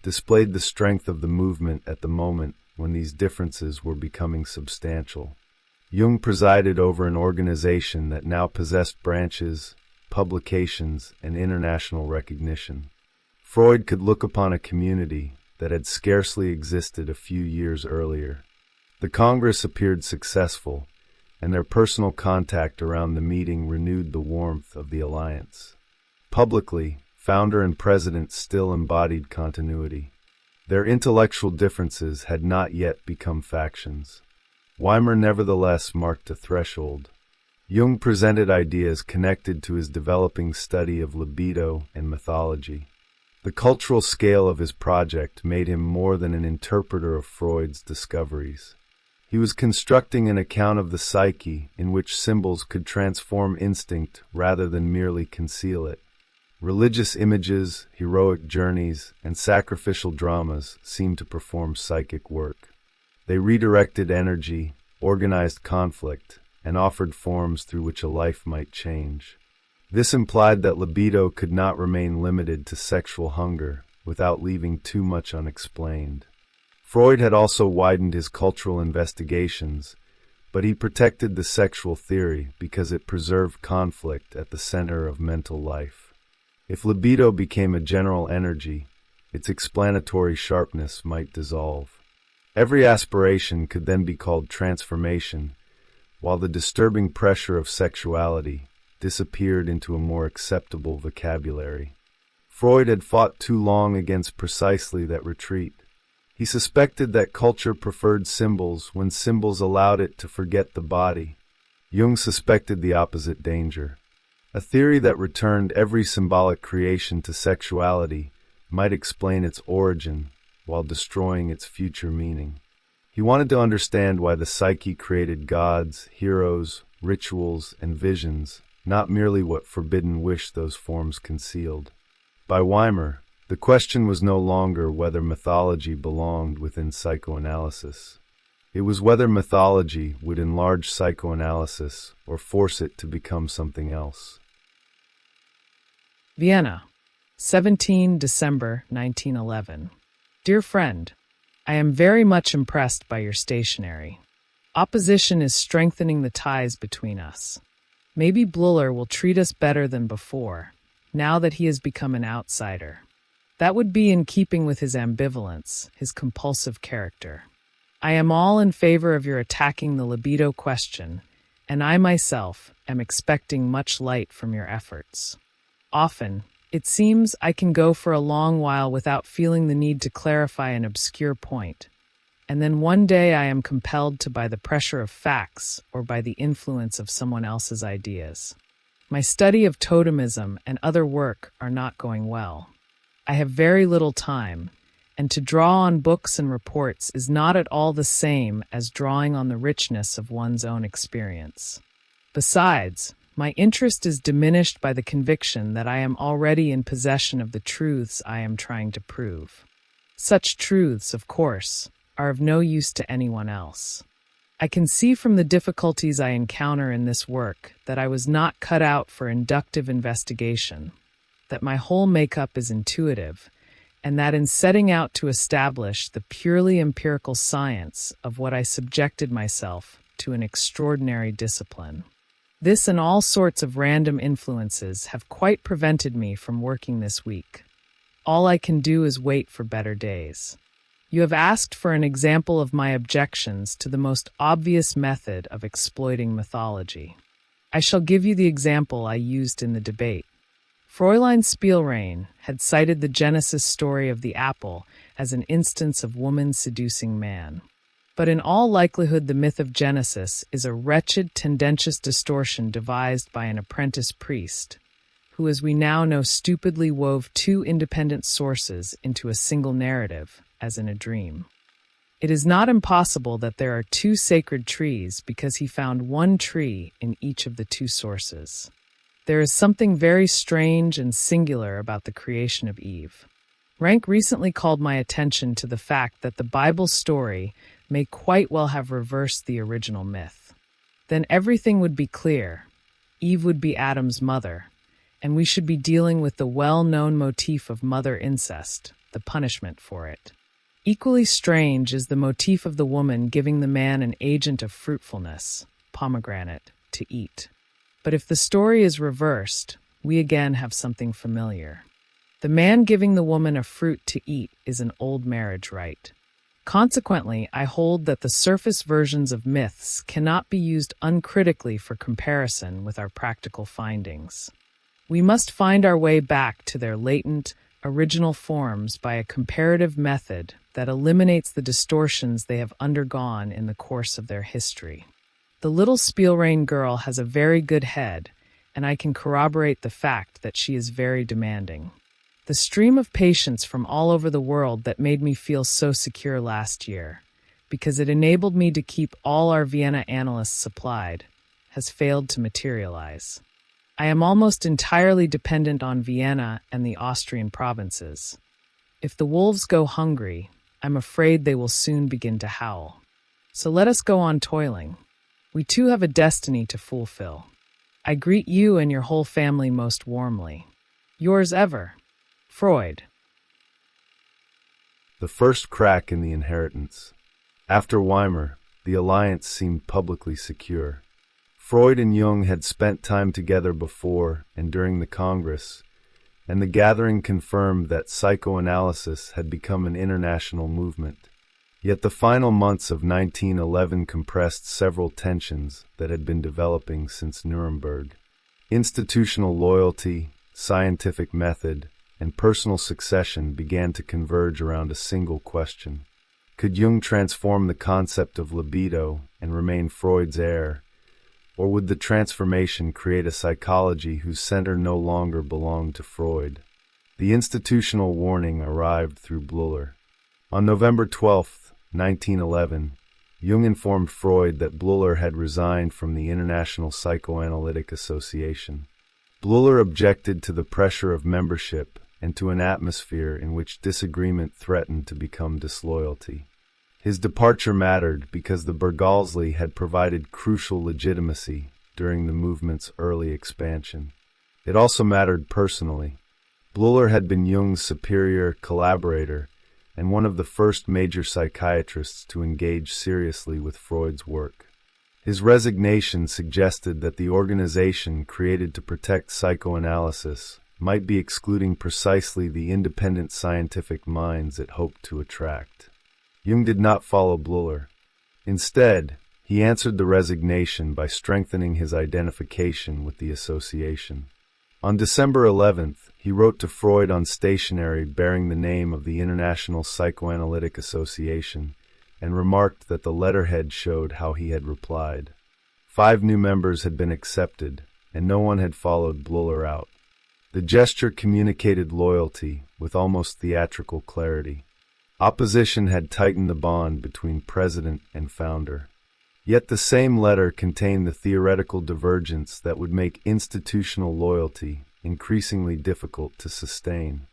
displayed the strength of the movement at the moment when these differences were becoming substantial. Jung presided over an organization that now possessed branches, publications, and international recognition. Freud could look upon a community that had scarcely existed a few years earlier. The Congress appeared successful, and their personal contact around the meeting renewed the warmth of the alliance. Publicly, founder and president still embodied continuity. Their intellectual differences had not yet become factions. Weimar nevertheless marked a threshold. Jung presented ideas connected to his developing study of libido and mythology. The cultural scale of his project made him more than an interpreter of Freud's discoveries. He was constructing an account of the psyche in which symbols could transform instinct rather than merely conceal it. Religious images, heroic journeys, and sacrificial dramas seemed to perform psychic work. They redirected energy, organized conflict, and offered forms through which a life might change. This implied that libido could not remain limited to sexual hunger without leaving too much unexplained. Freud had also widened his cultural investigations, but he protected the sexual theory because it preserved conflict at the center of mental life. If libido became a general energy, its explanatory sharpness might dissolve. Every aspiration could then be called transformation, while the disturbing pressure of sexuality disappeared into a more acceptable vocabulary. Freud had fought too long against precisely that retreat. He suspected that culture preferred symbols when symbols allowed it to forget the body. Jung suspected the opposite danger. A theory that returned every symbolic creation to sexuality might explain its origin while destroying its future meaning. He wanted to understand why the psyche created gods, heroes, rituals, and visions, not merely what forbidden wish those forms concealed. By Weimer, the question was no longer whether mythology belonged within psychoanalysis. It was whether mythology would enlarge psychoanalysis or force it to become something else. Vienna, 17 December 1911. Dear friend, I am very much impressed by your stationery. Opposition is strengthening the ties between us. Maybe Bleuler will treat us better than before, now that he has become an outsider. That would be in keeping with his ambivalence, his compulsive character. I am all in favor of your attacking the libido question, and I myself am expecting much light from your efforts. Often, it seems I can go for a long while without feeling the need to clarify an obscure point, and then one day I am compelled to by the pressure of facts or by the influence of someone else's ideas. My study of totemism and other work are not going well. I have very little time, and to draw on books and reports is not at all the same as drawing on the richness of one's own experience. Besides, my interest is diminished by the conviction that I am already in possession of the truths I am trying to prove. Such truths, of course, are of no use to anyone else. I can see from the difficulties I encounter in this work that I was not cut out for inductive investigation, that my whole makeup is intuitive, and that in setting out to establish the purely empirical science of what I subjected myself to an extraordinary discipline. This and all sorts of random influences have quite prevented me from working this week. All I can do is wait for better days. You have asked for an example of my objections to the most obvious method of exploiting mythology. I shall give you the example I used in the debate. Fräulein Spielrein had cited the Genesis story of the apple as an instance of woman seducing man. But in all likelihood the myth of Genesis is a wretched, tendentious distortion devised by an apprentice priest, who as we now know stupidly wove two independent sources into a single narrative, as in a dream. It is not impossible that there are two sacred trees because he found one tree in each of the two sources. There is something very strange and singular about the creation of Eve. Rank recently called my attention to the fact that the Bible story may quite well have reversed the original myth. Then everything would be clear. Eve would be Adam's mother, and we should be dealing with the well-known motif of mother incest, the punishment for it. Equally strange is the motif of the woman giving the man an agent of fruitfulness, pomegranate, to eat. But if the story is reversed, we again have something familiar. The man giving the woman a fruit to eat is an old marriage rite. Consequently, I hold that the surface versions of myths cannot be used uncritically for comparison with our practical findings. We must find our way back to their latent, original forms by a comparative method that eliminates the distortions they have undergone in the course of their history. The little Spielrein girl has a very good head, and I can corroborate the fact that she is very demanding. The stream of patients from all over the world that made me feel so secure last year, because it enabled me to keep all our Vienna analysts supplied, has failed to materialize. I am almost entirely dependent on Vienna and the Austrian provinces. If the wolves go hungry, I'm afraid they will soon begin to howl. So let us go on toiling. We too have a destiny to fulfill. I greet you and your whole family most warmly. Yours ever, Freud. The first crack in the inheritance. After Weimar, the alliance seemed publicly secure. Freud and Jung had spent time together before and during the Congress, and the gathering confirmed that psychoanalysis had become an international movement. Yet the final months of 1911 compressed several tensions that had been developing since Nuremberg. Institutional loyalty, scientific method, and personal succession began to converge around a single question. Could Jung transform the concept of libido and remain Freud's heir, or would the transformation create a psychology whose center no longer belonged to Freud? The institutional warning arrived through Bleuler. On November 12, 1911, Jung informed Freud that Bleuler had resigned from the International Psychoanalytic Association. Bleuler objected to the pressure of membership and to an atmosphere in which disagreement threatened to become disloyalty. His departure mattered because the Bergallsli had provided crucial legitimacy during the movement's early expansion. It also mattered personally. Bleuler had been Jung's superior collaborator and one of the first major psychiatrists to engage seriously with Freud's work. His resignation suggested that the organization created to protect psychoanalysis might be excluding precisely the independent scientific minds it hoped to attract. Jung did not follow Bleuler. Instead, he answered the resignation by strengthening his identification with the association. On December 11th, he wrote to Freud on stationery bearing the name of the International Psychoanalytic Association and remarked that the letterhead showed how he had replied. 5 new members had been accepted, and no one had followed Bleuler out. The gesture communicated loyalty with almost theatrical clarity. Opposition had tightened the bond between president and founder. Yet the same letter contained the theoretical divergence that would make institutional loyalty increasingly difficult to sustain.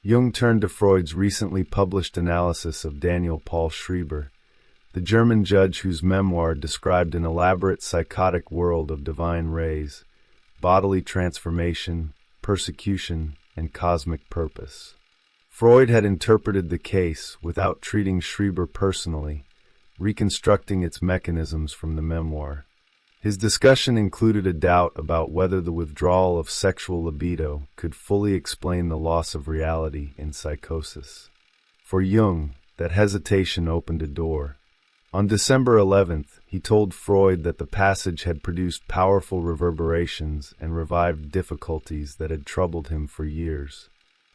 Jung turned to Freud's recently published analysis of Daniel Paul Schreiber, the German judge whose memoir described an elaborate psychotic world of divine rays, bodily transformation, persecution, and cosmic purpose. Freud had interpreted the case without treating Schreiber personally, reconstructing its mechanisms from the memoir. His discussion included a doubt about whether the withdrawal of sexual libido could fully explain the loss of reality in psychosis. For Jung, that hesitation opened a door. On December 11th, he told Freud that the passage had produced powerful reverberations and revived difficulties that had troubled him for years.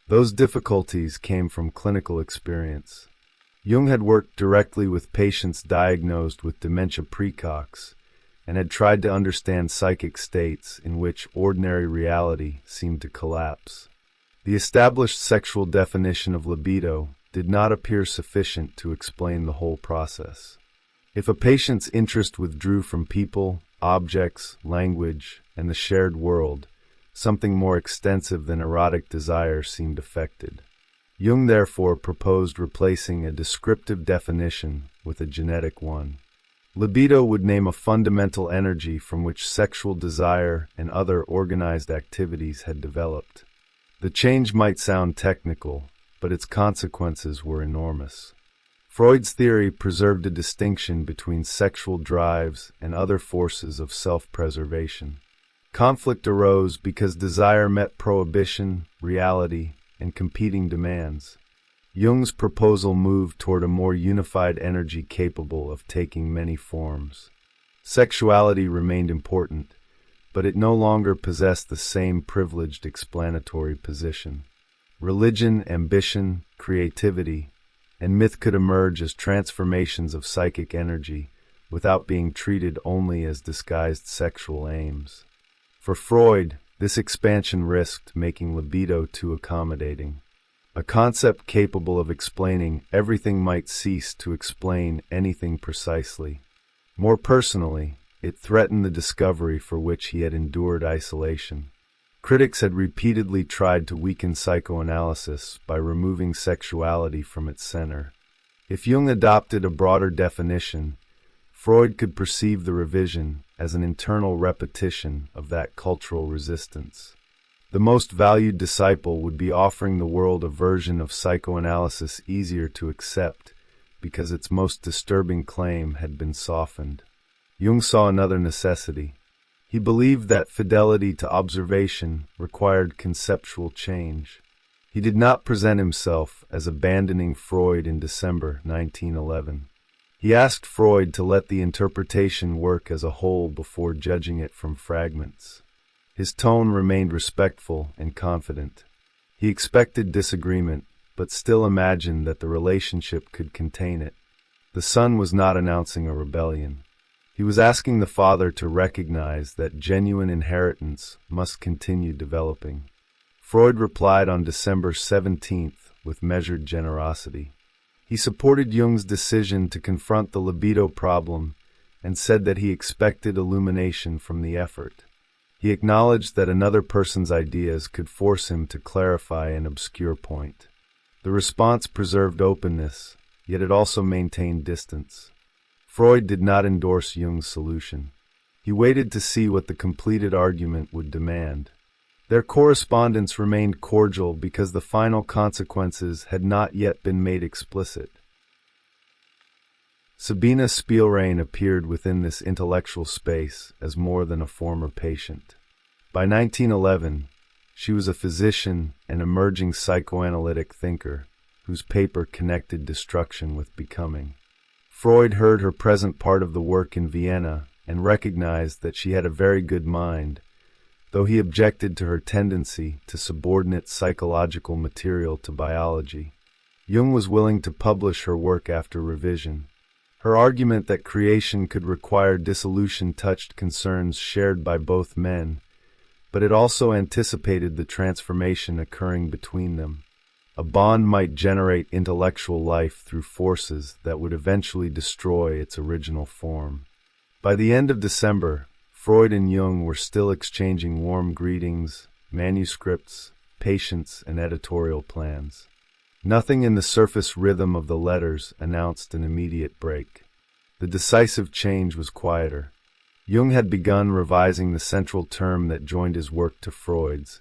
Those difficulties came from clinical experience. Jung had worked directly with patients diagnosed with dementia praecox and had tried to understand psychic states in which ordinary reality seemed to collapse. The established sexual definition of libido did not appear sufficient to explain the whole process. If a patient's interest withdrew from people, objects, language, and the shared world, something more extensive than erotic desire seemed affected. Jung therefore proposed replacing a descriptive definition with a genetic one. Libido would name a fundamental energy from which sexual desire and other organized activities had developed. The change might sound technical, but its consequences were enormous. Freud's theory preserved a distinction between sexual drives and other forces of self-preservation. Conflict arose because desire met prohibition, reality, and competing demands. Jung's proposal moved toward a more unified energy capable of taking many forms. Sexuality remained important, but it no longer possessed the same privileged explanatory position. Religion, ambition, creativity, and myth could emerge as transformations of psychic energy without being treated only as disguised sexual aims. For Freud, this expansion risked making libido too accommodating. A concept capable of explaining everything might cease to explain anything precisely. More personally, it threatened the discovery for which he had endured isolation. Critics had repeatedly tried to weaken psychoanalysis by removing sexuality from its center. If Jung adopted a broader definition, Freud could perceive the revision as an internal repetition of that cultural resistance. The most valued disciple would be offering the world a version of psychoanalysis easier to accept because its most disturbing claim had been softened. Jung saw another necessity. He believed that fidelity to observation required conceptual change. He did not present himself as abandoning Freud in December 1911. He asked Freud to let the interpretation work as a whole before judging it from fragments. His tone remained respectful and confident. He expected disagreement, but still imagined that the relationship could contain it. The son was not announcing a rebellion. He was asking the father to recognize that genuine inheritance must continue developing. Freud replied on December 17th with measured generosity. He supported Jung's decision to confront the libido problem and said that he expected illumination from the effort. He acknowledged that another person's ideas could force him to clarify an obscure point. The response preserved openness, yet it also maintained distance. Freud did not endorse Jung's solution. He waited to see what the completed argument would demand. Their correspondence remained cordial because the final consequences had not yet been made explicit. Sabina Spielrein appeared within this intellectual space as more than a former patient. By 1911, she was a physician and emerging psychoanalytic thinker whose paper connected destruction with becoming. Freud heard her present part of the work in Vienna and recognized that she had a very good mind, though he objected to her tendency to subordinate psychological material to biology. Jung was willing to publish her work after revision. Her argument that creation could require dissolution touched concerns shared by both men, but it also anticipated the transformation occurring between them. A bond might generate intellectual life through forces that would eventually destroy its original form. By the end of December, Freud and Jung were still exchanging warm greetings, manuscripts, patience, and editorial plans. Nothing in the surface rhythm of the letters announced an immediate break. The decisive change was quieter. Jung had begun revising the central term that joined his work to Freud's,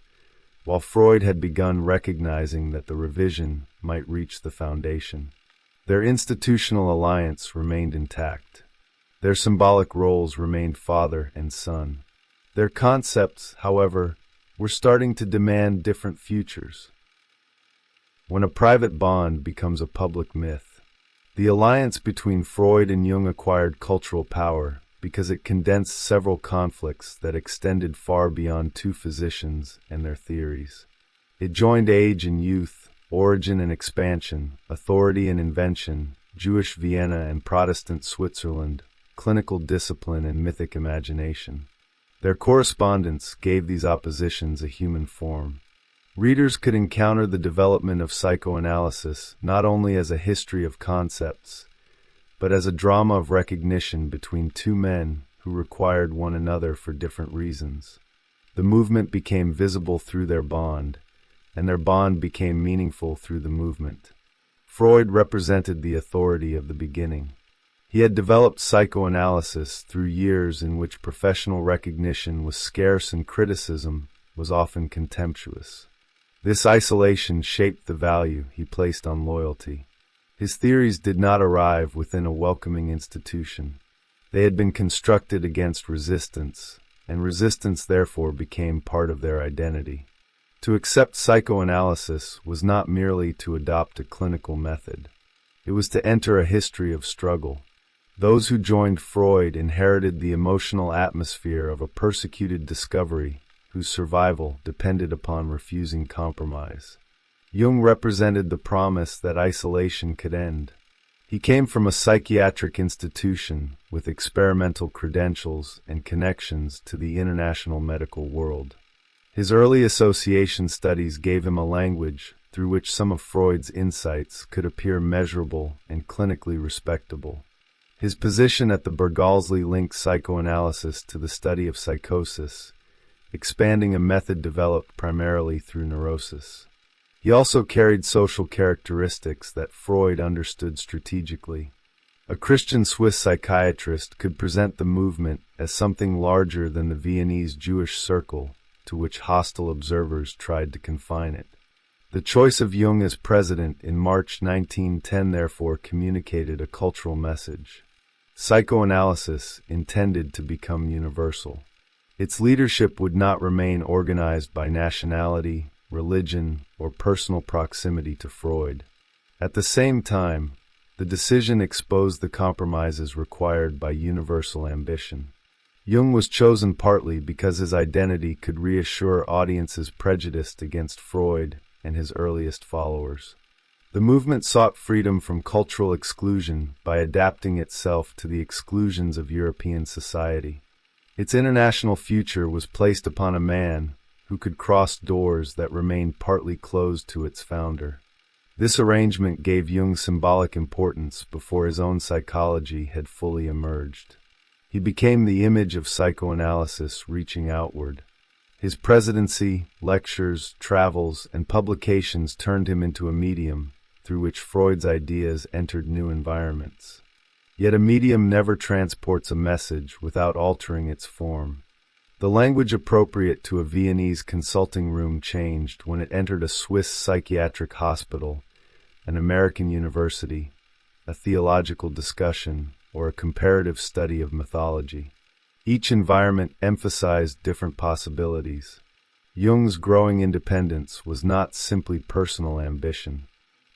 while Freud had begun recognizing that the revision might reach the foundation. Their institutional alliance remained intact. Their symbolic roles remained father and son. Their concepts, however, were starting to demand different futures. When a private bond becomes a public myth, the alliance between Freud and Jung acquired cultural power because it condensed several conflicts that extended far beyond two physicians and their theories. It joined age and youth, origin and expansion, authority and invention, Jewish Vienna and Protestant Switzerland, clinical discipline and mythic imagination. Their correspondence gave these oppositions a human form. Readers could encounter the development of psychoanalysis not only as a history of concepts, but as a drama of recognition between two men who required one another for different reasons. The movement became visible through their bond, and their bond became meaningful through the movement. Freud represented the authority of the beginning. He had developed psychoanalysis through years in which professional recognition was scarce and criticism was often contemptuous. This isolation shaped the value he placed on loyalty. His theories did not arrive within a welcoming institution. They had been constructed against resistance, and resistance therefore became part of their identity. To accept psychoanalysis was not merely to adopt a clinical method. It was to enter a history of struggle. Those who joined Freud inherited the emotional atmosphere of a persecuted discovery whose survival depended upon refusing compromise. Jung represented the promise that isolation could end. He came from a psychiatric institution with experimental credentials and connections to the international medical world. His early association studies gave him a language through which some of Freud's insights could appear measurable and clinically respectable. His position at the Bergallsly linked psychoanalysis to the study of psychosis, expanding a method developed primarily through neurosis. He also carried social characteristics that Freud understood strategically. A Christian Swiss psychiatrist could present the movement as something larger than the Viennese Jewish circle to which hostile observers tried to confine it. The choice of Jung as president in March 1910 therefore communicated a cultural message. Psychoanalysis intended to become universal. Its leadership would not remain organized by nationality, religion, or personal proximity to Freud. At the same time, the decision exposed the compromises required by universal ambition. Jung was chosen partly because his identity could reassure audiences prejudiced against Freud and his earliest followers. The movement sought freedom from cultural exclusion by adapting itself to the exclusions of European society. Its international future was placed upon a man who could cross doors that remained partly closed to its founder. This arrangement gave Jung symbolic importance before his own psychology had fully emerged. He became the image of psychoanalysis reaching outward, His presidency, lectures, travels, and publications turned him into a medium through which Freud's ideas entered new environments. Yet a medium never transports a message without altering its form. The language appropriate to a Viennese consulting room changed when it entered a Swiss psychiatric hospital, an American university, a theological discussion, or a comparative study of mythology. Each environment emphasized different possibilities. Jung's growing independence was not simply personal ambition.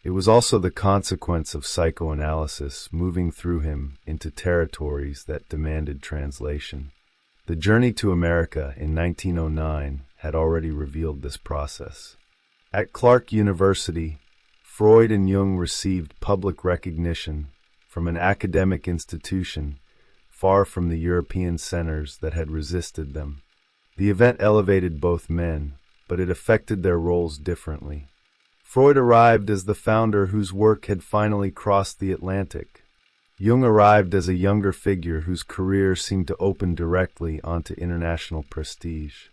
It was also the consequence of psychoanalysis moving through him into territories that demanded translation. The journey to America in 1909 had already revealed this process. At Clark University, Freud and Jung received public recognition from an academic institution far from the European centers that had resisted them. The event elevated both men, but it affected their roles differently. Freud arrived as the founder whose work had finally crossed the Atlantic. Jung arrived as a younger figure whose career seemed to open directly onto international prestige.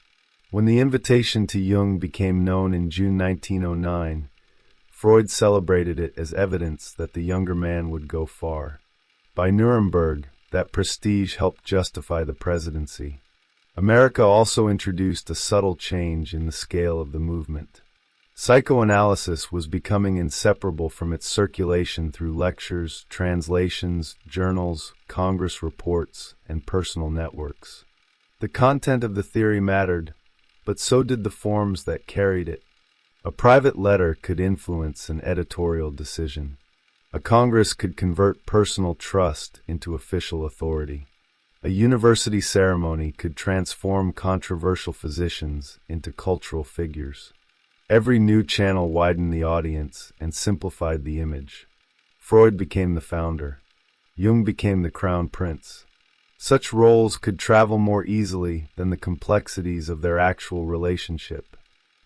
When the invitation to Jung became known in June 1909, Freud celebrated it as evidence that the younger man would go far. By Nuremberg, that prestige helped justify the presidency. America also introduced a subtle change in the scale of the movement. Psychoanalysis was becoming inseparable from its circulation through lectures, translations, journals, Congress reports, and personal networks. The content of the theory mattered, but so did the forms that carried it. A private letter could influence an editorial decision. A Congress could convert personal trust into official authority. A university ceremony could transform controversial physicians into cultural figures. Every new channel widened the audience and simplified the image. Freud became the founder. Jung became the crown prince. Such roles could travel more easily than the complexities of their actual relationship.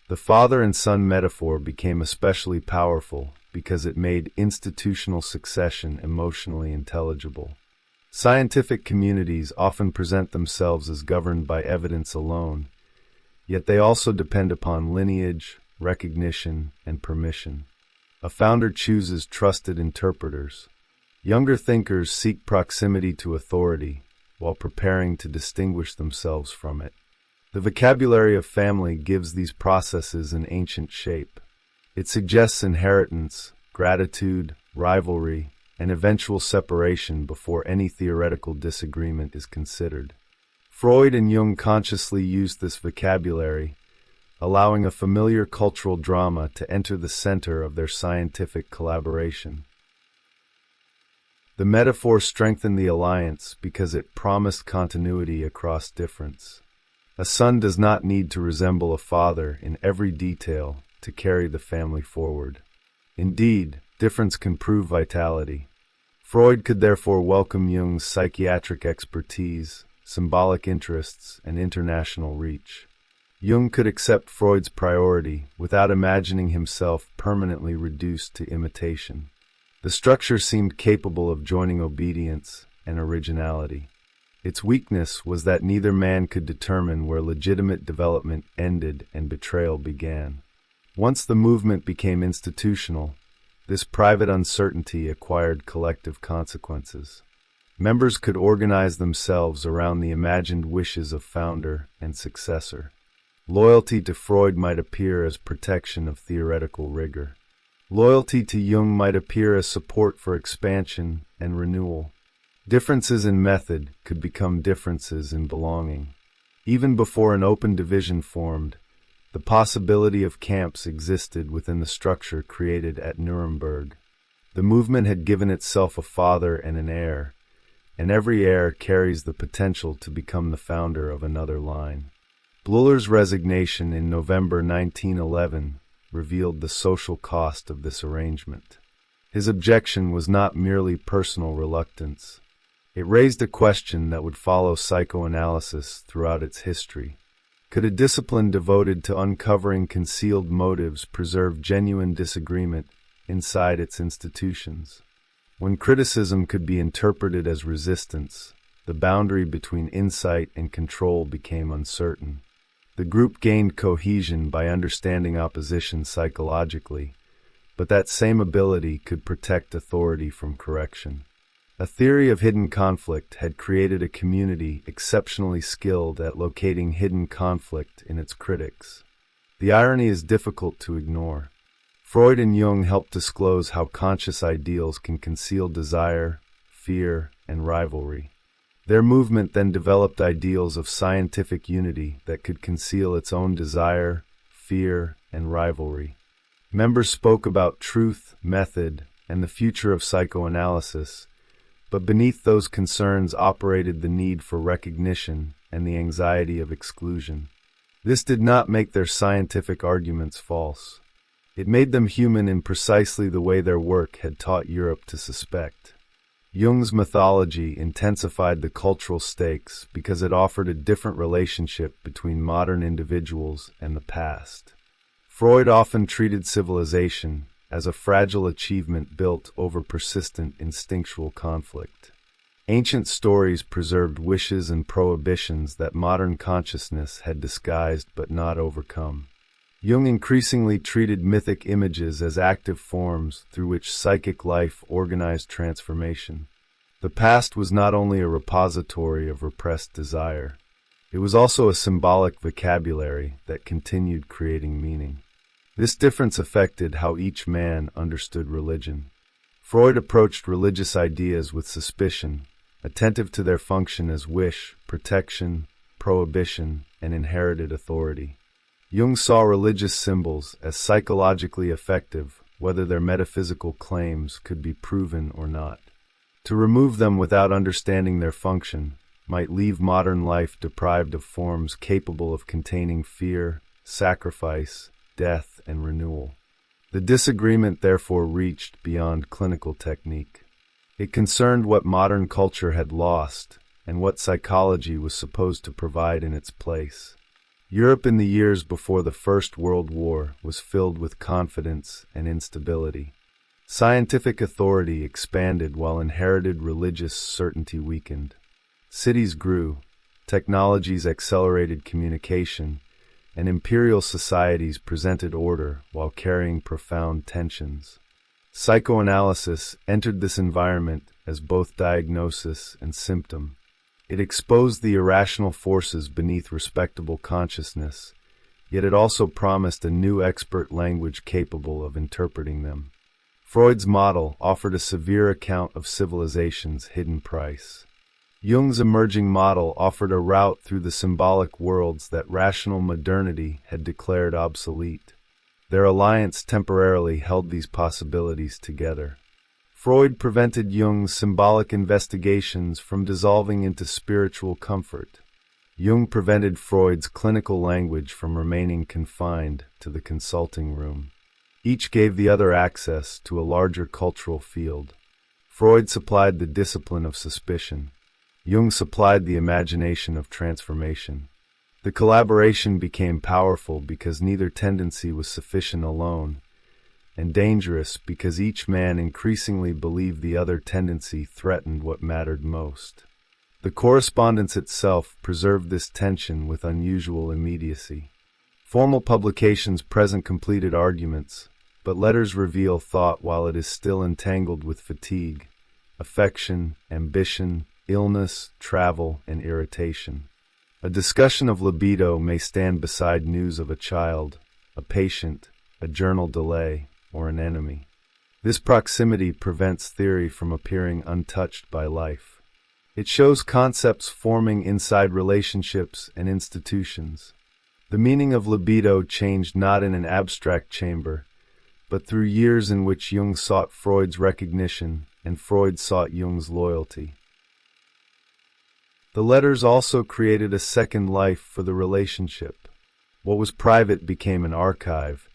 The father and son metaphor became especially powerful because it made institutional succession emotionally intelligible. Scientific communities often present themselves as governed by evidence alone, yet they also depend upon lineage, recognition, and permission. A founder chooses trusted interpreters. Younger thinkers seek proximity to authority while preparing to distinguish themselves from it. The vocabulary of family gives these processes an ancient shape. It suggests inheritance, gratitude, rivalry, and eventual separation before any theoretical disagreement is considered. Freud and Jung consciously used this vocabulary, allowing a familiar cultural drama to enter the center of their scientific collaboration. The metaphor strengthened the alliance because it promised continuity across difference. A son does not need to resemble a father in every detail to carry the family forward. Indeed, difference can prove vitality. Freud could therefore welcome Jung's psychiatric expertise, symbolic interests, and international reach. Jung could accept Freud's priority without imagining himself permanently reduced to imitation. The structure seemed capable of joining obedience and originality. Its weakness was that neither man could determine where legitimate development ended and betrayal began. Once the movement became institutional, this private uncertainty acquired collective consequences. Members could organize themselves around the imagined wishes of founder and successor. Loyalty to Freud might appear as protection of theoretical rigor. Loyalty to Jung might appear as support for expansion and renewal. Differences in method could become differences in belonging. Even before an open division formed, the possibility of camps existed within the structure created at Nuremberg. The movement had given itself a father and an heir, and every heir carries the potential to become the founder of another line. Bleuler's resignation in November 1911 revealed the social cost of this arrangement. His objection was not merely personal reluctance. It raised a question that would follow psychoanalysis throughout its history. Could a discipline devoted to uncovering concealed motives preserve genuine disagreement inside its institutions? When criticism could be interpreted as resistance, the boundary between insight and control became uncertain. The group gained cohesion by understanding opposition psychologically, but that same ability could protect authority from correction. A theory of hidden conflict had created a community exceptionally skilled at locating hidden conflict in its critics. The irony is difficult to ignore. Freud and Jung helped disclose how conscious ideals can conceal desire, fear, and rivalry. Their movement then developed ideals of scientific unity that could conceal its own desire, fear, and rivalry. Members spoke about truth, method, and the future of psychoanalysis, but beneath those concerns operated the need for recognition and the anxiety of exclusion. This did not make their scientific arguments false. It made them human in precisely the way their work had taught Europe to suspect. Jung's mythology intensified the cultural stakes because it offered a different relationship between modern individuals and the past. Freud often treated civilization as a fragile achievement built over persistent instinctual conflict. Ancient stories preserved wishes and prohibitions that modern consciousness had disguised but not overcome. Jung increasingly treated mythic images as active forms through which psychic life organized transformation. The past was not only a repository of repressed desire, it was also a symbolic vocabulary that continued creating meaning. This difference affected how each man understood religion. Freud approached religious ideas with suspicion, attentive to their function as wish, protection, prohibition, and inherited authority. Jung saw religious symbols as psychologically effective, whether their metaphysical claims could be proven or not. To remove them without understanding their function might leave modern life deprived of forms capable of containing fear, sacrifice, death, and renewal. The disagreement therefore reached beyond clinical technique. It concerned what modern culture had lost and what psychology was supposed to provide in its place. Europe in the years before the First World War was filled with confidence and instability. Scientific authority expanded while inherited religious certainty weakened. Cities grew, technologies accelerated communication, and imperial societies presented order while carrying profound tensions. Psychoanalysis entered this environment as both diagnosis and symptom. It exposed the irrational forces beneath respectable consciousness, yet it also promised a new expert language capable of interpreting them. Freud's model offered a severe account of civilization's hidden price. Jung's emerging model offered a route through the symbolic worlds that rational modernity had declared obsolete. Their alliance temporarily held these possibilities together. Freud prevented Jung's symbolic investigations from dissolving into spiritual comfort. Jung prevented Freud's clinical language from remaining confined to the consulting room. Each gave the other access to a larger cultural field. Freud supplied the discipline of suspicion. Jung supplied the imagination of transformation. The collaboration became powerful because neither tendency was sufficient alone, and dangerous because each man increasingly believed the other tendency threatened what mattered most. The correspondence itself preserved this tension with unusual immediacy. Formal publications present completed arguments, but letters reveal thought while it is still entangled with fatigue, affection, ambition, illness, travel, and irritation. A discussion of libido may stand beside news of a child, a patient, a journal delay, or an enemy. This proximity prevents theory from appearing untouched by life. It shows concepts forming inside relationships and institutions. The meaning of libido changed not in an abstract chamber, but through years in which Jung sought Freud's recognition and Freud sought Jung's loyalty. The letters also created a second life for the relationship. What was private became an archive,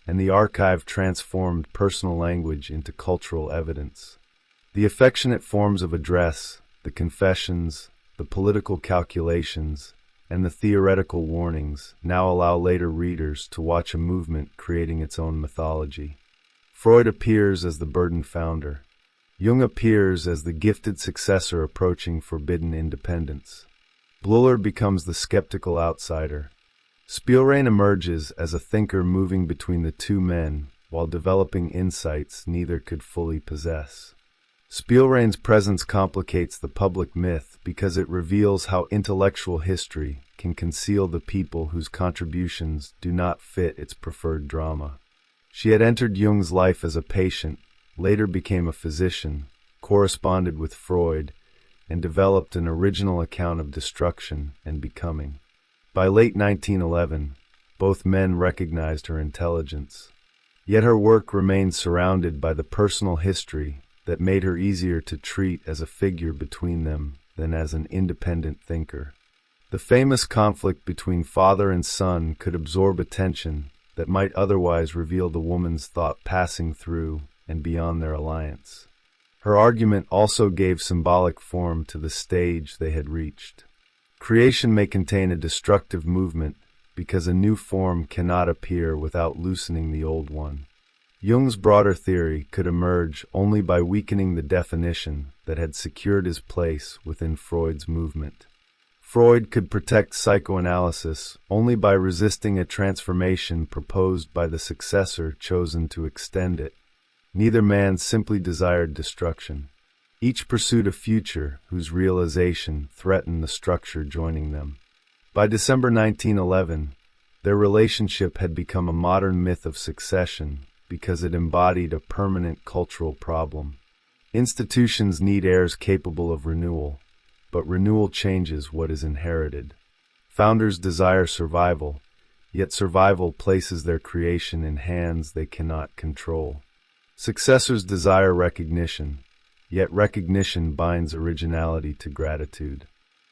and the archive transformed personal language into cultural evidence. The affectionate forms of address, the confessions, the political calculations, and the theoretical warnings now allow later readers to watch a movement creating its own mythology. Freud appears as the burdened founder. Jung appears as the gifted successor approaching forbidden independence. Bleuler becomes the skeptical outsider. Spielrein emerges as a thinker moving between the two men while developing insights neither could fully possess. Spielrein's presence complicates the public myth because it reveals how intellectual history can conceal the people whose contributions do not fit its preferred drama. She had entered Jung's life as a patient, later became a physician, corresponded with Freud, and developed an original account of destruction and becoming. By late 1911, both men recognized her intelligence. Yet her work remained surrounded by the personal history that made her easier to treat as a figure between them than as an independent thinker. The famous conflict between father and son could absorb attention that might otherwise reveal the woman's thought passing through and beyond their alliance. Her argument also gave symbolic form to the stage they had reached. Creation may contain a destructive movement because a new form cannot appear without loosening the old one. Jung's broader theory could emerge only by weakening the definition that had secured his place within Freud's movement. Freud could protect psychoanalysis only by resisting a transformation proposed by the successor chosen to extend it. Neither man simply desired destruction. Each pursued a future whose realization threatened the structure joining them. By December 1911, their relationship had become a modern myth of succession because it embodied a permanent cultural problem. Institutions need heirs capable of renewal, but renewal changes what is inherited. Founders desire survival, yet survival places their creation in hands they cannot control. Successors desire recognition, yet recognition binds originality to gratitude.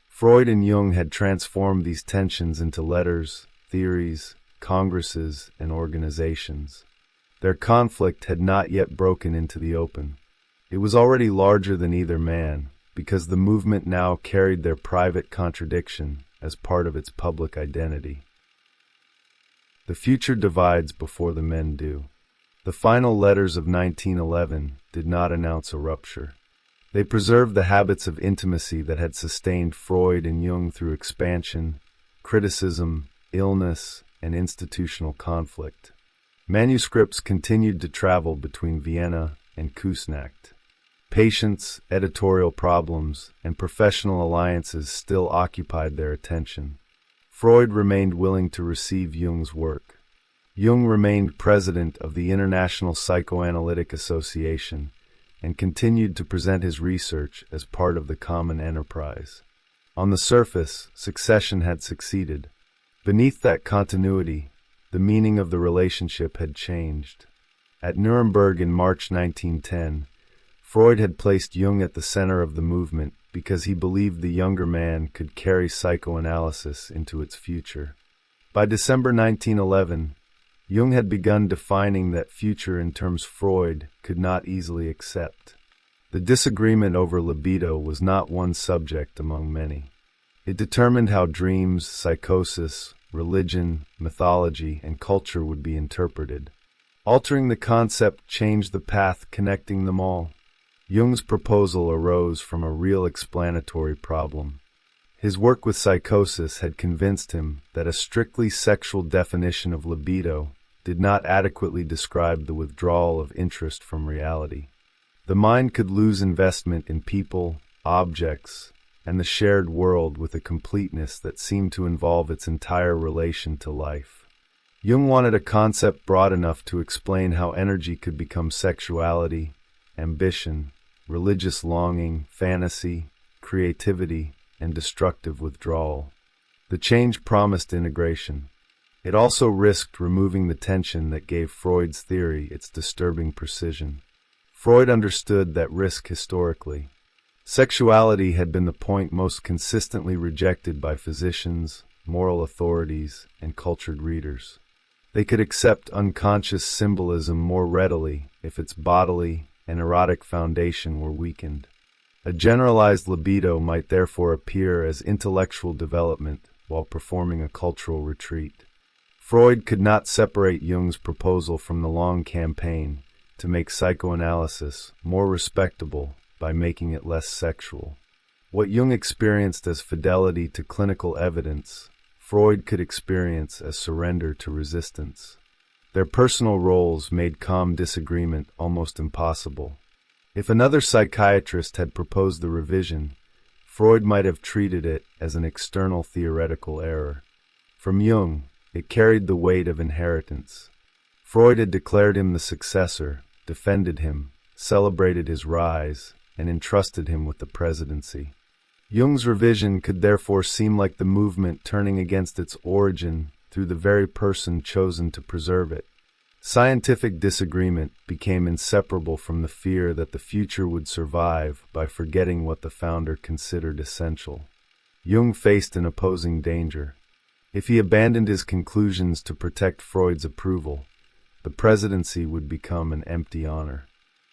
Freud and Jung had transformed these tensions into letters, theories, congresses, and organizations. Their conflict had not yet broken into the open. It was already larger than either man, because the movement now carried their private contradiction as part of its public identity. The future divides before the men do. The final letters of 1911 did not announce a rupture. They preserved the habits of intimacy that had sustained Freud and Jung through expansion, criticism, illness, and institutional conflict. Manuscripts continued to travel between Vienna and Küsnacht. Patience, editorial problems, and professional alliances still occupied their attention. Freud remained willing to receive Jung's work. Jung remained president of the International Psychoanalytic Association and continued to present his research as part of the common enterprise. On the surface, succession had succeeded. Beneath that continuity, the meaning of the relationship had changed. At Nuremberg in March 1910, Freud had placed Jung at the center of the movement because he believed the younger man could carry psychoanalysis into its future. By December 1911, Jung had begun defining that future in terms Freud could not easily accept. The disagreement over libido was not one subject among many. It determined how dreams, psychosis, religion, mythology, and culture would be interpreted. Altering the concept changed the path connecting them all. Jung's proposal arose from a real explanatory problem. His work with psychosis had convinced him that a strictly sexual definition of libido did not adequately describe the withdrawal of interest from reality. The mind could lose investment in people, objects, and the shared world with a completeness that seemed to involve its entire relation to life. Jung wanted a concept broad enough to explain how energy could become sexuality, ambition, religious longing, fantasy, creativity, and destructive withdrawal. The change promised integration. It also risked removing the tension that gave Freud's theory its disturbing precision. Freud understood that risk historically. Sexuality had been the point most consistently rejected by physicians, moral authorities, and cultured readers. They could accept unconscious symbolism more readily if its bodily and erotic foundation were weakened. A generalized libido might therefore appear as intellectual development while performing a cultural retreat. Freud could not separate Jung's proposal from the long campaign to make psychoanalysis more respectable by making it less sexual. What Jung experienced as fidelity to clinical evidence, Freud could experience as surrender to resistance. Their personal roles made calm disagreement almost impossible. If another psychiatrist had proposed the revision, Freud might have treated it as an external theoretical error. From Jung, it carried the weight of inheritance. Freud had declared him the successor, defended him, celebrated his rise, and entrusted him with the presidency. Jung's revision could therefore seem like the movement turning against its origin through the very person chosen to preserve it. Scientific disagreement became inseparable from the fear that the future would survive by forgetting what the founder considered essential. Jung faced an opposing danger. If he abandoned his conclusions to protect Freud's approval, the presidency would become an empty honor.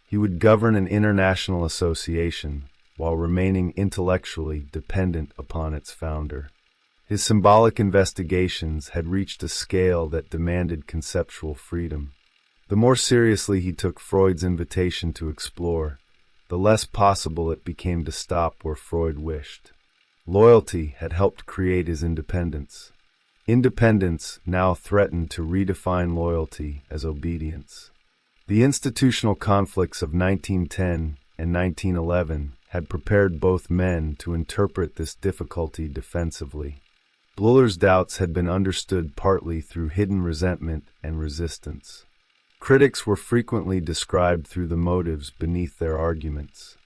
He would govern an international association while remaining intellectually dependent upon its founder. His symbolic investigations had reached a scale that demanded conceptual freedom. The more seriously he took Freud's invitation to explore, the less possible it became to stop where Freud wished. Loyalty had helped create his independence. Independence now threatened to redefine loyalty as obedience. The institutional conflicts of 1910 and 1911 had prepared both men to interpret this difficulty defensively. Bleuler's doubts had been understood partly through hidden resentment and resistance. Critics were frequently described through the motives beneath their arguments.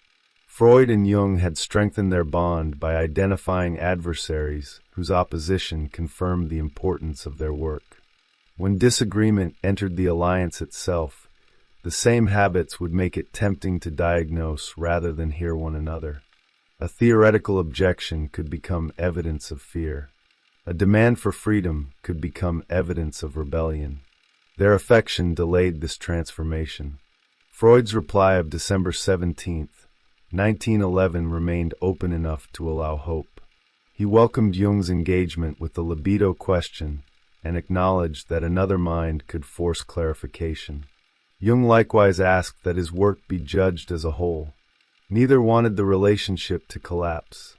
Freud and Jung had strengthened their bond by identifying adversaries whose opposition confirmed the importance of their work. When disagreement entered the alliance itself, the same habits would make it tempting to diagnose rather than hear one another. A theoretical objection could become evidence of fear. A demand for freedom could become evidence of rebellion. Their affection delayed this transformation. Freud's reply of December 17, 1911 remained open enough to allow hope. He welcomed Jung's engagement with the libido question and acknowledged that another mind could force clarification. Jung likewise asked that his work be judged as a whole. Neither wanted the relationship to collapse.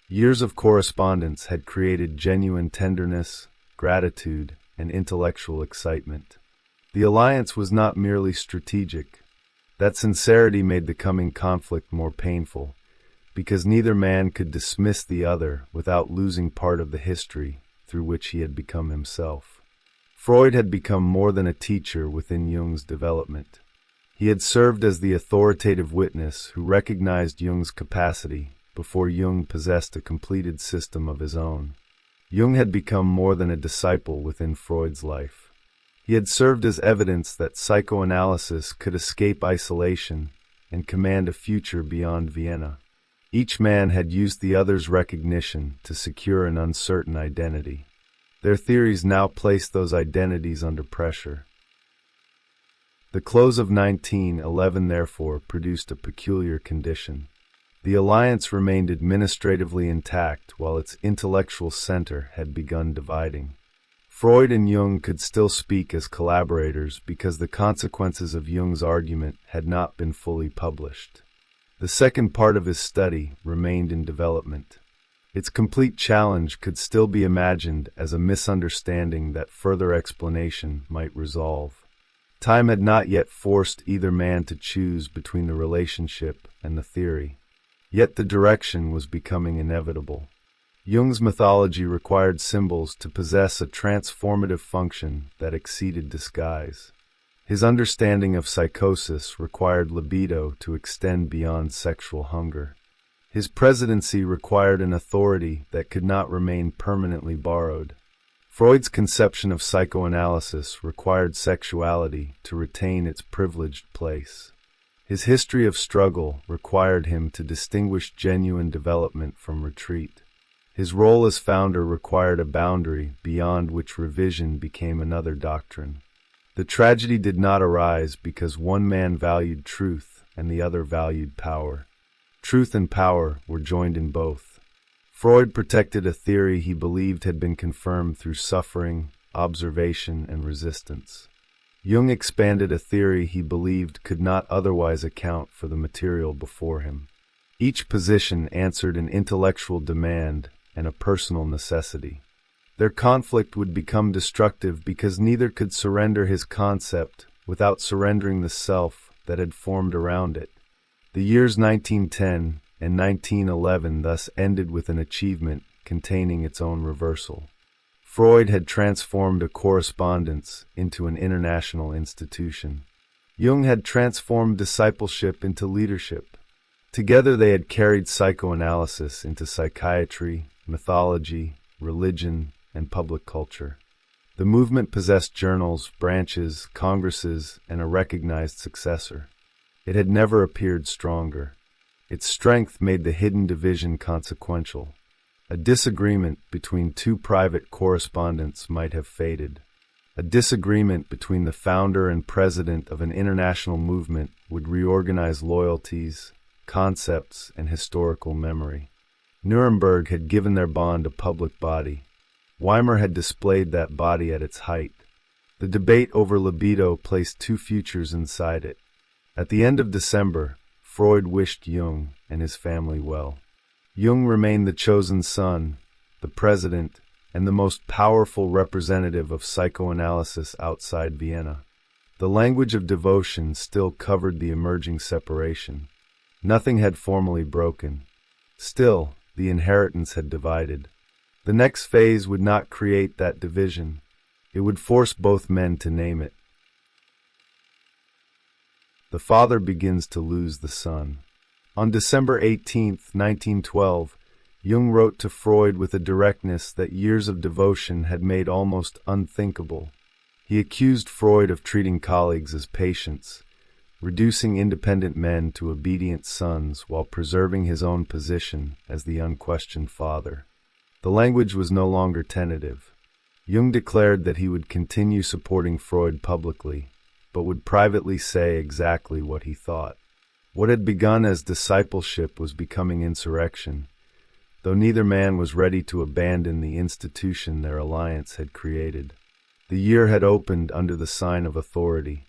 Years of correspondence had created genuine tenderness, gratitude, and intellectual excitement. The alliance was not merely strategic. That sincerity made the coming conflict more painful, because neither man could dismiss the other without losing part of the history through which he had become himself. Freud had become more than a teacher within Jung's development. He had served as the authoritative witness who recognized Jung's capacity before Jung possessed a completed system of his own. Jung had become more than a disciple within Freud's life. He had served as evidence that psychoanalysis could escape isolation and command a future beyond Vienna. Each man had used the other's recognition to secure an uncertain identity. Their theories now placed those identities under pressure. The close of 1911 therefore produced a peculiar condition. The alliance remained administratively intact while its intellectual center had begun dividing. Freud and Jung could still speak as collaborators because the consequences of Jung's argument had not been fully published. The second part of his study remained in development. Its complete challenge could still be imagined as a misunderstanding that further explanation might resolve. Time had not yet forced either man to choose between the relationship and the theory. Yet the direction was becoming inevitable. Jung's mythology required symbols to possess a transformative function that exceeded disguise. His understanding of psychosis required libido to extend beyond sexual hunger. His presidency required an authority that could not remain permanently borrowed. Freud's conception of psychoanalysis required sexuality to retain its privileged place. His history of struggle required him to distinguish genuine development from retreat. His role as founder required a boundary beyond which revision became another doctrine. The tragedy did not arise because one man valued truth and the other valued power. Truth and power were joined in both. Freud protected a theory he believed had been confirmed through suffering, observation, and resistance. Jung expanded a theory he believed could not otherwise account for the material before him. Each position answered an intellectual demand and a personal necessity. Their conflict would become destructive because neither could surrender his concept without surrendering the self that had formed around it. The years 1910 and 1911 thus ended with an achievement containing its own reversal. Freud had transformed a correspondence into an international institution. Jung had transformed discipleship into leadership. Together they had carried psychoanalysis into psychiatry, mythology, religion, and public culture. The movement possessed journals, branches, congresses, and a recognized successor. It had never appeared stronger. Its strength made the hidden division consequential. A disagreement between two private correspondents might have faded. A disagreement between the founder and president of an international movement would reorganize loyalties, concepts, and historical memory. Nuremberg had given their bond a public body. Weimar had displayed that body at its height. The debate over libido placed two futures inside it. At the end of December, Freud wished Jung and his family well. Jung remained the chosen son, the president, and the most powerful representative of psychoanalysis outside Vienna. The language of devotion still covered the emerging separation. Nothing had formally broken. Still, the inheritance had divided. The next phase would not create that division. It would force both men to name it. The father begins to lose the son. On December 18, 1912, Jung wrote to Freud with a directness that years of devotion had made almost unthinkable. He accused Freud of treating colleagues as patients, reducing independent men to obedient sons while preserving his own position as the unquestioned father. The language was no longer tentative. Jung declared that he would continue supporting Freud publicly, but would privately say exactly what he thought. What had begun as discipleship was becoming insurrection, though neither man was ready to abandon the institution their alliance had created. The year had opened under the sign of authority.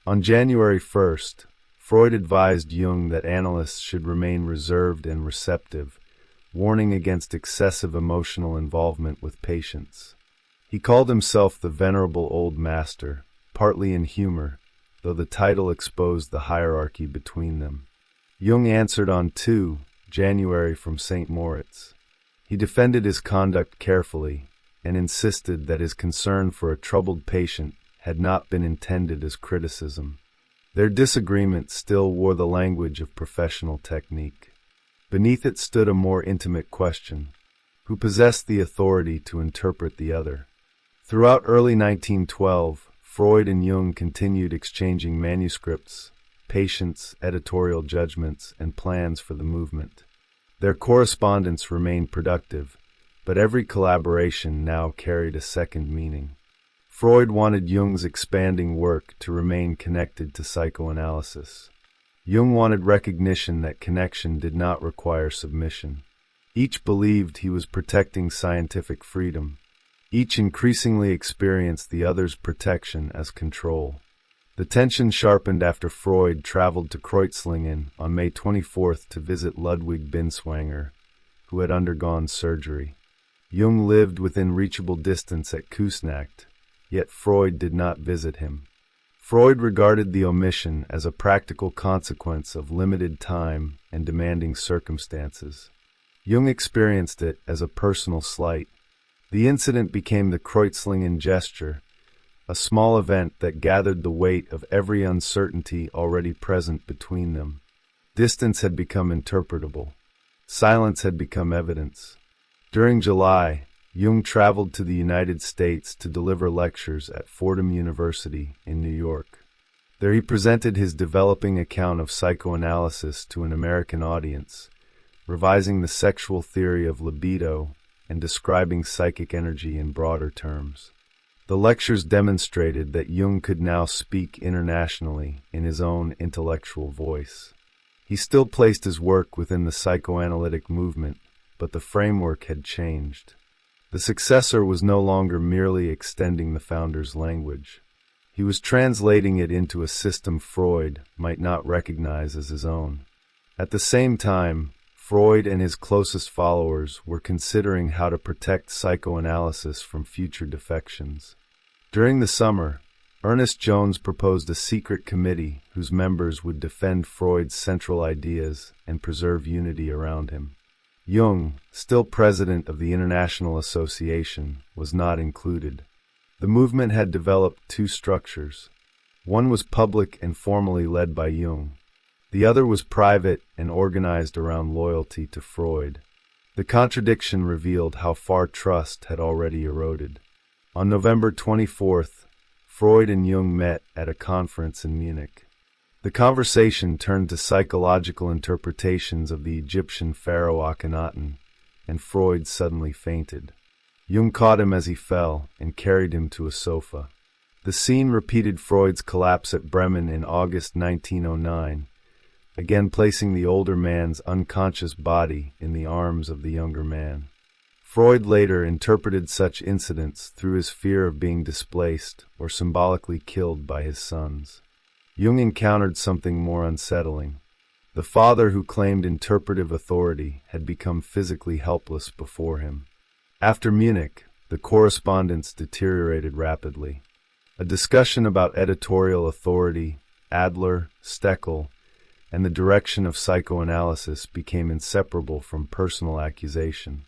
On January 1st, Freud advised Jung that analysts should remain reserved and receptive, warning against excessive emotional involvement with patients. He called himself the Venerable Old Master, partly in humor, though the title exposed the hierarchy between them. Jung answered on 2 January from St. Moritz. He defended his conduct carefully and insisted that his concern for a troubled patient had not been intended as criticism. Their disagreement still wore the language of professional technique. Beneath it stood a more intimate question: who possessed the authority to interpret the other? Throughout early 1912, Freud and Jung continued exchanging manuscripts, patients, editorial judgments, and plans for the movement. Their correspondence remained productive, but every collaboration now carried a second meaning. Freud wanted Jung's expanding work to remain connected to psychoanalysis. Jung wanted recognition that connection did not require submission. Each believed he was protecting scientific freedom. Each increasingly experienced the other's protection as control. The tension sharpened after Freud traveled to Kreuzlingen on May 24th to visit Ludwig Binswanger, who had undergone surgery. Jung lived within reachable distance at Küsnacht, yet Freud did not visit him. Freud regarded the omission as a practical consequence of limited time and demanding circumstances. Jung experienced it as a personal slight. The incident became the Kreuzlingen gesture, a small event that gathered the weight of every uncertainty already present between them. Distance had become interpretable. Silence had become evidence. During July, Jung traveled to the United States to deliver lectures at Fordham University in New York. There he presented his developing account of psychoanalysis to an American audience, revising the sexual theory of libido and describing psychic energy in broader terms. The lectures demonstrated that Jung could now speak internationally in his own intellectual voice. He still placed his work within the psychoanalytic movement, but the framework had changed. The successor was no longer merely extending the founder's language. He was translating it into a system Freud might not recognize as his own. At the same time, Freud and his closest followers were considering how to protect psychoanalysis from future defections. During the summer, Ernest Jones proposed a secret committee whose members would defend Freud's central ideas and preserve unity around him. Jung, still president of the International Association, was not included. The movement had developed two structures. One was public and formally led by Jung. The other was private and organized around loyalty to Freud. The contradiction revealed how far trust had already eroded. On November 24th, Freud and Jung met at a conference in Munich. The conversation turned to psychological interpretations of the Egyptian pharaoh Akhenaten, and Freud suddenly fainted. Jung caught him as he fell and carried him to a sofa. The scene repeated Freud's collapse at Bremen in August 1909, again placing the older man's unconscious body in the arms of the younger man. Freud later interpreted such incidents through his fear of being displaced or symbolically killed by his sons. Jung encountered something more unsettling. The father who claimed interpretive authority had become physically helpless before him. After Munich, the correspondence deteriorated rapidly. A discussion about editorial authority, Adler, Steckel, and the direction of psychoanalysis became inseparable from personal accusation.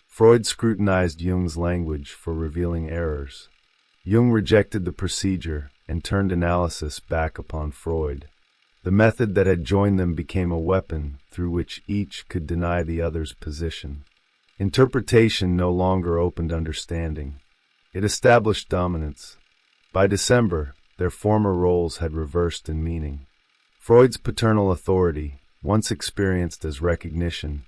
Freud scrutinized Jung's language for revealing errors. Jung rejected the procedure and turned analysis back upon Freud. The method that had joined them became a weapon through which each could deny the other's position. Interpretation no longer opened understanding. It established dominance. By December, their former roles had reversed in meaning. Freud's paternal authority, once experienced as recognition,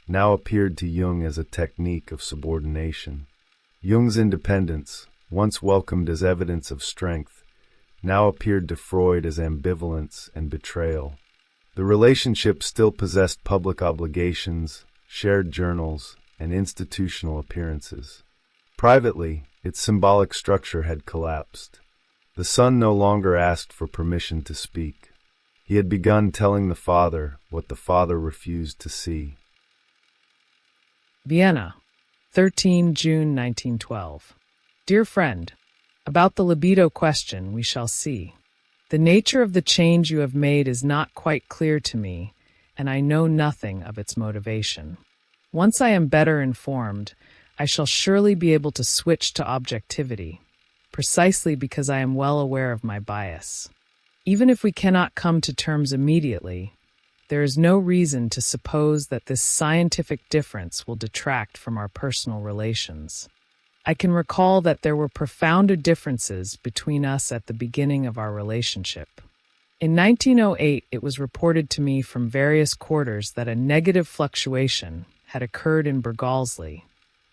now appeared to Jung as a technique of subordination. Jung's independence, once welcomed as evidence of strength, now appeared to Freud as ambivalence and betrayal. The relationship still possessed public obligations, shared journals, and institutional appearances. Privately, its symbolic structure had collapsed. The son no longer asked for permission to speak. He had begun telling the father what the father refused to see. Vienna, 13 June 1912. Dear friend, about the libido question we shall see. The nature of the change you have made is not quite clear to me, and I know nothing of its motivation. Once I am better informed, I shall surely be able to switch to objectivity, precisely because I am well aware of my bias. Even if we cannot come to terms immediately, there is no reason to suppose that this scientific difference will detract from our personal relations. I can recall that there were profounder differences between us at the beginning of our relationship. In 1908, it was reported to me from various quarters that a negative fluctuation had occurred in Bergalsley,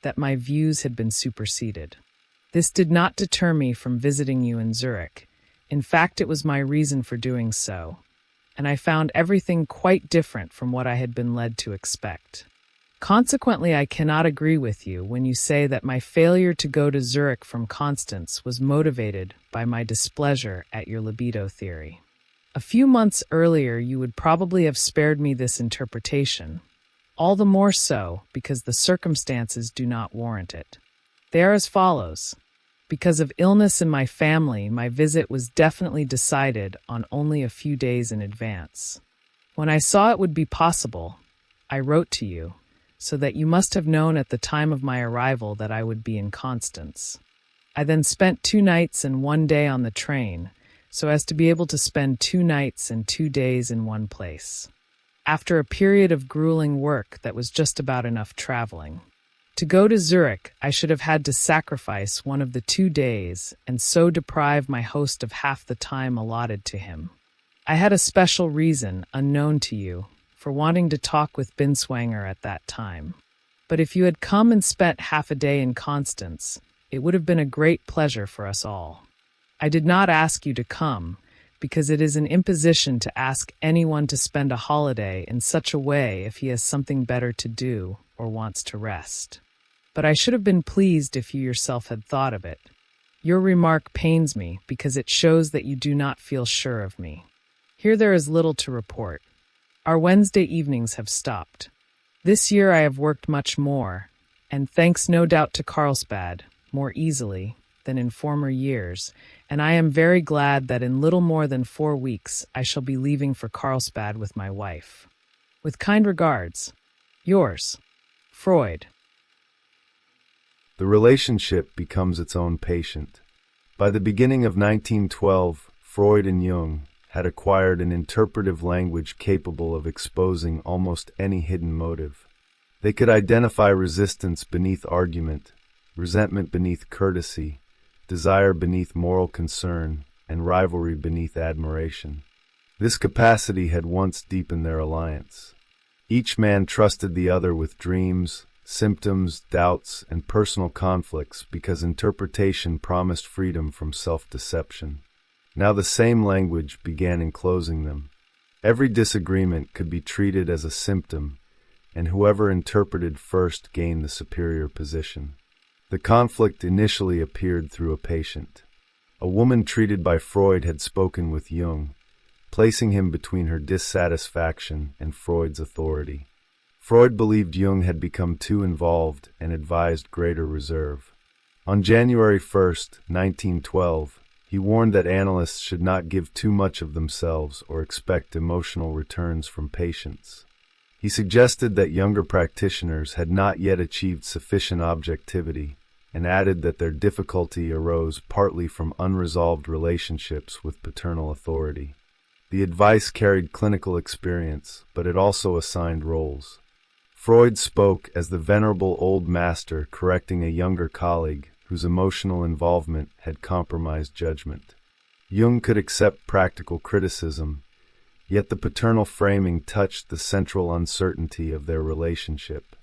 that my views had been superseded. This did not deter me from visiting you in Zurich. In fact, it was my reason for doing so, and I found everything quite different from what I had been led to expect. Consequently, I cannot agree with you when you say that my failure to go to Zurich from Constance was motivated by my displeasure at your libido theory. A few months earlier, you would probably have spared me this interpretation, all the more so because the circumstances do not warrant it. They are as follows. Because of illness in my family, my visit was definitely decided on only a few days in advance. When I saw it would be possible, I wrote to you, so that you must have known at the time of my arrival that I would be in Constance. I then spent 2 nights and 1 day on the train, so as to be able to spend 2 nights and 2 days in one place. After a period of grueling work that was just about enough traveling. To go to Zurich, I should have had to sacrifice one of the 2 days and so deprive my host of half the time allotted to him. I had a special reason, unknown to you, for wanting to talk with Binswanger at that time. But if you had come and spent half a day in Constance, it would have been a great pleasure for us all. I did not ask you to come, because it is an imposition to ask anyone to spend a holiday in such a way if he has something better to do or wants to rest. But I should have been pleased if you yourself had thought of it. Your remark pains me because it shows that you do not feel sure of me. Here there is little to report. Our Wednesday evenings have stopped. This year I have worked much more, and thanks no doubt to Carlsbad, more easily than in former years, and I am very glad that in little more than 4 weeks I shall be leaving for Carlsbad with my wife. With kind regards, yours, Freud. The relationship becomes its own patient. By the beginning of 1912, Freud and Jung had acquired an interpretive language capable of exposing almost any hidden motive. They could identify resistance beneath argument, resentment beneath courtesy, desire beneath moral concern, and rivalry beneath admiration. This capacity had once deepened their alliance. Each man trusted the other with dreams, symptoms, doubts, and personal conflicts because interpretation promised freedom from self-deception. Now the same language began enclosing them. Every disagreement could be treated as a symptom, and whoever interpreted first gained the superior position. The conflict initially appeared through a patient. A woman treated by Freud had spoken with Jung, placing him between her dissatisfaction and Freud's authority. Freud believed Jung had become too involved and advised greater reserve. On January 1st, 1912, he warned that analysts should not give too much of themselves or expect emotional returns from patients. He suggested that younger practitioners had not yet achieved sufficient objectivity, and added that their difficulty arose partly from unresolved relationships with paternal authority. The advice carried clinical experience, but it also assigned roles. Freud spoke as the venerable old master correcting a younger colleague whose emotional involvement had compromised judgment. Jung could accept practical criticism, yet the paternal framing touched the central uncertainty of their relationship.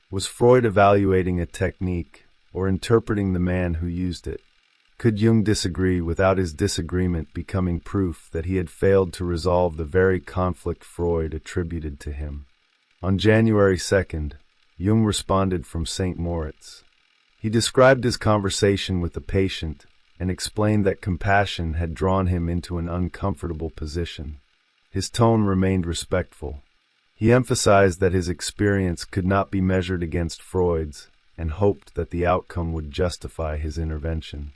Was Freud evaluating a technique or interpreting the man who used it? Could Jung disagree without his disagreement becoming proof that he had failed to resolve the very conflict Freud attributed to him? On January 2nd, Jung responded from St. Moritz. He described his conversation with the patient and explained that compassion had drawn him into an uncomfortable position. His tone remained respectful. He emphasized that his experience could not be measured against Freud's and hoped that the outcome would justify his intervention.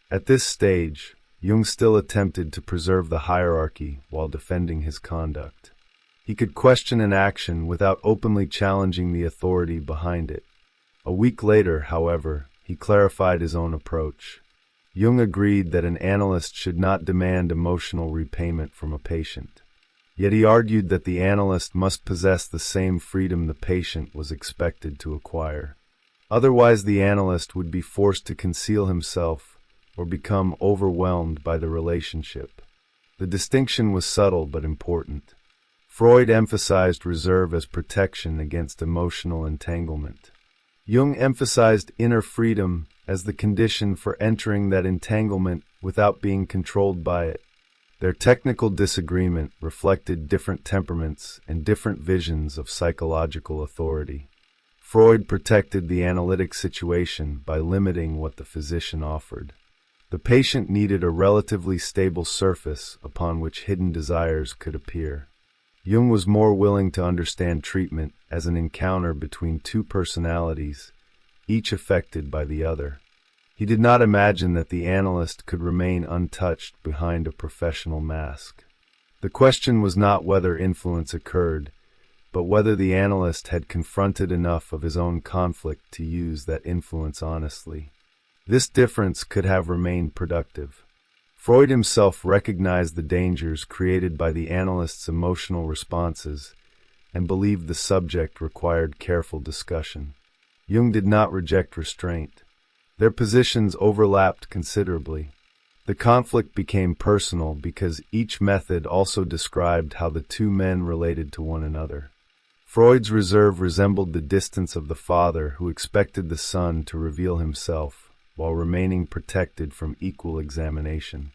At this stage, Jung still attempted to preserve the hierarchy while defending his conduct. He could question an action without openly challenging the authority behind it. A week later, however, he clarified his own approach. Jung agreed that an analyst should not demand emotional repayment from a patient. Yet he argued that the analyst must possess the same freedom the patient was expected to acquire. Otherwise, the analyst would be forced to conceal himself or become overwhelmed by the relationship. The distinction was subtle but important. Freud emphasized reserve as protection against emotional entanglement. Jung emphasized inner freedom as the condition for entering that entanglement without being controlled by it. Their technical disagreement reflected different temperaments and different visions of psychological authority. Freud protected the analytic situation by limiting what the physician offered. The patient needed a relatively stable surface upon which hidden desires could appear. Jung was more willing to understand treatment as an encounter between two personalities, each affected by the other. He did not imagine that the analyst could remain untouched behind a professional mask. The question was not whether influence occurred, but whether the analyst had confronted enough of his own conflict to use that influence honestly. This difference could have remained productive. Freud himself recognized the dangers created by the analyst's emotional responses and believed the subject required careful discussion. Jung did not reject restraint. Their positions overlapped considerably. The conflict became personal because each method also described how the two men related to one another. Freud's reserve resembled the distance of the father who expected the son to reveal himself while remaining protected from equal examination.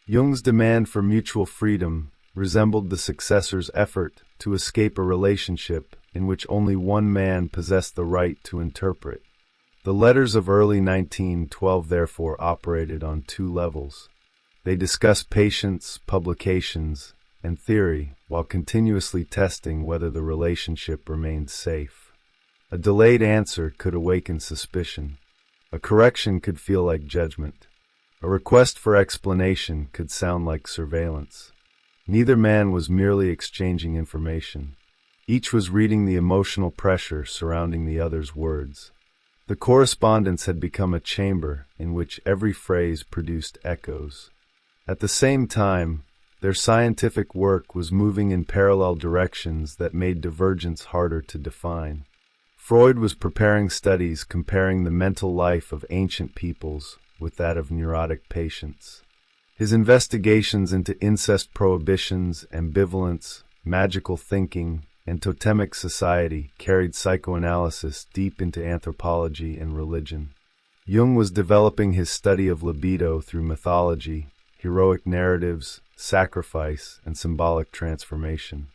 Jung's demand for mutual freedom resembled the successor's effort to escape a relationship in which only one man possessed the right to interpret. The letters of early 1912 therefore operated on two levels. They discussed patients, publications, and theory while continuously testing whether the relationship remained safe. A delayed answer could awaken suspicion. A correction could feel like judgment. A request for explanation could sound like surveillance. Neither man was merely exchanging information. Each was reading the emotional pressure surrounding the other's words. The correspondence had become a chamber in which every phrase produced echoes. At the same time, their scientific work was moving in parallel directions that made divergence harder to define. Freud was preparing studies comparing the mental life of ancient peoples with that of neurotic patients. His investigations into incest prohibitions, ambivalence, magical thinking, and totemic society carried psychoanalysis deep into anthropology and religion. Jung was developing his study of libido through mythology, heroic narratives, sacrifice, and symbolic transformation.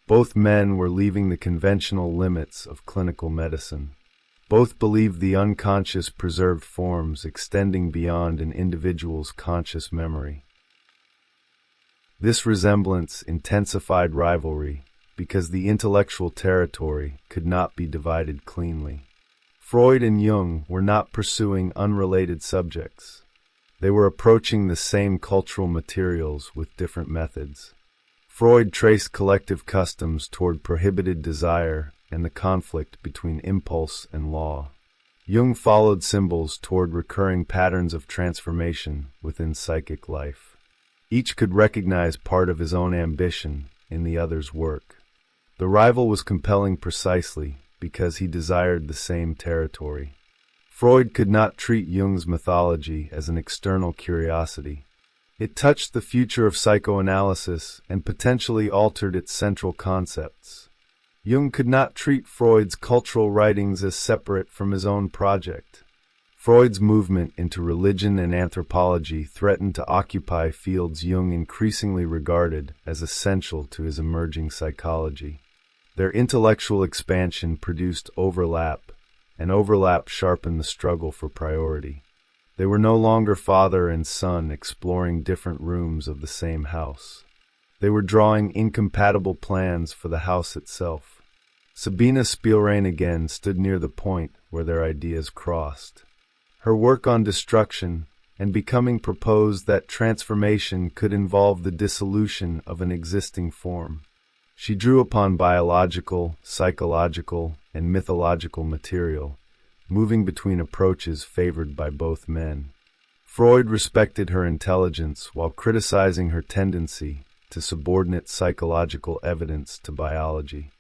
Both men were leaving the conventional limits of clinical medicine. Both believed the unconscious preserved forms extending beyond an individual's conscious memory. This resemblance intensified rivalry because the intellectual territory could not be divided cleanly. Freud and Jung were not pursuing unrelated subjects. They were approaching the same cultural materials with different methods. Freud traced collective customs toward prohibited desire and the conflict between impulse and law. Jung followed symbols toward recurring patterns of transformation within psychic life. Each could recognize part of his own ambition in the other's work. The rival was compelling precisely because he desired the same territory. Freud could not treat Jung's mythology as an external curiosity. It touched the future of psychoanalysis and potentially altered its central concepts. Jung could not treat Freud's cultural writings as separate from his own project. Freud's movement into religion and anthropology threatened to occupy fields Jung increasingly regarded as essential to his emerging psychology. Their intellectual expansion produced overlap, and overlap sharpened the struggle for priority. They were no longer father and son exploring different rooms of the same house. They were drawing incompatible plans for the house itself. Sabina Spielrein again stood near the point where their ideas crossed. Her work on destruction and becoming proposed that transformation could involve the dissolution of an existing form. She drew upon biological, psychological, and mythological material, moving between approaches favored by both men. Freud respected her intelligence while criticizing her tendency to subordinate psychological evidence to biology.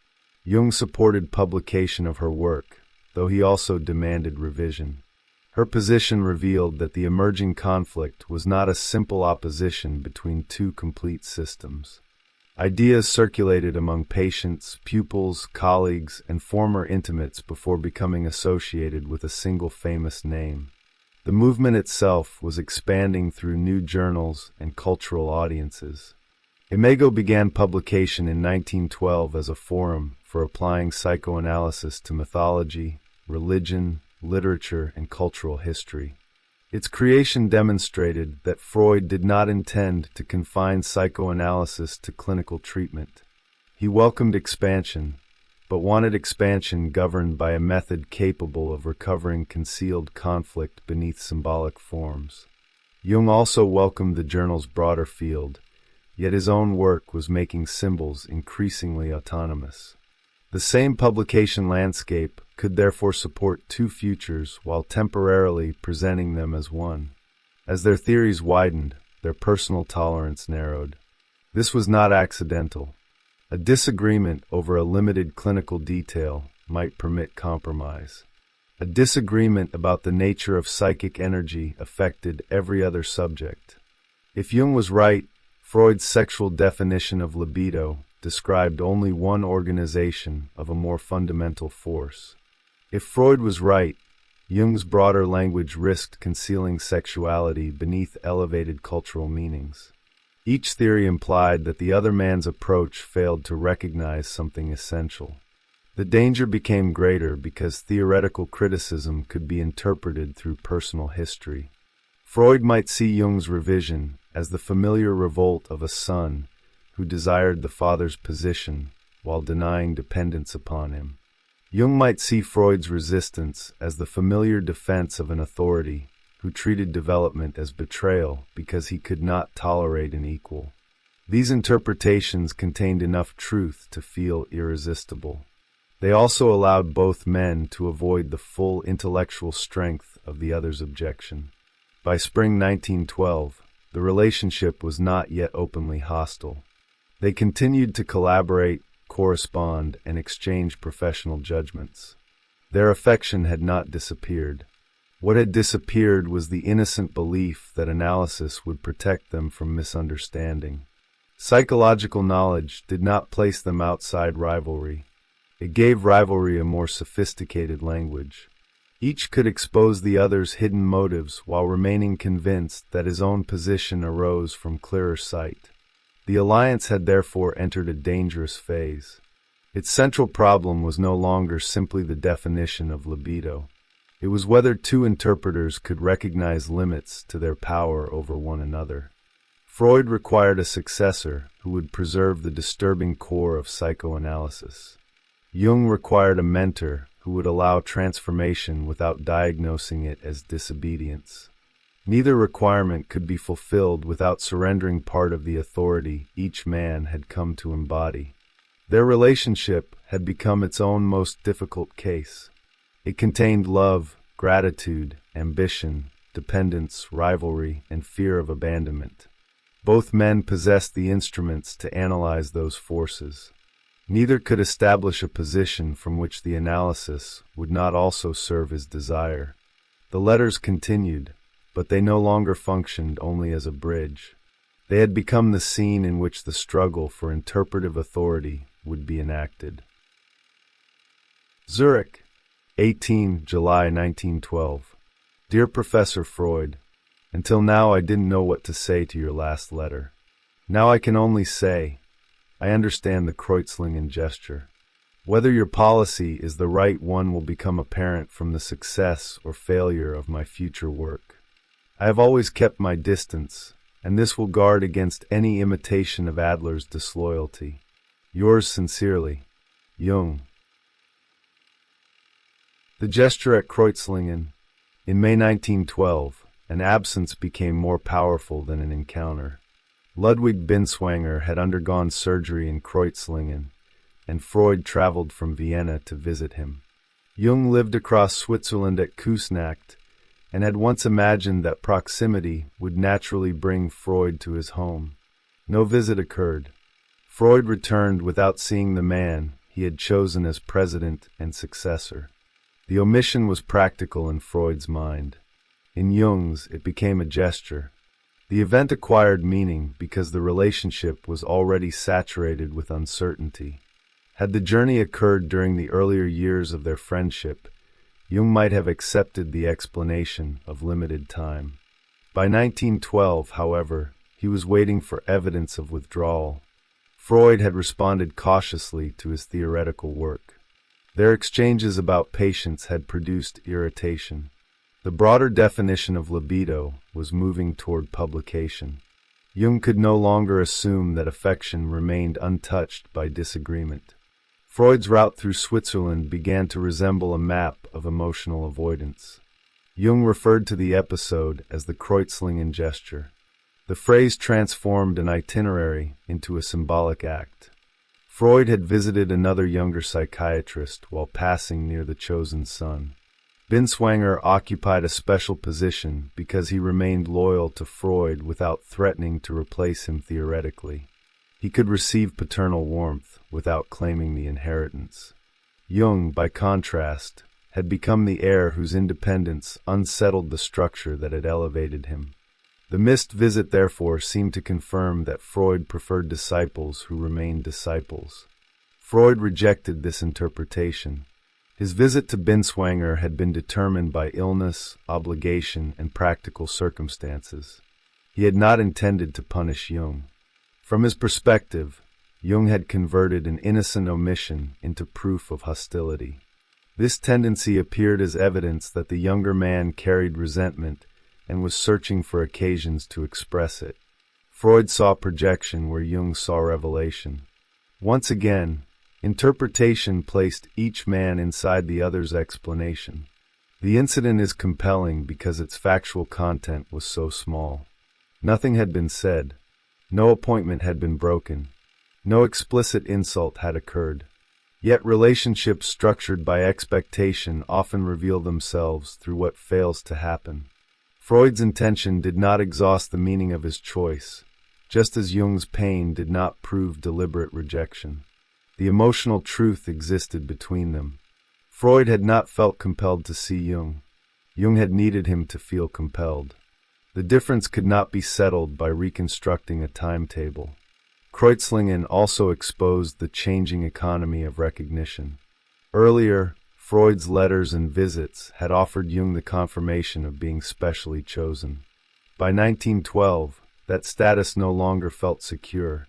Jung supported publication of her work, though he also demanded revision. Her position revealed that the emerging conflict was not a simple opposition between two complete systems. Ideas circulated among patients, pupils, colleagues, and former intimates before becoming associated with a single famous name. The movement itself was expanding through new journals and cultural audiences. Imago began publication in 1912 as a forum for applying psychoanalysis to mythology, religion, literature, and cultural history. Its creation demonstrated that Freud did not intend to confine psychoanalysis to clinical treatment. He welcomed expansion, but wanted expansion governed by a method capable of recovering concealed conflict beneath symbolic forms. Jung also welcomed the journal's broader field, yet his own work was making symbols increasingly autonomous. The same publication landscape could therefore support two futures while temporarily presenting them as one. As their theories widened, their personal tolerance narrowed. This was not accidental. A disagreement over a limited clinical detail might permit compromise. A disagreement about the nature of psychic energy affected every other subject. If Jung was right, Freud's sexual definition of libido described only one organization of a more fundamental force. If Freud was right, Jung's broader language risked concealing sexuality beneath elevated cultural meanings. Each theory implied that the other man's approach failed to recognize something essential. The danger became greater because theoretical criticism could be interpreted through personal history. Freud might see Jung's revision as the familiar revolt of a son who desired the father's position while denying dependence upon him. Jung might see Freud's resistance as the familiar defense of an authority who treated development as betrayal because he could not tolerate an equal. These interpretations contained enough truth to feel irresistible. They also allowed both men to avoid the full intellectual strength of the other's objection. By spring 1912, the relationship was not yet openly hostile. They continued to collaborate, correspond, and exchange professional judgments. Their affection had not disappeared. What had disappeared was the innocent belief that analysis would protect them from misunderstanding. Psychological knowledge did not place them outside rivalry. It gave rivalry a more sophisticated language. Each could expose the other's hidden motives while remaining convinced that his own position arose from clearer sight. The alliance had therefore entered a dangerous phase. Its central problem was no longer simply the definition of libido. It was whether two interpreters could recognize limits to their power over one another. Freud required a successor who would preserve the disturbing core of psychoanalysis. Jung required a mentor who would allow transformation without diagnosing it as disobedience. Neither requirement could be fulfilled without surrendering part of the authority each man had come to embody. Their relationship had become its own most difficult case. It contained love, gratitude, ambition, dependence, rivalry, and fear of abandonment. Both men possessed the instruments to analyze those forces. Neither could establish a position from which the analysis would not also serve his desire. The letters continued, but they no longer functioned only as a bridge. They had become the scene in which the struggle for interpretive authority would be enacted. Zurich, 18 July 1912. Dear Professor Freud, until now I didn't know what to say to your last letter. Now I can only say, I understand the Kreuzlingen gesture. Whether your policy is the right one will become apparent from the success or failure of my future work. I have always kept my distance, and this will guard against any imitation of Adler's disloyalty. Yours sincerely, Jung. The gesture at Kreuzlingen. In May 1912, an absence became more powerful than an encounter. Ludwig Binswanger had undergone surgery in Kreuzlingen, and Freud traveled from Vienna to visit him. Jung lived across Switzerland at Küsnacht, and had once imagined that proximity would naturally bring Freud to his home. No visit occurred. Freud returned without seeing the man he had chosen as president and successor. The omission was practical in Freud's mind. In Jung's, it became a gesture. The event acquired meaning because the relationship was already saturated with uncertainty. Had the journey occurred during the earlier years of their friendship, Jung might have accepted the explanation of limited time. By 1912, however, he was waiting for evidence of withdrawal. Freud had responded cautiously to his theoretical work. Their exchanges about patience had produced irritation. The broader definition of libido was moving toward publication. Jung could no longer assume that affection remained untouched by disagreement. Freud's route through Switzerland began to resemble a map of emotional avoidance. Jung referred to the episode as the Kreuzlingen gesture. The phrase transformed an itinerary into a symbolic act. Freud had visited another younger psychiatrist while passing near the chosen son. Binswanger occupied a special position because he remained loyal to Freud without threatening to replace him theoretically. He could receive paternal warmth without claiming the inheritance. Jung, by contrast, had become the heir whose independence unsettled the structure that had elevated him. The missed visit, therefore, seemed to confirm that Freud preferred disciples who remained disciples. Freud rejected this interpretation. His visit to Binswanger had been determined by illness, obligation, and practical circumstances. He had not intended to punish Jung. From his perspective, Jung had converted an innocent omission into proof of hostility. This tendency appeared as evidence that the younger man carried resentment and was searching for occasions to express it. Freud saw projection where Jung saw revelation. Once again, Interpretation placed each man inside the other's explanation. The incident is compelling because its factual content was so small. Nothing had been said. No appointment had been broken. No explicit insult had occurred. Yet relationships structured by expectation often reveal themselves through what fails to happen. Freud's intention did not exhaust the meaning of his choice, just as Jung's pain did not prove deliberate rejection. The emotional truth existed between them. Freud had not felt compelled to see Jung. Jung had needed him to feel compelled. The difference could not be settled by reconstructing a timetable. Kreuzlingen also exposed the changing economy of recognition. Earlier, Freud's letters and visits had offered Jung the confirmation of being specially chosen. By 1912, that status no longer felt secure.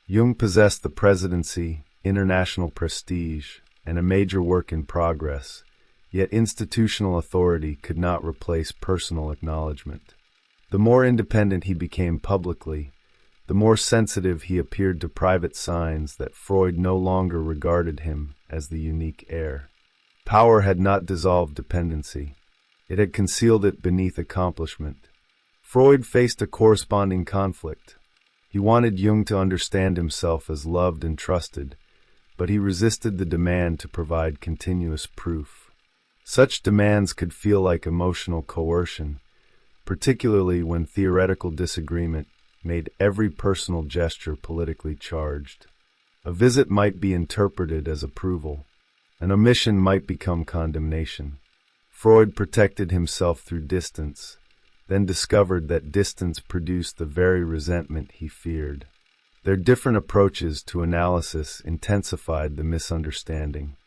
Jung possessed the presidency, international prestige, and a major work in progress, yet institutional authority could not replace personal acknowledgement. The more independent he became publicly, the more sensitive he appeared to private signs that Freud no longer regarded him as the unique heir. Power had not dissolved dependency. It had concealed it beneath accomplishment. Freud faced a corresponding conflict. He wanted Jung to understand himself as loved and trusted, but he resisted the demand to provide continuous proof. Such demands could feel like emotional coercion, particularly when theoretical disagreement made every personal gesture politically charged. A visit might be interpreted as approval. An omission might become condemnation. Freud protected himself through distance, then discovered that distance produced the very resentment he feared. Their different approaches to analysis intensified the misunderstanding.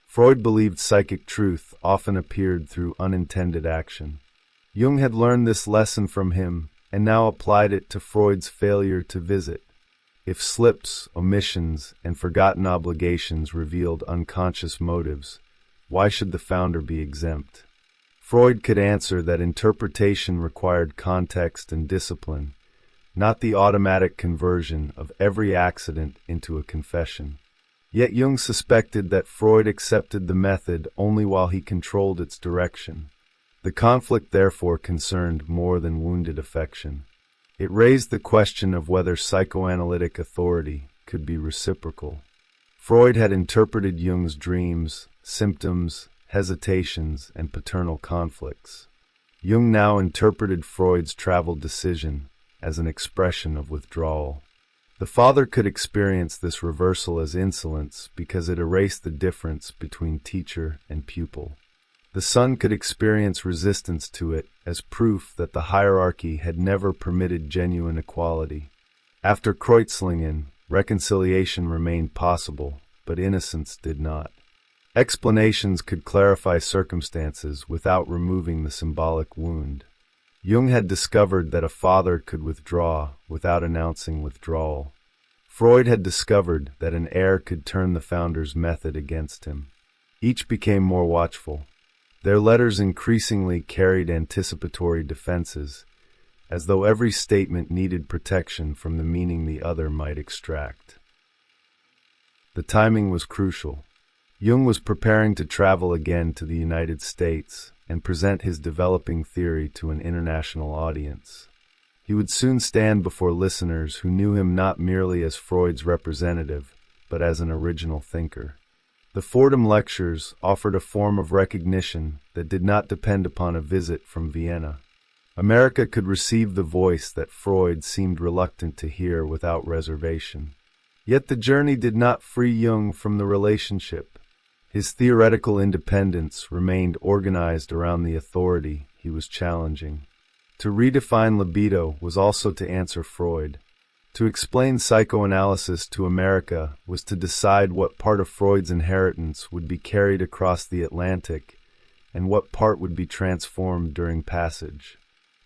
Freud believed psychic truth often appeared through unintended action. Jung had learned this lesson from him and now applied it to Freud's failure to visit. If slips, omissions, and forgotten obligations revealed unconscious motives, why should the founder be exempt? Freud could answer that interpretation required context and discipline, not the automatic conversion of every accident into a confession. Yet Jung suspected that Freud accepted the method only while he controlled its direction. The conflict therefore concerned more than wounded affection. It raised the question of whether psychoanalytic authority could be reciprocal. Freud had interpreted Jung's dreams, symptoms, hesitations, and paternal conflicts. Jung now interpreted Freud's travel decision as an expression of withdrawal. The father could experience this reversal as insolence because it erased the difference between teacher and pupil. The son could experience resistance to it as proof that the hierarchy had never permitted genuine equality. After Kreuzlingen, reconciliation remained possible, but innocence did not. Explanations could clarify circumstances without removing the symbolic wound. Jung had discovered that a father could withdraw without announcing withdrawal. Freud had discovered that an heir could turn the founder's method against him. Each became more watchful. Their letters increasingly carried anticipatory defenses, as though every statement needed protection from the meaning the other might extract. The timing was crucial. Jung was preparing to travel again to the United States and present his developing theory to an international audience. He would soon stand before listeners who knew him not merely as Freud's representative, but as an original thinker. The Fordham Lectures offered a form of recognition that did not depend upon a visit from Vienna. America could receive the voice that Freud seemed reluctant to hear without reservation. Yet the journey did not free Jung from the relationship. His theoretical independence remained organized around the authority he was challenging. To redefine libido was also to answer Freud. To explain psychoanalysis to America was to decide what part of Freud's inheritance would be carried across the Atlantic and what part would be transformed during passage.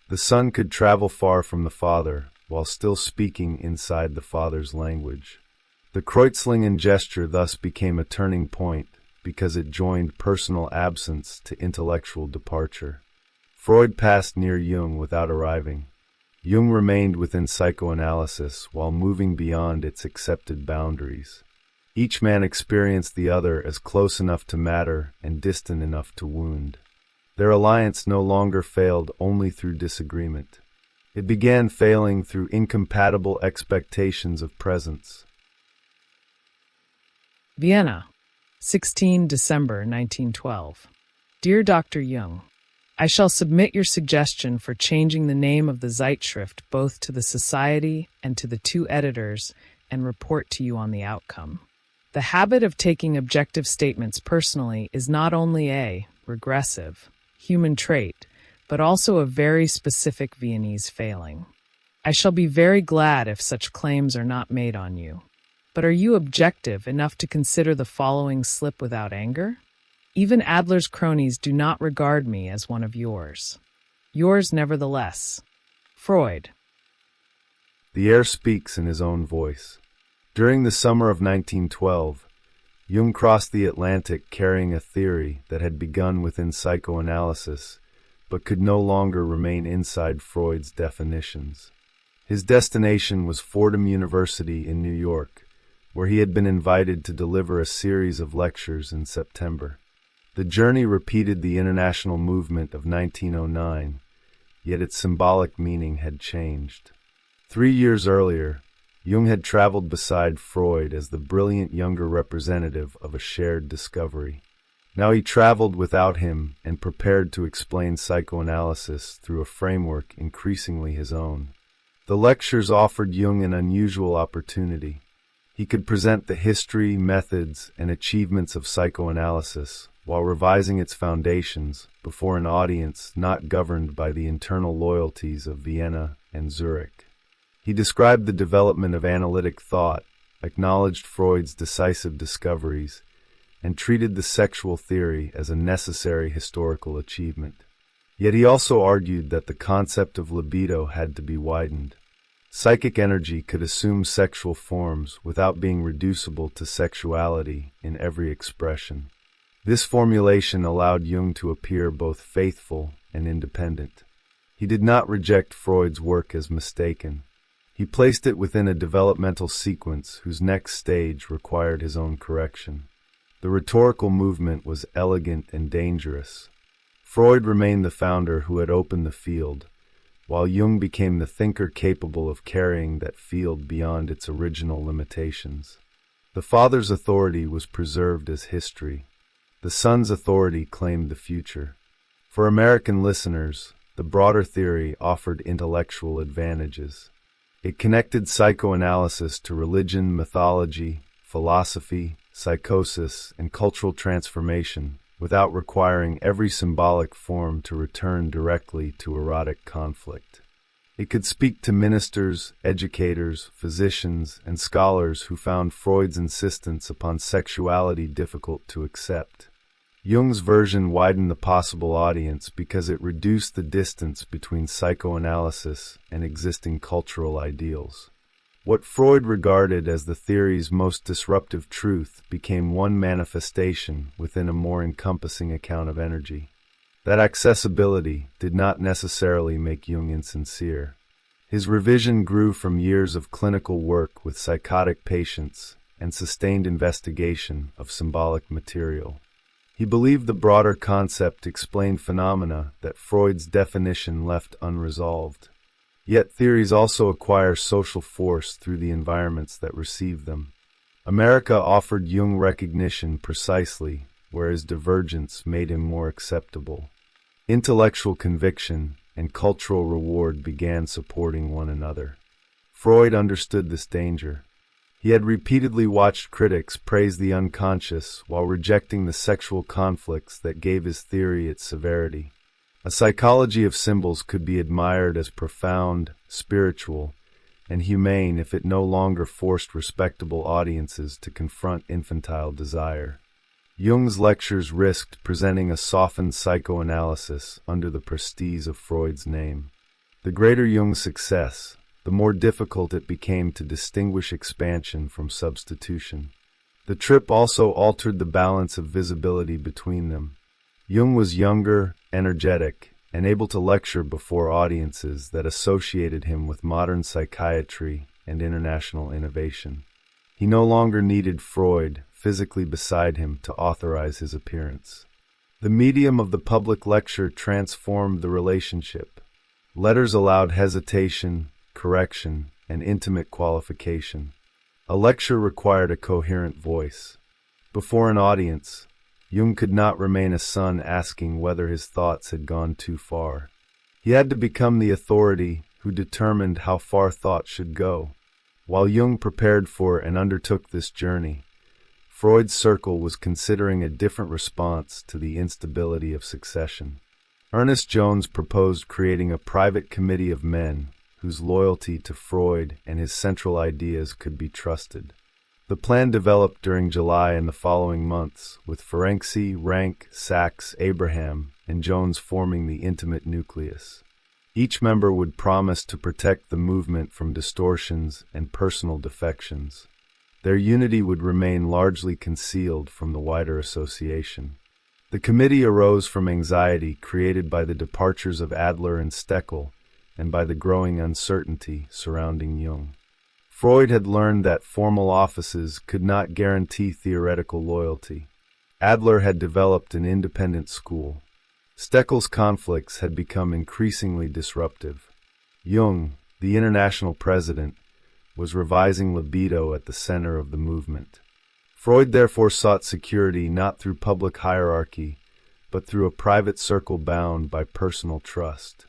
The son could travel far from the father while still speaking inside the father's language. The Kreuzlingen gesture thus became a turning point because it joined personal absence to intellectual departure. Freud passed near Jung without arriving. Jung remained within psychoanalysis while moving beyond its accepted boundaries. Each man experienced the other as close enough to matter and distant enough to wound. Their alliance no longer failed only through disagreement. It began failing through incompatible expectations of presence. Vienna, 16 December 1912. Dear Dr. Jung, I shall submit your suggestion for changing the name of the Zeitschrift both to the Society and to the two editors and report to you on the outcome. The habit of taking objective statements personally is not only a regressive human trait, but also a very specific Viennese failing. I shall be very glad if such claims are not made on you. But are you objective enough to consider the following slip without anger? Even Adler's cronies do not regard me as one of yours. Yours nevertheless. Freud. The heir speaks in his own voice. During the summer of 1912, Jung crossed the Atlantic carrying a theory that had begun within psychoanalysis, but could no longer remain inside Freud's definitions. His destination was Fordham University in New York, where he had been invited to deliver a series of lectures in September. The journey repeated the international movement of 1909, yet its symbolic meaning had changed. 3 years earlier, Jung had traveled beside Freud as the brilliant younger representative of a shared discovery. Now he traveled without him and prepared to explain psychoanalysis through a framework increasingly his own. The lectures offered Jung an unusual opportunity. He could present the history, methods, and achievements of psychoanalysis while revising its foundations before an audience not governed by the internal loyalties of Vienna and Zurich. He described the development of analytic thought, acknowledged Freud's decisive discoveries, and treated the sexual theory as a necessary historical achievement. Yet he also argued that the concept of libido had to be widened. Psychic energy could assume sexual forms without being reducible to sexuality in every expression. This formulation allowed Jung to appear both faithful and independent. He did not reject Freud's work as mistaken. He placed it within a developmental sequence whose next stage required his own correction. The rhetorical movement was elegant and dangerous. Freud remained the founder who had opened the field, while Jung became the thinker capable of carrying that field beyond its original limitations. The father's authority was preserved as history. The son's authority claimed the future. For American listeners, the broader theory offered intellectual advantages. It connected psychoanalysis to religion, mythology, philosophy, psychosis, and cultural transformation, without requiring every symbolic form to return directly to erotic conflict. It could speak to ministers, educators, physicians, and scholars who found Freud's insistence upon sexuality difficult to accept. Jung's version widened the possible audience because it reduced the distance between psychoanalysis and existing cultural ideals. What Freud regarded as the theory's most disruptive truth became one manifestation within a more encompassing account of energy. That accessibility did not necessarily make Jung insincere. His revision grew from years of clinical work with psychotic patients and sustained investigation of symbolic material. He believed the broader concept explained phenomena that Freud's definition left unresolved. Yet theories also acquire social force through the environments that receive them. America offered Jung recognition precisely, whereas divergence made him more acceptable. Intellectual conviction and cultural reward began supporting one another. Freud understood this danger. He had repeatedly watched critics praise the unconscious while rejecting the sexual conflicts that gave his theory its severity. A psychology of symbols could be admired as profound, spiritual, and humane if it no longer forced respectable audiences to confront infantile desire. Jung's lectures risked presenting a softened psychoanalysis under the prestige of Freud's name. The greater Jung's success, the more difficult it became to distinguish expansion from substitution. The trip also altered the balance of visibility between them. Jung was younger, energetic, and able to lecture before audiences that associated him with modern psychiatry and international innovation. He no longer needed Freud physically beside him to authorize his appearance. The medium of the public lecture transformed the relationship. Letters allowed hesitation, correction, and intimate qualification. A lecture required a coherent voice. Before an audience, Jung could not remain a son asking whether his thoughts had gone too far. He had to become the authority who determined how far thought should go. While Jung prepared for and undertook this journey, Freud's circle was considering a different response to the instability of succession. Ernest Jones proposed creating a private committee of men whose loyalty to Freud and his central ideas could be trusted. The plan developed during July and the following months, with Ferenczi, Rank, Sachs, Abraham, and Jones forming the intimate nucleus. Each member would promise to protect the movement from distortions and personal defections. Their unity would remain largely concealed from the wider association. The committee arose from anxiety created by the departures of Adler and Steckel and by the growing uncertainty surrounding Jung. Freud had learned that formal offices could not guarantee theoretical loyalty. Adler had developed an independent school. Steckel's conflicts had become increasingly disruptive. Jung, the international president, was revising libido at the center of the movement. Freud therefore sought security not through public hierarchy, but through a private circle bound by personal trust.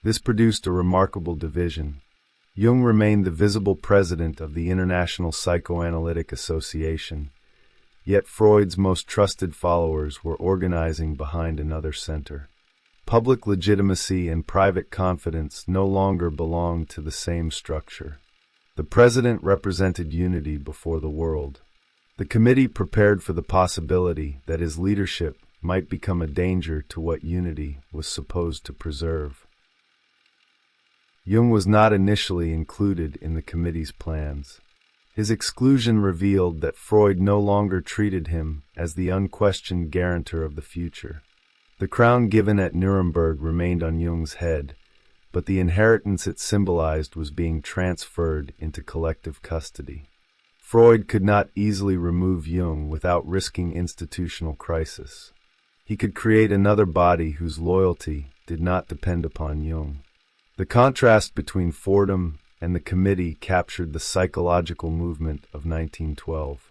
This produced a remarkable division. Jung remained the visible president of the International Psychoanalytic Association, yet Freud's most trusted followers were organizing behind another center. Public legitimacy and private confidence no longer belonged to the same structure. The president represented unity before the world. The committee prepared for the possibility that his leadership might become a danger to what unity was supposed to preserve. Jung was not initially included in the committee's plans. His exclusion revealed that Freud no longer treated him as the unquestioned guarantor of the future. The crown given at Nuremberg remained on Jung's head, but the inheritance it symbolized was being transferred into collective custody. Freud could not easily remove Jung without risking institutional crisis. He could create another body whose loyalty did not depend upon Jung. The contrast between Fordham and the committee captured the psychological movement of 1912.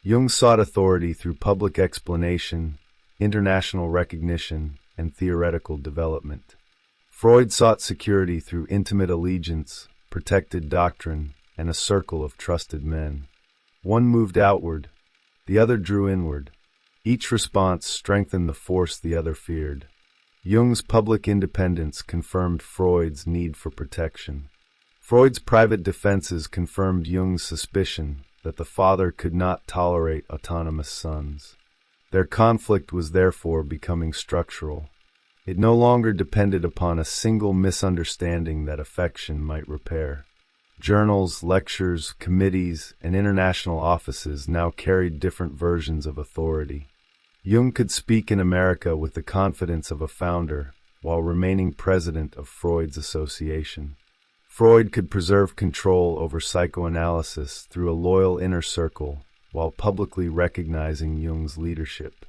Jung sought authority through public explanation, international recognition, and theoretical development. Freud sought security through intimate allegiance, protected doctrine, and a circle of trusted men. One moved outward, the other drew inward. Each response strengthened the force the other feared. Jung's public independence confirmed Freud's need for protection. Freud's private defenses confirmed Jung's suspicion that the father could not tolerate autonomous sons. Their conflict was therefore becoming structural. It no longer depended upon a single misunderstanding that affection might repair. Journals, lectures, committees, and international offices now carried different versions of authority. Jung could speak in America with the confidence of a founder while remaining president of Freud's association. Freud could preserve control over psychoanalysis through a loyal inner circle while publicly recognizing Jung's leadership.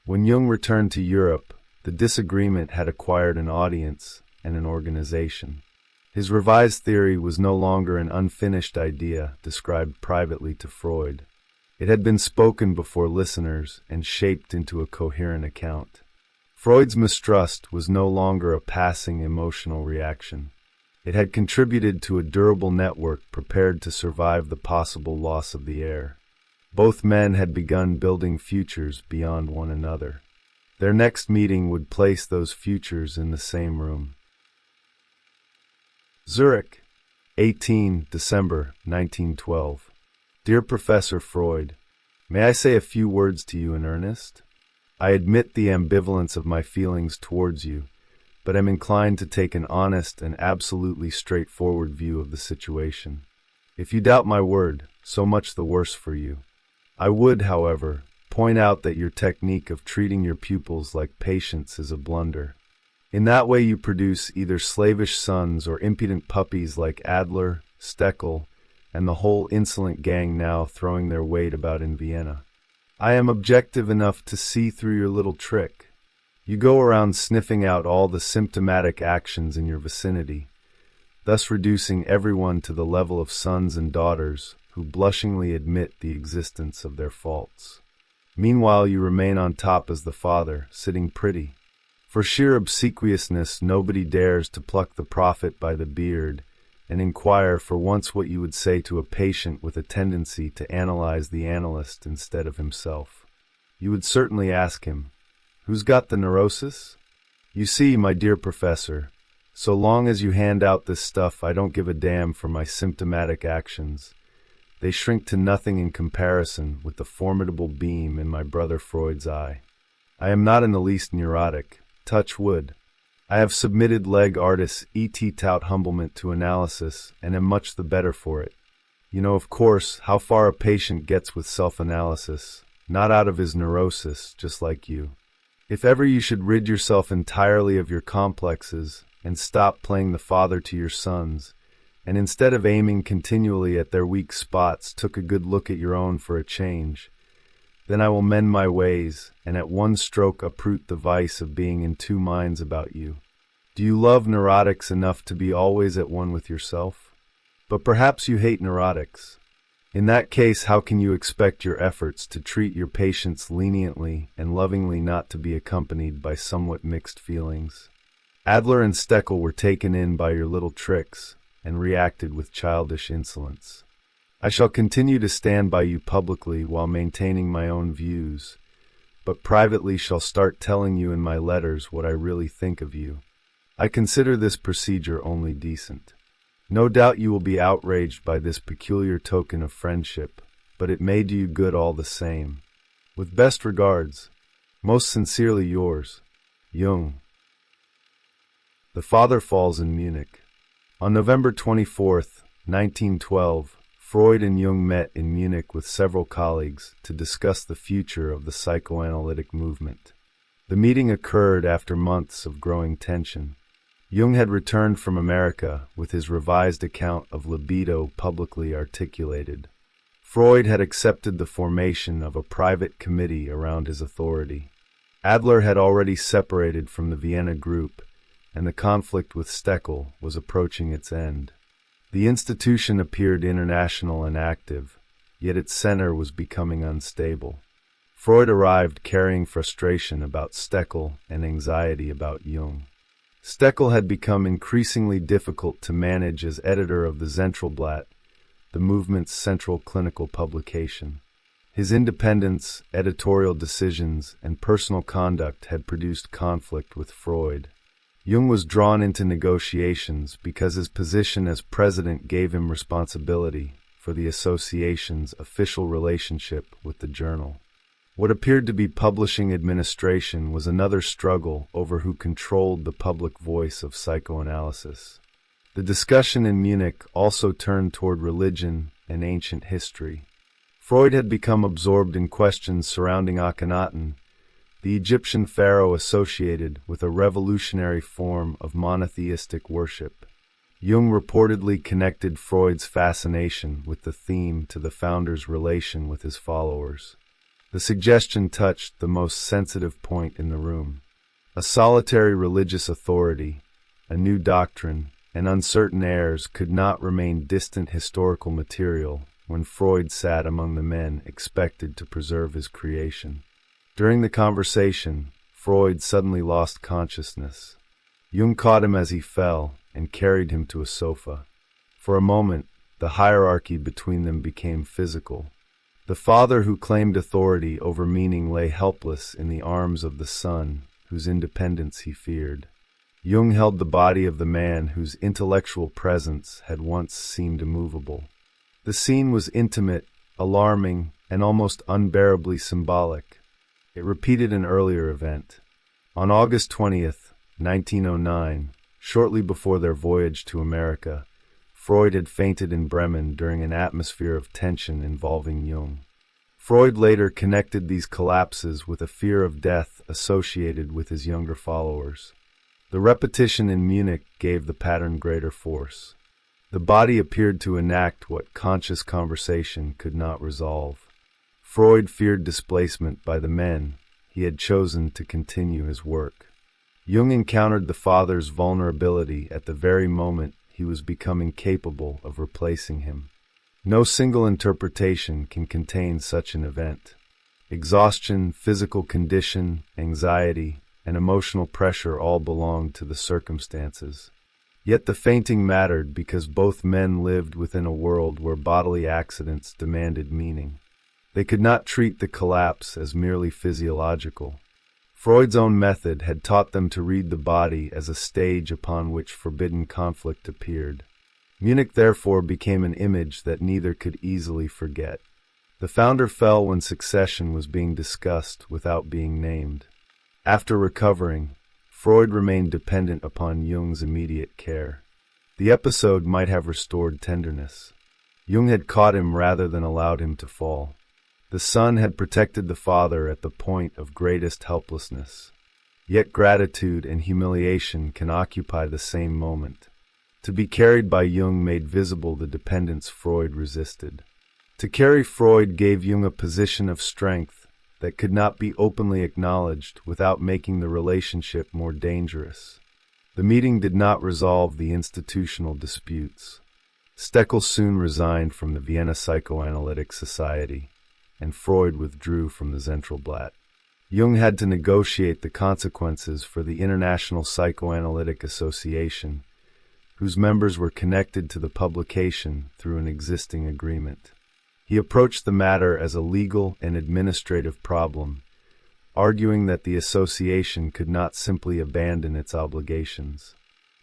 When Jung returned to Europe, the disagreement had acquired an audience and an organization. His revised theory was no longer an unfinished idea described privately to Freud. It had been spoken before listeners and shaped into a coherent account. Freud's mistrust was no longer a passing emotional reaction. It had contributed to a durable network prepared to survive the possible loss of the heir. Both men had begun building futures beyond one another. Their next meeting would place those futures in the same room. Zurich, 18 December 1912. Dear Professor Freud, may I say a few words to you in earnest? I admit the ambivalence of my feelings towards you, but am inclined to take an honest and absolutely straightforward view of the situation. If you doubt my word, so much the worse for you. I would, however, point out that your technique of treating your pupils like patients is a blunder. In that way you produce either slavish sons or impudent puppies like Adler, Steckel, and the whole insolent gang now throwing their weight about in Vienna. I am objective enough to see through your little trick. You go around sniffing out all the symptomatic actions in your vicinity, thus reducing everyone to the level of sons and daughters who blushingly admit the existence of their faults. Meanwhile, you remain on top as the father, sitting pretty. For sheer obsequiousness, nobody dares to pluck the prophet by the beard and inquire for once what you would say to a patient with a tendency to analyze the analyst instead of himself. You would certainly ask him, "Who's got the neurosis?" You see, my dear professor, so long as you hand out this stuff, I don't give a damn for my symptomatic actions. They shrink to nothing in comparison with the formidable beam in my brother Freud's eye. I am not in the least neurotic. Touch wood. I have submitted leg artists et tout humblement to analysis and am much the better for it. You know, of course, how far a patient gets with self-analysis, not out of his neurosis, just like you. If ever you should rid yourself entirely of your complexes and stop playing the father to your sons, and instead of aiming continually at their weak spots, took a good look at your own for a change, then I will mend my ways, and at one stroke uproot the vice of being in two minds about you. Do you love neurotics enough to be always at one with yourself? But perhaps you hate neurotics. In that case, how can you expect your efforts to treat your patients leniently and lovingly not to be accompanied by somewhat mixed feelings? Adler and Steckel were taken in by your little tricks and reacted with childish insolence. I shall continue to stand by you publicly while maintaining my own views, but privately shall start telling you in my letters what I really think of you. I consider this procedure only decent. No doubt you will be outraged by this peculiar token of friendship, but it may do you good all the same. With best regards, most sincerely yours, Jung. The father falls in Munich. On November 24th, 1912, Freud and Jung met in Munich with several colleagues to discuss the future of the psychoanalytic movement. The meeting occurred after months of growing tension. Jung had returned from America with his revised account of libido publicly articulated. Freud had accepted the formation of a private committee around his authority. Adler had already separated from the Vienna group, and the conflict with Steckel was approaching its end. The institution appeared international and active, yet its center was becoming unstable. Freud arrived carrying frustration about Steckel and anxiety about Jung. Steckel had become increasingly difficult to manage as editor of the Zentralblatt, the movement's central clinical publication. His independence, editorial decisions, and personal conduct had produced conflict with Freud. Jung was drawn into negotiations because his position as president gave him responsibility for the association's official relationship with the journal. What appeared to be publishing administration was another struggle over who controlled the public voice of psychoanalysis. The discussion in Munich also turned toward religion and ancient history. Freud had become absorbed in questions surrounding Akhenaten, the Egyptian pharaoh associated with a revolutionary form of monotheistic worship. Jung reportedly connected Freud's fascination with the theme to the founder's relation with his followers. The suggestion touched the most sensitive point in the room. A solitary religious authority, a new doctrine, and uncertain heirs could not remain distant historical material when Freud sat among the men expected to preserve his creation. During the conversation, Freud suddenly lost consciousness. Jung caught him as he fell and carried him to a sofa. For a moment, the hierarchy between them became physical. The father who claimed authority over meaning lay helpless in the arms of the son whose independence he feared. Jung held the body of the man whose intellectual presence had once seemed immovable. The scene was intimate, alarming, and almost unbearably symbolic. It repeated an earlier event. On August 20th, 1909, shortly before their voyage to America, Freud had fainted in Bremen during an atmosphere of tension involving Jung. Freud later connected these collapses with a fear of death associated with his younger followers. The repetition in Munich gave the pattern greater force. The body appeared to enact what conscious conversation could not resolve. Freud feared displacement by the men he had chosen to continue his work. Jung encountered the father's vulnerability at the very moment he was becoming capable of replacing him. No single interpretation can contain such an event. Exhaustion, physical condition, anxiety, and emotional pressure all belonged to the circumstances. Yet the fainting mattered because both men lived within a world where bodily accidents demanded meaning. They could not treat the collapse as merely physiological. Freud's own method had taught them to read the body as a stage upon which forbidden conflict appeared. Munich therefore became an image that neither could easily forget. The founder fell when succession was being discussed without being named. After recovering, Freud remained dependent upon Jung's immediate care. The episode might have restored tenderness. Jung had caught him rather than allowed him to fall. The son had protected the father at the point of greatest helplessness. Yet gratitude and humiliation can occupy the same moment. To be carried by Jung made visible the dependence Freud resisted. To carry Freud gave Jung a position of strength that could not be openly acknowledged without making the relationship more dangerous. The meeting did not resolve the institutional disputes. Steckel soon resigned from the Vienna Psychoanalytic Society, and Freud withdrew from the Zentralblatt. Jung had to negotiate the consequences for the International Psychoanalytic Association, whose members were connected to the publication through an existing agreement. He approached the matter as a legal and administrative problem, arguing that the association could not simply abandon its obligations.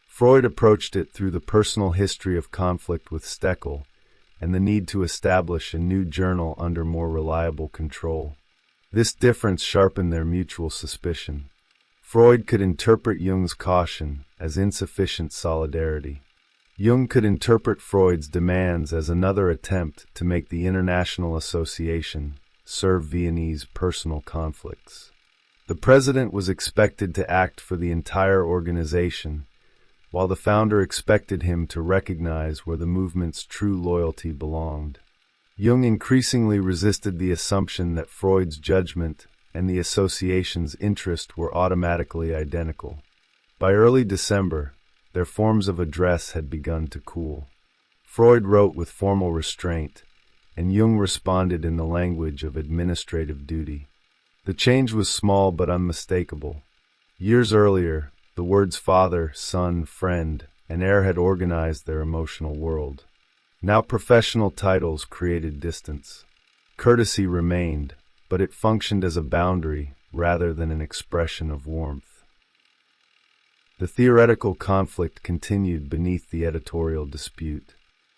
Freud approached it through the personal history of conflict with Steckel and the need to establish a new journal under more reliable control. This difference sharpened their mutual suspicion. Freud could interpret Jung's caution as insufficient solidarity. Jung could interpret Freud's demands as another attempt to make the International Association serve Viennese personal conflicts. The president was expected to act for the entire organization, while the founder expected him to recognize where the movement's true loyalty belonged. Jung increasingly resisted the assumption that Freud's judgment and the association's interest were automatically identical. By early December, their forms of address had begun to cool. Freud wrote with formal restraint, and Jung responded in the language of administrative duty. The change was small but unmistakable. Years earlier, the words father, son, friend, and heir had organized their emotional world. Now professional titles created distance. Courtesy remained, but it functioned as a boundary rather than an expression of warmth. The theoretical conflict continued beneath the editorial dispute.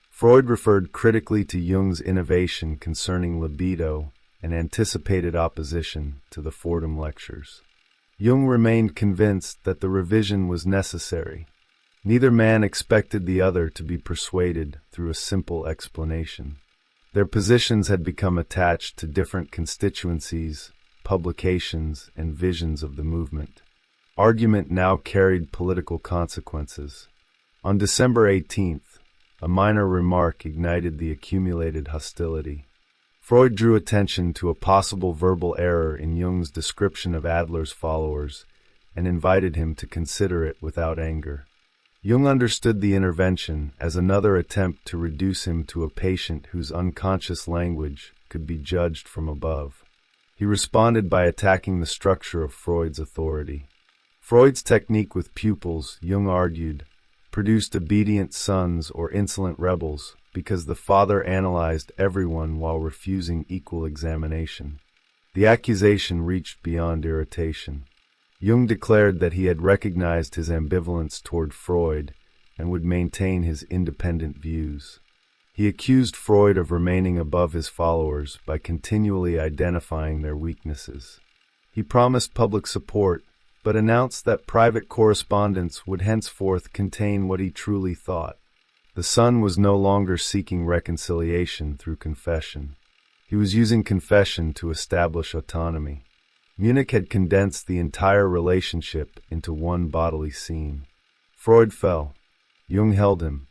Freud referred critically to Jung's innovation concerning libido and anticipated opposition to the Fordham lectures. Jung remained convinced that the revision was necessary. Neither man expected the other to be persuaded through a simple explanation. Their positions had become attached to different constituencies, publications, and visions of the movement. Argument now carried political consequences. On December 18th, a minor remark ignited the accumulated hostility. Freud drew attention to a possible verbal error in Jung's description of Adler's followers and invited him to consider it without anger. Jung understood the intervention as another attempt to reduce him to a patient whose unconscious language could be judged from above. He responded by attacking the structure of Freud's authority. Freud's technique with pupils, Jung argued, produced obedient sons or insolent rebels because the father analyzed everyone while refusing equal examination. The accusation reached beyond irritation. Jung declared that he had recognized his ambivalence toward Freud and would maintain his independent views. He accused Freud of remaining above his followers by continually identifying their weaknesses. He promised public support, but announced that private correspondence would henceforth contain what he truly thought. The son was no longer seeking reconciliation through confession. He was using confession to establish autonomy. Munich had condensed the entire relationship into one bodily scene. Freud fell. Jung held him.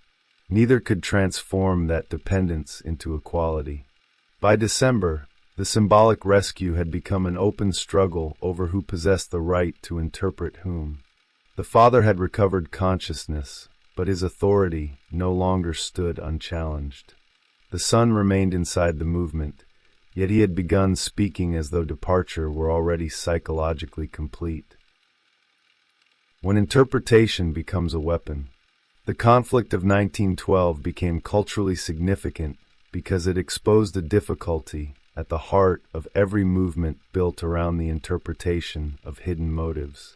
Neither could transform that dependence into equality. By December, the symbolic rescue had become an open struggle over who possessed the right to interpret whom. The father had recovered consciousness, but his authority no longer stood unchallenged. The son remained inside the movement, yet he had begun speaking as though departure were already psychologically complete. When interpretation becomes a weapon, the conflict of 1912 became culturally significant because it exposed a difficulty at the heart of every movement built around the interpretation of hidden motives.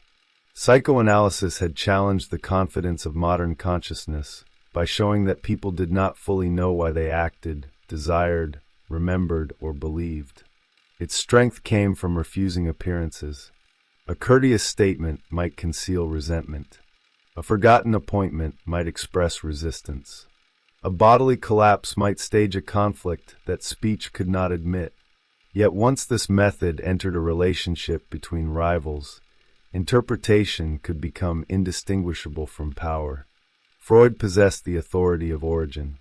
Psychoanalysis had challenged the confidence of modern consciousness by showing that people did not fully know why they acted, desired, remembered, or believed. Its strength came from refusing appearances. A courteous statement might conceal resentment. A forgotten appointment might express resistance. A bodily collapse might stage a conflict that speech could not admit. Yet once this method entered a relationship between rivals, interpretation could become indistinguishable from power. Freud possessed the authority of origin.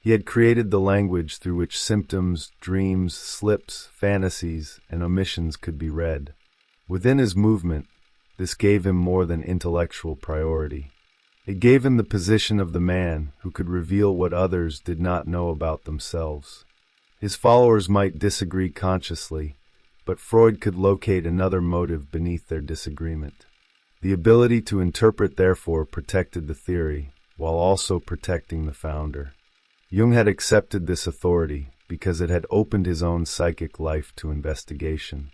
He had created the language through which symptoms, dreams, slips, fantasies, and omissions could be read. Within his movement, this gave him more than intellectual priority. It gave him the position of the man who could reveal what others did not know about themselves. His followers might disagree consciously, but Freud could locate another motive beneath their disagreement. The ability to interpret therefore protected the theory, while also protecting the founder. Jung had accepted this authority because it had opened his own psychic life to investigation.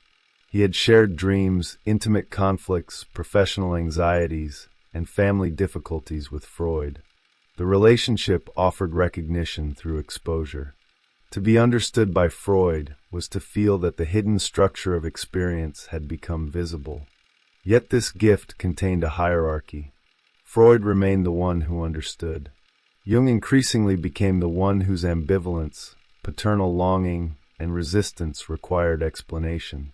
He had shared dreams, intimate conflicts, professional anxieties, and family difficulties with Freud. The relationship offered recognition through exposure. To be understood by Freud was to feel that the hidden structure of experience had become visible. Yet this gift contained a hierarchy. Freud remained the one who understood. Jung increasingly became the one whose ambivalence, paternal longing, and resistance required explanation.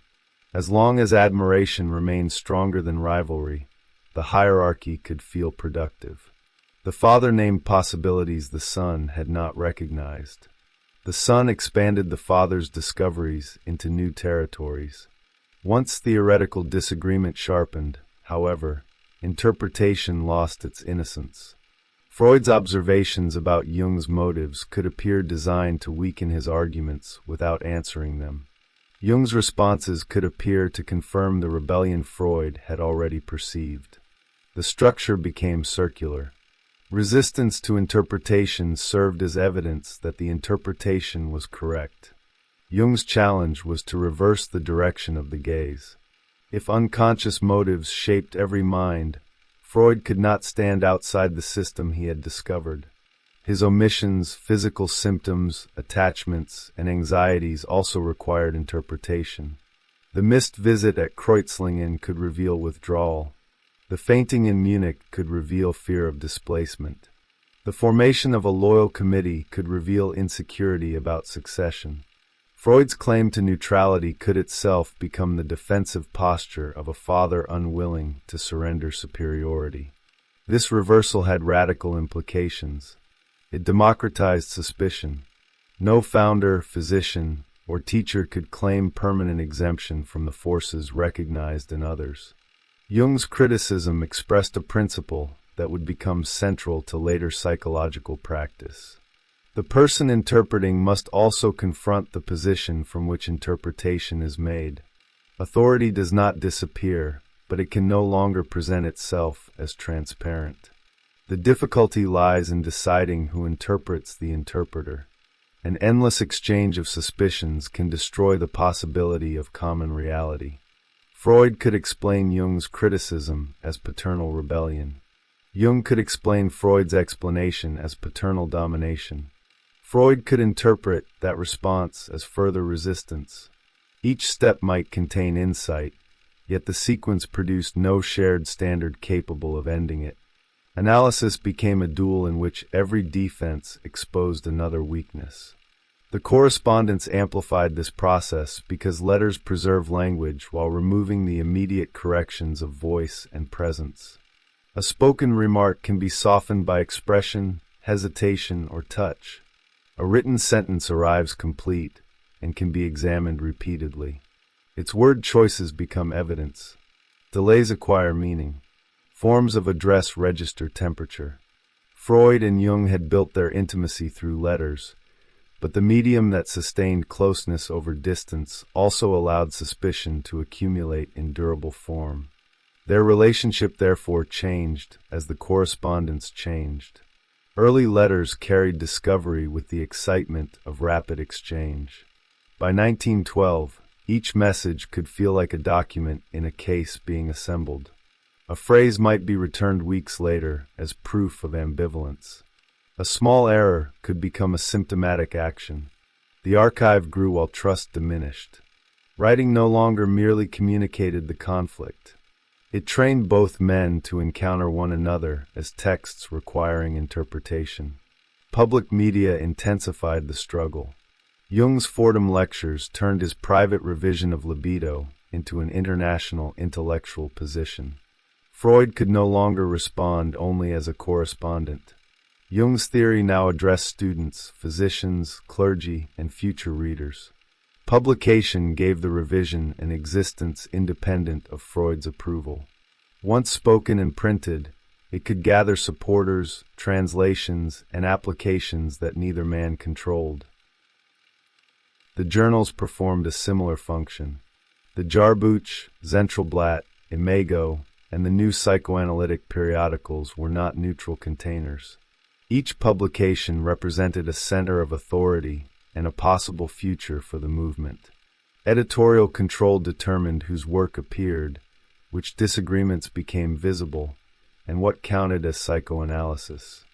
As long as admiration remained stronger than rivalry, the hierarchy could feel productive. The father named possibilities the son had not recognized. The son expanded the father's discoveries into new territories. Once theoretical disagreement sharpened, however, interpretation lost its innocence. Freud's observations about Jung's motives could appear designed to weaken his arguments without answering them. Jung's responses could appear to confirm the rebellion Freud had already perceived. The structure became circular. Resistance to interpretation served as evidence that the interpretation was correct. Jung's challenge was to reverse the direction of the gaze. If unconscious motives shaped every mind, Freud could not stand outside the system he had discovered. His omissions, physical symptoms, attachments, and anxieties also required interpretation. The missed visit at Kreuzlingen could reveal withdrawal. The fainting in Munich could reveal fear of displacement. The formation of a loyal committee could reveal insecurity about succession. Freud's claim to neutrality could itself become the defensive posture of a father unwilling to surrender superiority. This reversal had radical implications. It democratized suspicion. No founder, physician, or teacher could claim permanent exemption from the forces recognized in others. Jung's criticism expressed a principle that would become central to later psychological practice. The person interpreting must also confront the position from which interpretation is made. Authority does not disappear, but it can no longer present itself as transparent. The difficulty lies in deciding who interprets the interpreter. An endless exchange of suspicions can destroy the possibility of common reality. Freud could explain Jung's criticism as paternal rebellion. Jung could explain Freud's explanation as paternal domination. Freud could interpret that response as further resistance. Each step might contain insight, yet the sequence produced no shared standard capable of ending it. Analysis became a duel in which every defense exposed another weakness. The correspondence amplified this process because letters preserve language while removing the immediate corrections of voice and presence. A spoken remark can be softened by expression, hesitation, or touch. A written sentence arrives complete and can be examined repeatedly. Its word choices become evidence. Delays acquire meaning. Forms of address register temperature. Freud and Jung had built their intimacy through letters, but the medium that sustained closeness over distance also allowed suspicion to accumulate in durable form. Their relationship therefore changed as the correspondence changed. Early letters carried discovery with the excitement of rapid exchange. By 1912, each message could feel like a document in a case being assembled. A phrase might be returned weeks later as proof of ambivalence. A small error could become a symptomatic action. The archive grew while trust diminished. Writing no longer merely communicated the conflict. It trained both men to encounter one another as texts requiring interpretation. Public media intensified the struggle. Jung's Fordham lectures turned his private revision of libido into an international intellectual position. Freud could no longer respond only as a correspondent. Jung's theory now addressed students, physicians, clergy, and future readers. Publication gave the revision an existence independent of Freud's approval. Once spoken and printed, it could gather supporters, translations, and applications that neither man controlled. The journals performed a similar function. The Jahrbuch, Zentralblatt, Imago, and the new psychoanalytic periodicals were not neutral containers. Each publication represented a center of authority and a possible future for the movement. Editorial control determined whose work appeared, which disagreements became visible, and what counted as psychoanalysis.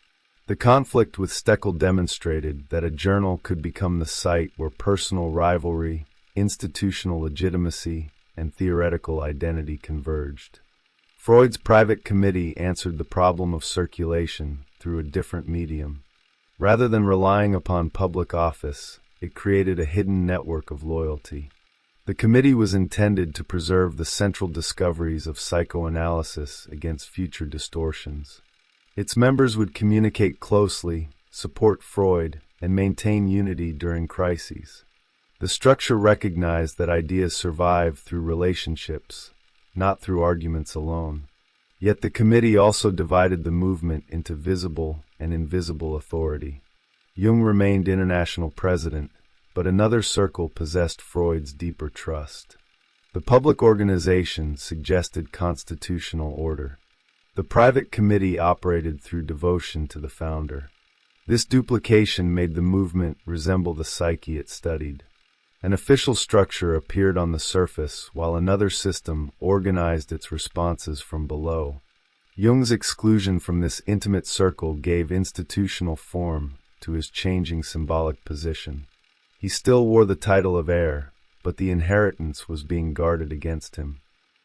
The conflict with Steckel demonstrated that a journal could become the site where personal rivalry, institutional legitimacy, and theoretical identity converged. Freud's private committee answered the problem of circulation through a different medium. Rather than relying upon public office, it created a hidden network of loyalty. The committee was intended to preserve the central discoveries of psychoanalysis against future distortions. Its members would communicate closely, support Freud, and maintain unity during crises. The structure recognized that ideas survive through relationships, not through arguments alone. Yet the committee also divided the movement into visible and invisible authority. Jung remained international president, but another circle possessed Freud's deeper trust. The public organization suggested constitutional order. The private committee operated through devotion to the founder. This duplication made the movement resemble the psyche it studied. An official structure appeared on the surface, while another system organized its responses from below. Jung's exclusion from this intimate circle gave institutional form to his changing symbolic position. He still wore the title of heir, but the inheritance was being guarded against him.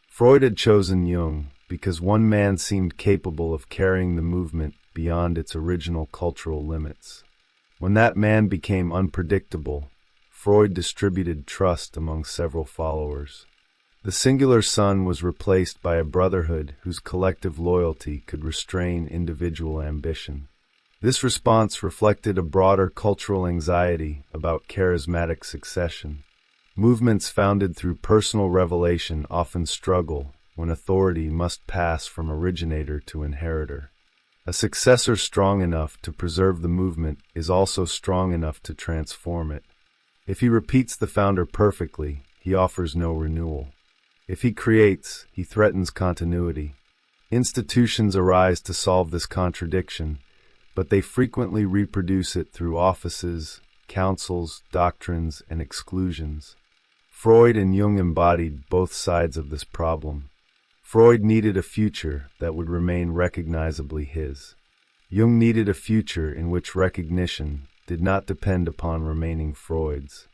Freud had chosen Jung because one man seemed capable of carrying the movement beyond its original cultural limits. When that man became unpredictable, Freud distributed trust among several followers. The singular son was replaced by a brotherhood whose collective loyalty could restrain individual ambition. This response reflected a broader cultural anxiety about charismatic succession. Movements founded through personal revelation often struggle when authority must pass from originator to inheritor. A successor strong enough to preserve the movement is also strong enough to transform it. If he repeats the founder perfectly, he offers no renewal. If he creates, he threatens continuity. Institutions arise to solve this contradiction, but they frequently reproduce it through offices, councils, doctrines, and exclusions. Freud and Jung embodied both sides of this problem. Freud needed a future that would remain recognizably his. Jung needed a future in which recognition did not depend upon remaining Freud's.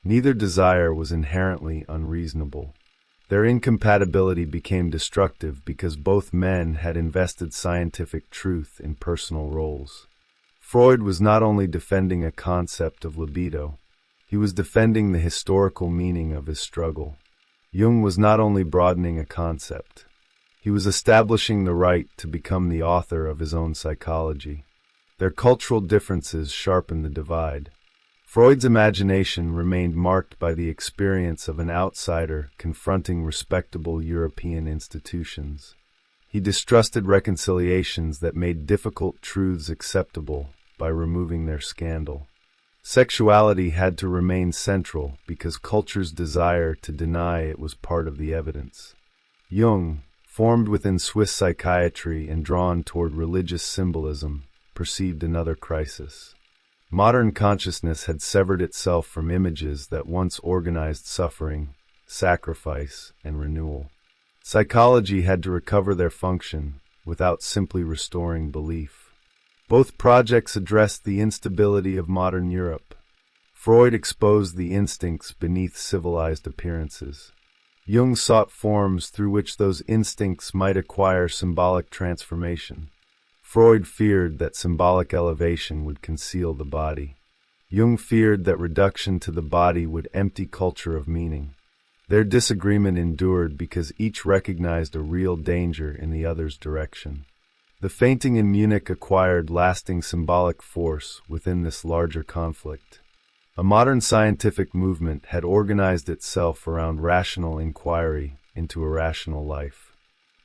Neither desire was inherently unreasonable. Their incompatibility became destructive because both men had invested scientific truth in personal roles. Freud was not only defending a concept of libido, he was defending the historical meaning of his struggle. Jung was not only broadening a concept, he was establishing the right to become the author of his own psychology. Their cultural differences sharpened the divide. Freud's imagination remained marked by the experience of an outsider confronting respectable European institutions. He distrusted reconciliations that made difficult truths acceptable by removing their scandal. Sexuality had to remain central because culture's desire to deny it was part of the evidence. Jung, formed within Swiss psychiatry and drawn toward religious symbolism, perceived another crisis. Modern consciousness had severed itself from images that once organized suffering, sacrifice, and renewal. Psychology had to recover their function without simply restoring belief. Both projects addressed the instability of modern Europe. Freud exposed the instincts beneath civilized appearances. Jung sought forms through which those instincts might acquire symbolic transformation. Freud feared that symbolic elevation would conceal the body. Jung feared that reduction to the body would empty culture of meaning. Their disagreement endured because each recognized a real danger in the other's direction. The fainting in Munich acquired lasting symbolic force within this larger conflict. A modern scientific movement had organized itself around rational inquiry into a rational life.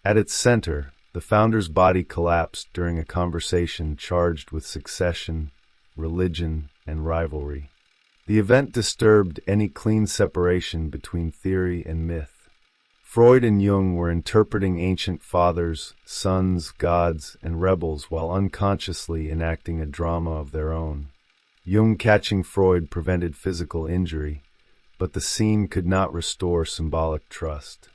At its center, the founder's body collapsed during a conversation charged with succession, religion, and rivalry. The event disturbed any clean separation between theory and myth. Freud and Jung were interpreting ancient fathers, sons, gods, and rebels while unconsciously enacting a drama of their own. Jung catching Freud prevented physical injury, but the scene could not restore symbolic trust.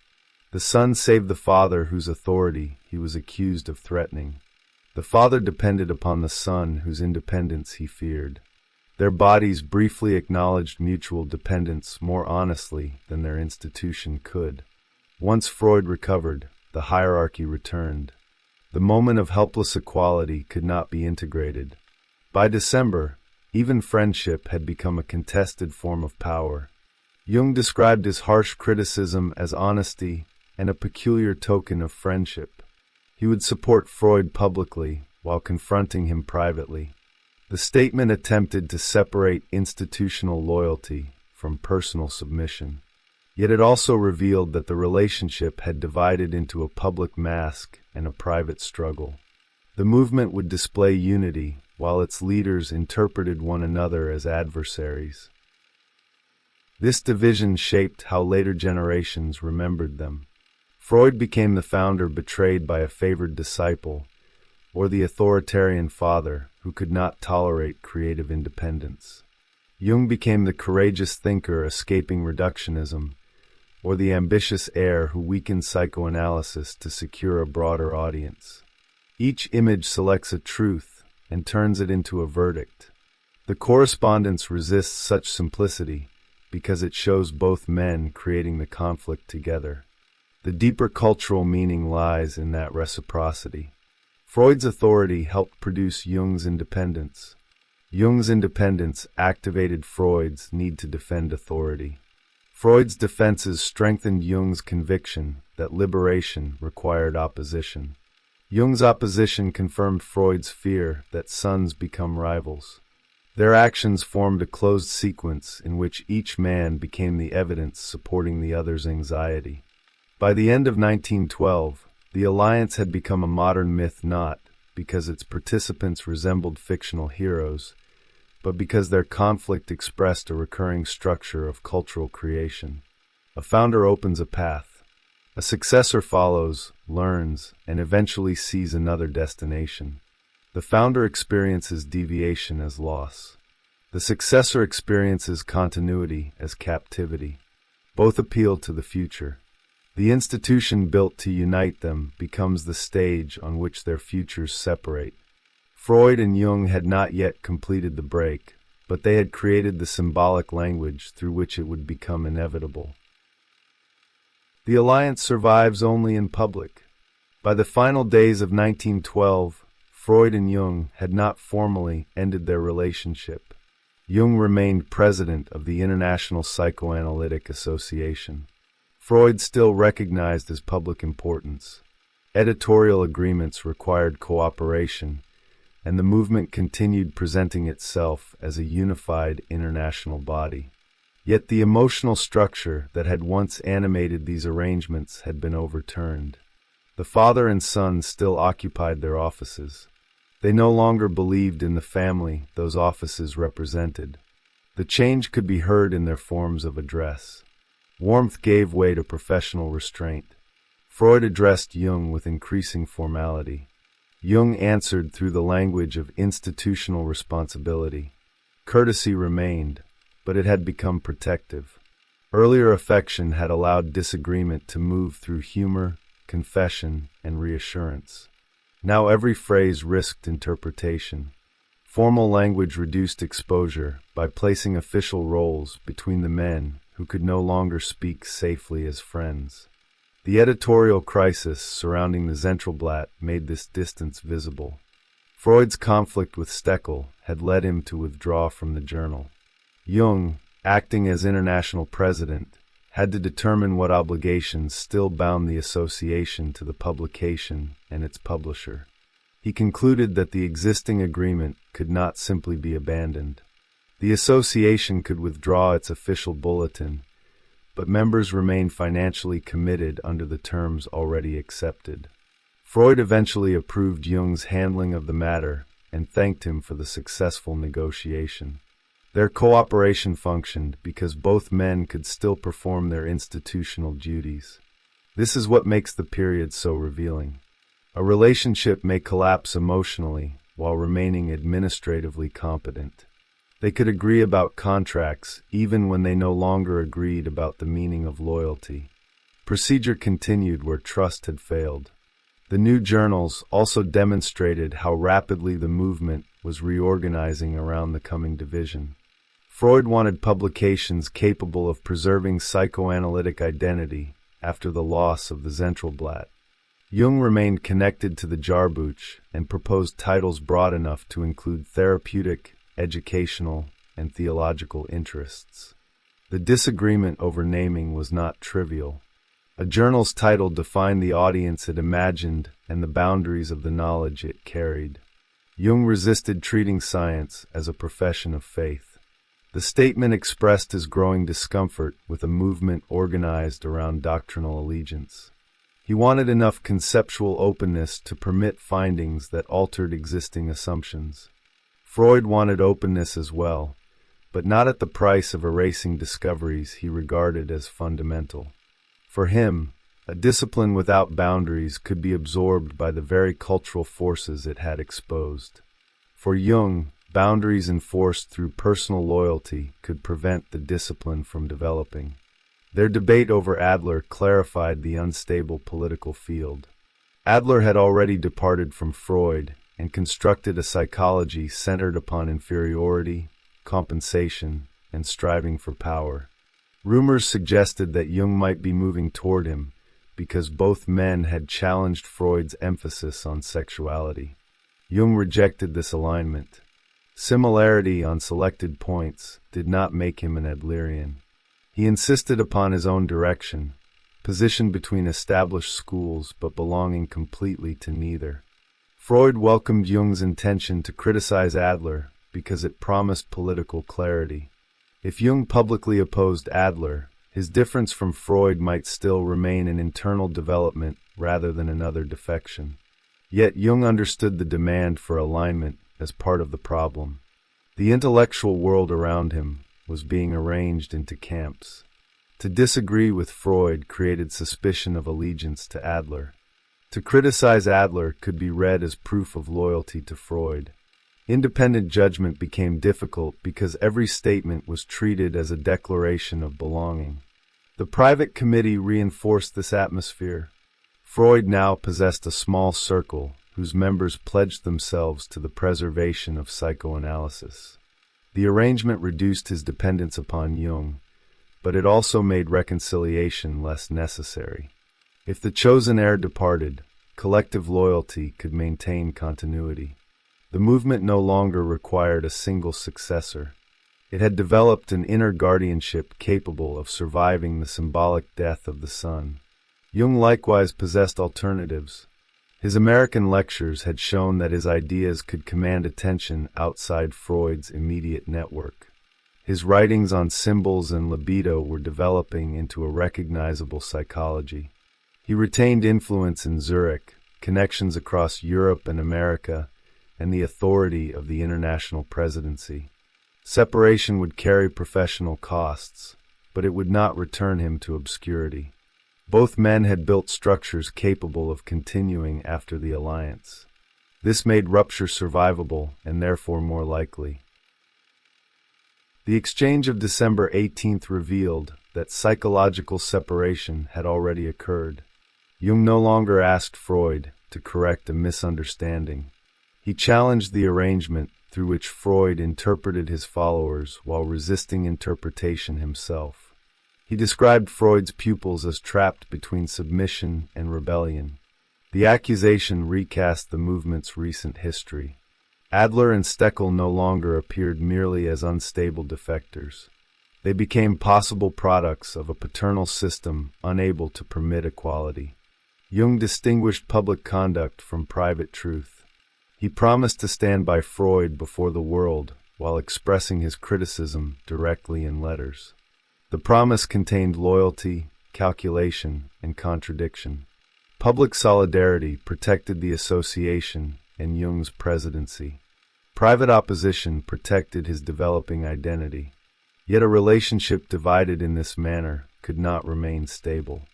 The son saved the father whose authority he was accused of threatening. The father depended upon the son whose independence he feared. Their bodies briefly acknowledged mutual dependence more honestly than their institution could. Once Freud recovered, the hierarchy returned. The moment of helpless equality could not be integrated. By December, even friendship had become a contested form of power. Jung described his harsh criticism as honesty and a peculiar token of friendship. He would support Freud publicly while confronting him privately. The statement attempted to separate institutional loyalty from personal submission. Yet it also revealed that the relationship had divided into a public mask and a private struggle. The movement would display unity, while its leaders interpreted one another as adversaries. This division shaped how later generations remembered them. Freud became the founder betrayed by a favored disciple, or the authoritarian father who could not tolerate creative independence. Jung became the courageous thinker escaping reductionism, or the ambitious heir who weakened psychoanalysis to secure a broader audience. Each image selects a truth and turns it into a verdict. The correspondence resists such simplicity because it shows both men creating the conflict together. The deeper cultural meaning lies in that reciprocity. Freud's authority helped produce Jung's independence. Jung's independence activated Freud's need to defend authority. Freud's defenses strengthened Jung's conviction that liberation required opposition. Jung's opposition confirmed Freud's fear that sons become rivals. Their actions formed a closed sequence in which each man became the evidence supporting the other's anxiety. By the end of 1912, the alliance had become a modern myth not because its participants resembled fictional heroes, but because their conflict expressed a recurring structure of cultural creation. A founder opens a path. A successor follows, learns, and eventually sees another destination. The founder experiences deviation as loss. The successor experiences continuity as captivity. Both appeal to the future. The institution built to unite them becomes the stage on which their futures separate. Freud and Jung had not yet completed the break, but they had created the symbolic language through which it would become inevitable. The alliance survives only in public. By the final days of 1912, Freud and Jung had not formally ended their relationship. Jung remained president of the International Psychoanalytic Association. Freud still recognized his public importance. Editorial agreements required cooperation, and the movement continued presenting itself as a unified international body. Yet the emotional structure that had once animated these arrangements had been overturned. The father and son still occupied their offices. They no longer believed in the family those offices represented. The change could be heard in their forms of address. Warmth gave way to professional restraint. Freud addressed Jung with increasing formality. Jung answered through the language of institutional responsibility. Courtesy remained, but it had become protective. Earlier affection had allowed disagreement to move through humor, confession, and reassurance. Now every phrase risked interpretation. Formal language reduced exposure by placing official roles between the men who could no longer speak safely as friends. The editorial crisis surrounding the Zentralblatt made this distance visible. Freud's conflict with Steckel had led him to withdraw from the journal. Jung, acting as international president, had to determine what obligations still bound the association to the publication and its publisher. He concluded that the existing agreement could not simply be abandoned. The association could withdraw its official bulletin, but members remained financially committed under the terms already accepted. Freud eventually approved Jung's handling of the matter and thanked him for the successful negotiation. Their cooperation functioned because both men could still perform their institutional duties. This is what makes the period so revealing. A relationship may collapse emotionally while remaining administratively competent. They could agree about contracts even when they no longer agreed about the meaning of loyalty. Procedure continued where trust had failed. The new journals also demonstrated how rapidly the movement was reorganizing around the coming division. Freud wanted publications capable of preserving psychoanalytic identity after the loss of the Zentralblatt. Jung remained connected to the Jahrbuch and proposed titles broad enough to include therapeutic, educational, and theological interests. The disagreement over naming was not trivial. A journal's title defined the audience it imagined and the boundaries of the knowledge it carried. Jung resisted treating science as a profession of faith. The statement expressed his growing discomfort with a movement organized around doctrinal allegiance. He wanted enough conceptual openness to permit findings that altered existing assumptions. Freud wanted openness as well, but not at the price of erasing discoveries he regarded as fundamental. For him, a discipline without boundaries could be absorbed by the very cultural forces it had exposed. For Jung, boundaries enforced through personal loyalty could prevent the discipline from developing. Their debate over Adler clarified the unstable political field. Adler had already departed from Freud and constructed a psychology centered upon inferiority, compensation, and striving for power. Rumors suggested that Jung might be moving toward him because both men had challenged Freud's emphasis on sexuality. Jung rejected this alignment. Similarity on selected points did not make him an Adlerian. He insisted upon his own direction, positioned between established schools but belonging completely to neither. Freud welcomed Jung's intention to criticize Adler because it promised political clarity. If Jung publicly opposed Adler, his difference from Freud might still remain an internal development rather than another defection. Yet Jung understood the demand for alignment as part of the problem. The intellectual world around him was being arranged into camps. To disagree with Freud created suspicion of allegiance to Adler. To criticize Adler could be read as proof of loyalty to Freud. Independent judgment became difficult because every statement was treated as a declaration of belonging. The private committee reinforced this atmosphere. Freud now possessed a small circle whose members pledged themselves to the preservation of psychoanalysis. The arrangement reduced his dependence upon Jung, but it also made reconciliation less necessary. If the chosen heir departed, collective loyalty could maintain continuity. The movement no longer required a single successor. It had developed an inner guardianship capable of surviving the symbolic death of the son. Jung likewise possessed alternatives. His American lectures had shown that his ideas could command attention outside Freud's immediate network. His writings on symbols and libido were developing into a recognizable psychology. He retained influence in Zurich, connections across Europe and America, and the authority of the international presidency. Separation would carry professional costs, but it would not return him to obscurity. Both men had built structures capable of continuing after the alliance. This made rupture survivable and therefore more likely. The exchange of December 18th revealed that psychological separation had already occurred. Jung no longer asked Freud to correct a misunderstanding. He challenged the arrangement through which Freud interpreted his followers while resisting interpretation himself. He described Freud's pupils as trapped between submission and rebellion. The accusation recast the movement's recent history. Adler and Steckel no longer appeared merely as unstable defectors. They became possible products of a paternal system unable to permit equality. Jung distinguished public conduct from private truth. He promised to stand by Freud before the world while expressing his criticism directly in letters. The promise contained loyalty, calculation, and contradiction. Public solidarity protected the association and Jung's presidency. Private opposition protected his developing identity. Yet a relationship divided in this manner could not remain stable.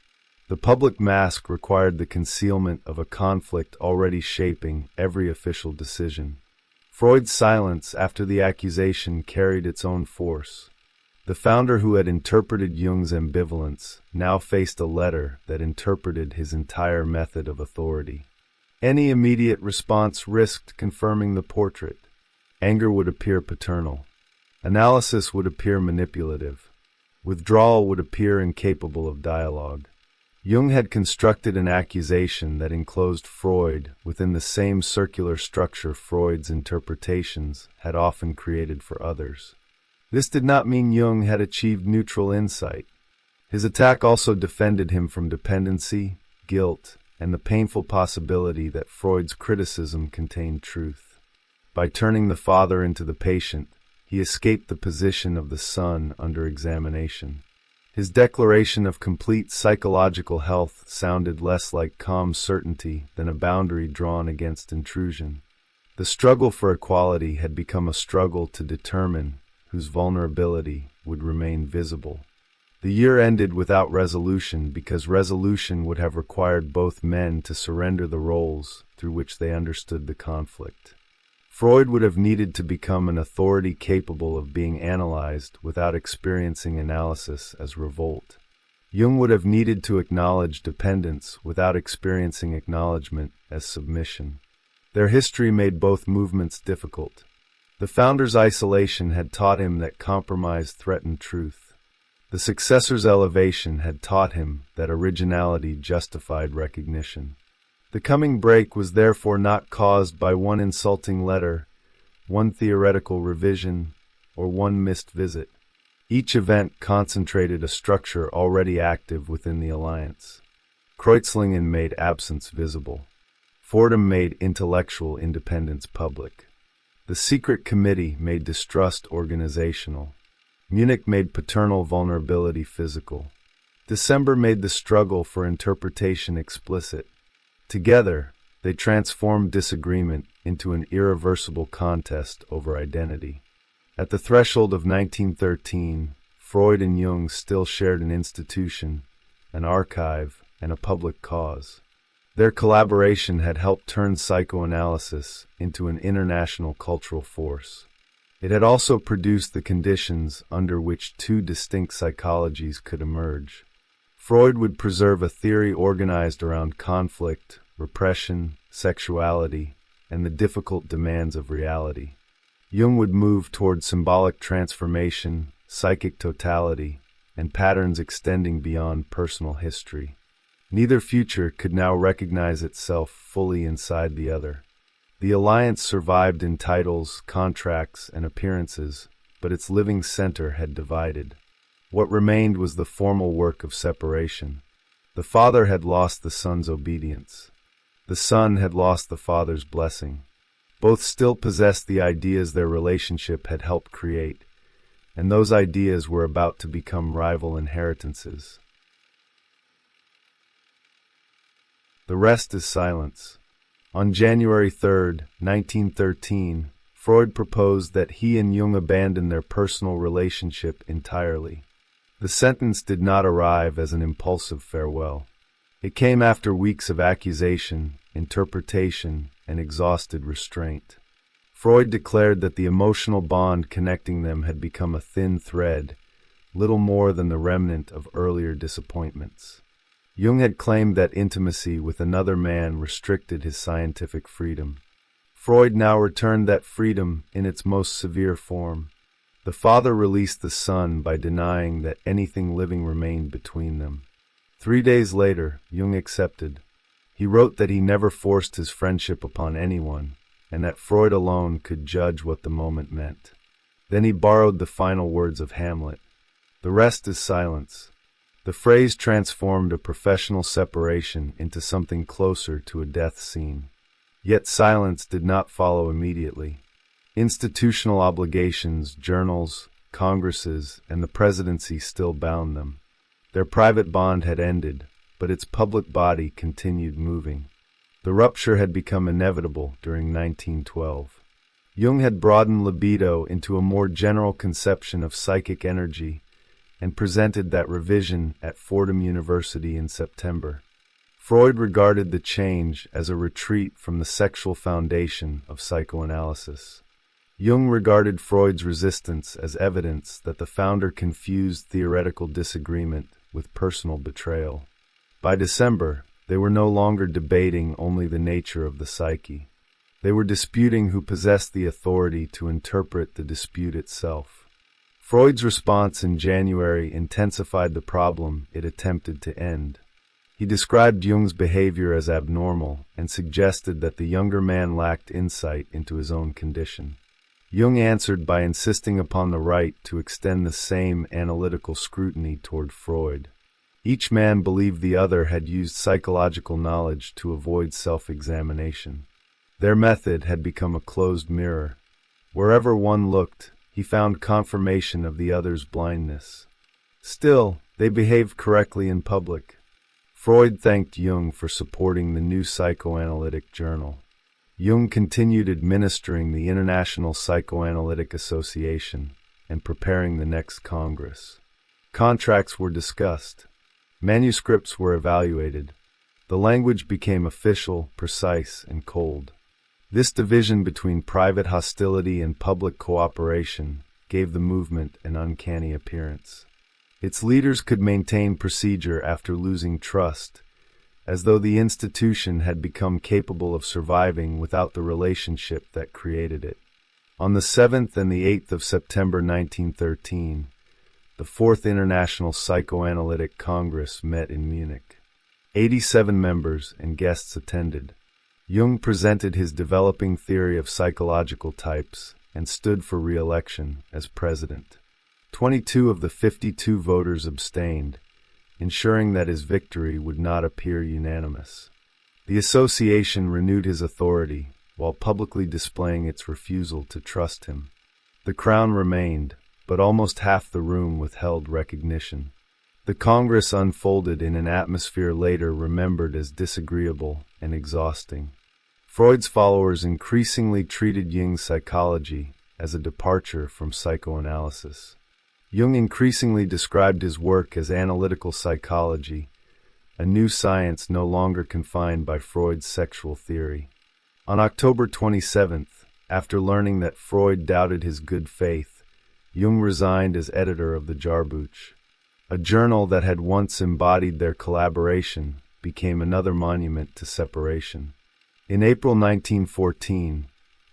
The public mask required the concealment of a conflict already shaping every official decision. Freud's silence after the accusation carried its own force. The founder who had interpreted Jung's ambivalence now faced a letter that interpreted his entire method of authority. Any immediate response risked confirming the portrait. Anger would appear paternal. Analysis would appear manipulative. Withdrawal would appear incapable of dialogue. Jung had constructed an accusation that enclosed Freud within the same circular structure Freud's interpretations had often created for others. This did not mean Jung had achieved neutral insight. His attack also defended him from dependency, guilt, and the painful possibility that Freud's criticism contained truth. By turning the father into the patient, he escaped the position of the son under examination. His declaration of complete psychological health sounded less like calm certainty than a boundary drawn against intrusion. The struggle for equality had become a struggle to determine whose vulnerability would remain visible. The year ended without resolution because resolution would have required both men to surrender the roles through which they understood the conflict. Freud would have needed to become an authority capable of being analyzed without experiencing analysis as revolt. Jung would have needed to acknowledge dependence without experiencing acknowledgement as submission. Their history made both movements difficult. The founder's isolation had taught him that compromise threatened truth. The successor's elevation had taught him that originality justified recognition. The coming break was therefore not caused by one insulting letter, one theoretical revision, or one missed visit. Each event concentrated a structure already active within the alliance. Kreuzlingen made absence visible. Fordham made intellectual independence public. The secret committee made distrust organizational. Munich made paternal vulnerability physical. December made the struggle for interpretation explicit. Together, they transformed disagreement into an irreversible contest over identity. At the threshold of 1913, Freud and Jung still shared an institution, an archive, and a public cause. Their collaboration had helped turn psychoanalysis into an international cultural force. It had also produced the conditions under which two distinct psychologies could emerge. Freud would preserve a theory organized around conflict, repression, sexuality, and the difficult demands of reality. Jung would move toward symbolic transformation, psychic totality, and patterns extending beyond personal history. Neither future could now recognize itself fully inside the other. The alliance survived in titles, contracts, and appearances, but its living center had divided. What remained was the formal work of separation. The father had lost the son's obedience. The son had lost the father's blessing. Both still possessed the ideas their relationship had helped create, and those ideas were about to become rival inheritances. The rest is silence. On January 3, 1913, Freud proposed that he and Jung abandon their personal relationship entirely. The sentence did not arrive as an impulsive farewell. It came after weeks of accusation, interpretation, and exhausted restraint. Freud declared that the emotional bond connecting them had become a thin thread, little more than the remnant of earlier disappointments. Jung had claimed that intimacy with another man restricted his scientific freedom. Freud now returned that freedom in its most severe form. The father released the son by denying that anything living remained between them. 3 days later, Jung accepted. He wrote that he never forced his friendship upon anyone, and that Freud alone could judge what the moment meant. Then he borrowed the final words of Hamlet. The rest is silence. The phrase transformed a professional separation into something closer to a death scene. Yet silence did not follow immediately. Institutional obligations, journals, congresses, and the presidency still bound them. Their private bond had ended, but its public body continued moving. The rupture had become inevitable during 1912. Jung had broadened libido into a more general conception of psychic energy and presented that revision at Fordham University in September. Freud regarded the change as a retreat from the sexual foundation of psychoanalysis. Jung regarded Freud's resistance as evidence that the founder confused theoretical disagreement with personal betrayal. By December, they were no longer debating only the nature of the psyche. They were disputing who possessed the authority to interpret the dispute itself. Freud's response in January intensified the problem it attempted to end. He described Jung's behavior as abnormal and suggested that the younger man lacked insight into his own condition. Jung answered by insisting upon the right to extend the same analytical scrutiny toward Freud. Each man believed the other had used psychological knowledge to avoid self-examination. Their method had become a closed mirror. Wherever one looked, he found confirmation of the other's blindness. Still, they behaved correctly in public. Freud thanked Jung for supporting the new psychoanalytic journal. Jung continued administering the International Psychoanalytic Association and preparing the next Congress. Contracts were discussed. Manuscripts were evaluated. The language became official, precise, and cold. This division between private hostility and public cooperation gave the movement an uncanny appearance. Its leaders could maintain procedure after losing trust, as though the institution had become capable of surviving without the relationship that created it. On the 7th and the 8th of September 1913, the Fourth International Psychoanalytic Congress met in Munich. 87 members and guests attended. Jung presented his developing theory of psychological types and stood for re-election as president. 22 of the 52 voters abstained, ensuring that his victory would not appear unanimous. The association renewed his authority while publicly displaying its refusal to trust him. The crown remained, but almost half the room withheld recognition. The Congress unfolded in an atmosphere later remembered as disagreeable and exhausting. Freud's followers increasingly treated Jung's psychology as a departure from psychoanalysis. Jung increasingly described his work as analytical psychology, a new science no longer confined by Freud's sexual theory. On October 27th, after learning that Freud doubted his good faith, Jung resigned as editor of the Jahrbuch. A journal that had once embodied their collaboration became another monument to separation. In April 1914,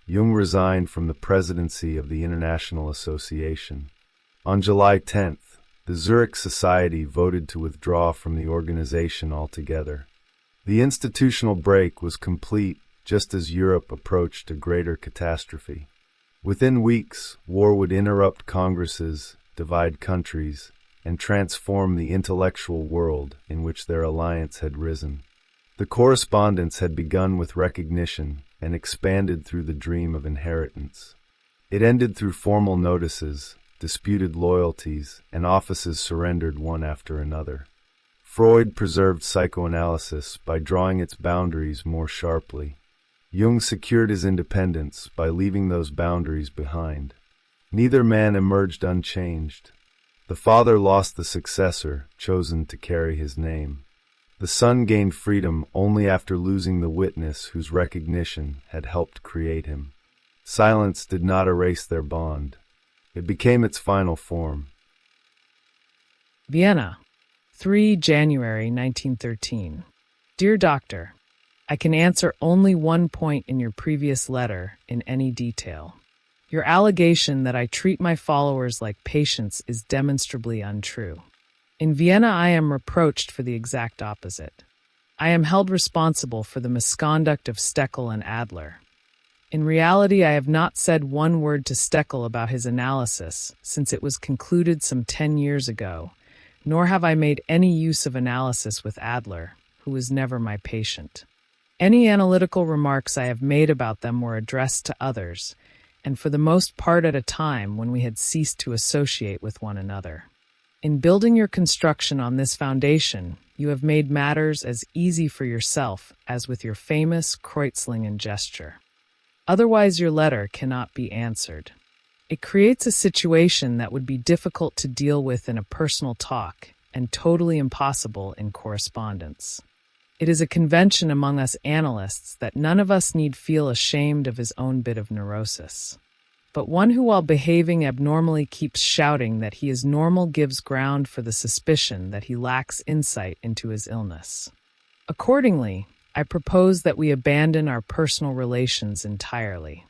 Jung resigned from the presidency of the International Association. On July 10th, the Zurich Society voted to withdraw from the organization altogether. The institutional break was complete just as Europe approached a greater catastrophe. Within weeks, war would interrupt congresses, divide countries, and transform the intellectual world in which their alliance had risen. The correspondence had begun with recognition and expanded through the dream of inheritance. It ended through formal notices, disputed loyalties, and offices surrendered one after another. Freud preserved psychoanalysis by drawing its boundaries more sharply. Jung secured his independence by leaving those boundaries behind. Neither man emerged unchanged. The father lost the successor chosen to carry his name. The son gained freedom only after losing the witness whose recognition had helped create him. Silence did not erase their bond. It became its final form. Vienna, 3 January 1913. Dear Doctor, I can answer only one point in your previous letter in any detail. Your allegation that I treat my followers like patients is demonstrably untrue. In Vienna, I am reproached for the exact opposite. I am held responsible for the misconduct of Steckel and Adler. In reality, I have not said one word to Steckel about his analysis, since it was concluded some 10 years ago, nor have I made any use of analysis with Adler, who was never my patient. Any analytical remarks I have made about them were addressed to others, and for the most part at a time when we had ceased to associate with one another. In building your construction on this foundation, you have made matters as easy for yourself as with your famous Kreuzlingen gesture. Otherwise, your letter cannot be answered. It creates a situation that would be difficult to deal with in a personal talk and totally impossible in correspondence. It is a convention among us analysts that none of us need feel ashamed of his own bit of neurosis. But one who, while behaving abnormally, keeps shouting that he is normal gives ground for the suspicion that he lacks insight into his illness. Accordingly, I propose that we abandon our personal relations entirely.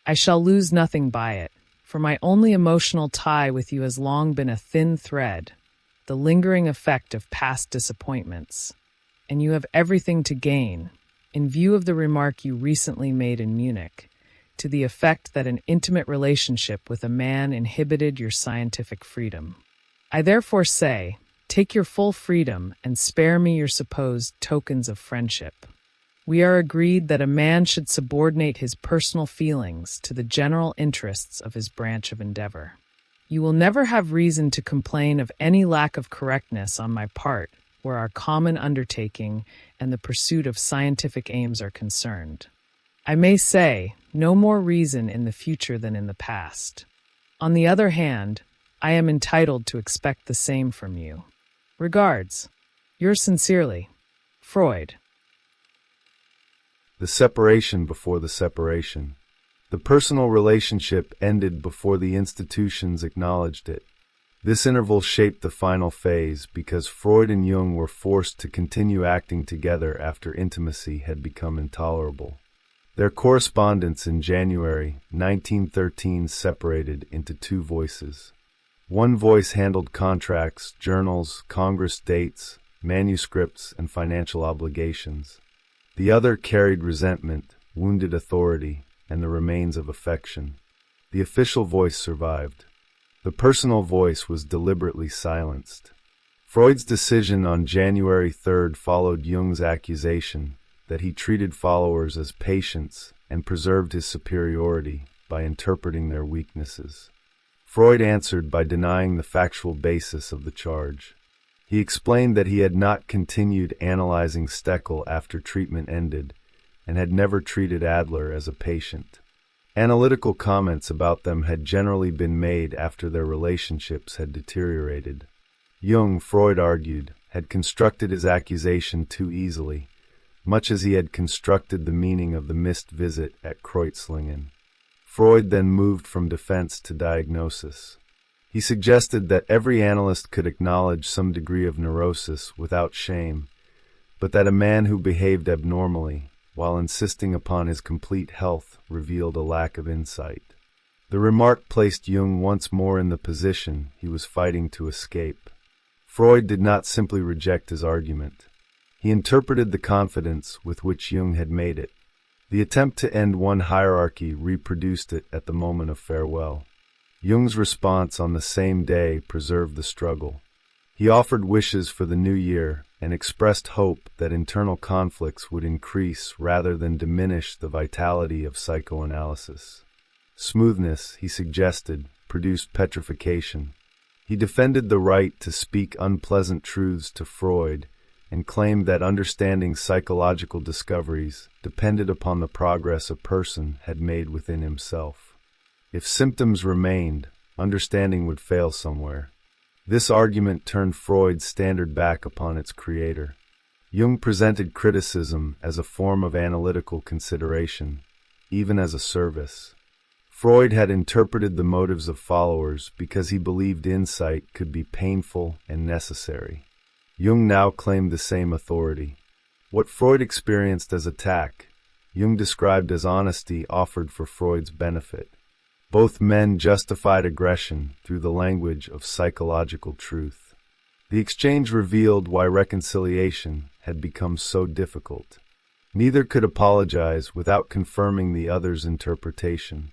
I shall lose nothing by it, for my only emotional tie with you has long been a thin thread, the lingering effect of past disappointments, and you have everything to gain, in view of the remark you recently made in Munich, to the effect that an intimate relationship with a man inhibited your scientific freedom. I therefore say, take your full freedom and spare me your supposed tokens of friendship. We are agreed that a man should subordinate his personal feelings to the general interests of his branch of endeavor. You will never have reason to complain of any lack of correctness on my part where our common undertaking and the pursuit of scientific aims are concerned. I may say, no more reason in the future than in the past. On the other hand, I am entitled to expect the same from you. Regards. Yours sincerely, Freud. The separation before the separation. The personal relationship ended before the institutions acknowledged it. This interval shaped the final phase because Freud and Jung were forced to continue acting together after intimacy had become intolerable. Their correspondence in January 1913 separated into two voices. One voice handled contracts, journals, Congress dates, manuscripts, and financial obligations. The other carried resentment, wounded authority, and the remains of affection. The official voice survived. The personal voice was deliberately silenced. Freud's decision on January 3rd followed Jung's accusation that he treated followers as patients and preserved his superiority by interpreting their weaknesses. Freud answered by denying the factual basis of the charge. He explained that he had not continued analyzing Steckel after treatment ended and had never treated Adler as a patient. Analytical comments about them had generally been made after their relationships had deteriorated. Jung, Freud argued, had constructed his accusation too easily, much as he had constructed the meaning of the missed visit at Kreuzlingen. Freud then moved from defense to diagnosis. He suggested that every analyst could acknowledge some degree of neurosis without shame, but that a man who behaved abnormally, while insisting upon his complete health, revealed a lack of insight. The remark placed Jung once more in the position he was fighting to escape. Freud did not simply reject his argument. He interpreted the confidence with which Jung had made it. The attempt to end one hierarchy reproduced it at the moment of farewell. Jung's response on the same day preserved the struggle. He offered wishes for the new year and expressed hope that internal conflicts would increase rather than diminish the vitality of psychoanalysis. Smoothness, he suggested, produced petrification. He defended the right to speak unpleasant truths to Freud and claimed that understanding psychological discoveries depended upon the progress a person had made within himself. If symptoms remained, understanding would fail somewhere. This argument turned Freud's standard back upon its creator. Jung presented criticism as a form of analytical consideration, even as a service. Freud had interpreted the motives of followers because he believed insight could be painful and necessary. Jung now claimed the same authority. What Freud experienced as attack, Jung described as honesty offered for Freud's benefit. Both men justified aggression through the language of psychological truth. The exchange revealed why reconciliation had become so difficult. Neither could apologize without confirming the other's interpretation.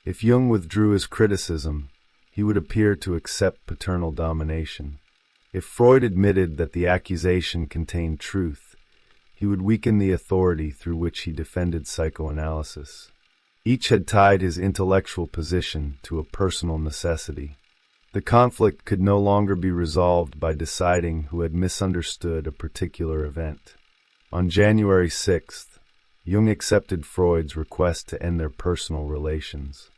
If Jung withdrew his criticism, he would appear to accept paternal domination. If Freud admitted that the accusation contained truth, he would weaken the authority through which he defended psychoanalysis. Each had tied his intellectual position to a personal necessity. The conflict could no longer be resolved by deciding who had misunderstood a particular event. On January 6th, Jung accepted Freud's request to end their personal relations.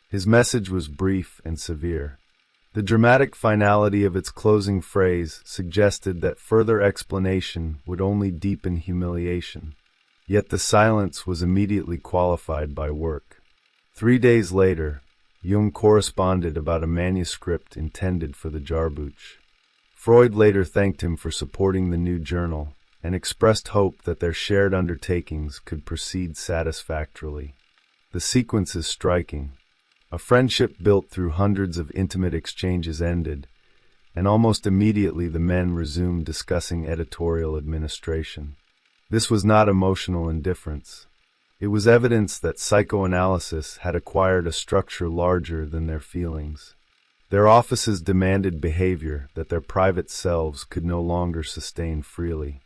His message was brief and severe. The dramatic finality of its closing phrase suggested that further explanation would only deepen humiliation. Yet the silence was immediately qualified by work. 3 days later, Jung corresponded about a manuscript intended for the Jahrbuch. Freud later thanked him for supporting the new journal and expressed hope that their shared undertakings could proceed satisfactorily. The sequence is striking. A friendship built through hundreds of intimate exchanges ended, and almost immediately the men resumed discussing editorial administration. This was not emotional indifference. It was evidence that psychoanalysis had acquired a structure larger than their feelings. Their offices demanded behavior that their private selves could no longer sustain freely.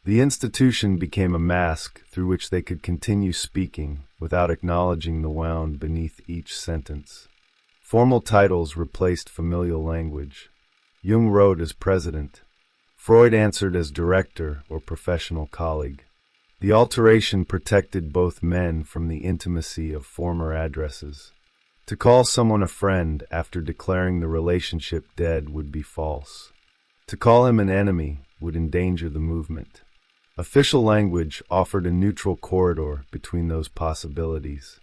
The institution became a mask through which they could continue speaking without acknowledging the wound beneath each sentence. Formal titles replaced familial language. Jung wrote as president. Freud answered as director or professional colleague. The alteration protected both men from the intimacy of former addresses. To call someone a friend after declaring the relationship dead would be false. To call him an enemy would endanger the movement. Official language offered a neutral corridor between those possibilities.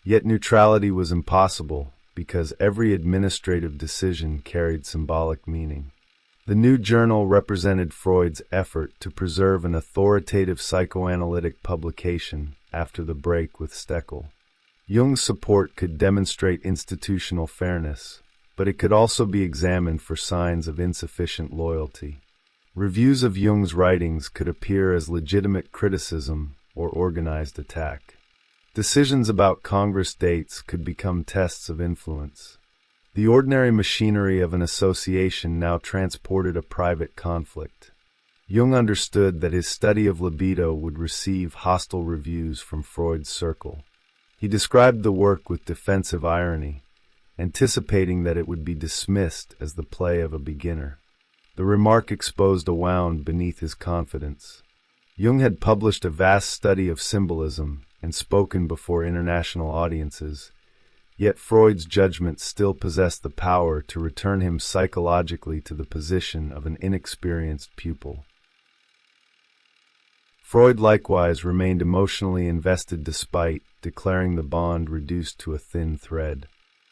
Yet neutrality was impossible because every administrative decision carried symbolic meaning. The new journal represented Freud's effort to preserve an authoritative psychoanalytic publication after the break with Steckel. Jung's support could demonstrate institutional fairness, but it could also be examined for signs of insufficient loyalty. Reviews of Jung's writings could appear as legitimate criticism or organized attack. Decisions about Congress dates could become tests of influence. The ordinary machinery of an association now transported a private conflict. Jung understood that his study of libido would receive hostile reviews from Freud's circle. He described the work with defensive irony, anticipating that it would be dismissed as the play of a beginner. The remark exposed a wound beneath his confidence. Jung had published a vast study of symbolism and spoken before international audiences, yet Freud's judgment still possessed the power to return him psychologically to the position of an inexperienced pupil. Freud likewise remained emotionally invested despite declaring the bond reduced to a thin thread.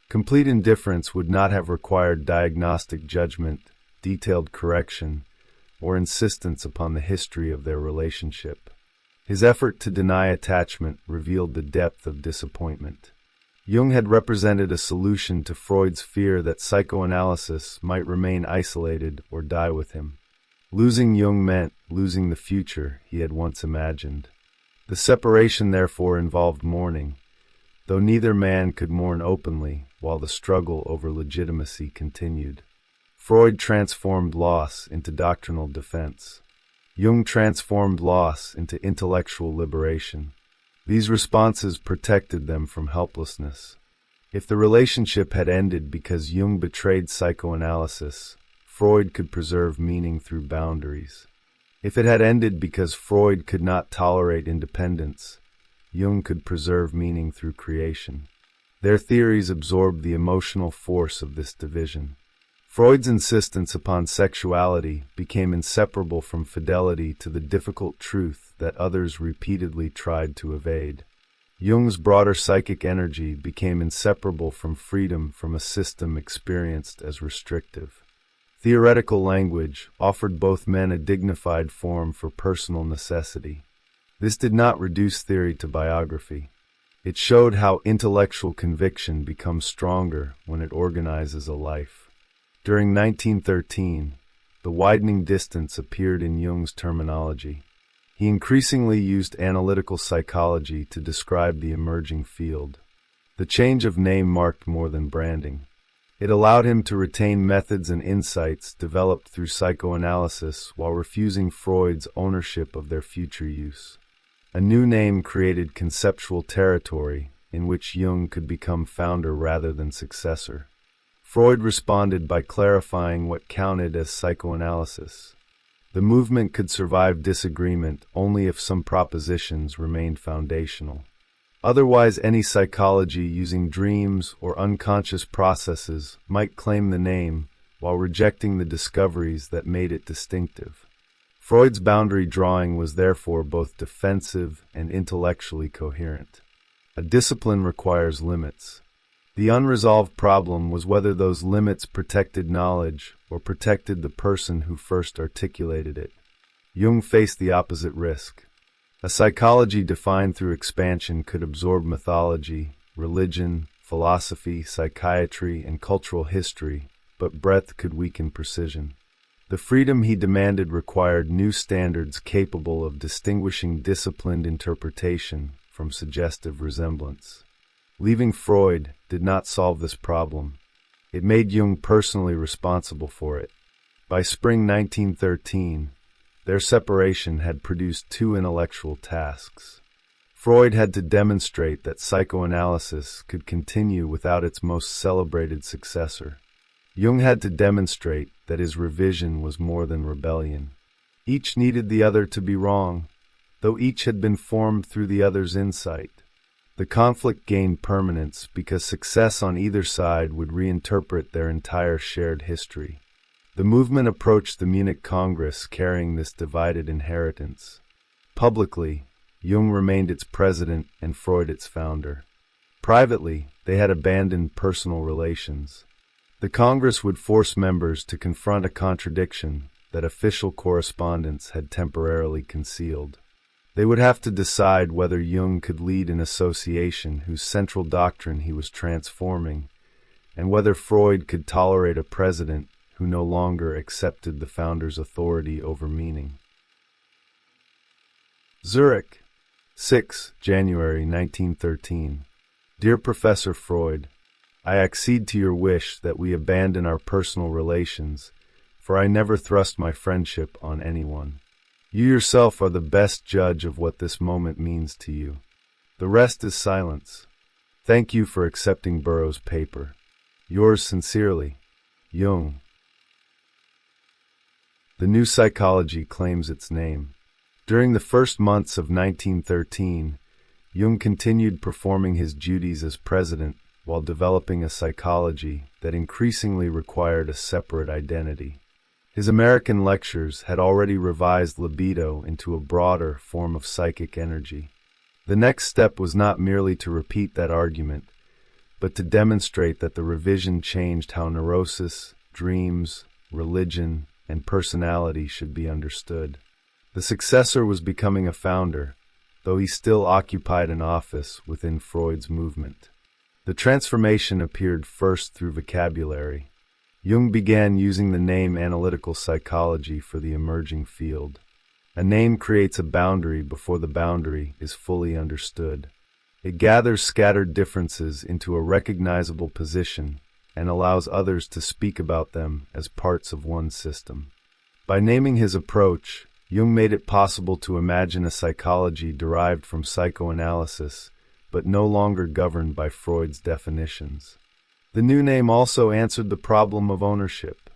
Complete indifference would not have required diagnostic judgment, detailed correction, or insistence upon the history of their relationship. His effort to deny attachment revealed the depth of disappointment. Jung had represented a solution to Freud's fear that psychoanalysis might remain isolated or die with him. Losing Jung meant losing the future he had once imagined. The separation therefore involved mourning, though neither man could mourn openly while the struggle over legitimacy continued. Freud transformed loss into doctrinal defense. Jung transformed loss into intellectual liberation. These responses protected them from helplessness. If the relationship had ended because Jung betrayed psychoanalysis, Freud could preserve meaning through boundaries. If it had ended because Freud could not tolerate independence, Jung could preserve meaning through creation. Their theories absorbed the emotional force of this division. Freud's insistence upon sexuality became inseparable from fidelity to the difficult truth that others repeatedly tried to evade. Jung's broader psychic energy became inseparable from freedom from a system experienced as restrictive. Theoretical language offered both men a dignified form for personal necessity. This did not reduce theory to biography. It showed how intellectual conviction becomes stronger when it organizes a life. During 1913, the widening distance appeared in Jung's terminology. He increasingly used analytical psychology to describe the emerging field. The change of name marked more than branding. It allowed him to retain methods and insights developed through psychoanalysis while refusing Freud's ownership of their future use. A new name created conceptual territory in which Jung could become founder rather than successor. Freud responded by clarifying what counted as psychoanalysis. The movement could survive disagreement only if some propositions remained foundational. Otherwise, any psychology using dreams or unconscious processes might claim the name while rejecting the discoveries that made it distinctive. Freud's boundary drawing was therefore both defensive and intellectually coherent. A discipline requires limits. The unresolved problem was whether those limits protected knowledge or protected the person who first articulated it. Jung faced the opposite risk. A psychology defined through expansion could absorb mythology, religion, philosophy, psychiatry, and cultural history, but breadth could weaken precision. The freedom he demanded required new standards capable of distinguishing disciplined interpretation from suggestive resemblance. Leaving Freud did not solve this problem. It made Jung personally responsible for it. By spring 1913, their separation had produced two intellectual tasks. Freud had to demonstrate that psychoanalysis could continue without its most celebrated successor. Jung had to demonstrate that his revision was more than rebellion. Each needed the other to be wrong, though each had been formed through the other's insight. The conflict gained permanence because success on either side would reinterpret their entire shared history. The movement approached the Munich Congress carrying this divided inheritance. Publicly, Jung remained its president and Freud its founder. Privately, they had abandoned personal relations. The Congress would force members to confront a contradiction that official correspondence had temporarily concealed. They would have to decide whether Jung could lead an association whose central doctrine he was transforming, and whether Freud could tolerate a president who no longer accepted the founder's authority over meaning. Zurich, 6 January 1913. Dear Professor Freud, I accede to your wish that we abandon our personal relations, for I never thrust my friendship on anyone. You yourself are the best judge of what this moment means to you. The rest is silence. Thank you for accepting Burroughs' paper. Yours sincerely, Jung. The new psychology claims its name. During the first months of 1913, Jung continued performing his duties as president while developing a psychology that increasingly required a separate identity. His American lectures had already revised libido into a broader form of psychic energy. The next step was not merely to repeat that argument, but to demonstrate that the revision changed how neurosis, dreams, religion, and personality should be understood. The successor was becoming a founder, though he still occupied an office within Freud's movement. The transformation appeared first through vocabulary. Jung began using the name analytical psychology for the emerging field. A name creates a boundary before the boundary is fully understood. It gathers scattered differences into a recognizable position and allows others to speak about them as parts of one system. By naming his approach, Jung made it possible to imagine a psychology derived from psychoanalysis, but no longer governed by Freud's definitions. The new name also answered the problem of ownership.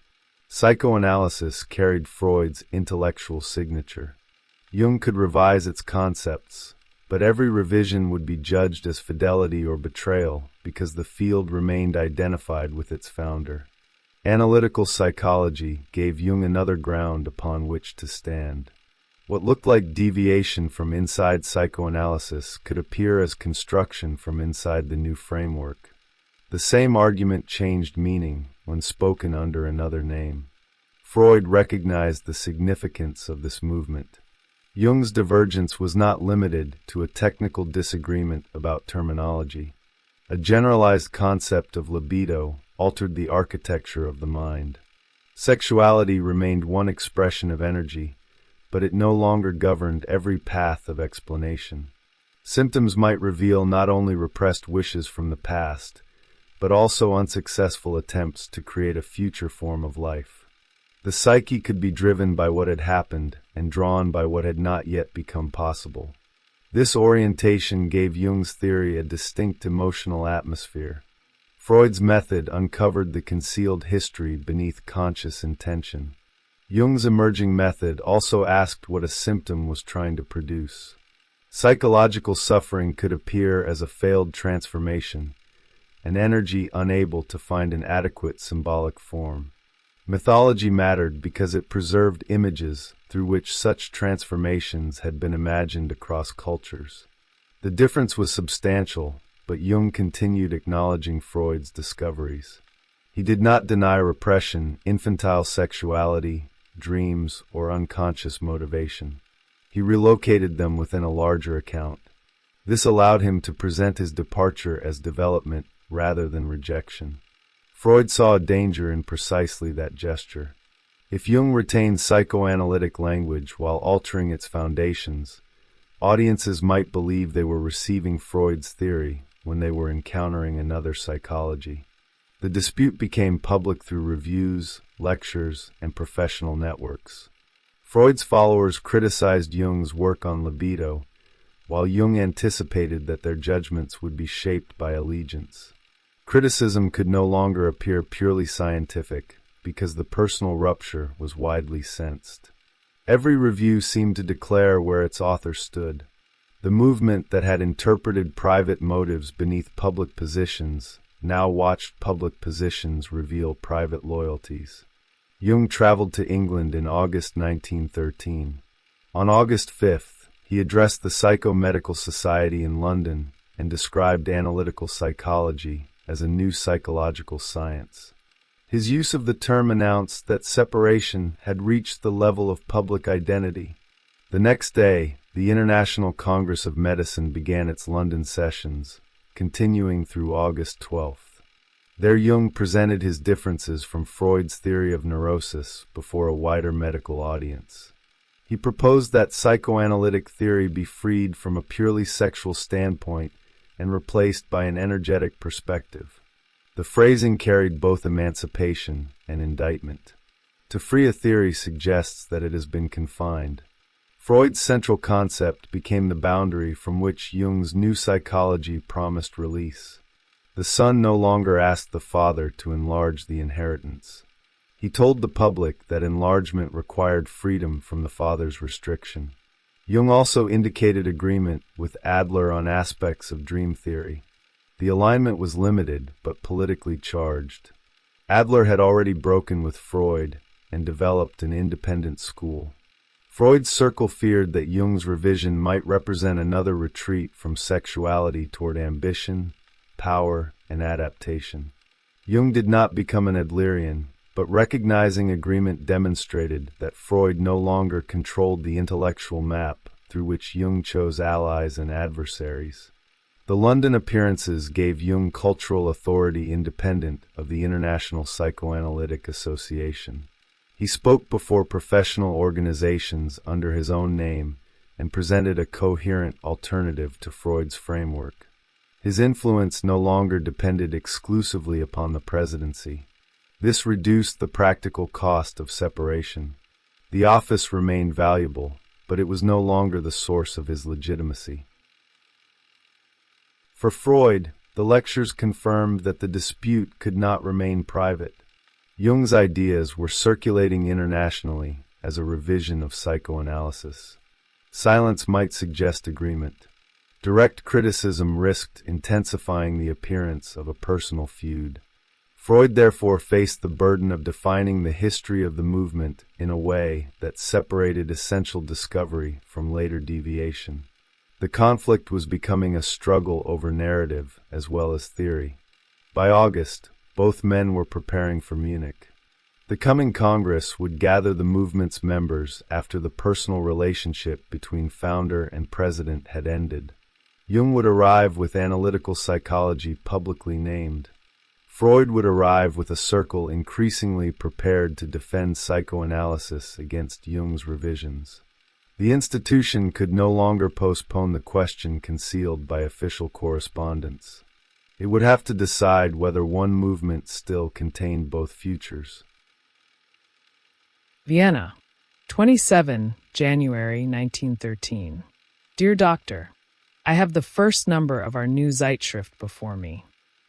Psychoanalysis carried Freud's intellectual signature. Jung could revise its concepts, but every revision would be judged as fidelity or betrayal because the field remained identified with its founder. Analytical psychology gave Jung another ground upon which to stand. What looked like deviation from inside psychoanalysis could appear as construction from inside the new framework. The same argument changed meaning when spoken under another name. Freud recognized the significance of this movement. Jung's divergence was not limited to a technical disagreement about terminology. A generalized concept of libido altered the architecture of the mind. Sexuality remained one expression of energy, but it no longer governed every path of explanation. Symptoms might reveal not only repressed wishes from the past, but also unsuccessful attempts to create a future form of life. The psyche could be driven by what had happened and drawn by what had not yet become possible. This orientation gave Jung's theory a distinct emotional atmosphere. Freud's method uncovered the concealed history beneath conscious intention. Jung's emerging method also asked what a symptom was trying to produce. Psychological suffering could appear as a failed transformation, an energy unable to find an adequate symbolic form. Mythology mattered because it preserved images through which such transformations had been imagined across cultures. The difference was substantial, but Jung continued acknowledging Freud's discoveries. He did not deny repression, infantile sexuality, dreams, or unconscious motivation. He relocated them within a larger account. This allowed him to present his departure as development rather than rejection. Freud saw a danger in precisely that gesture. If Jung retained psychoanalytic language while altering its foundations, audiences might believe they were receiving Freud's theory when they were encountering another psychology. The dispute became public through reviews, lectures, and professional networks. Freud's followers criticized Jung's work on libido, while Jung anticipated that their judgments would be shaped by allegiance. Criticism could no longer appear purely scientific because the personal rupture was widely sensed. Every review seemed to declare where its author stood. The movement that had interpreted private motives beneath public positions now watched public positions reveal private loyalties. Jung traveled to England in August 1913. On August 5th, he addressed the Psychomedical Society in London and described analytical psychology as a new psychological science. His use of the term announced that separation had reached the level of public identity. The next day, the International Congress of Medicine began its London sessions, continuing through August 12th. There Jung presented his differences from Freud's theory of neurosis before a wider medical audience. He proposed that psychoanalytic theory be freed from a purely sexual standpoint and replaced by an energetic perspective. The phrasing carried both emancipation and indictment. To free a theory suggests that it has been confined. Freud's central concept became the boundary from which Jung's new psychology promised release. The son no longer asked the father to enlarge the inheritance. He told the public that enlargement required freedom from the father's restriction. Jung also indicated agreement with Adler on aspects of dream theory. The alignment was limited but politically charged. Adler had already broken with Freud and developed an independent school. Freud's circle feared that Jung's revision might represent another retreat from sexuality toward ambition, power, and adaptation. Jung did not become an Adlerian, but recognizing agreement demonstrated that Freud no longer controlled the intellectual map through which Jung chose allies and adversaries. The London appearances gave Jung cultural authority independent of the International Psychoanalytic Association. He spoke before professional organizations under his own name and presented a coherent alternative to Freud's framework. His influence no longer depended exclusively upon the presidency. This reduced the practical cost of separation. The office remained valuable, but it was no longer the source of his legitimacy. For Freud, the lectures confirmed that the dispute could not remain private. Jung's ideas were circulating internationally as a revision of psychoanalysis. Silence might suggest agreement. Direct criticism risked intensifying the appearance of a personal feud. Freud therefore faced the burden of defining the history of the movement in a way that separated essential discovery from later deviation. The conflict was becoming a struggle over narrative as well as theory. By August, both men were preparing for Munich. The coming Congress would gather the movement's members after the personal relationship between founder and president had ended. Jung would arrive with analytical psychology publicly named. Freud would arrive with a circle increasingly prepared to defend psychoanalysis against Jung's revisions. The institution could no longer postpone the question concealed by official correspondence. It would have to decide whether one movement still contained both futures. Vienna, 27 January 1913. Dear Doctor, I have the first number of our new Zeitschrift before me.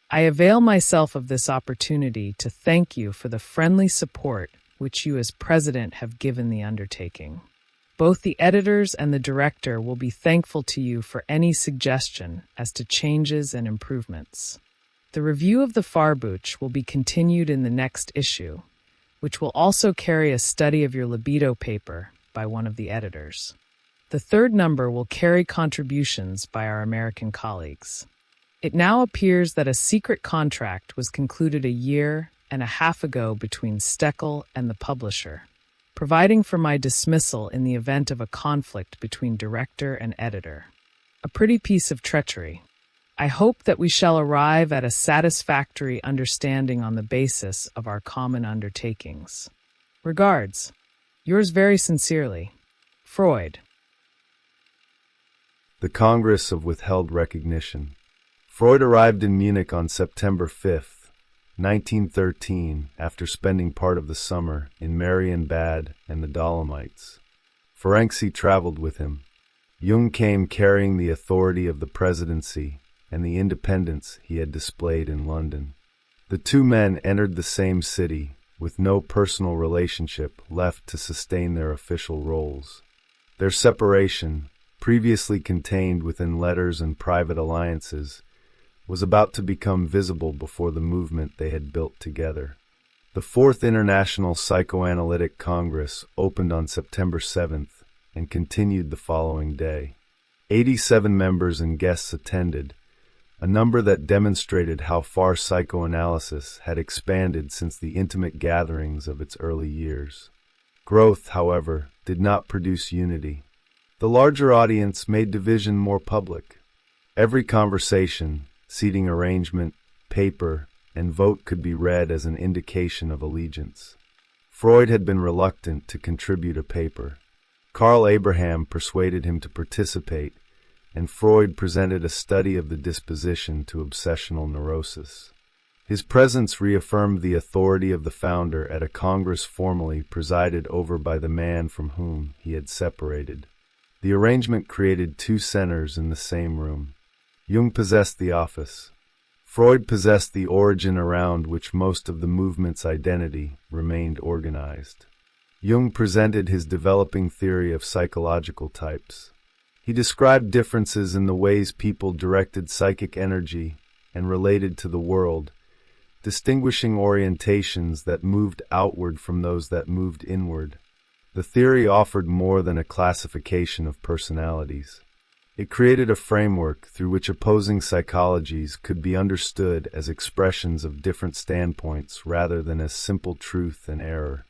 I avail myself of this opportunity to thank you for the friendly support which you as president have given the undertaking. Both the editors and the director will be thankful to you for any suggestion as to changes and improvements. The review of the Farbücher will be continued in the next issue, which will also carry a study of your libido paper by one of the editors. The third number will carry contributions by our American colleagues. It now appears that a secret contract was concluded a year and a half ago between Steckel and the publisher, providing for my dismissal in the event of a conflict between director and editor. A pretty piece of treachery. I hope that we shall arrive at a satisfactory understanding on the basis of our common undertakings. Regards, yours very sincerely, Freud. The Congress of Withheld Recognition. Freud arrived in Munich on September 5, 1913, after spending part of the summer in Marienbad and the Dolomites. Ferenczi traveled with him. Jung came carrying the authority of the presidency and the independence he had displayed in London. The two men entered the same city, with no personal relationship left to sustain their official roles. Their separation, previously contained within letters and private alliances, was about to become visible before the movement they had built together. The Fourth International Psychoanalytic Congress opened on September 7th and continued the following day. 87 members and guests attended, a number that demonstrated how far psychoanalysis had expanded since the intimate gatherings of its early years. Growth, however, did not produce unity. The larger audience made division more public. Every conversation, seating arrangement, paper, and vote could be read as an indication of allegiance. Freud had been reluctant to contribute a paper. Carl Abraham persuaded him to participate, and Freud presented a study of the disposition to obsessional neurosis. His presence reaffirmed the authority of the founder at a congress formally presided over by the man from whom he had separated. The arrangement created two centers in the same room. Jung possessed the office. Freud possessed the origin around which most of the movement's identity remained organized. Jung presented his developing theory of psychological types. He described differences in the ways people directed psychic energy and related to the world, distinguishing orientations that moved outward from those that moved inward. The theory offered more than a classification of personalities. It created a framework through which opposing psychologies could be understood as expressions of different standpoints rather than as simple truth and error.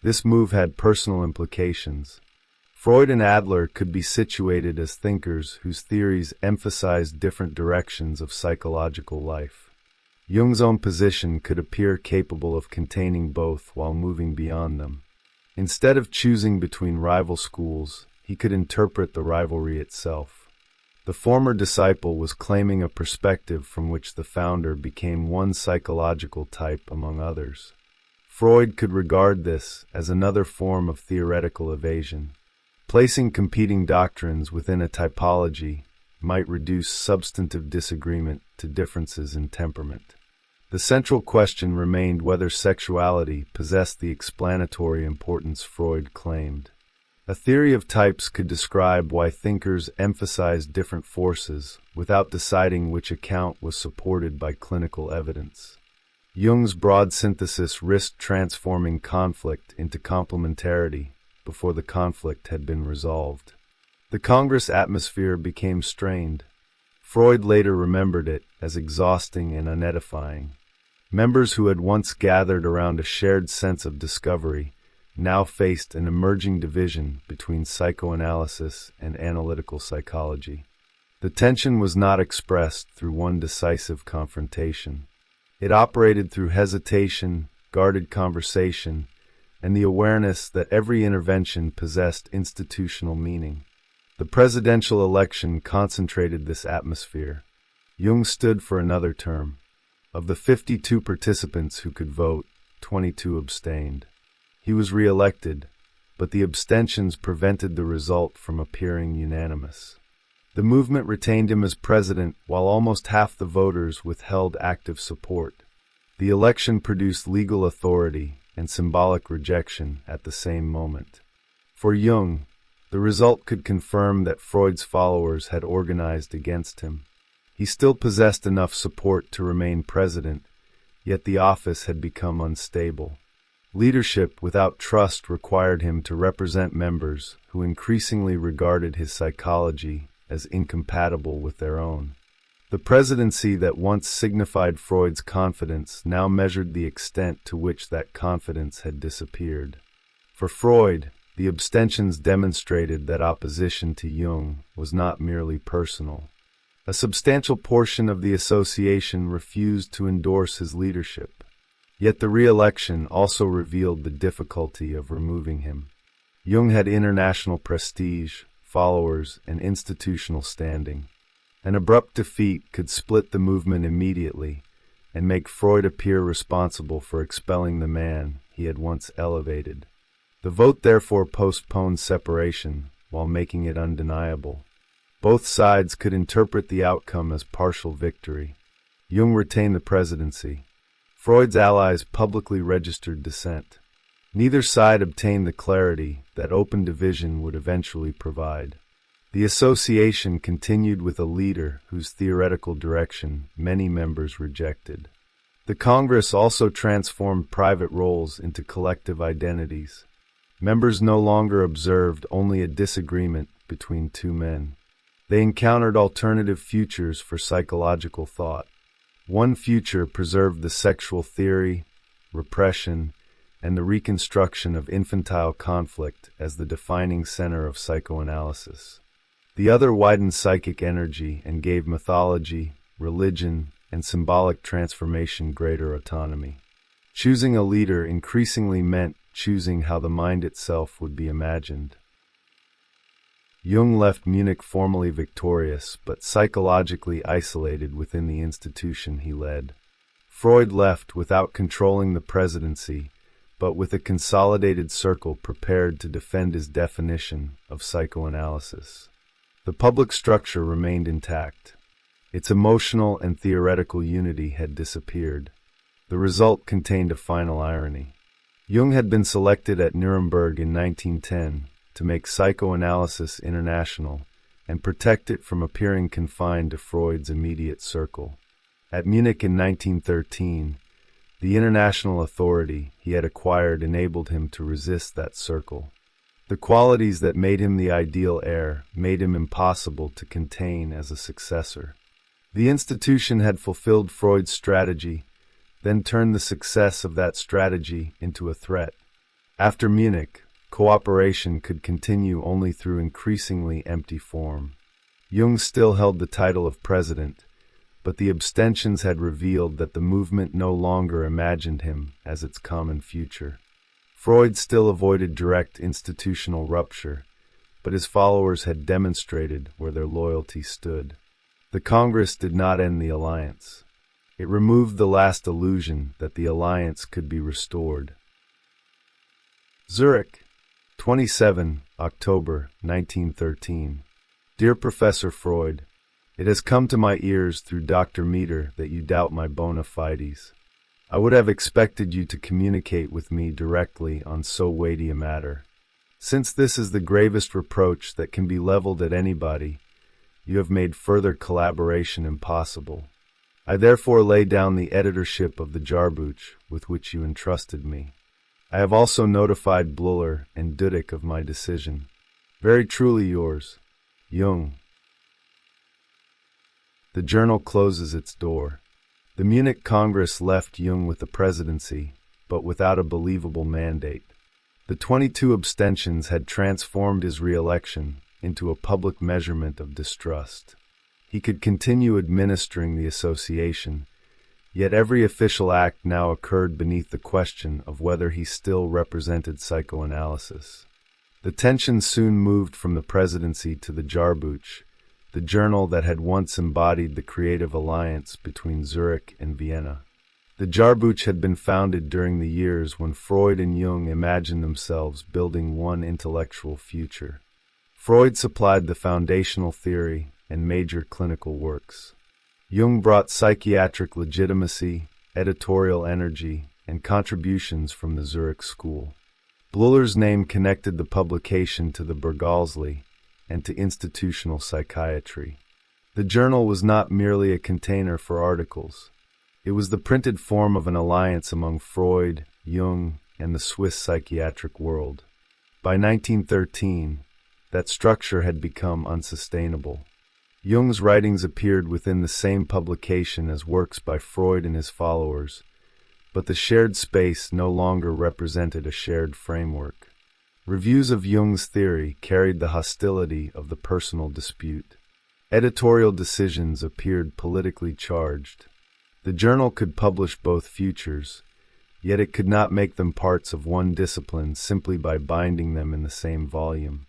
This move had personal implications. Freud and Adler could be situated as thinkers whose theories emphasized different directions of psychological life. Jung's own position could appear capable of containing both while moving beyond them. Instead of choosing between rival schools, he could interpret the rivalry itself. The former disciple was claiming a perspective from which the founder became one psychological type among others. Freud could regard this as another form of theoretical evasion. Placing competing doctrines within a typology might reduce substantive disagreement to differences in temperament. The central question remained whether sexuality possessed the explanatory importance Freud claimed. A theory of types could describe why thinkers emphasized different forces without deciding which account was supported by clinical evidence. Jung's broad synthesis risked transforming conflict into complementarity before the conflict had been resolved. The Congress atmosphere became strained. Freud later remembered it as exhausting and unedifying. Members who had once gathered around a shared sense of discovery now faced an emerging division between psychoanalysis and analytical psychology. The tension was not expressed through one decisive confrontation. It operated through hesitation, guarded conversation, and the awareness that every intervention possessed institutional meaning. The presidential election concentrated this atmosphere. Jung stood for another term. Of the 52 participants who could vote, 22 abstained. He was re-elected, but the abstentions prevented the result from appearing unanimous. The movement retained him as president while almost half the voters withheld active support. The election produced legal authority and symbolic rejection at the same moment. For Jung, the result could confirm that Freud's followers had organized against him. He still possessed enough support to remain president, yet the office had become unstable. Leadership without trust required him to represent members who increasingly regarded his psychology as incompatible with their own. The presidency that once signified Freud's confidence now measured the extent to which that confidence had disappeared. For Freud, the abstentions demonstrated that opposition to Jung was not merely personal. A substantial portion of the association refused to endorse his leadership. Yet the re-election also revealed the difficulty of removing him. Jung had international prestige, followers, and institutional standing. An abrupt defeat could split the movement immediately and make Freud appear responsible for expelling the man he had once elevated. The vote therefore postponed separation while making it undeniable. Both sides could interpret the outcome as partial victory. Jung retained the presidency. Freud's allies publicly registered dissent. Neither side obtained the clarity that open division would eventually provide. The association continued with a leader whose theoretical direction many members rejected. The Congress also transformed private roles into collective identities. Members no longer observed only a disagreement between two men. They encountered alternative futures for psychological thought. One future preserved the sexual theory, repression, and the reconstruction of infantile conflict as the defining center of psychoanalysis. The other widened psychic energy and gave mythology, religion, and symbolic transformation greater autonomy. Choosing a leader increasingly meant choosing how the mind itself would be imagined. Jung left Munich formally victorious, but psychologically isolated within the institution he led. Freud left without controlling the presidency, but with a consolidated circle prepared to defend his definition of psychoanalysis. The public structure remained intact. Its emotional and theoretical unity had disappeared. The result contained a final irony. Jung had been selected at Nuremberg in 1910 to make psychoanalysis international and protect it from appearing confined to Freud's immediate circle. At Munich in 1913, the international authority he had acquired enabled him to resist that circle. The qualities that made him the ideal heir made him impossible to contain as a successor. The institution had fulfilled Freud's strategy, then turned the success of that strategy into a threat. After Munich, cooperation could continue only through increasingly empty form. Jung still held the title of president, but the abstentions had revealed that the movement no longer imagined him as its common future. Freud still avoided direct institutional rupture, but his followers had demonstrated where their loyalty stood. The Congress did not end the alliance. It removed the last illusion that the alliance could be restored. Zurich, 27 October 1913. Dear Professor Freud, it has come to my ears through Dr. Meter that you doubt my bona fides. I would have expected you to communicate with me directly on so weighty a matter. Since this is the gravest reproach that can be leveled at anybody, you have made further collaboration impossible. I therefore lay down the editorship of the Jahrbuch with which you entrusted me. I have also notified Bleuler and Dudek of my decision. Very truly yours, Jung. The journal closes its door. The Munich Congress left Jung with the presidency, but without a believable mandate. The 22 abstentions had transformed his re-election into a public measurement of distrust. He could continue administering the association, yet every official act now occurred beneath the question of whether he still represented psychoanalysis. The tension soon moved from the presidency to the Jahrbuch, the journal that had once embodied the creative alliance between Zurich and Vienna. The Jahrbuch had been founded during the years when Freud and Jung imagined themselves building one intellectual future. Freud supplied the foundational theory and major clinical works. Jung brought psychiatric legitimacy, editorial energy, and contributions from the Zurich school. Bleuler's name connected the publication to the Burghalsli and to institutional psychiatry. The journal was not merely a container for articles. It was the printed form of an alliance among Freud, Jung, and the Swiss psychiatric world. By 1913, that structure had become unsustainable. Jung's writings appeared within the same publication as works by Freud and his followers, but the shared space no longer represented a shared framework. Reviews of Jung's theory carried the hostility of the personal dispute. Editorial decisions appeared politically charged. The journal could publish both futures, yet it could not make them parts of one discipline simply by binding them in the same volume.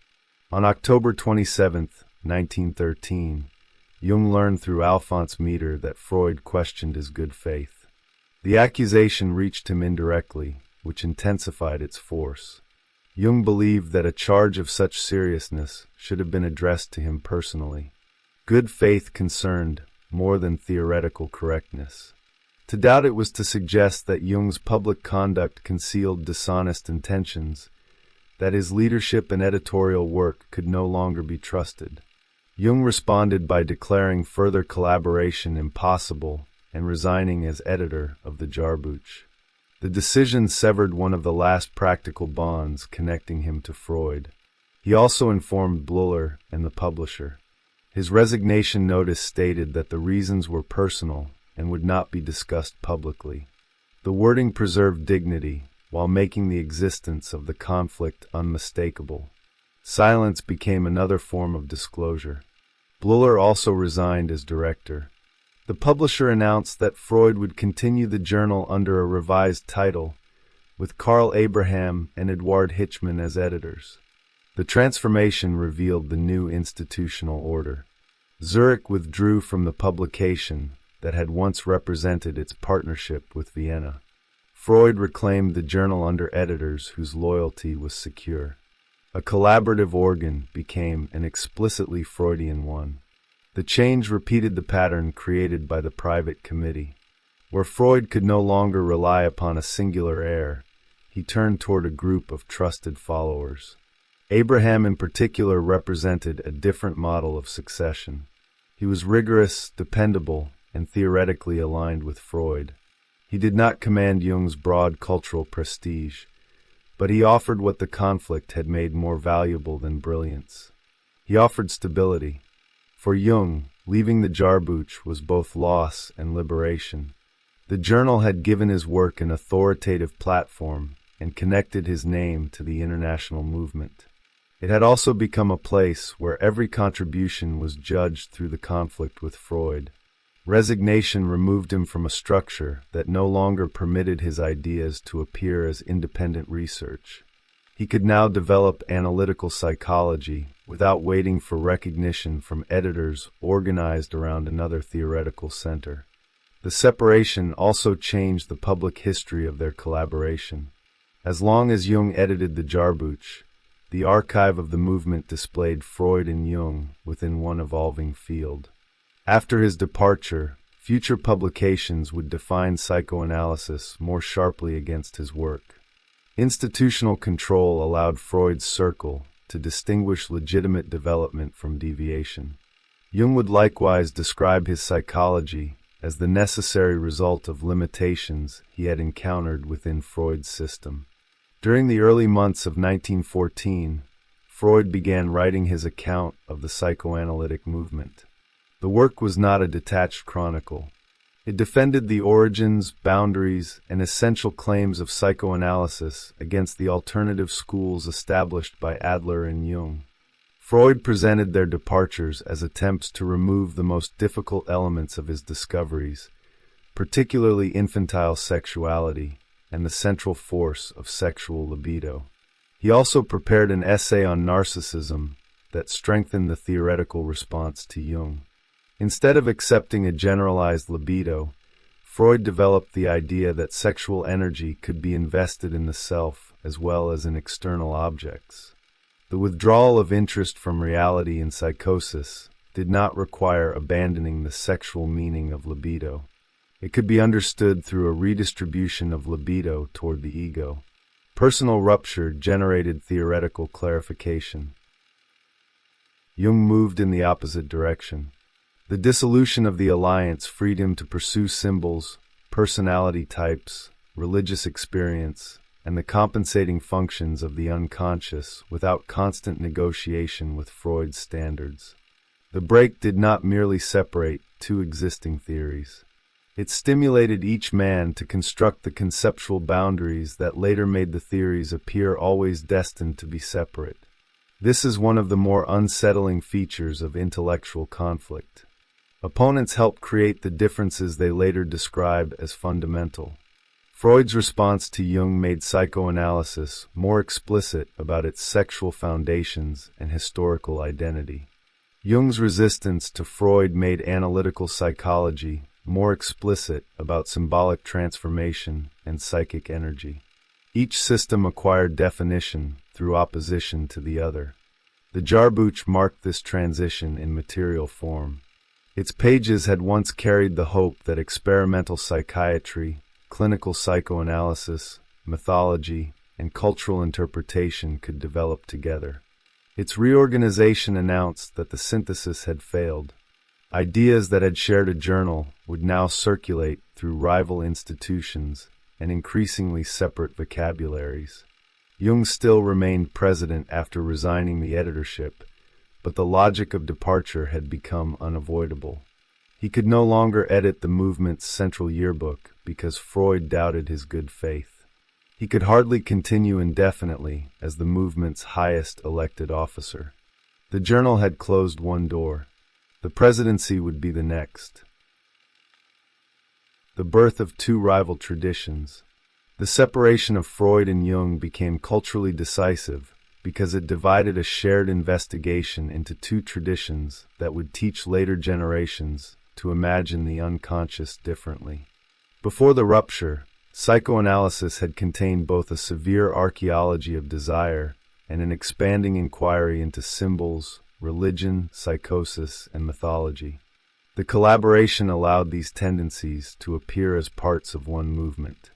On October 27, 1913, Jung learned through Alphonse Meter that Freud questioned his good faith. The accusation reached him indirectly, which intensified its force. Jung believed that a charge of such seriousness should have been addressed to him personally. Good faith concerned more than theoretical correctness. To doubt it was to suggest that Jung's public conduct concealed dishonest intentions, that his leadership and editorial work could no longer be trusted. Jung responded by declaring further collaboration impossible and resigning as editor of the Jahrbuch. The decision severed one of the last practical bonds connecting him to Freud. He also informed Bleuler and the publisher. His resignation notice stated that the reasons were personal and would not be discussed publicly. The wording preserved dignity, while making the existence of the conflict unmistakable. Silence became another form of disclosure. Bleuler also resigned as director. The publisher announced that Freud would continue the journal under a revised title, with Karl Abraham and Eduard Hitchman as editors. The transformation revealed the new institutional order. Zurich withdrew from the publication that had once represented its partnership with Vienna. Freud reclaimed the journal under editors whose loyalty was secure. A collaborative organ became an explicitly Freudian one. The change repeated the pattern created by the private committee. Where Freud could no longer rely upon a singular heir, he turned toward a group of trusted followers. Abraham in particular represented a different model of succession. He was rigorous, dependable, and theoretically aligned with Freud. He did not command Jung's broad cultural prestige, but he offered what the conflict had made more valuable than brilliance. He offered stability. For Jung, leaving the Jahrbuch was both loss and liberation. The journal had given his work an authoritative platform and connected his name to the international movement. It had also become a place where every contribution was judged through the conflict with Freud. Resignation removed him from a structure that no longer permitted his ideas to appear as independent research. He could now develop analytical psychology without waiting for recognition from editors organized around another theoretical center. The separation also changed the public history of their collaboration. As long as Jung edited the Jahrbuch, the archive of the movement displayed Freud and Jung within one evolving field. After his departure, future publications would define psychoanalysis more sharply against his work. Institutional control allowed Freud's circle to distinguish legitimate development from deviation. Jung would likewise describe his psychology as the necessary result of limitations he had encountered within Freud's system. During the early months of 1914, Freud began writing his account of the psychoanalytic movement. The work was not a detached chronicle. It defended the origins, boundaries, and essential claims of psychoanalysis against the alternative schools established by Adler and Jung. Freud presented their departures as attempts to remove the most difficult elements of his discoveries, particularly infantile sexuality and the central force of sexual libido. He also prepared an essay on narcissism that strengthened the theoretical response to Jung. Instead of accepting a generalized libido, Freud developed the idea that sexual energy could be invested in the self as well as in external objects. The withdrawal of interest from reality in psychosis did not require abandoning the sexual meaning of libido. It could be understood through a redistribution of libido toward the ego. Personal rupture generated theoretical clarification. Jung moved in the opposite direction. The dissolution of the alliance freed him to pursue symbols, personality types, religious experience, and the compensating functions of the unconscious without constant negotiation with Freud's standards. The break did not merely separate two existing theories. It stimulated each man to construct the conceptual boundaries that later made the theories appear always destined to be separate. This is one of the more unsettling features of intellectual conflict. Opponents help create the differences they later describe as fundamental. Freud's response to Jung made psychoanalysis more explicit about its sexual foundations and historical identity. Jung's resistance to Freud made analytical psychology more explicit about symbolic transformation and psychic energy. Each system acquired definition through opposition to the other. The Jahrbuch marked this transition in material form. Its pages had once carried the hope that experimental psychiatry, clinical psychoanalysis, mythology, and cultural interpretation could develop together. Its reorganization announced that the synthesis had failed. Ideas that had shared a journal would now circulate through rival institutions and increasingly separate vocabularies. Jung still remained president after resigning the editorship, but the logic of departure had become unavoidable. He could no longer edit the movement's central yearbook because Freud doubted his good faith. He could hardly continue indefinitely as the movement's highest elected officer. The journal had closed one door. The presidency would be the next. The birth of two rival traditions. The separation of Freud and Jung became culturally decisive because it divided a shared investigation into two traditions that would teach later generations to imagine the unconscious differently. Before the rupture, psychoanalysis had contained both a severe archaeology of desire and an expanding inquiry into symbols, religion, psychosis, and mythology. The collaboration allowed these tendencies to appear as parts of one movement.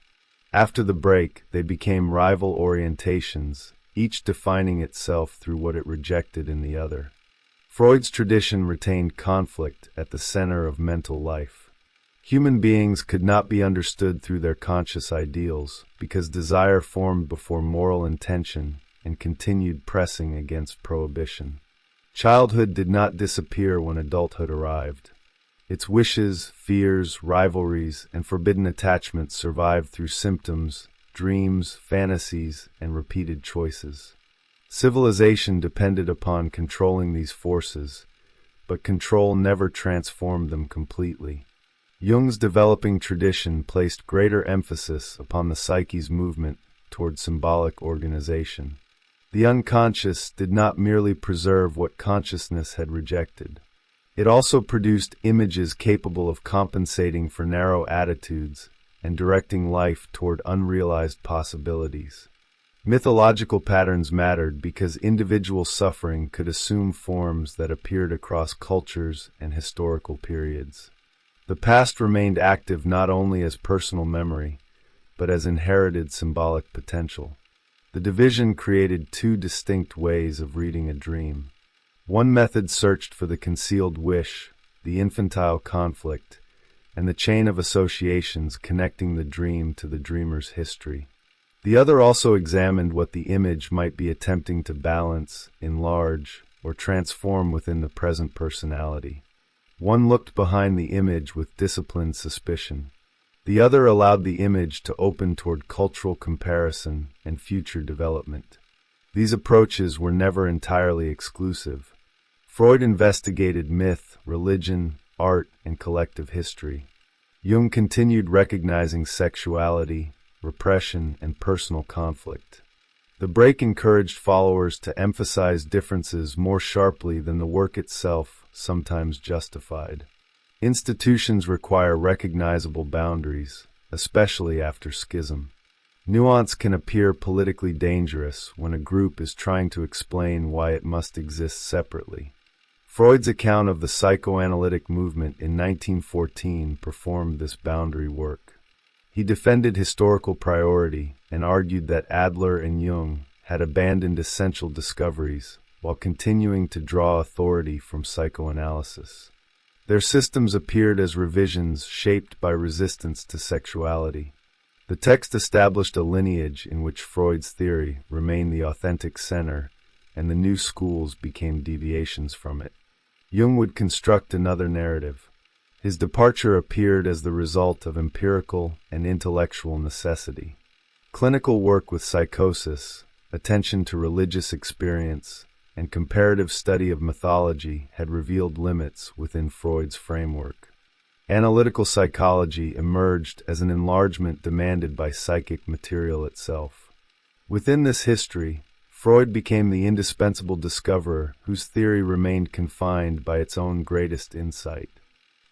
After the break, they became rival orientations, each defining itself through what it rejected in the other. Freud's tradition retained conflict at the center of mental life. Human beings could not be understood through their conscious ideals because desire formed before moral intention and continued pressing against prohibition. Childhood did not disappear when adulthood arrived. Its wishes, fears, rivalries, and forbidden attachments survived through symptoms, dreams, fantasies, and repeated choices. Civilization depended upon controlling these forces, but control never transformed them completely. Jung's developing tradition placed greater emphasis upon the psyche's movement toward symbolic organization. The unconscious did not merely preserve what consciousness had rejected. It also produced images capable of compensating for narrow attitudes and directing life toward unrealized possibilities. Mythological patterns mattered because individual suffering could assume forms that appeared across cultures and historical periods. The past remained active not only as personal memory, but as inherited symbolic potential. The division created two distinct ways of reading a dream. One method searched for the concealed wish, the infantile conflict, and the chain of associations connecting the dream to the dreamer's history. The other also examined what the image might be attempting to balance, enlarge, or transform within the present personality. One looked behind the image with disciplined suspicion. The other allowed the image to open toward cultural comparison and future development. These approaches were never entirely exclusive. Freud investigated myth, religion, art, and collective history. Jung continued recognizing sexuality, repression, and personal conflict. The break encouraged followers to emphasize differences more sharply than the work itself sometimes justified. Institutions require recognizable boundaries, especially after schism. Nuance can appear politically dangerous when a group is trying to explain why it must exist separately. Freud's account of the psychoanalytic movement in 1914 performed this boundary work. He defended historical priority and argued that Adler and Jung had abandoned essential discoveries while continuing to draw authority from psychoanalysis. Their systems appeared as revisions shaped by resistance to sexuality. The text established a lineage in which Freud's theory remained the authentic center, and the new schools became deviations from it. Jung would construct another narrative. His departure appeared as the result of empirical and intellectual necessity. Clinical work with psychosis, attention to religious experience, and comparative study of mythology had revealed limits within Freud's framework. Analytical psychology emerged as an enlargement demanded by psychic material itself. Within this history, Freud became the indispensable discoverer whose theory remained confined by its own greatest insight.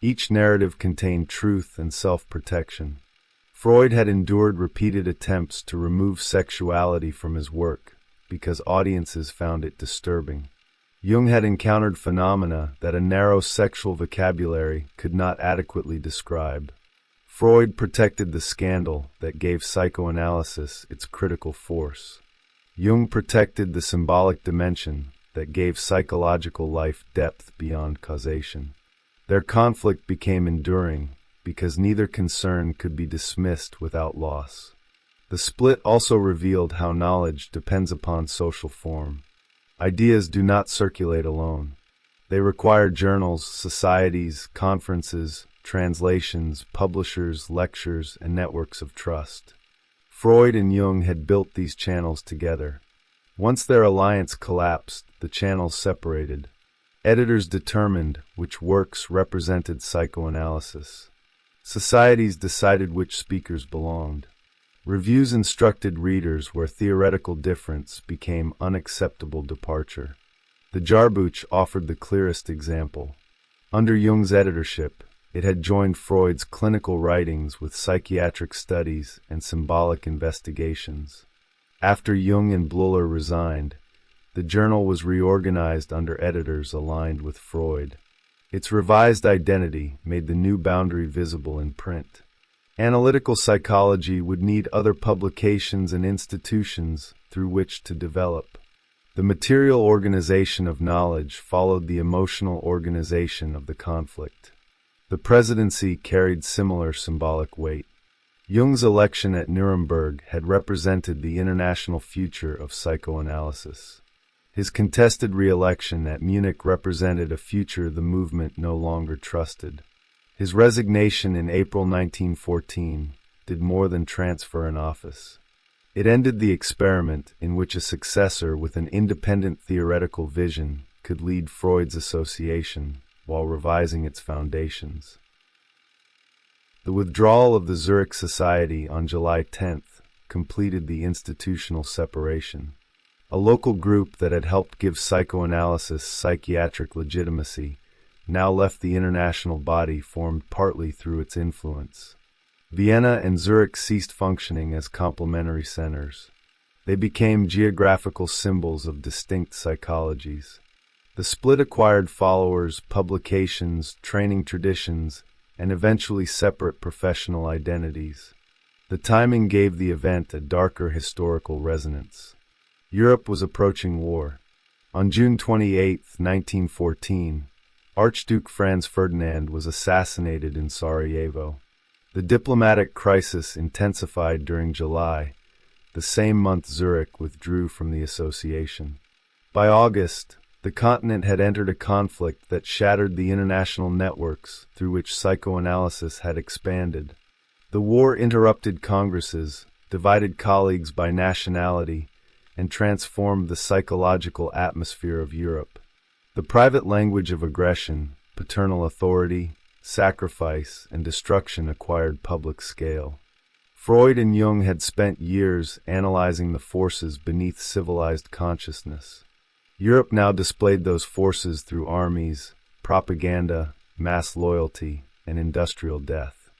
Each narrative contained truth and self-protection. Freud had endured repeated attempts to remove sexuality from his work because audiences found it disturbing. Jung had encountered phenomena that a narrow sexual vocabulary could not adequately describe. Freud protected the scandal that gave psychoanalysis its critical force. Jung protected the symbolic dimension that gave psychological life depth beyond causation. Their conflict became enduring because neither concern could be dismissed without loss. The split also revealed how knowledge depends upon social form. Ideas do not circulate alone. They require journals, societies, conferences, translations, publishers, lectures, and networks of trust. Freud and Jung had built these channels together. Once their alliance collapsed, the channels separated. Editors determined which works represented psychoanalysis. Societies decided which speakers belonged. Reviews instructed readers where theoretical difference became unacceptable departure. The Jahrbuch offered the clearest example. Under Jung's editorship, it had joined Freud's clinical writings with psychiatric studies and symbolic investigations. After Jung and Bleuler resigned, the journal was reorganized under editors aligned with Freud. Its revised identity made the new boundary visible in print. Analytical psychology would need other publications and institutions through which to develop. The material organization of knowledge followed the emotional organization of the conflict. The presidency carried similar symbolic weight. Jung's election at Nuremberg had represented the international future of psychoanalysis. His contested re-election at Munich represented a future the movement no longer trusted. His resignation in April 1914 did more than transfer an office. It ended the experiment in which a successor with an independent theoretical vision could lead Freud's association while revising its foundations. The withdrawal of the Zurich Society on July 10th completed the institutional separation. A local group that had helped give psychoanalysis psychiatric legitimacy now left the international body formed partly through its influence. Vienna and Zurich ceased functioning as complementary centers. They became geographical symbols of distinct psychologies. The split acquired followers, publications, training traditions, and eventually separate professional identities. The timing gave the event a darker historical resonance. Europe was approaching war. On June 28, 1914, Archduke Franz Ferdinand was assassinated in Sarajevo. The diplomatic crisis intensified during July. The same month Zurich withdrew from the association. By August, the continent had entered a conflict that shattered the international networks through which psychoanalysis had expanded. The war interrupted congresses, divided colleagues by nationality, and transformed the psychological atmosphere of Europe. The private language of aggression, paternal authority, sacrifice, and destruction acquired public scale. Freud and Jung had spent years analyzing the forces beneath civilized consciousness. Europe now displayed those forces through armies, propaganda, mass loyalty, and industrial death.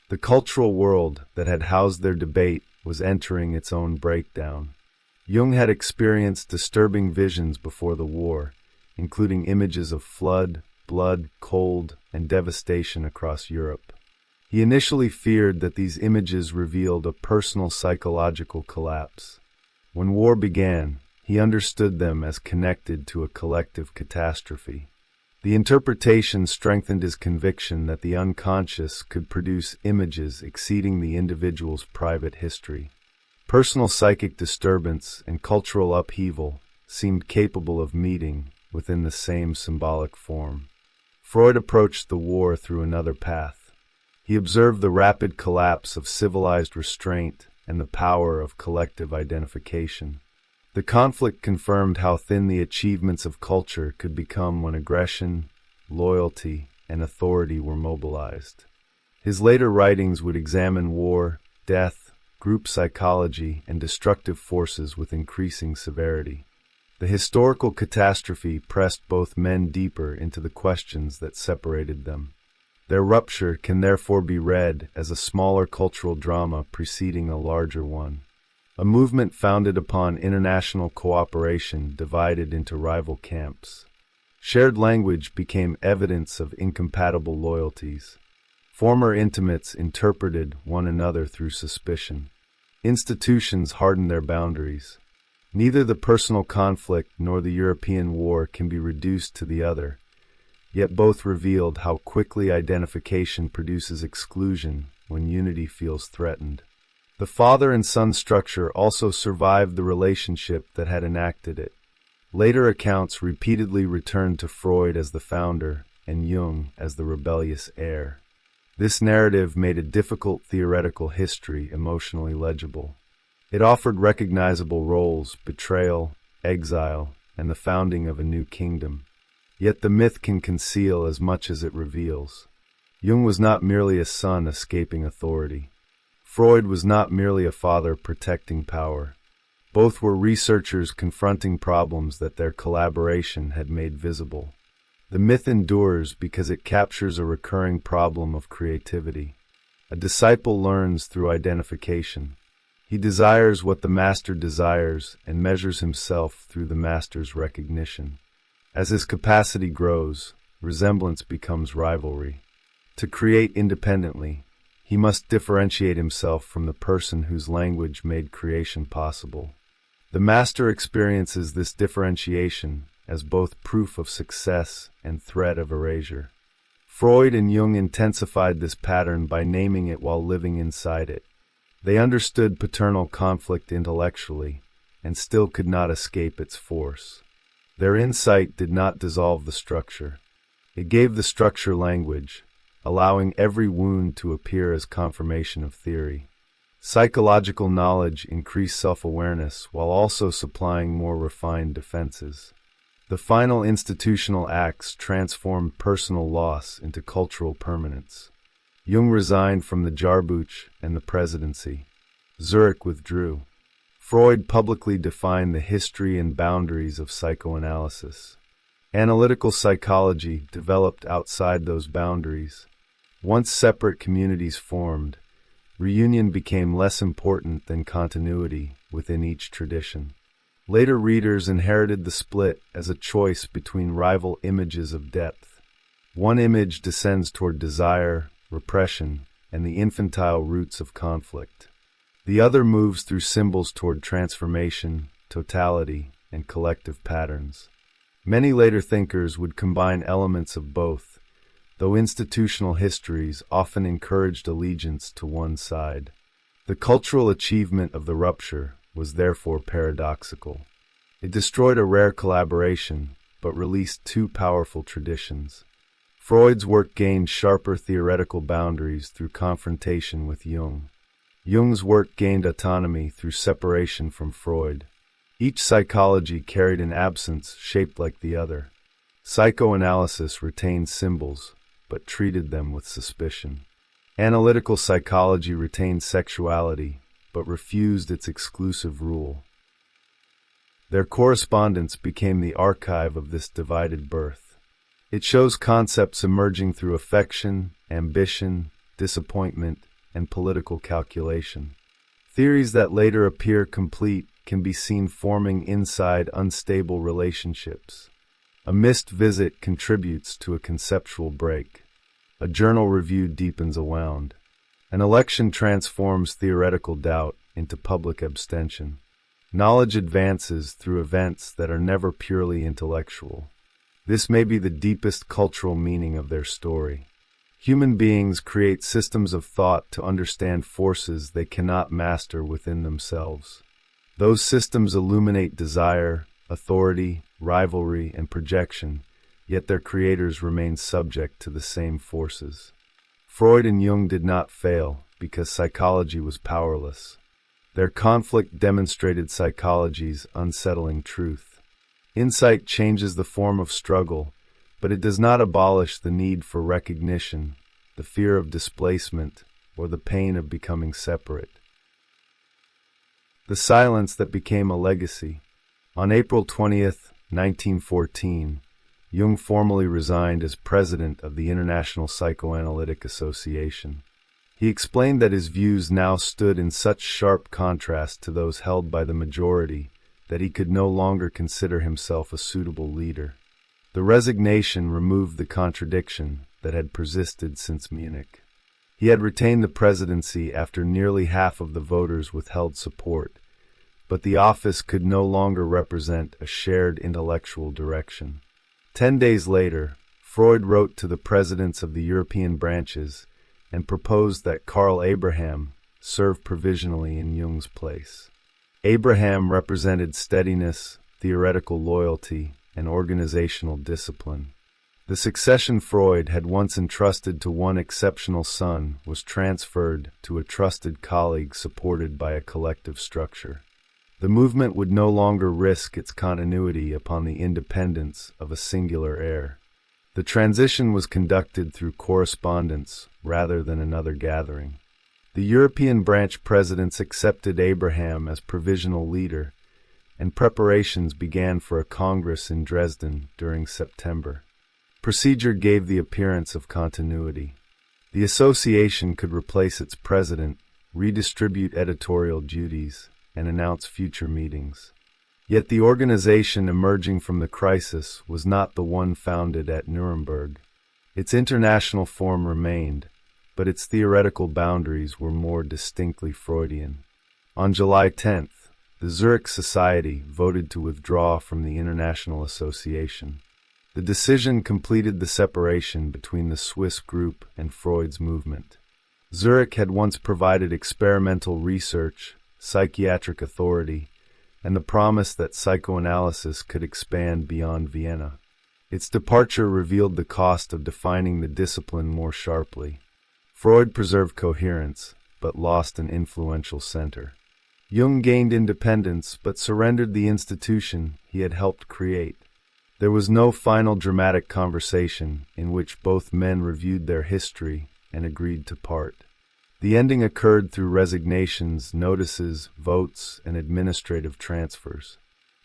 The cultural world that had housed their debate was entering its own breakdown. Jung had experienced disturbing visions before the war, including images of flood, blood, cold, and devastation across Europe. He initially feared that these images revealed a personal psychological collapse. When war began, he understood them as connected to a collective catastrophe. The interpretation strengthened his conviction that the unconscious could produce images exceeding the individual's private history. Personal psychic disturbance and cultural upheaval seemed capable of meeting within the same symbolic form. Freud approached the war through another path. He observed the rapid collapse of civilized restraint and the power of collective identification. The conflict confirmed how thin the achievements of culture could become when aggression, loyalty, and authority were mobilized. His later writings would examine war, death, group psychology, and destructive forces with increasing severity. The historical catastrophe pressed both men deeper into the questions that separated them. Their rupture can therefore be read as a smaller cultural drama preceding a larger one. A movement founded upon international cooperation divided into rival camps. Shared language became evidence of incompatible loyalties. Former intimates interpreted one another through suspicion. Institutions hardened their boundaries. Neither the personal conflict nor the European war can be reduced to the other, yet both revealed how quickly identification produces exclusion when unity feels threatened. The father and son structure also survived the relationship that had enacted it. Later accounts repeatedly returned to Freud as the founder and Jung as the rebellious heir. This narrative made a difficult theoretical history emotionally legible. It offered recognizable roles: betrayal, exile, and the founding of a new kingdom. Yet the myth can conceal as much as it reveals. Jung was not merely a son escaping authority. Freud was not merely a father protecting power. Both were researchers confronting problems that their collaboration had made visible. The myth endures because it captures a recurring problem of creativity. A disciple learns through identification. He desires what the master desires and measures himself through the master's recognition. As his capacity grows, resemblance becomes rivalry. To create independently, he must differentiate himself from the person whose language made creation possible. The master experiences this differentiation as both proof of success and threat of erasure. Freud and Jung intensified this pattern by naming it while living inside it. They understood paternal conflict intellectually and still could not escape its force. Their insight did not dissolve the structure. It gave the structure language, allowing every wound to appear as confirmation of theory. Psychological knowledge increased self-awareness while also supplying more refined defenses. The final institutional acts transformed personal loss into cultural permanence. Jung resigned from the Jahrbuch and the presidency. Zurich withdrew. Freud publicly defined the history and boundaries of psychoanalysis. Analytical psychology developed outside those boundaries. Once separate communities formed, reunion became less important than continuity within each tradition. Later readers inherited the split as a choice between rival images of depth. One image descends toward desire, repression, and the infantile roots of conflict. The other moves through symbols toward transformation, totality, and collective patterns. Many later thinkers would combine elements of both, though institutional histories often encouraged allegiance to one side. The cultural achievement of the rupture was therefore paradoxical. It destroyed a rare collaboration, but released two powerful traditions. Freud's work gained sharper theoretical boundaries through confrontation with Jung. Jung's work gained autonomy through separation from Freud. Each psychology carried an absence shaped like the other. Psychoanalysis retained symbols, but treated them with suspicion. Analytical psychology retained sexuality, but refused its exclusive rule. Their correspondence became the archive of this divided birth. It shows concepts emerging through affection, ambition, disappointment, and political calculation. Theories that later appear complete can be seen forming inside unstable relationships. A missed visit contributes to a conceptual break. A journal review deepens a wound. An election transforms theoretical doubt into public abstention. Knowledge advances through events that are never purely intellectual. This may be the deepest cultural meaning of their story. Human beings create systems of thought to understand forces they cannot master within themselves. Those systems illuminate desire, authority, rivalry, and projection, yet their creators remain subject to the same forces. Freud and Jung did not fail because psychology was powerless. Their conflict demonstrated psychology's unsettling truth. Insight changes the form of struggle, but it does not abolish the need for recognition, the fear of displacement, or the pain of becoming separate. The silence that became a legacy. On April 20th, 1914, Jung formally resigned as president of the International Psychoanalytic Association. He explained that his views now stood in such sharp contrast to those held by the majority that he could no longer consider himself a suitable leader. The resignation removed the contradiction that had persisted since Munich. He had retained the presidency after nearly half of the voters withheld support, but the office could no longer represent a shared intellectual direction. 10 days later, Freud wrote to the presidents of the European branches and proposed that Karl Abraham serve provisionally in Jung's place. Abraham represented steadiness, theoretical loyalty, and organizational discipline. The succession Freud had once entrusted to one exceptional son was transferred to a trusted colleague supported by a collective structure. The movement would no longer risk its continuity upon the independence of a singular heir. The transition was conducted through correspondence rather than another gathering. The European branch presidents accepted Abraham as provisional leader, and preparations began for a congress in Dresden during September. Procedure gave the appearance of continuity. The association could replace its president, redistribute editorial duties, and announce future meetings. Yet the organization emerging from the crisis was not the one founded at Nuremberg. Its international form remained, but its theoretical boundaries were more distinctly Freudian. On July 10th, the Zurich Society voted to withdraw from the International Association. The decision completed the separation between the Swiss group and Freud's movement. Zurich had once provided experimental research, psychiatric authority, and the promise that psychoanalysis could expand beyond Vienna. Its departure revealed the cost of defining the discipline more sharply. Freud preserved coherence, but lost an influential center. Jung gained independence, but surrendered the institution he had helped create. There was no final dramatic conversation in which both men reviewed their history and agreed to part. The ending occurred through resignations, notices, votes, and administrative transfers.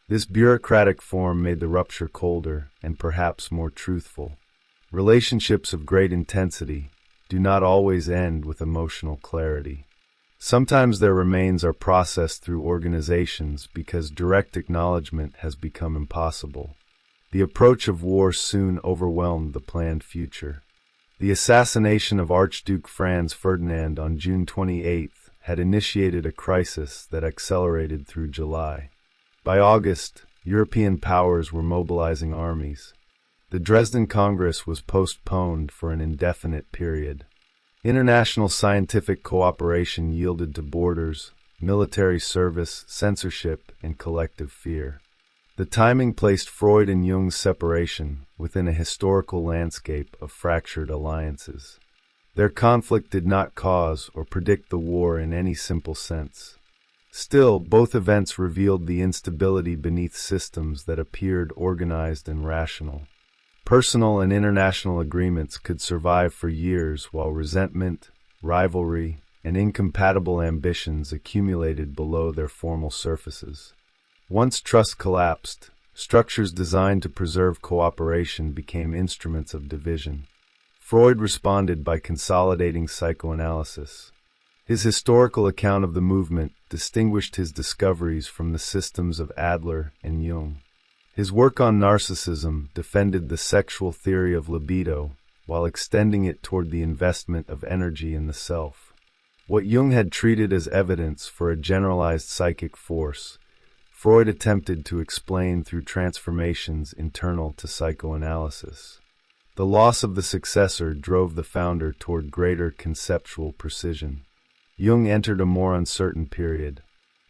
This bureaucratic form made the rupture colder and perhaps more truthful. Relationships of great intensity do not always end with emotional clarity. Sometimes their remains are processed through organizations because direct acknowledgement has become impossible. The approach of war soon overwhelmed the planned future. The assassination of Archduke Franz Ferdinand on June 28 had initiated a crisis that accelerated through July. By August, European powers were mobilizing armies. The Dresden Congress was postponed for an indefinite period. International scientific cooperation yielded to borders, military service, censorship, and collective fear. The timing placed Freud and Jung's separation within a historical landscape of fractured alliances. Their conflict did not cause or predict the war in any simple sense. Still, both events revealed the instability beneath systems that appeared organized and rational. Personal and international agreements could survive for years while resentment, rivalry, and incompatible ambitions accumulated below their formal surfaces. Once trust collapsed, structures designed to preserve cooperation became instruments of division. Freud responded by consolidating psychoanalysis. His historical account of the movement distinguished his discoveries from the systems of Adler and Jung. His work on narcissism defended the sexual theory of libido while extending it toward the investment of energy in the self. What Jung had treated as evidence for a generalized psychic force, Freud attempted to explain through transformations internal to psychoanalysis. The loss of the successor drove the founder toward greater conceptual precision. Jung entered a more uncertain period.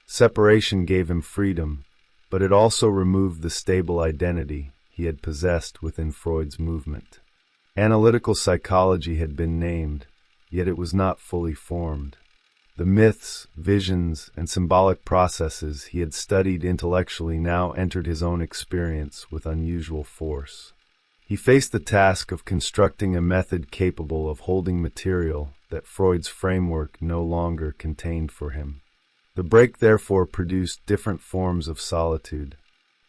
Separation gave him freedom, but it also removed the stable identity he had possessed within Freud's movement. Analytical psychology had been named, yet it was not fully formed. The myths, visions, and symbolic processes he had studied intellectually now entered his own experience with unusual force. He faced the task of constructing a method capable of holding material that Freud's framework no longer contained for him. The break therefore produced different forms of solitude.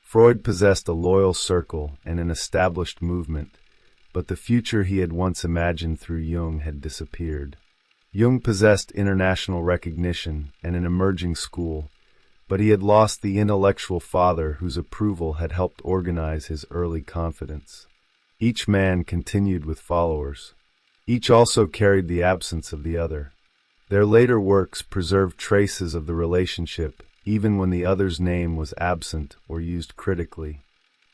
Freud possessed a loyal circle and an established movement, but the future he had once imagined through Jung had disappeared. Jung possessed international recognition and an emerging school, but he had lost the intellectual father whose approval had helped organize his early confidence. Each man continued with followers. Each also carried the absence of the other. Their later works preserved traces of the relationship, even when the other's name was absent or used critically.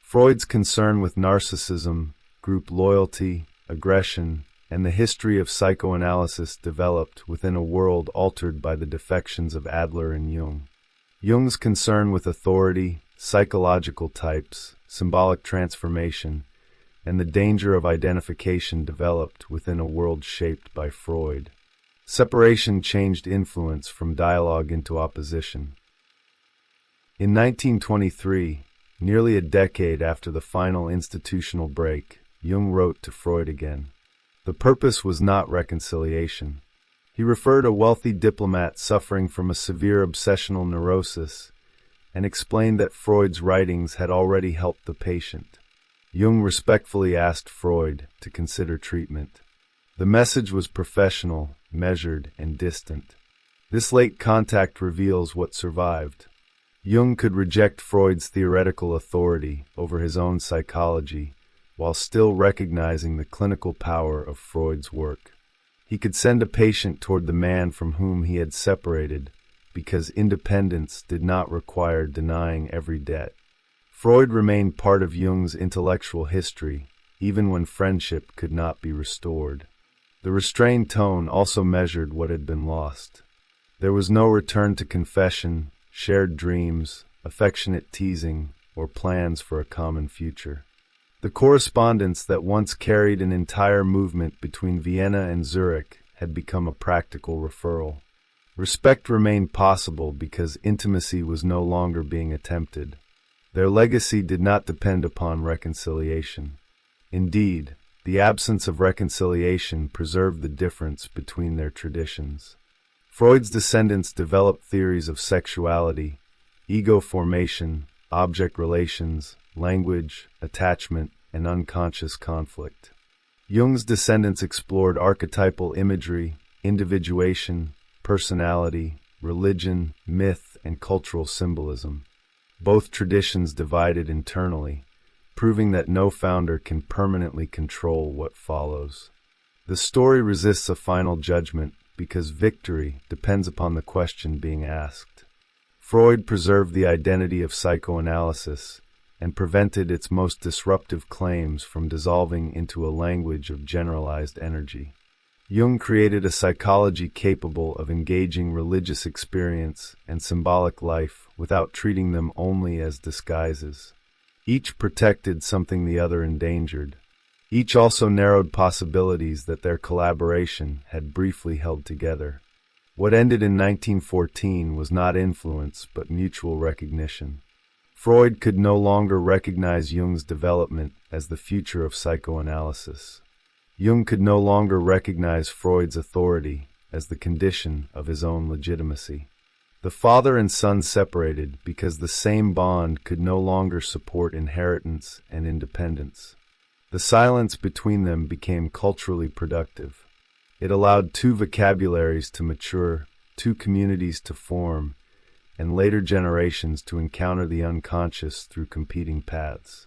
Freud's concern with narcissism, group loyalty, aggression, and the history of psychoanalysis developed within a world altered by the defections of Adler and Jung. Jung's concern with authority, psychological types, symbolic transformation, and the danger of identification developed within a world shaped by Freud. Separation changed influence from dialogue into opposition. In 1923, nearly a decade after the final institutional break, Jung wrote to Freud again. The purpose was not reconciliation. He referred a wealthy diplomat suffering from a severe obsessional neurosis and explained that Freud's writings had already helped the patient. Jung respectfully asked Freud to consider treatment. The message was professional, measured, and distant. This late contact reveals what survived. Jung could reject Freud's theoretical authority over his own psychology while still recognizing the clinical power of Freud's work. He could send a patient toward the man from whom he had separated because independence did not require denying every debt. Freud remained part of Jung's intellectual history, even when friendship could not be restored. The restrained tone also measured what had been lost. There was no return to confession, shared dreams, affectionate teasing, or plans for a common future. The correspondence that once carried an entire movement between Vienna and Zurich had become a practical referral. Respect remained possible because intimacy was no longer being attempted. Their legacy did not depend upon reconciliation. Indeed, The absence of reconciliation preserved the difference between their traditions. Freud's descendants developed theories of sexuality, ego formation, object relations, language, attachment, and unconscious conflict. Jung's descendants explored archetypal imagery, individuation, personality, religion, myth, and cultural symbolism. Both traditions divided internally, proving that no founder can permanently control what follows. The story resists a final judgment because victory depends upon the question being asked. Freud preserved the identity of psychoanalysis and prevented its most disruptive claims from dissolving into a language of generalized energy. Jung created a psychology capable of engaging religious experience and symbolic life without treating them only as disguises. Each protected something the other endangered. Each also narrowed possibilities that their collaboration had briefly held together. What ended in 1914 was not influence but mutual recognition. Freud could no longer recognize Jung's development as the future of psychoanalysis. Jung could no longer recognize Freud's authority as the condition of his own legitimacy. The father and son separated because the same bond could no longer support inheritance and independence. The silence between them became culturally productive. It allowed two vocabularies to mature, two communities to form, and later generations to encounter the unconscious through competing paths.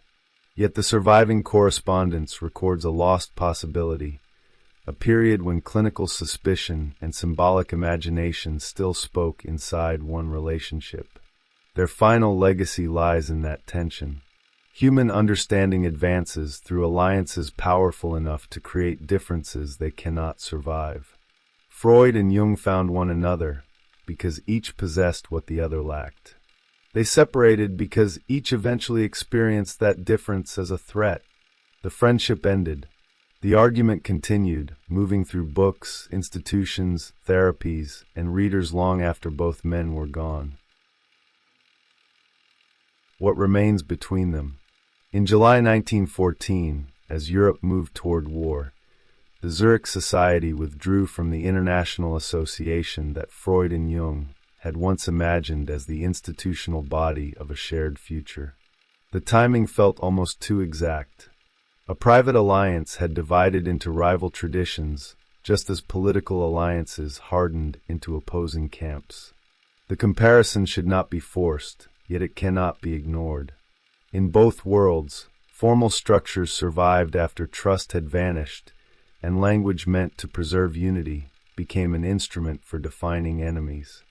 Yet the surviving correspondence records a lost possibility, a period when clinical suspicion and symbolic imagination still spoke inside one relationship. Their final legacy lies in that tension. Human understanding advances through alliances powerful enough to create differences they cannot survive. Freud and Jung found one another because each possessed what the other lacked. They separated because each eventually experienced that difference as a threat. The friendship ended. The argument continued, moving through books, institutions, therapies, and readers long after both men were gone. What remains between them? In July 1914, as Europe moved toward war, the Zurich Society withdrew from the international association that Freud and Jung had once imagined as the institutional body of a shared future. The timing felt almost too exact. A private alliance had divided into rival traditions, just as political alliances hardened into opposing camps. The comparison should not be forced, yet it cannot be ignored. In both worlds, formal structures survived after trust had vanished, and language meant to preserve unity became an instrument for defining enemies.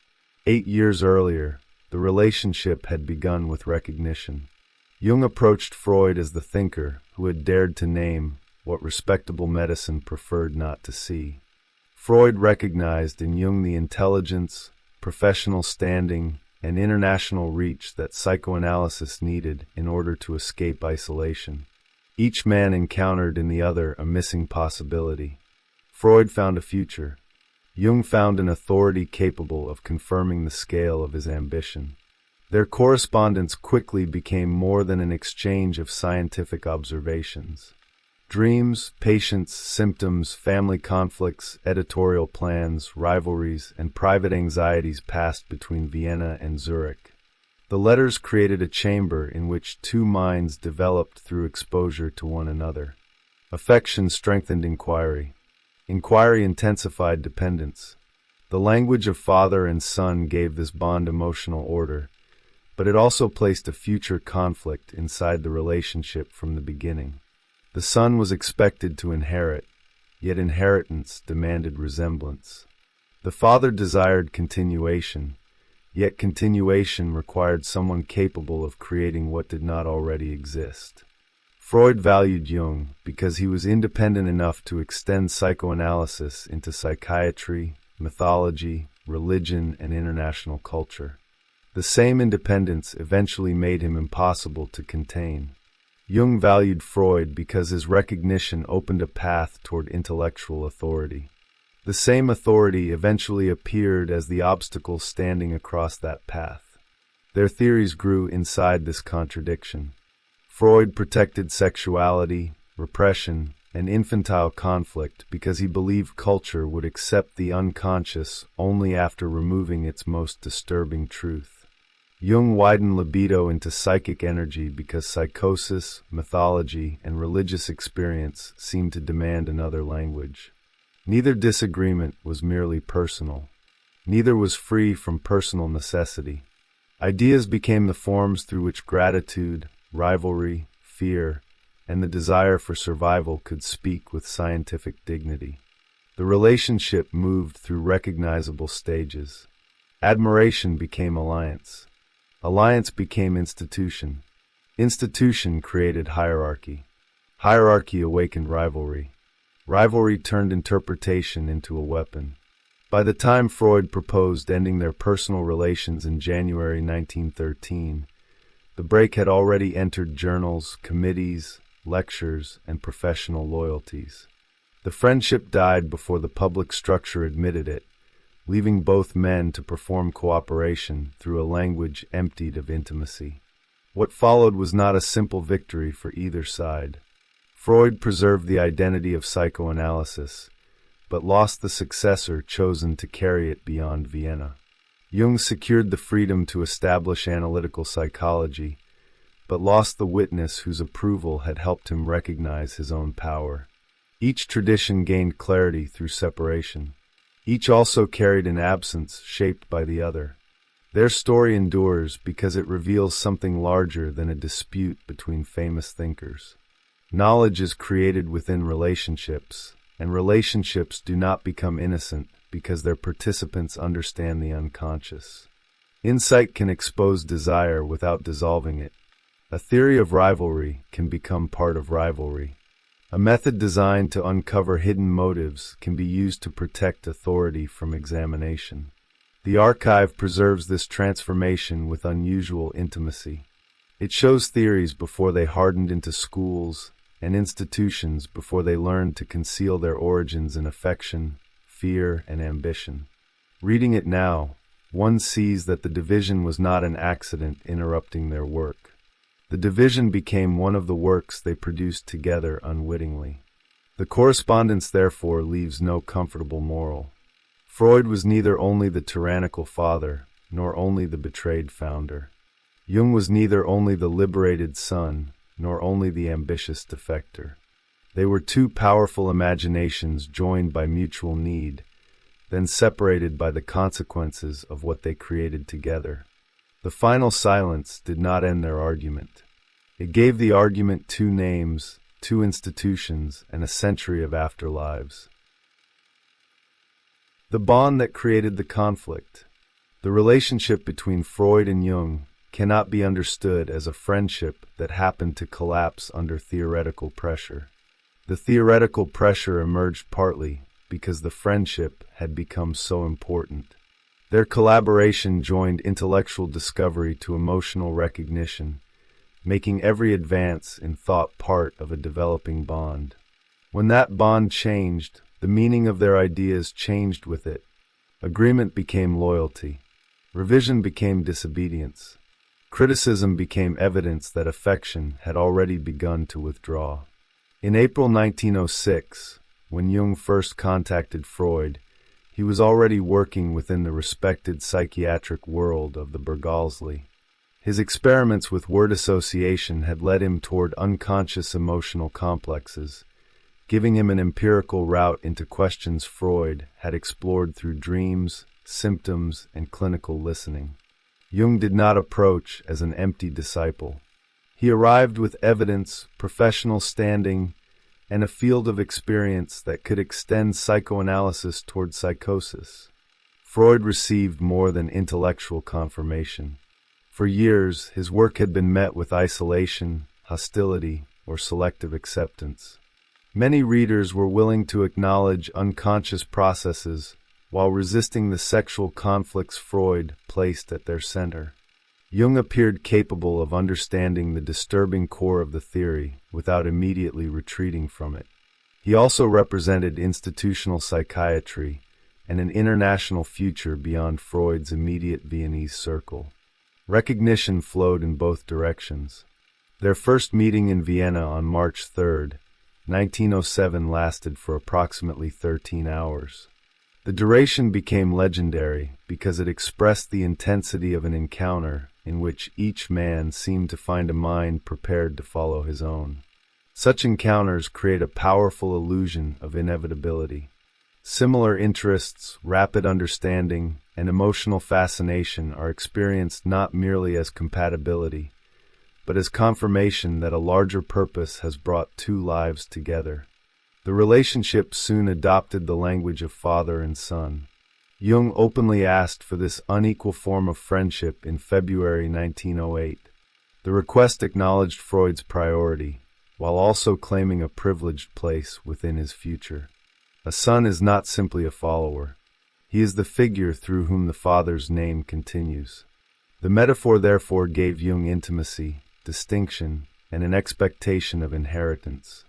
8 years earlier, the relationship had begun with recognition. Jung approached Freud as the thinker who had dared to name what respectable medicine preferred not to see. Freud recognized in Jung the intelligence, professional standing, and international reach that psychoanalysis needed in order to escape isolation. Each man encountered in the other a missing possibility. Freud found a future. Jung found an authority capable of confirming the scale of his ambition. Their correspondence quickly became more than an exchange of scientific observations. Dreams, patients, symptoms, family conflicts, editorial plans, rivalries, and private anxieties passed between Vienna and Zurich. The letters created a chamber in which two minds developed through exposure to one another. Affection strengthened inquiry. Inquiry intensified dependence. The language of father and son gave this bond emotional order, but it also placed a future conflict inside the relationship from the beginning. The son was expected to inherit, yet inheritance demanded resemblance. The father desired continuation, yet continuation required someone capable of creating what did not already exist. Freud valued Jung because he was independent enough to extend psychoanalysis into psychiatry, mythology, religion, and international culture. The same independence eventually made him impossible to contain. Jung valued Freud because his recognition opened a path toward intellectual authority. The same authority eventually appeared as the obstacle standing across that path. Their theories grew inside this contradiction. Freud protected sexuality, repression, an infantile conflict because he believed culture would accept the unconscious only after removing its most disturbing truth. Jung widened libido into psychic energy because psychosis, mythology, and religious experience seemed to demand another language. Neither disagreement was merely personal. Neither was free from personal necessity. Ideas became the forms through which gratitude, rivalry, fear, and the desire for survival could speak with scientific dignity. The relationship moved through recognizable stages. Admiration became alliance. Alliance became institution. Institution created hierarchy. Hierarchy awakened rivalry. Rivalry turned interpretation into a weapon. By the time Freud proposed ending their personal relations in January 1913, the break had already entered journals, committees, lectures, and professional loyalties. The friendship died before the public structure admitted it, leaving both men to perform cooperation through a language emptied of intimacy. What followed was not a simple victory for either side. Freud preserved the identity of psychoanalysis, but lost the successor chosen to carry it beyond Vienna. Jung secured the freedom to establish analytical psychology, but lost the witness whose approval had helped him recognize his own power. Each tradition gained clarity through separation. Each also carried an absence shaped by the other. Their story endures because it reveals something larger than a dispute between famous thinkers. Knowledge is created within relationships, and relationships do not become innocent because their participants understand the unconscious. Insight can expose desire without dissolving it. A theory of rivalry can become part of rivalry. A method designed to uncover hidden motives can be used to protect authority from examination. The archive preserves this transformation with unusual intimacy. It shows theories before they hardened into schools, and institutions before they learned to conceal their origins in affection, fear, and ambition. Reading it now, one sees that the division was not an accident interrupting their work. The division became one of the works they produced together unwittingly. The correspondence, therefore, leaves no comfortable moral. Freud was neither only the tyrannical father, nor only the betrayed founder. Jung was neither only the liberated son, nor only the ambitious defector. They were two powerful imaginations joined by mutual need, then separated by the consequences of what they created together. The final silence did not end their argument. It gave the argument two names, two institutions, and a century of afterlives. The bond that created the conflict. The relationship between Freud and Jung cannot be understood as a friendship that happened to collapse under theoretical pressure. The theoretical pressure emerged partly because the friendship had become so important. Their collaboration joined intellectual discovery to emotional recognition, making every advance in thought part of a developing bond. When that bond changed, the meaning of their ideas changed with it. Agreement became loyalty. Revision became disobedience. Criticism became evidence that affection had already begun to withdraw. In April 1906, when Jung first contacted Freud, he was already working within the respected psychiatric world of the Burghalsli. His experiments with word association had led him toward unconscious emotional complexes, giving him an empirical route into questions Freud had explored through dreams, symptoms, and clinical listening. Jung did not approach as an empty disciple. He arrived with evidence, professional standing, and a field of experience that could extend psychoanalysis toward psychosis. Freud received more than intellectual confirmation. For years, his work had been met with isolation, hostility, or selective acceptance. Many readers were willing to acknowledge unconscious processes while resisting the sexual conflicts Freud placed at their center. Jung appeared capable of understanding the disturbing core of the theory without immediately retreating from it. He also represented institutional psychiatry and an international future beyond Freud's immediate Viennese circle. Recognition flowed in both directions. Their first meeting in Vienna on March 3rd, 1907 lasted for approximately 13 hours. The duration became legendary because it expressed the intensity of an encounter in which each man seemed to find a mind prepared to follow his own. Such encounters create a powerful illusion of inevitability. Similar interests, rapid understanding, and emotional fascination are experienced not merely as compatibility, but as confirmation that a larger purpose has brought two lives together. The relationship soon adopted the language of father and son. Jung openly asked for this unequal form of friendship in February 1908. The request acknowledged Freud's priority, while also claiming a privileged place within his future. A son is not simply a follower. He is the figure through whom the father's name continues. The metaphor therefore gave Jung intimacy, distinction, and an expectation of inheritance.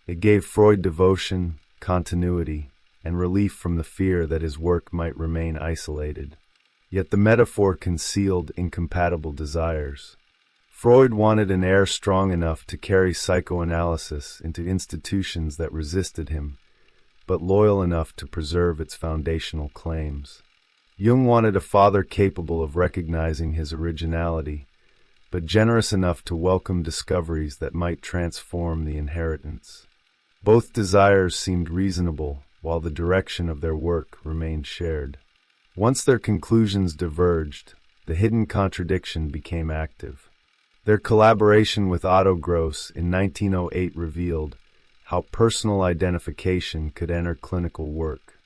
It gave Freud devotion, continuity, and relief from the fear that his work might remain isolated. Yet the metaphor concealed incompatible desires. Freud wanted an heir strong enough to carry psychoanalysis into institutions that resisted him, but loyal enough to preserve its foundational claims. Jung wanted a father capable of recognizing his originality, but generous enough to welcome discoveries that might transform the inheritance. Both desires seemed reasonable, while the direction of their work remained shared. Once their conclusions diverged, the hidden contradiction became active. Their collaboration with Otto Gross in 1908 revealed how personal identification could enter clinical work.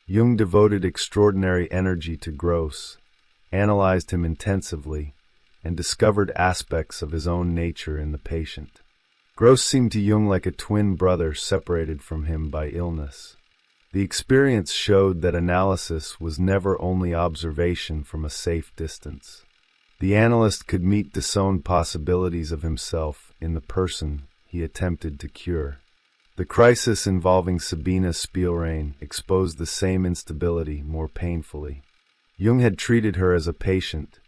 Jung devoted extraordinary energy to Gross, analyzed him intensively, and discovered aspects of his own nature in the patient. Gross seemed to Jung like a twin brother separated from him by illness. The experience showed that analysis was never only observation from a safe distance. The analyst could meet disowned possibilities of himself in the person he attempted to cure. The crisis involving Sabina Spielrein exposed the same instability more painfully. Jung had treated her as a patient,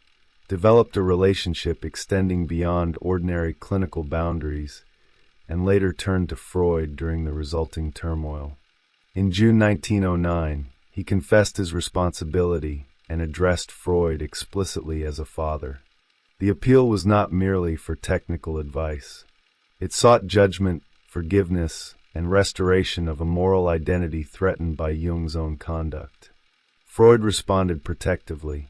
developed a relationship extending beyond ordinary clinical boundaries, and later turned to Freud during the resulting turmoil. In June 1909, he confessed his responsibility and addressed Freud explicitly as a father. The appeal was not merely for technical advice. It sought judgment, forgiveness, and restoration of a moral identity threatened by Jung's own conduct. Freud responded protectively.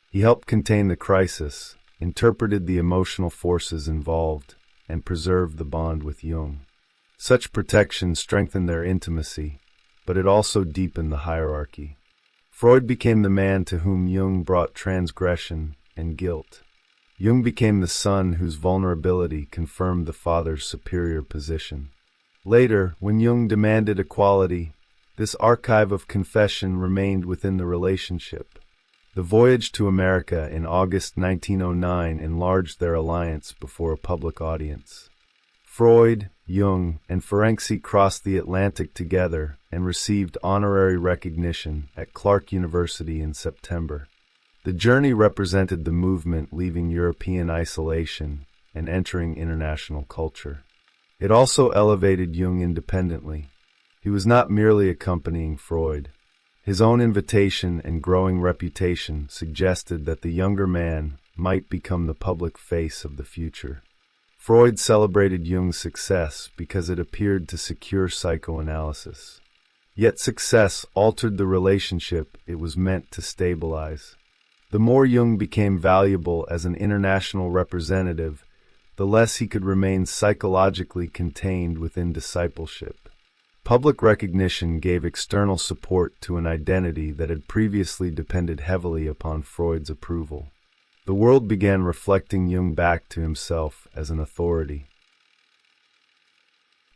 He helped contain the crisis, interpreted the emotional forces involved, and preserved the bond with Jung. Such protection strengthened their intimacy, but it also deepened the hierarchy. Freud became the man to whom Jung brought transgression and guilt. Jung became the son whose vulnerability confirmed the father's superior position. Later, when Jung demanded equality, this archive of confession remained within the relationship. The voyage to America in August 1909 enlarged their alliance before a public audience. Freud, Jung, and Ferenczi crossed the Atlantic together and received honorary recognition at Clark University in September. The journey represented the movement leaving European isolation and entering international culture. It also elevated Jung independently. He was not merely accompanying Freud. His own invitation and growing reputation suggested that the younger man might become the public face of the future. Freud celebrated Jung's success because it appeared to secure psychoanalysis. Yet success altered the relationship it was meant to stabilize. The more Jung became valuable as an international representative, the less he could remain psychologically contained within discipleship. Public recognition gave external support to an identity that had previously depended heavily upon Freud's approval. The world began reflecting Jung back to himself as an authority.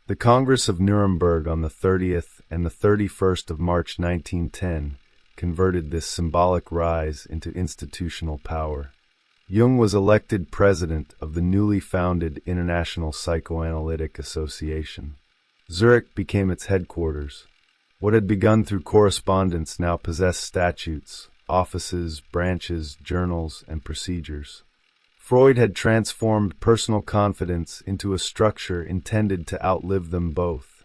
The Congress of Nuremberg on the 30th and the 31st of March 1910 converted this symbolic rise into institutional power. Jung was elected president of the newly founded International Psychoanalytic Association. Zurich became its headquarters. What had begun through correspondence now possessed statutes, offices, branches, journals, and procedures. Freud had transformed personal confidence into a structure intended to outlive them both.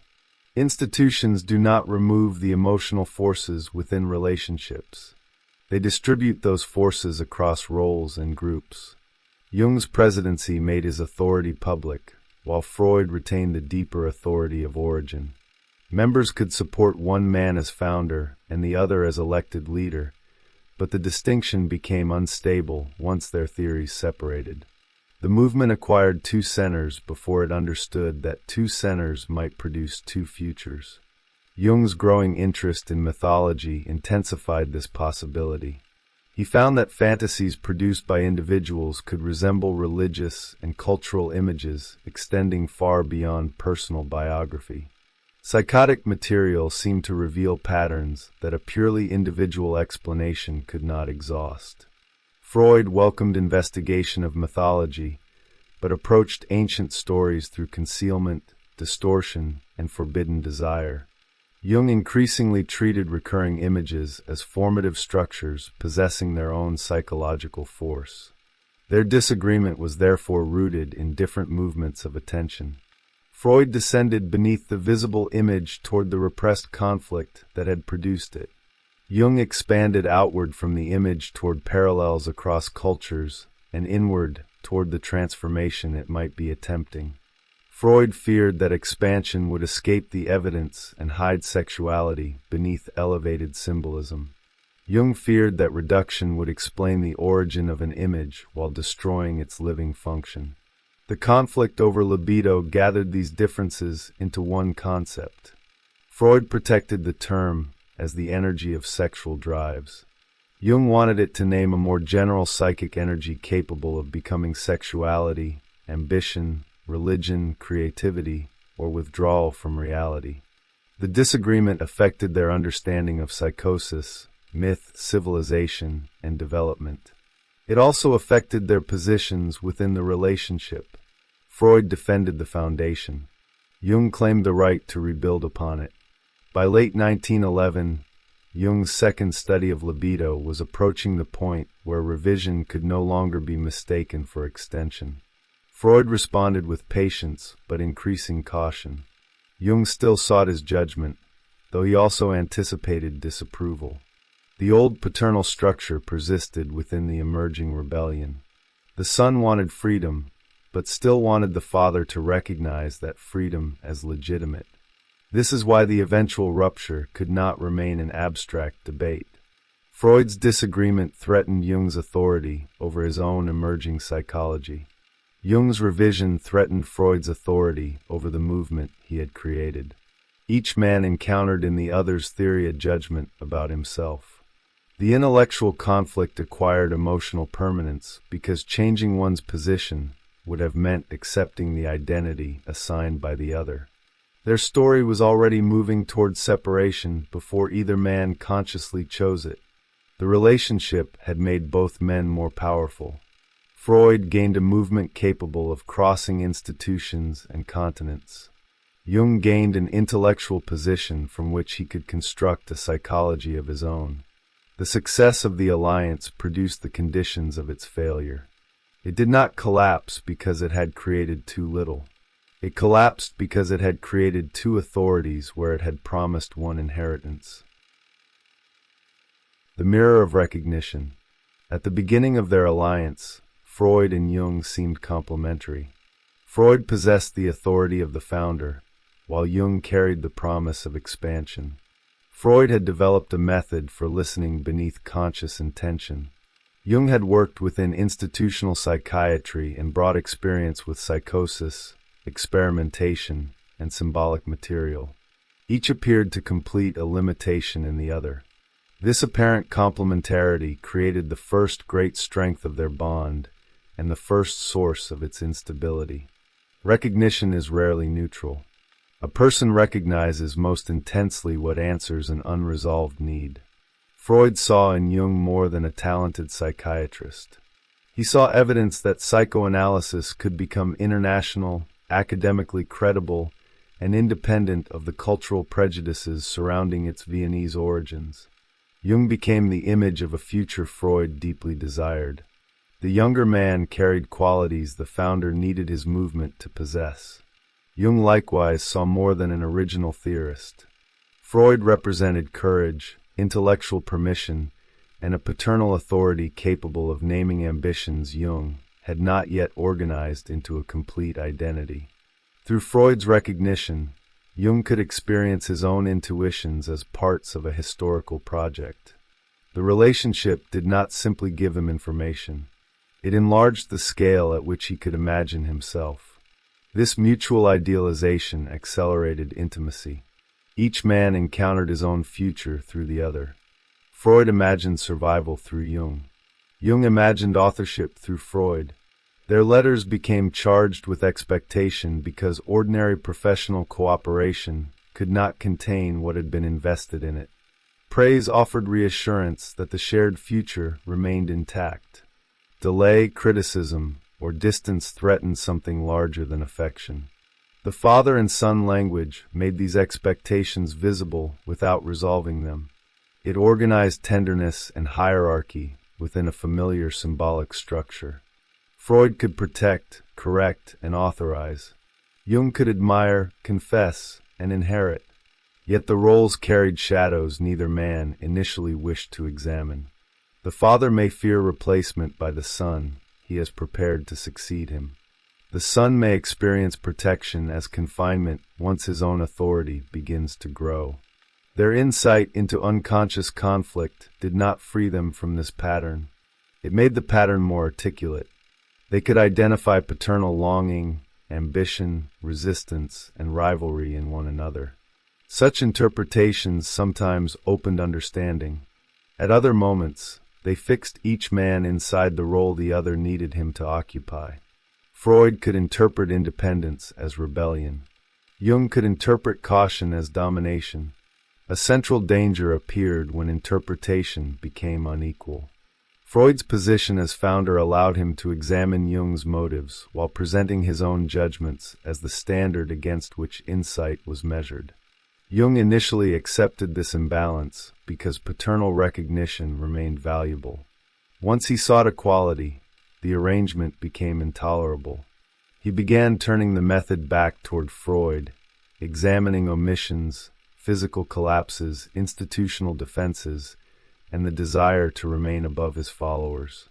Institutions do not remove the emotional forces within relationships. They distribute those forces across roles and groups. Jung's presidency made his authority public, while Freud retained the deeper authority of origin. Members could support one man as founder and the other as elected leader, but the distinction became unstable once their theories separated. The movement acquired two centers before it understood that two centers might produce two futures. Jung's growing interest in mythology intensified this possibility. He found that fantasies produced by individuals could resemble religious and cultural images extending far beyond personal biography. Psychotic material seemed to reveal patterns that a purely individual explanation could not exhaust. Freud welcomed investigation of mythology, but approached ancient stories through concealment, distortion, and forbidden desire. Jung increasingly treated recurring images as formative structures possessing their own psychological force. Their disagreement was therefore rooted in different movements of attention. Freud descended beneath the visible image toward the repressed conflict that had produced it. Jung expanded outward from the image toward parallels across cultures and inward toward the transformation it might be attempting. Freud feared that expansion would escape the evidence and hide sexuality beneath elevated symbolism. Jung feared that reduction would explain the origin of an image while destroying its living function. The conflict over libido gathered these differences into one concept. Freud protected the term as the energy of sexual drives. Jung wanted it to name a more general psychic energy capable of becoming sexuality, ambition, religion, creativity, or withdrawal from reality. The disagreement affected their understanding of psychosis, myth, civilization, and development. It also affected their positions within the relationship. Freud defended the foundation. Jung claimed the right to rebuild upon it. By late 1911, Jung's second study of libido was approaching the point where revision could no longer be mistaken for extension. Freud responded with patience but increasing caution. Jung still sought his judgment, though he also anticipated disapproval. The old paternal structure persisted within the emerging rebellion. The son wanted freedom, but still wanted the father to recognize that freedom as legitimate. This is why the eventual rupture could not remain an abstract debate. Freud's disagreement threatened Jung's authority over his own emerging psychology. Jung's revision threatened Freud's authority over the movement he had created. Each man encountered in the other's theory a judgment about himself. The intellectual conflict acquired emotional permanence because changing one's position would have meant accepting the identity assigned by the other. Their story was already moving toward separation before either man consciously chose it. The relationship had made both men more powerful. Freud gained a movement capable of crossing institutions and continents. Jung gained an intellectual position from which he could construct a psychology of his own. The success of the alliance produced the conditions of its failure. It did not collapse because it had created too little. It collapsed because it had created two authorities where it had promised one inheritance. The mirror of recognition. At the beginning of their alliance, Freud and Jung seemed complementary. Freud possessed the authority of the founder, while Jung carried the promise of expansion. Freud had developed a method for listening beneath conscious intention. Jung had worked within institutional psychiatry and brought experience with psychosis, experimentation, and symbolic material. Each appeared to complete a limitation in the other. This apparent complementarity created the first great strength of their bond and the first source of its instability. Recognition is rarely neutral. A person recognizes most intensely what answers an unresolved need. Freud saw in Jung more than a talented psychiatrist. He saw evidence that psychoanalysis could become international, academically credible, and independent of the cultural prejudices surrounding its Viennese origins. Jung became the image of a future Freud deeply desired. The younger man carried qualities the founder needed his movement to possess. Jung likewise saw more than an original theorist. Freud represented courage, intellectual permission, and a paternal authority capable of naming ambitions Jung had not yet organized into a complete identity. Through Freud's recognition, Jung could experience his own intuitions as parts of a historical project. The relationship did not simply give him information. It enlarged the scale at which he could imagine himself. This mutual idealization accelerated intimacy. Each man encountered his own future through the other. Freud imagined survival through Jung. Jung imagined authorship through Freud. Their letters became charged with expectation because ordinary professional cooperation could not contain what had been invested in it. Praise offered reassurance that the shared future remained intact. Delay, criticism, or distance threatened something larger than affection. The father and son language made these expectations visible without resolving them. It organized tenderness and hierarchy within a familiar symbolic structure. Freud could protect, correct, and authorize. Jung could admire, confess, and inherit. Yet the roles carried shadows neither man initially wished to examine. The father may fear replacement by the son he has prepared to succeed him. The son may experience protection as confinement once his own authority begins to grow. Their insight into unconscious conflict did not free them from this pattern. It made the pattern more articulate. They could identify paternal longing, ambition, resistance, and rivalry in one another. Such interpretations sometimes opened understanding. At other moments, they fixed each man inside the role the other needed him to occupy. Freud could interpret independence as rebellion. Jung could interpret caution as domination. A central danger appeared when interpretation became unequal. Freud's position as founder allowed him to examine Jung's motives while presenting his own judgments as the standard against which insight was measured. Jung initially accepted this imbalance because paternal recognition remained valuable. Once he sought equality, the arrangement became intolerable. He began turning the method back toward Freud, examining omissions, physical collapses, institutional defenses, and the desire to remain above his followers.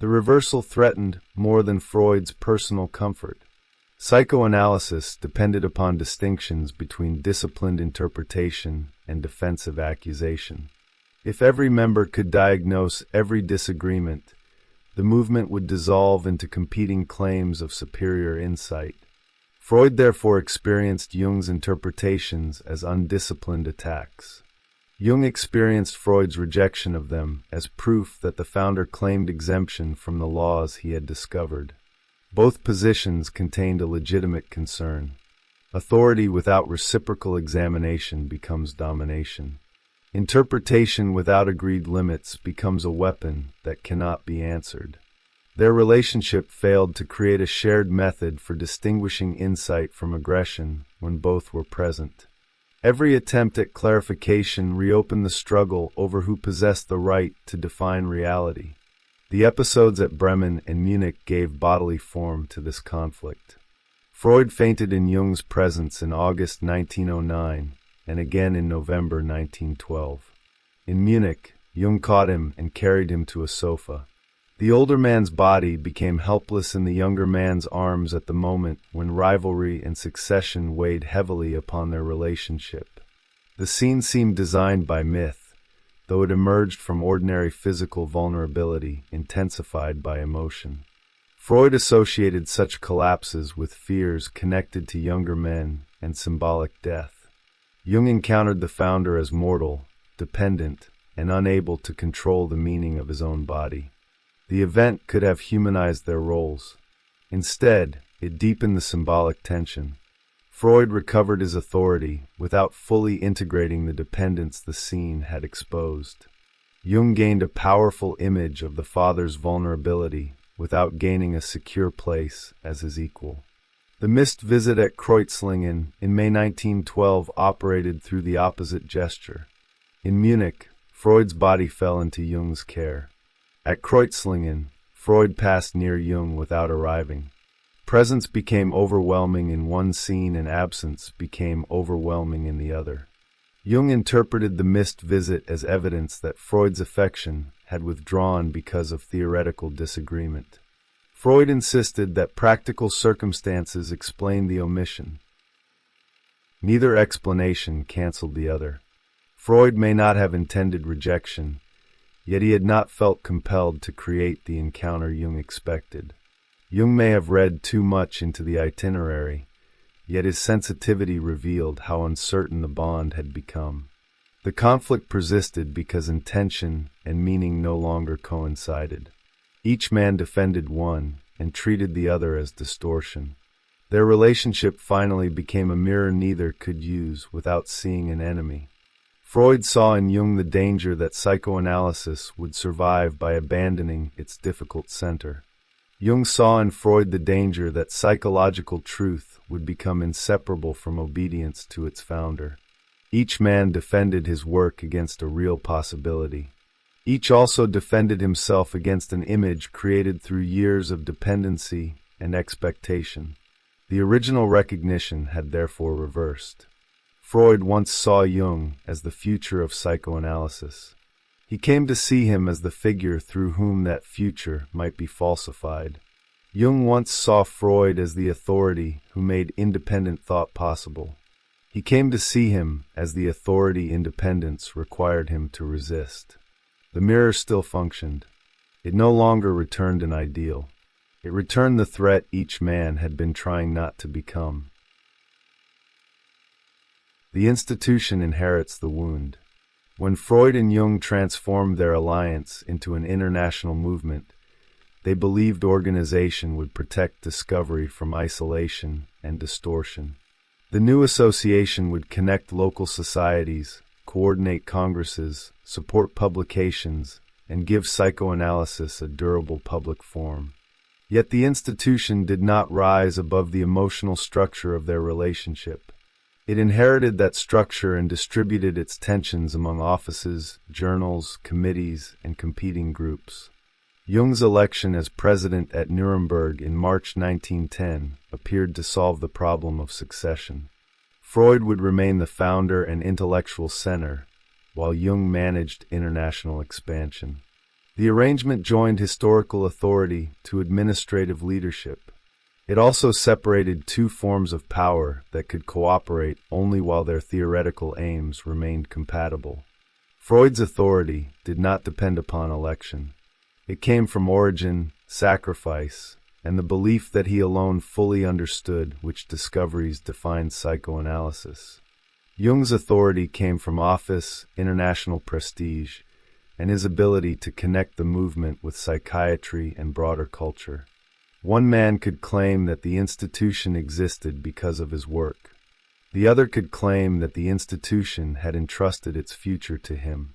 The reversal threatened more than Freud's personal comfort. Psychoanalysis depended upon distinctions between disciplined interpretation and defensive accusation. If every member could diagnose every disagreement, the movement would dissolve into competing claims of superior insight. Freud therefore experienced Jung's interpretations as undisciplined attacks. Jung experienced Freud's rejection of them as proof that the founder claimed exemption from the laws he had discovered. Both positions contained a legitimate concern. Authority without reciprocal examination becomes domination. Interpretation without agreed limits becomes a weapon that cannot be answered. Their relationship failed to create a shared method for distinguishing insight from aggression when both were present. Every attempt at clarification reopened the struggle over who possessed the right to define reality. The episodes at Bremen and Munich gave bodily form to this conflict. Freud fainted in Jung's presence in August 1909 and again in November 1912. In Munich, Jung caught him and carried him to a sofa. The older man's body became helpless in the younger man's arms at the moment when rivalry and succession weighed heavily upon their relationship. The scene seemed designed by myth, though it emerged from ordinary physical vulnerability intensified by emotion. Freud associated such collapses with fears connected to younger men and symbolic death. Jung encountered the founder as mortal, dependent, and unable to control the meaning of his own body. The event could have humanized their roles. Instead, it deepened the symbolic tension. Freud recovered his authority without fully integrating the dependence the scene had exposed. Jung gained a powerful image of the father's vulnerability without gaining a secure place as his equal. The missed visit at Kreuzlingen in May 1912 operated through the opposite gesture. In Munich, Freud's body fell into Jung's care. At Kreuzlingen, Freud passed near Jung without arriving. Presence became overwhelming in one scene and absence became overwhelming in the other. Jung interpreted the missed visit as evidence that Freud's affection had withdrawn because of theoretical disagreement. Freud insisted that practical circumstances explained the omission. Neither explanation canceled the other. Freud may not have intended rejection, yet he had not felt compelled to create the encounter Jung expected. Jung may have read too much into the itinerary, yet his sensitivity revealed how uncertain the bond had become. The conflict persisted because intention and meaning no longer coincided. Each man defended one and treated the other as distortion. Their relationship finally became a mirror neither could use without seeing an enemy. Freud saw in Jung the danger that psychoanalysis would survive by abandoning its difficult center. Jung saw in Freud the danger that psychological truth would become inseparable from obedience to its founder. Each man defended his work against a real possibility. Each also defended himself against an image created through years of dependency and expectation. The original recognition had therefore reversed. Freud once saw Jung as the future of psychoanalysis. He came to see him as the figure through whom that future might be falsified. Jung once saw Freud as the authority who made independent thought possible. He came to see him as the authority independence required him to resist. The mirror still functioned. It no longer returned an ideal. It returned the threat each man had been trying not to become. The institution inherits the wound. When Freud and Jung transformed their alliance into an international movement, they believed organization would protect discovery from isolation and distortion. The new association would connect local societies, coordinate congresses, support publications, and give psychoanalysis a durable public form. Yet the institution did not rise above the emotional structure of their relationship. It inherited that structure and distributed its tensions among offices, journals, committees, and competing groups. Jung's election as president at Nuremberg in March 1910 appeared to solve the problem of succession. Freud would remain the founder and intellectual center, while Jung managed international expansion. The arrangement joined historical authority to administrative leadership. It also separated two forms of power that could cooperate only while their theoretical aims remained compatible. Freud's authority did not depend upon election. It came from origin, sacrifice, and the belief that he alone fully understood which discoveries defined psychoanalysis. Jung's authority came from office, international prestige, and his ability to connect the movement with psychiatry and broader culture. One man could claim that the institution existed because of his work. The other could claim that the institution had entrusted its future to him.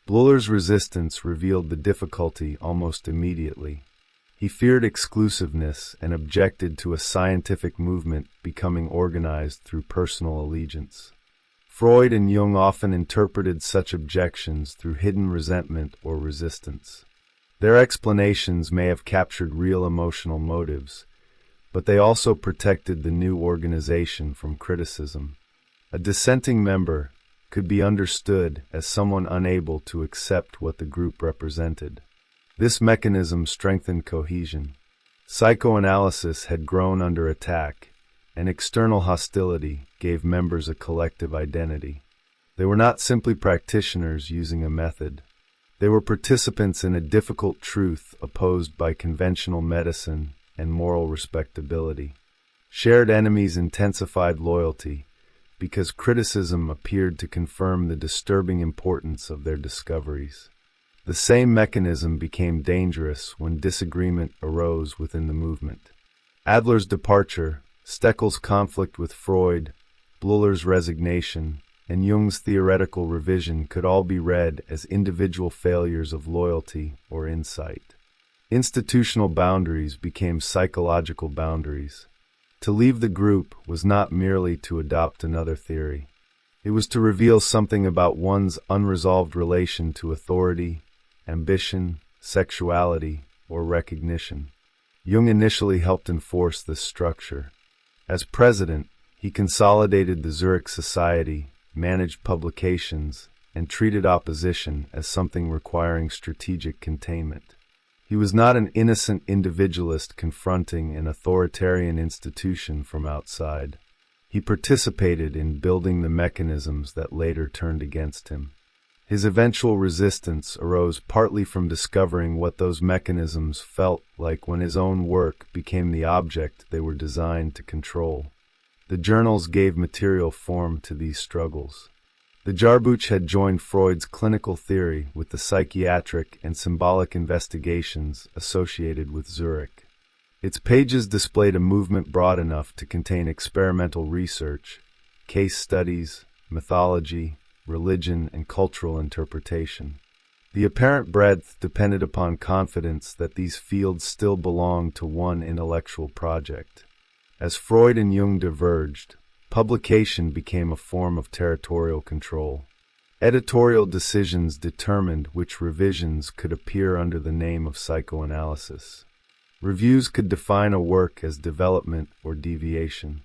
Bleuler's resistance revealed the difficulty almost immediately. He feared exclusiveness and objected to a scientific movement becoming organized through personal allegiance. Freud and Jung often interpreted such objections through hidden resentment or resistance. Their explanations may have captured real emotional motives, but they also protected the new organization from criticism. A dissenting member could be understood as someone unable to accept what the group represented. This mechanism strengthened cohesion. Psychoanalysis had grown under attack, and external hostility gave members a collective identity. They were not simply practitioners using a method. They were participants in a difficult truth opposed by conventional medicine and moral respectability. Shared enemies intensified loyalty because criticism appeared to confirm the disturbing importance of their discoveries. The same mechanism became dangerous when disagreement arose within the movement. Adler's departure, Steckel's conflict with Freud, Bleuler's resignation, and Jung's theoretical revision could all be read as individual failures of loyalty or insight. Institutional boundaries became psychological boundaries. To leave the group was not merely to adopt another theory. It was to reveal something about one's unresolved relation to authority, ambition, sexuality, or recognition. Jung initially helped enforce this structure. As president, he consolidated the Zurich Society, managed publications, and treated opposition as something requiring strategic containment. He was not an innocent individualist confronting an authoritarian institution from outside. He participated in building the mechanisms that later turned against him. His eventual resistance arose partly from discovering what those mechanisms felt like when his own work became the object they were designed to control. The journals gave material form to these struggles. The Jahrbuch had joined Freud's clinical theory with the psychiatric and symbolic investigations associated with Zurich. Its pages displayed a movement broad enough to contain experimental research, case studies, mythology, religion, and cultural interpretation. The apparent breadth depended upon confidence that these fields still belonged to one intellectual project. As Freud and Jung diverged, publication became a form of territorial control. Editorial decisions determined which revisions could appear under the name of psychoanalysis. Reviews could define a work as development or deviation.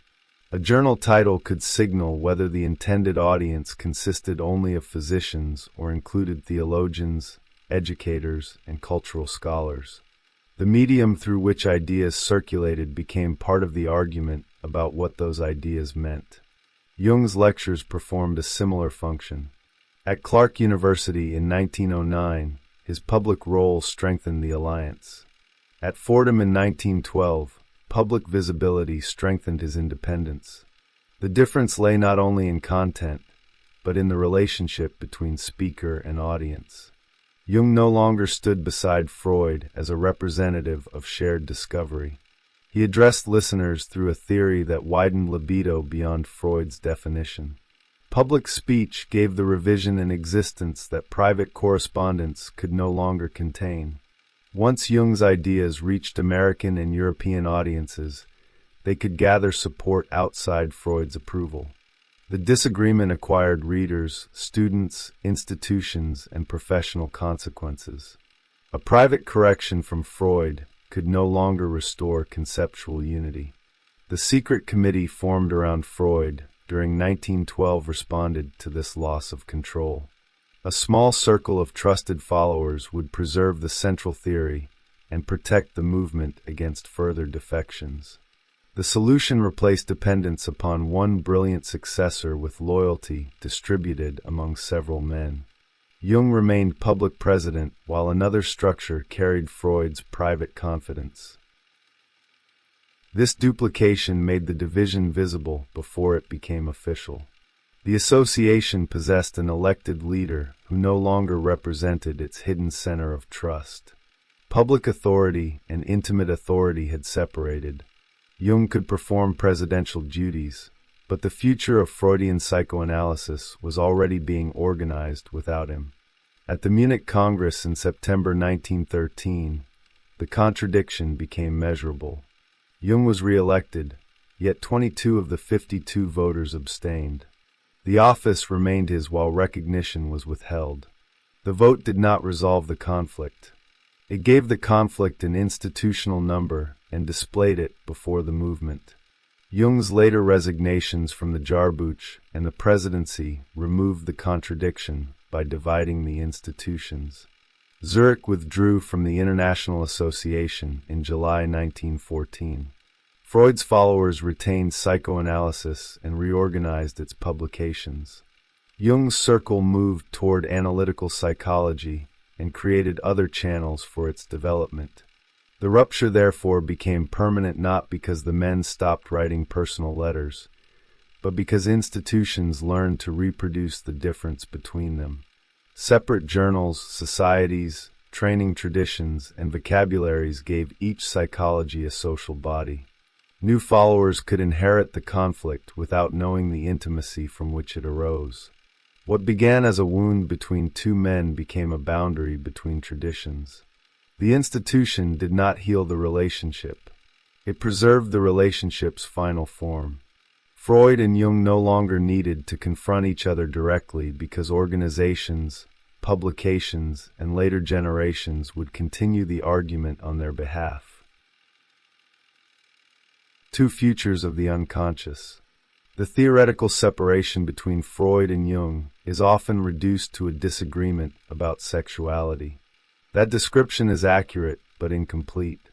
A journal title could signal whether the intended audience consisted only of physicians or included theologians, educators, and cultural scholars. The medium through which ideas circulated became part of the argument about what those ideas meant. Jung's lectures performed a similar function. At Clark University in 1909, his public role strengthened the alliance. At Fordham in 1912, public visibility strengthened his independence. The difference lay not only in content, but in the relationship between speaker and audience. Jung no longer stood beside Freud as a representative of shared discovery. He addressed listeners through a theory that widened libido beyond Freud's definition. Public speech gave the revision an existence that private correspondence could no longer contain. Once Jung's ideas reached American and European audiences, they could gather support outside Freud's approval. The disagreement acquired readers, students, institutions, and professional consequences. A private correction from Freud could no longer restore conceptual unity. The secret committee formed around Freud during 1912 responded to this loss of control. A small circle of trusted followers would preserve the central theory and protect the movement against further defections. The solution replaced dependence upon one brilliant successor with loyalty distributed among several men. Jung remained public president while another structure carried Freud's private confidence. This duplication made the division visible before it became official. The association possessed an elected leader who no longer represented its hidden center of trust. Public authority and intimate authority had separated. Jung could perform presidential duties, but the future of Freudian psychoanalysis was already being organized without him. At the Munich Congress in September 1913, the contradiction became measurable. Jung was re-elected, yet 22 of the 52 voters abstained. The office remained his while recognition was withheld. The vote did not resolve the conflict. It gave the conflict an institutional number and displayed it before the movement. Jung's later resignations from the Jahrbuch and the presidency removed the contradiction by dividing the institutions. Zurich withdrew from the International Association in July 1914. Freud's followers retained psychoanalysis and reorganized its publications. Jung's circle moved toward analytical psychology and created other channels for its development. The rupture therefore became permanent not because the men stopped writing personal letters, but because institutions learned to reproduce the difference between them. Separate journals, societies, training traditions, and vocabularies gave each psychology a social body. New followers could inherit the conflict without knowing the intimacy from which it arose. What began as a wound between two men became a boundary between traditions. The institution did not heal the relationship. It preserved the relationship's final form. Freud and Jung no longer needed to confront each other directly because organizations, publications, and later generations would continue the argument on their behalf. Two futures of the unconscious. The theoretical separation between Freud and Jung is often reduced to a disagreement about sexuality. That description is accurate but incomplete.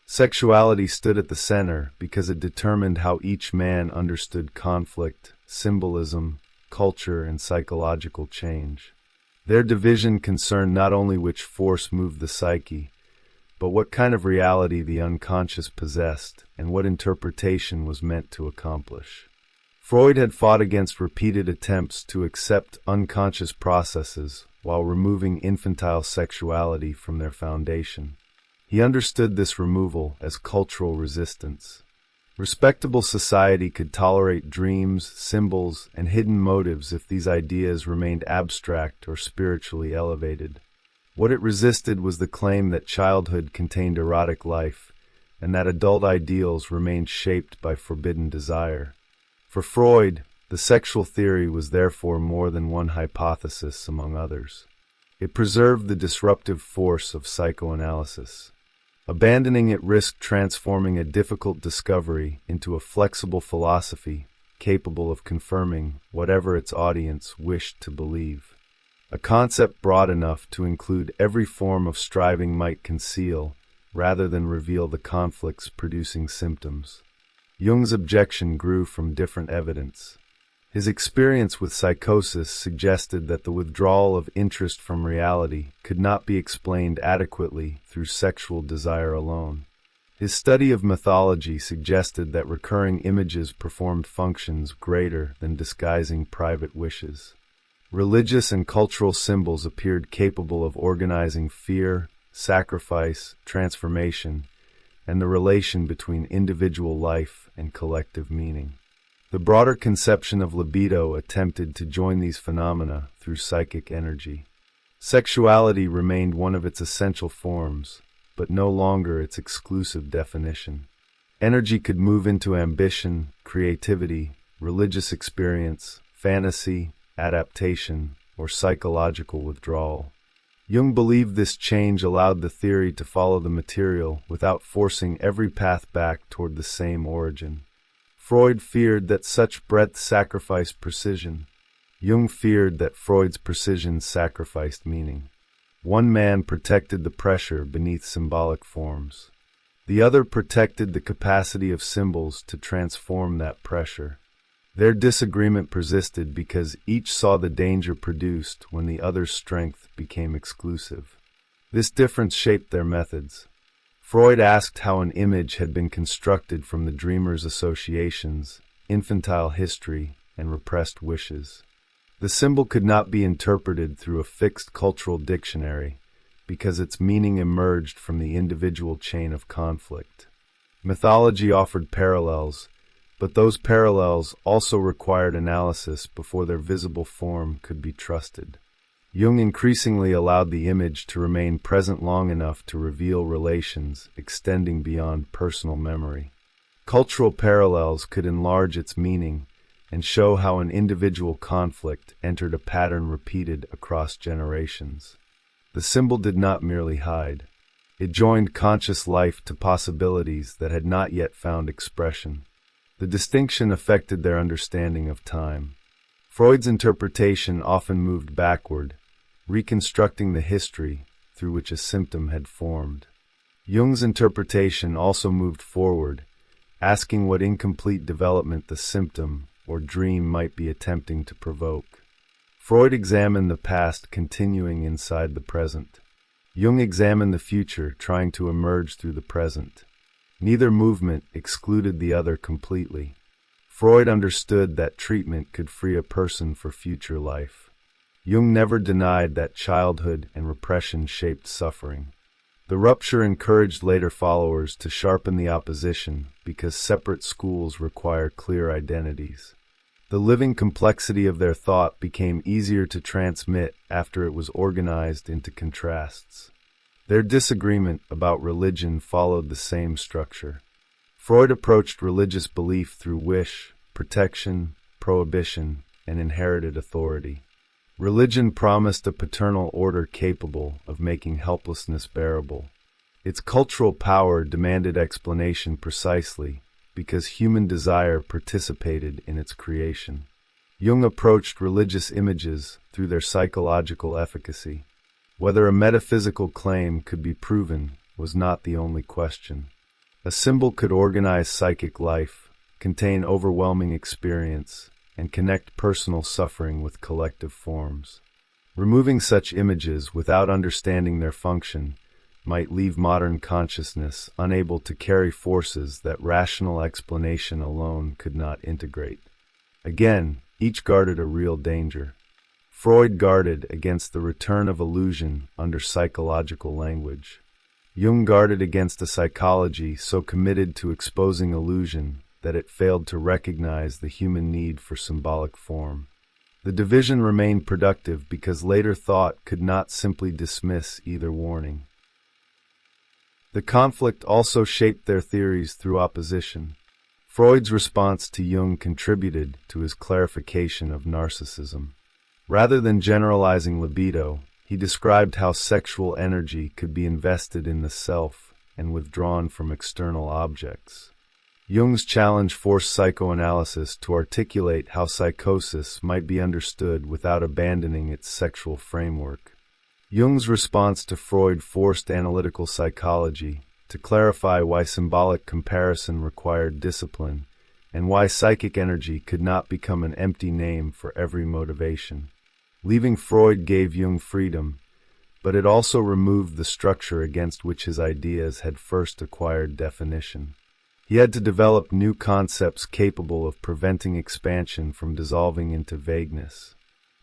Sexuality stood at the center because it determined how each man understood conflict, symbolism, culture, and psychological change. Their division concerned not only which force moved the psyche, but what kind of reality the unconscious possessed and what interpretation was meant to accomplish. Freud had fought against repeated attempts to accept unconscious processes while removing infantile sexuality from their foundation. He understood this removal as cultural resistance. Respectable society could tolerate dreams, symbols, and hidden motives if these ideas remained abstract or spiritually elevated. What it resisted was the claim that childhood contained erotic life, and that adult ideals remained shaped by forbidden desire. For Freud, the sexual theory was therefore more than one hypothesis among others. It preserved the disruptive force of psychoanalysis. Abandoning it risked transforming a difficult discovery into a flexible philosophy capable of confirming whatever its audience wished to believe. A concept broad enough to include every form of striving might conceal, rather than reveal the conflicts producing symptoms. Jung's objection grew from different evidence. His experience with psychosis suggested that the withdrawal of interest from reality could not be explained adequately through sexual desire alone. His study of mythology suggested that recurring images performed functions greater than disguising private wishes. Religious and cultural symbols appeared capable of organizing fear, sacrifice, transformation, and the relation between individual life and collective meaning. The broader conception of libido attempted to join these phenomena through psychic energy. Sexuality remained one of its essential forms, but no longer its exclusive definition. Energy could move into ambition, creativity, religious experience, fantasy, adaptation, or psychological withdrawal. Jung believed this change allowed the theory to follow the material without forcing every path back toward the same origin. Freud feared that such breadth sacrificed precision. Jung feared that Freud's precision sacrificed meaning. One man protected the pressure beneath symbolic forms. The other protected the capacity of symbols to transform that pressure. Their disagreement persisted because each saw the danger produced when the other's strength became exclusive. This difference shaped their methods. Freud asked how an image had been constructed from the dreamer's associations, infantile history, and repressed wishes. The symbol could not be interpreted through a fixed cultural dictionary because its meaning emerged from the individual chain of conflict. Mythology offered parallels, but those parallels also required analysis before their visible form could be trusted. Jung increasingly allowed the image to remain present long enough to reveal relations extending beyond personal memory. Cultural parallels could enlarge its meaning and show how an individual conflict entered a pattern repeated across generations. The symbol did not merely hide. It joined conscious life to possibilities that had not yet found expression. The distinction affected their understanding of time. Freud's interpretation often moved backward, reconstructing the history through which a symptom had formed. Jung's interpretation also moved forward, asking what incomplete development the symptom or dream might be attempting to provoke. Freud examined the past continuing inside the present. Jung examined the future trying to emerge through the present. Neither movement excluded the other completely. Freud understood that treatment could free a person for future life. Jung never denied that childhood and repression shaped suffering. The rupture encouraged later followers to sharpen the opposition because separate schools require clear identities. The living complexity of their thought became easier to transmit after it was organized into contrasts. Their disagreement about religion followed the same structure. Freud approached religious belief through wish, protection, prohibition, and inherited authority. Religion promised a paternal order capable of making helplessness bearable. Its cultural power demanded explanation precisely because human desire participated in its creation. Jung approached religious images through their psychological efficacy. Whether a metaphysical claim could be proven was not the only question. A symbol could organize psychic life, contain overwhelming experience, and connect personal suffering with collective forms. Removing such images without understanding their function might leave modern consciousness unable to carry forces that rational explanation alone could not integrate. Again, each guarded a real danger. Freud guarded against the return of illusion under psychological language. Jung guarded against a psychology so committed to exposing illusion that it failed to recognize the human need for symbolic form. The division remained productive because later thought could not simply dismiss either warning. The conflict also shaped their theories through opposition. Freud's response to Jung contributed to his clarification of narcissism. Rather than generalizing libido, he described how sexual energy could be invested in the self and withdrawn from external objects. Jung's challenge forced psychoanalysis to articulate how psychosis might be understood without abandoning its sexual framework. Jung's response to Freud forced analytical psychology to clarify why symbolic comparison required discipline and why psychic energy could not become an empty name for every motivation. Leaving Freud gave Jung freedom, but it also removed the structure against which his ideas had first acquired definition. He had to develop new concepts capable of preventing expansion from dissolving into vagueness.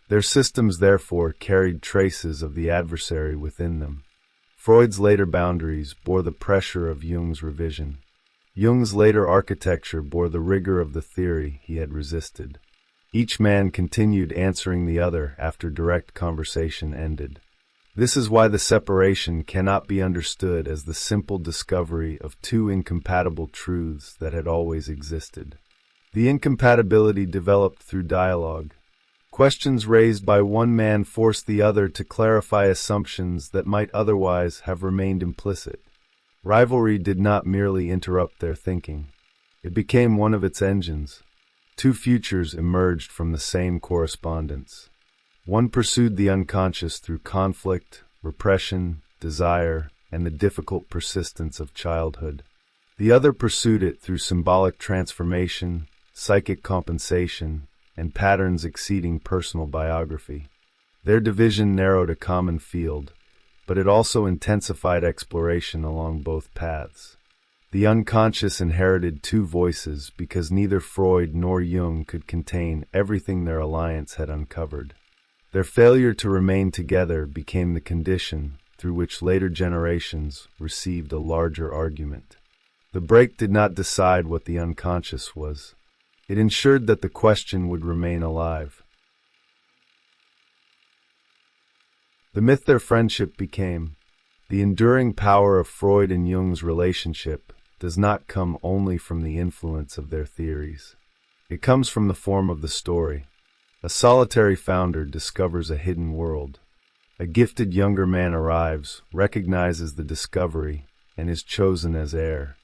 Their systems, therefore, carried traces of the adversary within them. Freud's later boundaries bore the pressure of Jung's revision. Jung's later architecture bore the rigor of the theory he had resisted. Each man continued answering the other after direct conversation ended. This is why the separation cannot be understood as the simple discovery of two incompatible truths that had always existed. The incompatibility developed through dialogue. Questions raised by one man forced the other to clarify assumptions that might otherwise have remained implicit. Rivalry did not merely interrupt their thinking. It became one of its engines. Two futures emerged from the same correspondence. One pursued the unconscious through conflict, repression, desire, and the difficult persistence of childhood. The other pursued it through symbolic transformation, psychic compensation, and patterns exceeding personal biography. Their division narrowed a common field, but it also intensified exploration along both paths. The unconscious inherited two voices because neither Freud nor Jung could contain everything their alliance had uncovered. Their failure to remain together became the condition through which later generations received a larger argument. The break did not decide what the unconscious was. It ensured that the question would remain alive. The myth their friendship became. The enduring power of Freud and Jung's relationship does not come only from the influence of their theories. It comes from the form of the story. A solitary founder discovers a hidden world. A gifted younger man arrives, recognizes the discovery, and is chosen as heir.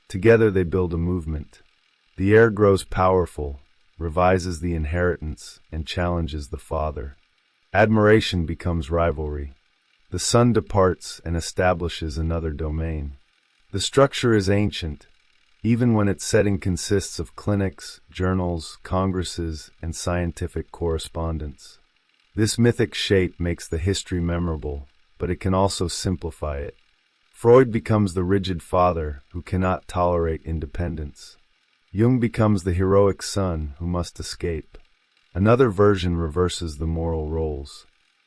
Together they build a movement. The heir grows powerful, revises the inheritance, and challenges the father. Admiration becomes rivalry. The son departs and establishes another domain. The structure is ancient, even when its setting consists of clinics, journals, congresses, and scientific correspondence. This mythic shape makes the history memorable, but it can also simplify it. Freud becomes the rigid father who cannot tolerate independence. Jung becomes the heroic son who must escape. Another version reverses the moral roles.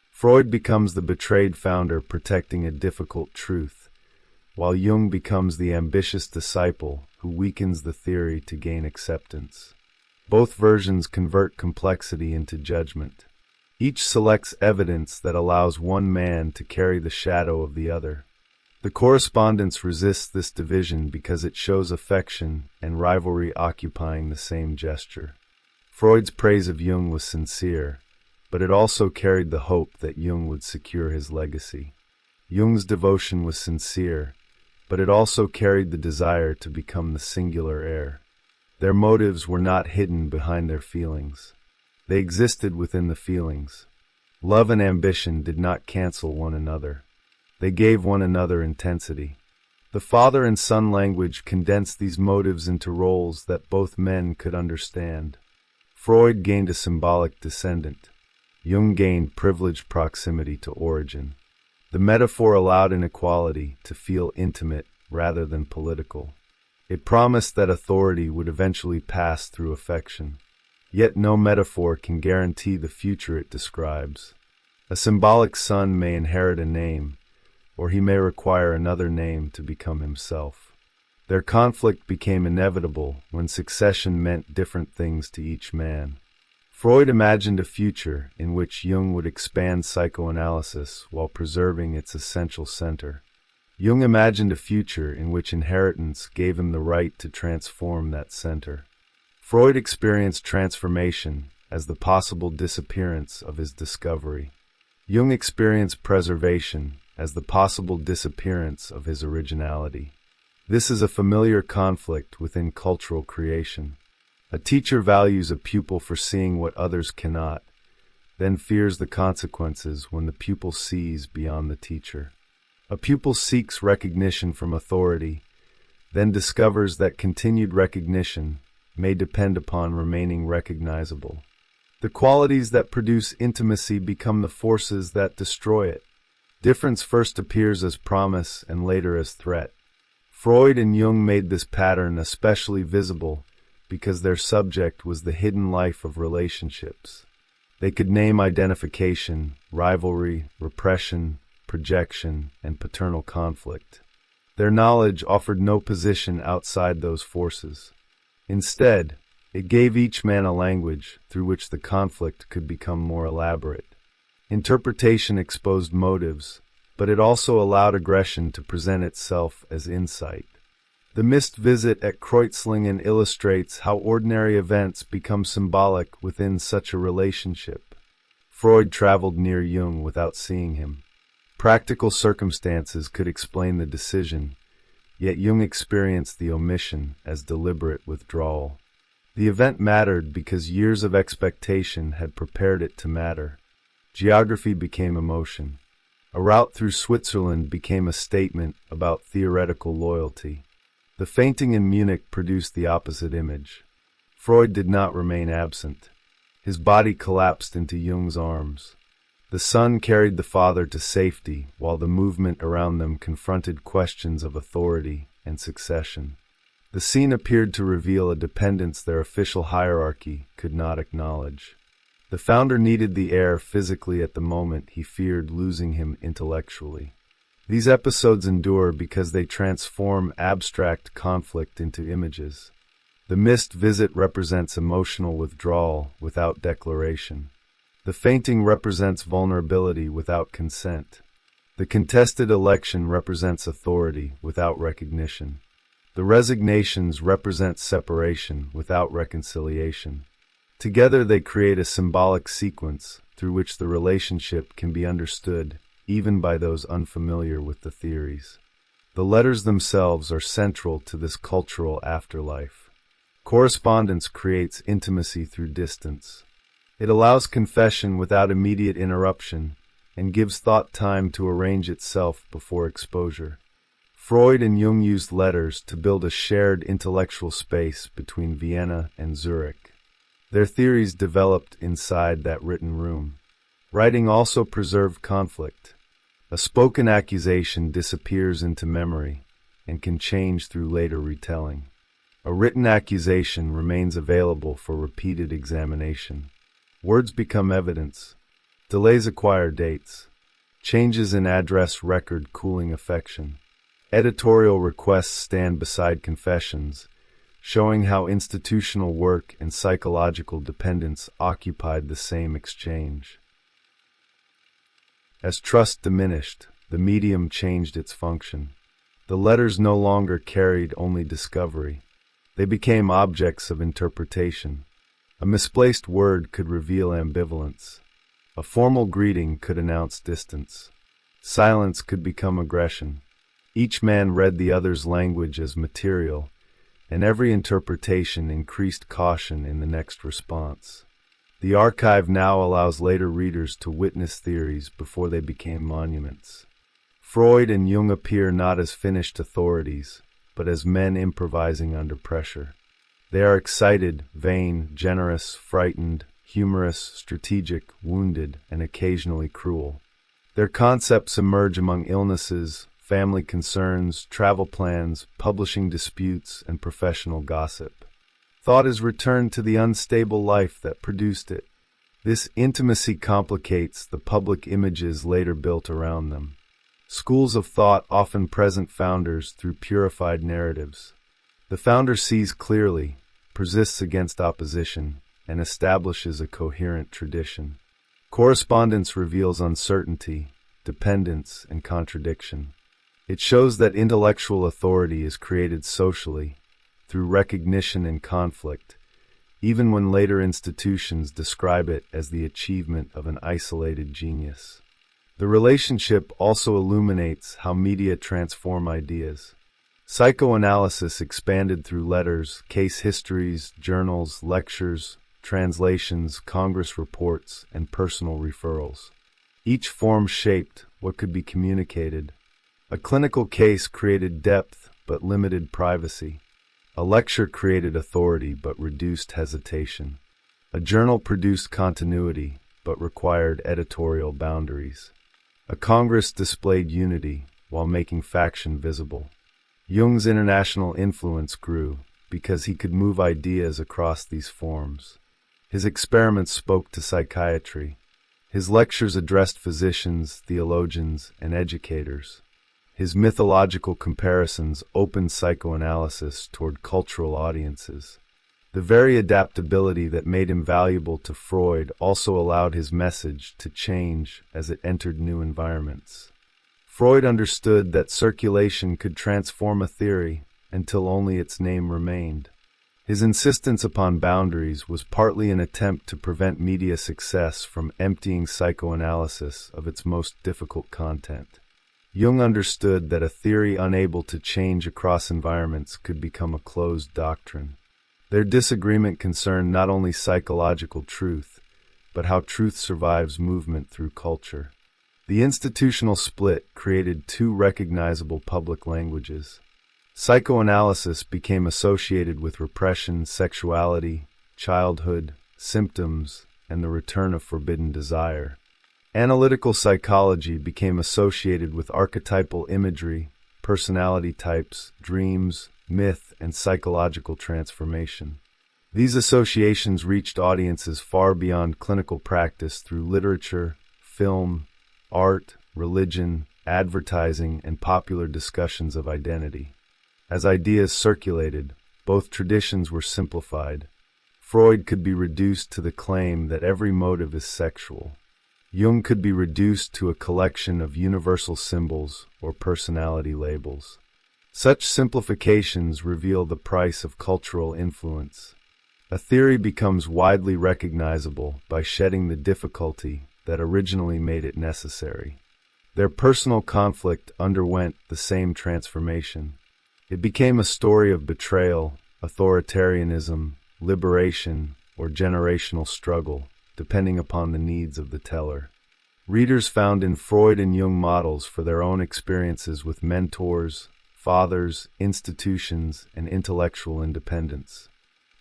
Freud becomes the betrayed founder protecting a difficult truth, while Jung becomes the ambitious disciple who weakens the theory to gain acceptance. Both versions convert complexity into judgment. Each selects evidence that allows one man to carry the shadow of the other. The correspondence resists this division because it shows affection and rivalry occupying the same gesture. Freud's praise of Jung was sincere, but it also carried the hope that Jung would secure his legacy. Jung's devotion was sincere, but it also carried the desire to become the singular heir. Their motives were not hidden behind their feelings. They existed within the feelings. Love and ambition did not cancel one another. They gave one another intensity. The father and son language condensed these motives into roles that both men could understand. Freud gained a symbolic descendant. Jung gained privileged proximity to origin. The metaphor allowed inequality to feel intimate rather than political. It promised that authority would eventually pass through affection. Yet no metaphor can guarantee the future it describes. A symbolic son may inherit a name, or he may require another name to become himself. Their conflict became inevitable when succession meant different things to each man. Freud imagined a future in which Jung would expand psychoanalysis while preserving its essential center. Jung imagined a future in which inheritance gave him the right to transform that center. Freud experienced transformation as the possible disappearance of his discovery. Jung experienced preservation as the possible disappearance of his originality. This is a familiar conflict within cultural creation. A teacher values a pupil for seeing what others cannot, then fears the consequences when the pupil sees beyond the teacher. A pupil seeks recognition from authority, then discovers that continued recognition may depend upon remaining recognizable. The qualities that produce intimacy become the forces that destroy it. Difference first appears as promise and later as threat. Freud and Jung made this pattern especially visible because their subject was the hidden life of relationships. They could name identification, rivalry, repression, projection, and paternal conflict. Their knowledge offered no position outside those forces. Instead, it gave each man a language through which the conflict could become more elaborate. Interpretation exposed motives, but it also allowed aggression to present itself as insight. The missed visit at Kreuzlingen illustrates how ordinary events become symbolic within such a relationship. Freud traveled near Jung without seeing him. Practical circumstances could explain the decision, yet Jung experienced the omission as deliberate withdrawal. The event mattered because years of expectation had prepared it to matter. Geography became emotion. A route through Switzerland became a statement about theoretical loyalty. The fainting in Munich produced the opposite image. Freud did not remain absent. His body collapsed into Jung's arms. The son carried the father to safety, while the movement around them confronted questions of authority and succession. The scene appeared to reveal a dependence their official hierarchy could not acknowledge. The founder needed the heir physically at the moment he feared losing him intellectually. These episodes endure because they transform abstract conflict into images. The missed visit represents emotional withdrawal without declaration. The fainting represents vulnerability without consent. The contested election represents authority without recognition. The resignations represent separation without reconciliation. Together they create a symbolic sequence through which the relationship can be understood even by those unfamiliar with the theories. The letters themselves are central to this cultural afterlife. Correspondence creates intimacy through distance. It allows confession without immediate interruption and gives thought time to arrange itself before exposure. Freud and Jung used letters to build a shared intellectual space between Vienna and Zurich. Their theories developed inside that written room. Writing also preserved conflict. A spoken accusation disappears into memory and can change through later retelling. A written accusation remains available for repeated examination. Words become evidence. Delays acquire dates. Changes in address record cooling affection. Editorial requests stand beside confessions, showing how institutional work and psychological dependence occupied the same exchange. As trust diminished, the medium changed its function. The letters no longer carried only discovery. They became objects of interpretation. A misplaced word could reveal ambivalence. A formal greeting could announce distance. Silence could become aggression. Each man read the other's language as material, and every interpretation increased caution in the next response. The archive now allows later readers to witness theories before they became monuments. Freud and Jung appear not as finished authorities, but as men improvising under pressure. They are excited, vain, generous, frightened, humorous, strategic, wounded, and occasionally cruel. Their concepts emerge among illnesses, family concerns, travel plans, publishing disputes, and professional gossip. Thought is returned to the unstable life that produced it. This intimacy complicates the public images later built around them. Schools of thought often present founders through purified narratives. The founder sees clearly, persists against opposition, and establishes a coherent tradition. Correspondence reveals uncertainty, dependence, and contradiction. It shows that intellectual authority is created socially, through recognition and conflict, even when later institutions describe it as the achievement of an isolated genius. The relationship also illuminates how media transform ideas. Psychoanalysis expanded through letters, case histories, journals, lectures, translations, Congress reports, and personal referrals. Each form shaped what could be communicated. A clinical case created depth but limited privacy. A lecture created authority but reduced hesitation. A journal produced continuity but required editorial boundaries. A Congress displayed unity while making faction visible. Jung's international influence grew because he could move ideas across these forms. His experiments spoke to psychiatry. His lectures addressed physicians, theologians, and educators. His mythological comparisons opened psychoanalysis toward cultural audiences. The very adaptability that made him valuable to Freud also allowed his message to change as it entered new environments. Freud understood that circulation could transform a theory until only its name remained. His insistence upon boundaries was partly an attempt to prevent media success from emptying psychoanalysis of its most difficult content. Jung understood that a theory unable to change across environments could become a closed doctrine. Their disagreement concerned not only psychological truth, but how truth survives movement through culture. The institutional split created two recognizable public languages. Psychoanalysis became associated with repression, sexuality, childhood, symptoms, and the return of forbidden desire. Analytical psychology became associated with archetypal imagery, personality types, dreams, myth, and psychological transformation. These associations reached audiences far beyond clinical practice through literature, film, art, religion, advertising, and popular discussions of identity. As ideas circulated, both traditions were simplified. Freud could be reduced to the claim that every motive is sexual. Jung could be reduced to a collection of universal symbols or personality labels. Such simplifications reveal the price of cultural influence. A theory becomes widely recognizable by shedding the difficulty that originally made it necessary. Their personal conflict underwent the same transformation. It became a story of betrayal, authoritarianism, liberation, or generational struggle, depending upon the needs of the teller. Readers found in Freud and Jung models for their own experiences with mentors, fathers, institutions, and intellectual independence.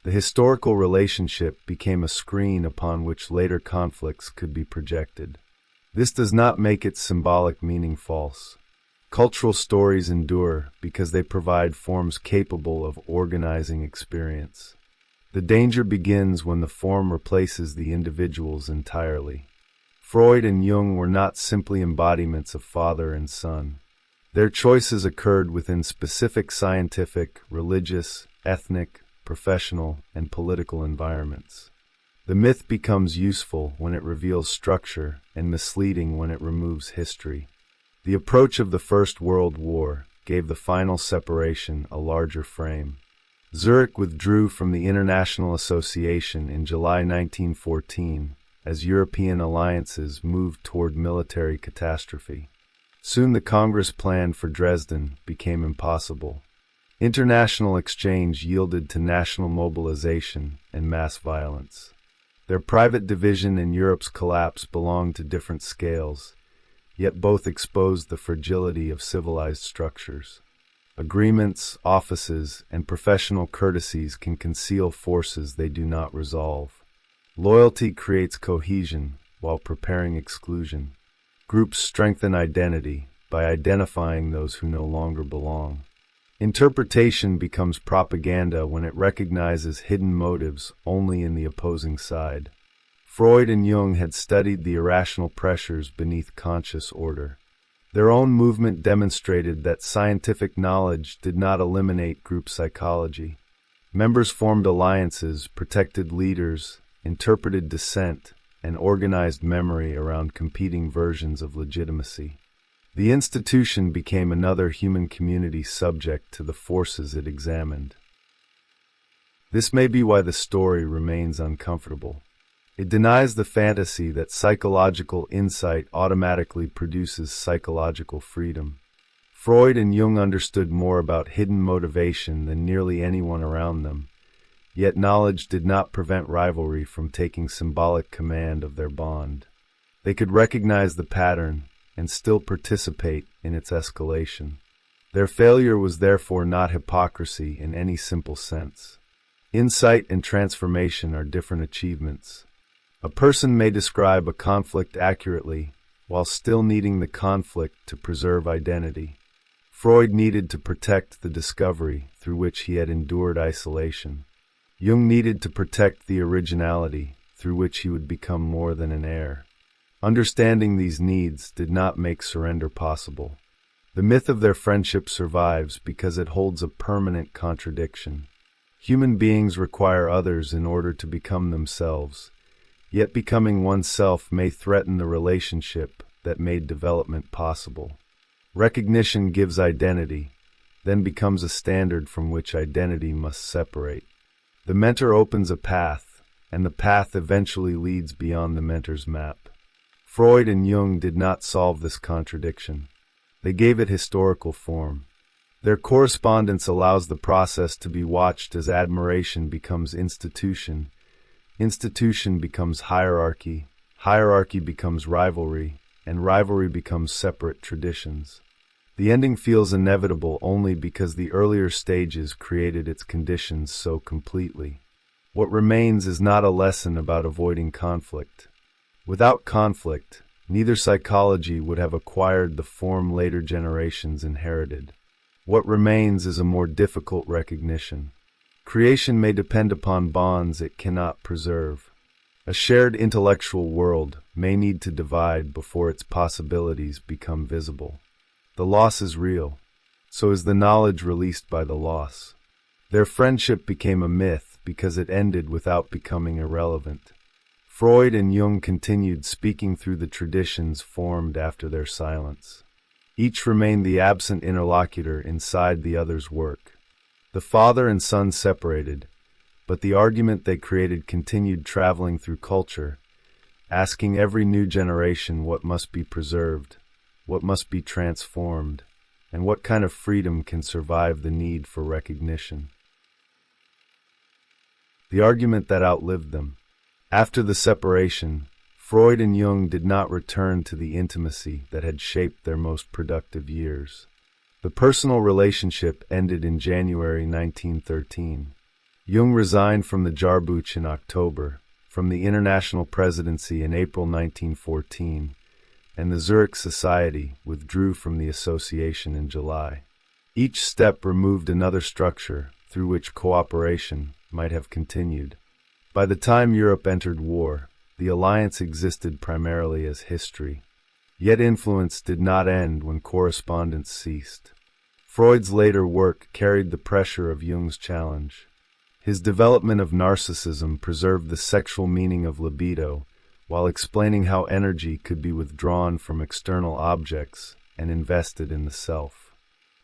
The historical relationship became a screen upon which later conflicts could be projected. This does not make its symbolic meaning false. Cultural stories endure because they provide forms capable of organizing experience. The danger begins when the form replaces the individuals entirely. Freud and Jung were not simply embodiments of father and son. Their choices occurred within specific scientific, religious, ethnic, professional, and political environments. The myth becomes useful when it reveals structure and misleading when it removes history. The approach of the First World War gave the final separation a larger frame. Zurich withdrew from the International Association in July 1914 as European alliances moved toward military catastrophe. Soon the Congress plan for Dresden became impossible. International exchange yielded to national mobilization and mass violence. Their private division and Europe's collapse belonged to different scales, yet both exposed the fragility of civilized structures. Agreements, offices, and professional courtesies can conceal forces they do not resolve. Loyalty creates cohesion while preparing exclusion. Groups strengthen identity by identifying those who no longer belong. Interpretation becomes propaganda when it recognizes hidden motives only in the opposing side. Freud and Jung had studied the irrational pressures beneath conscious order. Their own movement demonstrated that scientific knowledge did not eliminate group psychology. Members formed alliances, protected leaders, interpreted dissent, and organized memory around competing versions of legitimacy. The institution became another human community subject to the forces it examined. This may be why the story remains uncomfortable. It denies the fantasy that psychological insight automatically produces psychological freedom. Freud and Jung understood more about hidden motivation than nearly anyone around them, yet knowledge did not prevent rivalry from taking symbolic command of their bond. They could recognize the pattern and still participate in its escalation. Their failure was therefore not hypocrisy in any simple sense. Insight and transformation are different achievements. A person may describe a conflict accurately while still needing the conflict to preserve identity. Freud needed to protect the discovery through which he had endured isolation. Jung needed to protect the originality through which he would become more than an heir. Understanding these needs did not make surrender possible. The myth of their friendship survives because it holds a permanent contradiction. Human beings require others in order to become themselves, yet becoming oneself may threaten the relationship that made development possible. Recognition gives identity, then becomes a standard from which identity must separate. The mentor opens a path, and the path eventually leads beyond the mentor's map. Freud and Jung did not solve this contradiction. They gave it historical form. Their correspondence allows the process to be watched as admiration becomes institution, institution becomes hierarchy, hierarchy becomes rivalry, and rivalry becomes separate traditions. The ending feels inevitable only because the earlier stages created its conditions so completely. What remains is not a lesson about avoiding conflict. Without conflict, neither psychology would have acquired the form later generations inherited. What remains is a more difficult recognition. Creation may depend upon bonds it cannot preserve. A shared intellectual world may need to divide before its possibilities become visible. The loss is real, so is the knowledge released by the loss. Their friendship became a myth because it ended without becoming irrelevant. Freud and Jung continued speaking through the traditions formed after their silence. Each remained the absent interlocutor inside the other's work. The father and son separated, but the argument they created continued traveling through culture, asking every new generation what must be preserved, what must be transformed, and what kind of freedom can survive the need for recognition. The argument that outlived them. After the separation, Freud and Jung did not return to the intimacy that had shaped their most productive years. The personal relationship ended in January 1913. Jung resigned from the Jahrbuch in October, from the International Presidency in April 1914, and the Zurich Society withdrew from the association in July. Each step removed another structure through which cooperation might have continued. By the time Europe entered war, the alliance existed primarily as history. Yet influence did not end when correspondence ceased. Freud's later work carried the pressure of Jung's challenge. His development of narcissism preserved the sexual meaning of libido, while explaining how energy could be withdrawn from external objects and invested in the self.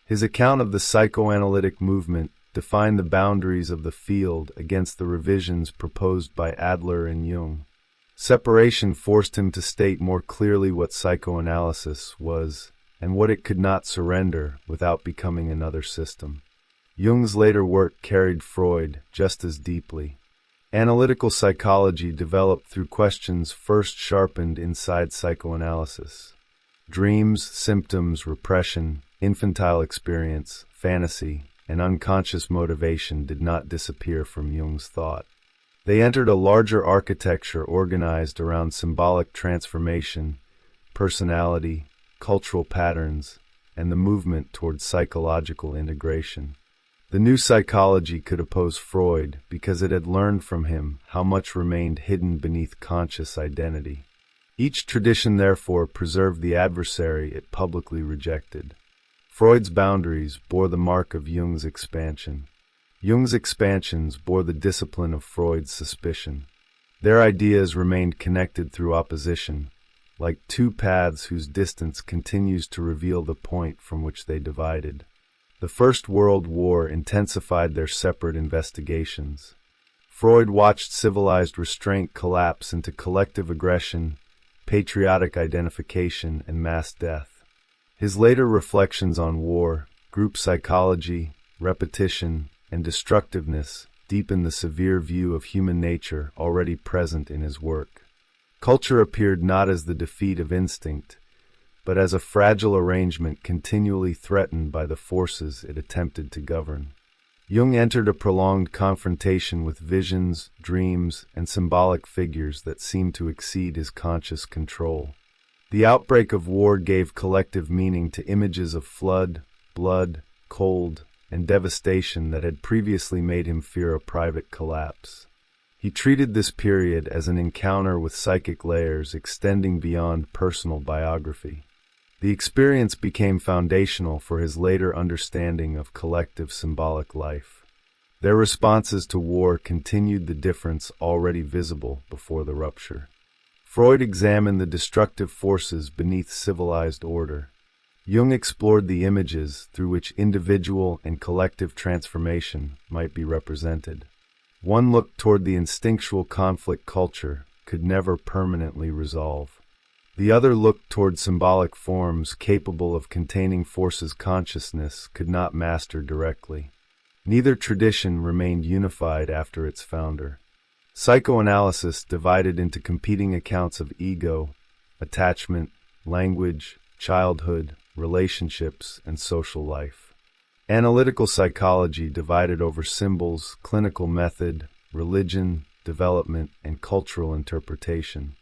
His account of the psychoanalytic movement defined the boundaries of the field against the revisions proposed by Adler and Jung. Separation forced him to state more clearly what psychoanalysis was and what it could not surrender without becoming another system. Jung's later work carried Freud just as deeply. Analytical psychology developed through questions first sharpened inside psychoanalysis. Dreams, symptoms, repression, infantile experience, fantasy, and unconscious motivation did not disappear from Jung's thought. They entered a larger architecture organized around symbolic transformation, personality, cultural patterns, and the movement towards psychological integration. The new psychology could oppose Freud because it had learned from him how much remained hidden beneath conscious identity. Each tradition therefore preserved the adversary it publicly rejected. Freud's boundaries bore the mark of Jung's expansion. Jung's expansions bore the discipline of Freud's suspicion. Their ideas remained connected through opposition, like two paths whose distance continues to reveal the point from which they divided. The First World War intensified their separate investigations. Freud watched civilized restraint collapse into collective aggression, patriotic identification, and mass death. His later reflections on war, group psychology, repetition, and destructiveness deepened the severe view of human nature already present in his work. Culture appeared not as the defeat of instinct, but as a fragile arrangement continually threatened by the forces it attempted to govern. Jung entered a prolonged confrontation with visions, dreams, and symbolic figures that seemed to exceed his conscious control. The outbreak of war gave collective meaning to images of flood, blood, cold, and devastation that had previously made him fear a private collapse. He treated this period as an encounter with psychic layers extending beyond personal biography. The experience became foundational for his later understanding of collective symbolic life. Their responses to war continued the difference already visible before the rupture. Freud examined the destructive forces beneath civilized order. Jung explored the images through which individual and collective transformation might be represented. One look toward the instinctual conflict culture could never permanently resolve. The other look toward symbolic forms capable of containing forces consciousness could not master directly. Neither tradition remained unified after its founder. Psychoanalysis divided into competing accounts of ego, attachment, language, childhood, relationships, and social life. Analytical psychology divided over symbols, clinical method, religion, development, and cultural interpretation.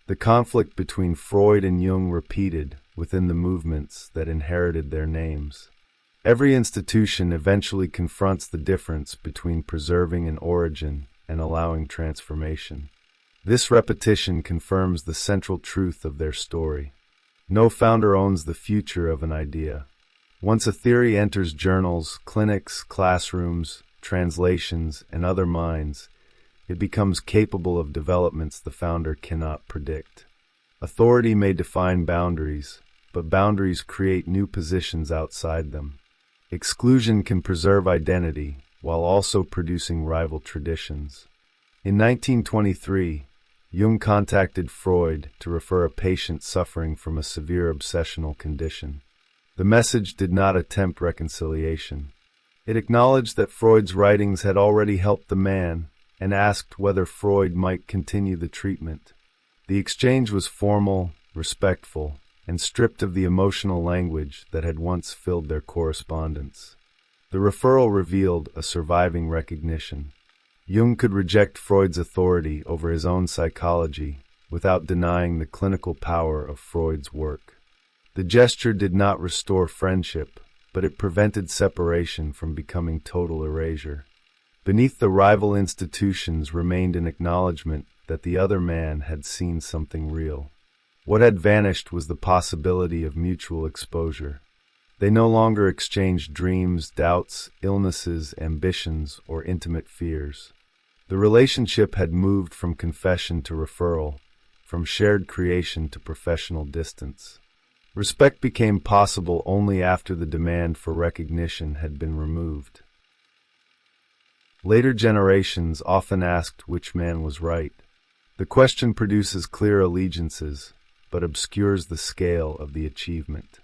The conflict between Freud and Jung repeated within the movements that inherited their names. Every institution eventually confronts the difference between preserving an origin and allowing transformation. This repetition confirms the central truth of their story. No founder owns the future of an idea. Once a theory enters journals, clinics, classrooms, translations, and other minds, it becomes capable of developments the founder cannot predict. Authority may define boundaries, but boundaries create new positions outside them. Exclusion can preserve identity while also producing rival traditions. In 1923, Jung contacted Freud to refer a patient suffering from a severe obsessional condition. The message did not attempt reconciliation. It acknowledged that Freud's writings had already helped the man and asked whether Freud might continue the treatment. The exchange was formal, respectful, and stripped of the emotional language that had once filled their correspondence. The referral revealed a surviving recognition. Jung could reject Freud's authority over his own psychology without denying the clinical power of Freud's work. The gesture did not restore friendship, but it prevented separation from becoming total erasure. Beneath the rival institutions remained an acknowledgement that the other man had seen something real. What had vanished was the possibility of mutual exposure. They no longer exchanged dreams, doubts, illnesses, ambitions, or intimate fears. The relationship had moved from confession to referral, from shared creation to professional distance. Respect became possible only after the demand for recognition had been removed. Later generations often asked which man was right. The question produces clear allegiances, but obscures the scale of the achievement.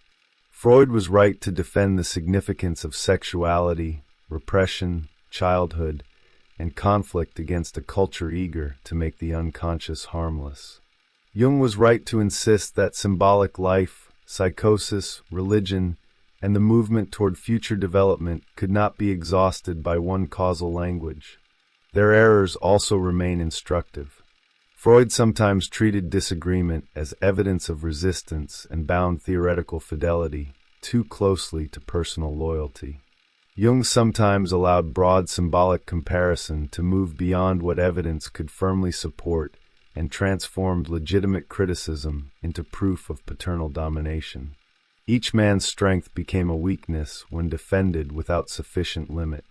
Freud was right to defend the significance of sexuality, repression, childhood, and conflict against a culture eager to make the unconscious harmless. Jung was right to insist that symbolic life, psychosis, religion, and the movement toward future development could not be exhausted by one causal language. Their errors also remain instructive. Freud sometimes treated disagreement as evidence of resistance and bound theoretical fidelity too closely to personal loyalty. Jung sometimes allowed broad symbolic comparison to move beyond what evidence could firmly support and transformed legitimate criticism into proof of paternal domination. Each man's strength became a weakness when defended without sufficient limit.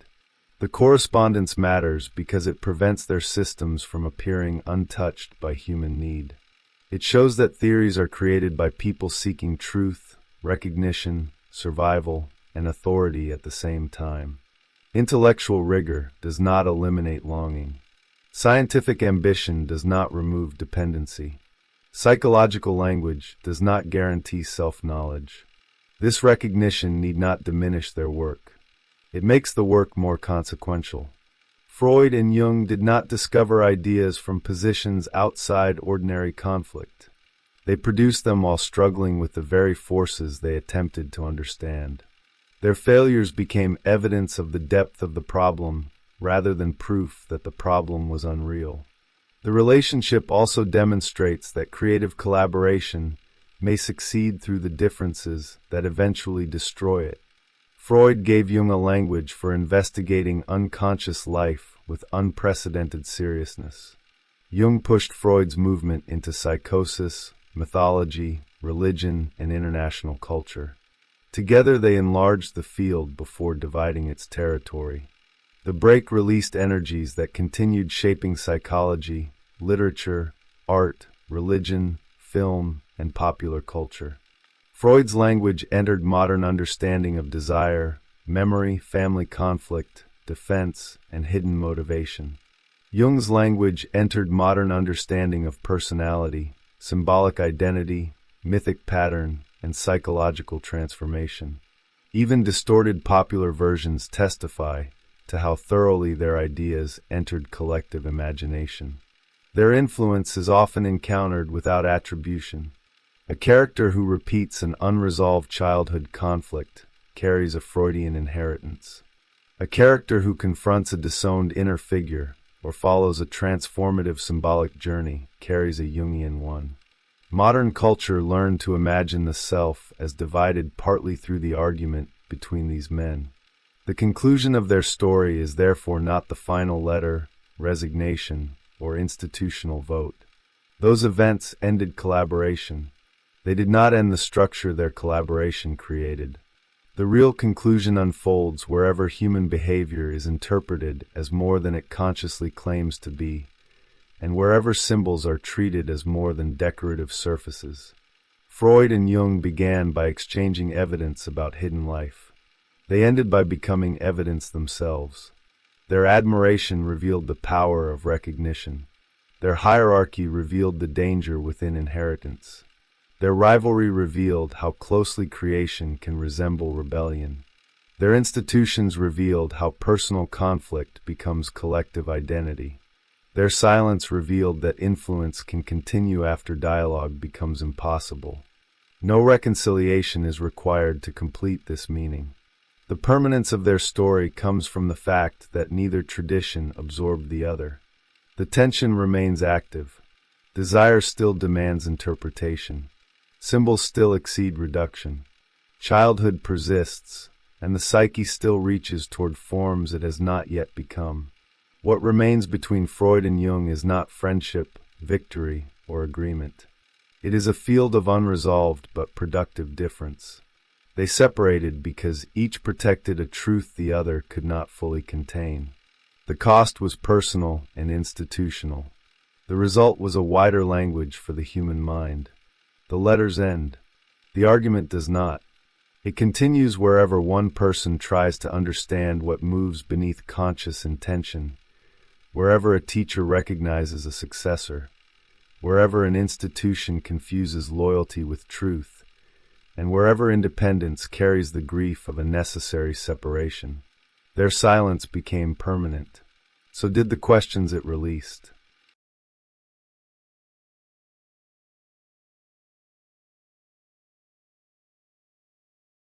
The correspondence matters because it prevents their systems from appearing untouched by human need. It shows that theories are created by people seeking truth, recognition, survival, and authority at the same time. Intellectual rigor does not eliminate longing. Scientific ambition does not remove dependency. Psychological language does not guarantee self-knowledge. This recognition need not diminish their work. It makes the work more consequential. Freud and Jung did not discover ideas from positions outside ordinary conflict. They produced them while struggling with the very forces they attempted to understand. Their failures became evidence of the depth of the problem rather than proof that the problem was unreal. The relationship also demonstrates that creative collaboration may succeed through the differences that eventually destroy it. Freud gave Jung a language for investigating unconscious life with unprecedented seriousness. Jung pushed Freud's movement into psychosis, mythology, religion, and international culture. Together they enlarged the field before dividing its territory. The break released energies that continued shaping psychology, literature, art, religion, film, and popular culture. Freud's language entered modern understanding of desire, memory, family conflict, defense, and hidden motivation. Jung's language entered modern understanding of personality, symbolic identity, mythic pattern, and psychological transformation. Even distorted popular versions testify to how thoroughly their ideas entered collective imagination. Their influence is often encountered without attribution. A character who repeats an unresolved childhood conflict carries a Freudian inheritance. A character who confronts a disowned inner figure or follows a transformative symbolic journey carries a Jungian one. Modern culture learned to imagine the self as divided partly through the argument between these men. The conclusion of their story is therefore not the final letter, resignation, or institutional vote. Those events ended collaboration. They did not end the structure their collaboration created. The real conclusion unfolds wherever human behavior is interpreted as more than it consciously claims to be, and wherever symbols are treated as more than decorative surfaces. Freud and Jung began by exchanging evidence about hidden life. They ended by becoming evidence themselves. Their admiration revealed the power of recognition. Their hierarchy revealed the danger within inheritance. Their rivalry revealed how closely creation can resemble rebellion. Their institutions revealed how personal conflict becomes collective identity. Their silence revealed that influence can continue after dialogue becomes impossible. No reconciliation is required to complete this meaning. The permanence of their story comes from the fact that neither tradition absorbed the other. The tension remains active. Desire still demands interpretation. Symbols still exceed reduction. Childhood persists, and the psyche still reaches toward forms it has not yet become. What remains between Freud and Jung is not friendship, victory, or agreement. It is a field of unresolved but productive difference. They separated because each protected a truth the other could not fully contain. The cost was personal and institutional. The result was a wider language for the human mind. The letters end. The argument does not. It continues wherever one person tries to understand what moves beneath conscious intention, wherever a teacher recognizes a successor, wherever an institution confuses loyalty with truth, and wherever independence carries the grief of a necessary separation. Their silence became permanent. So did the questions it released.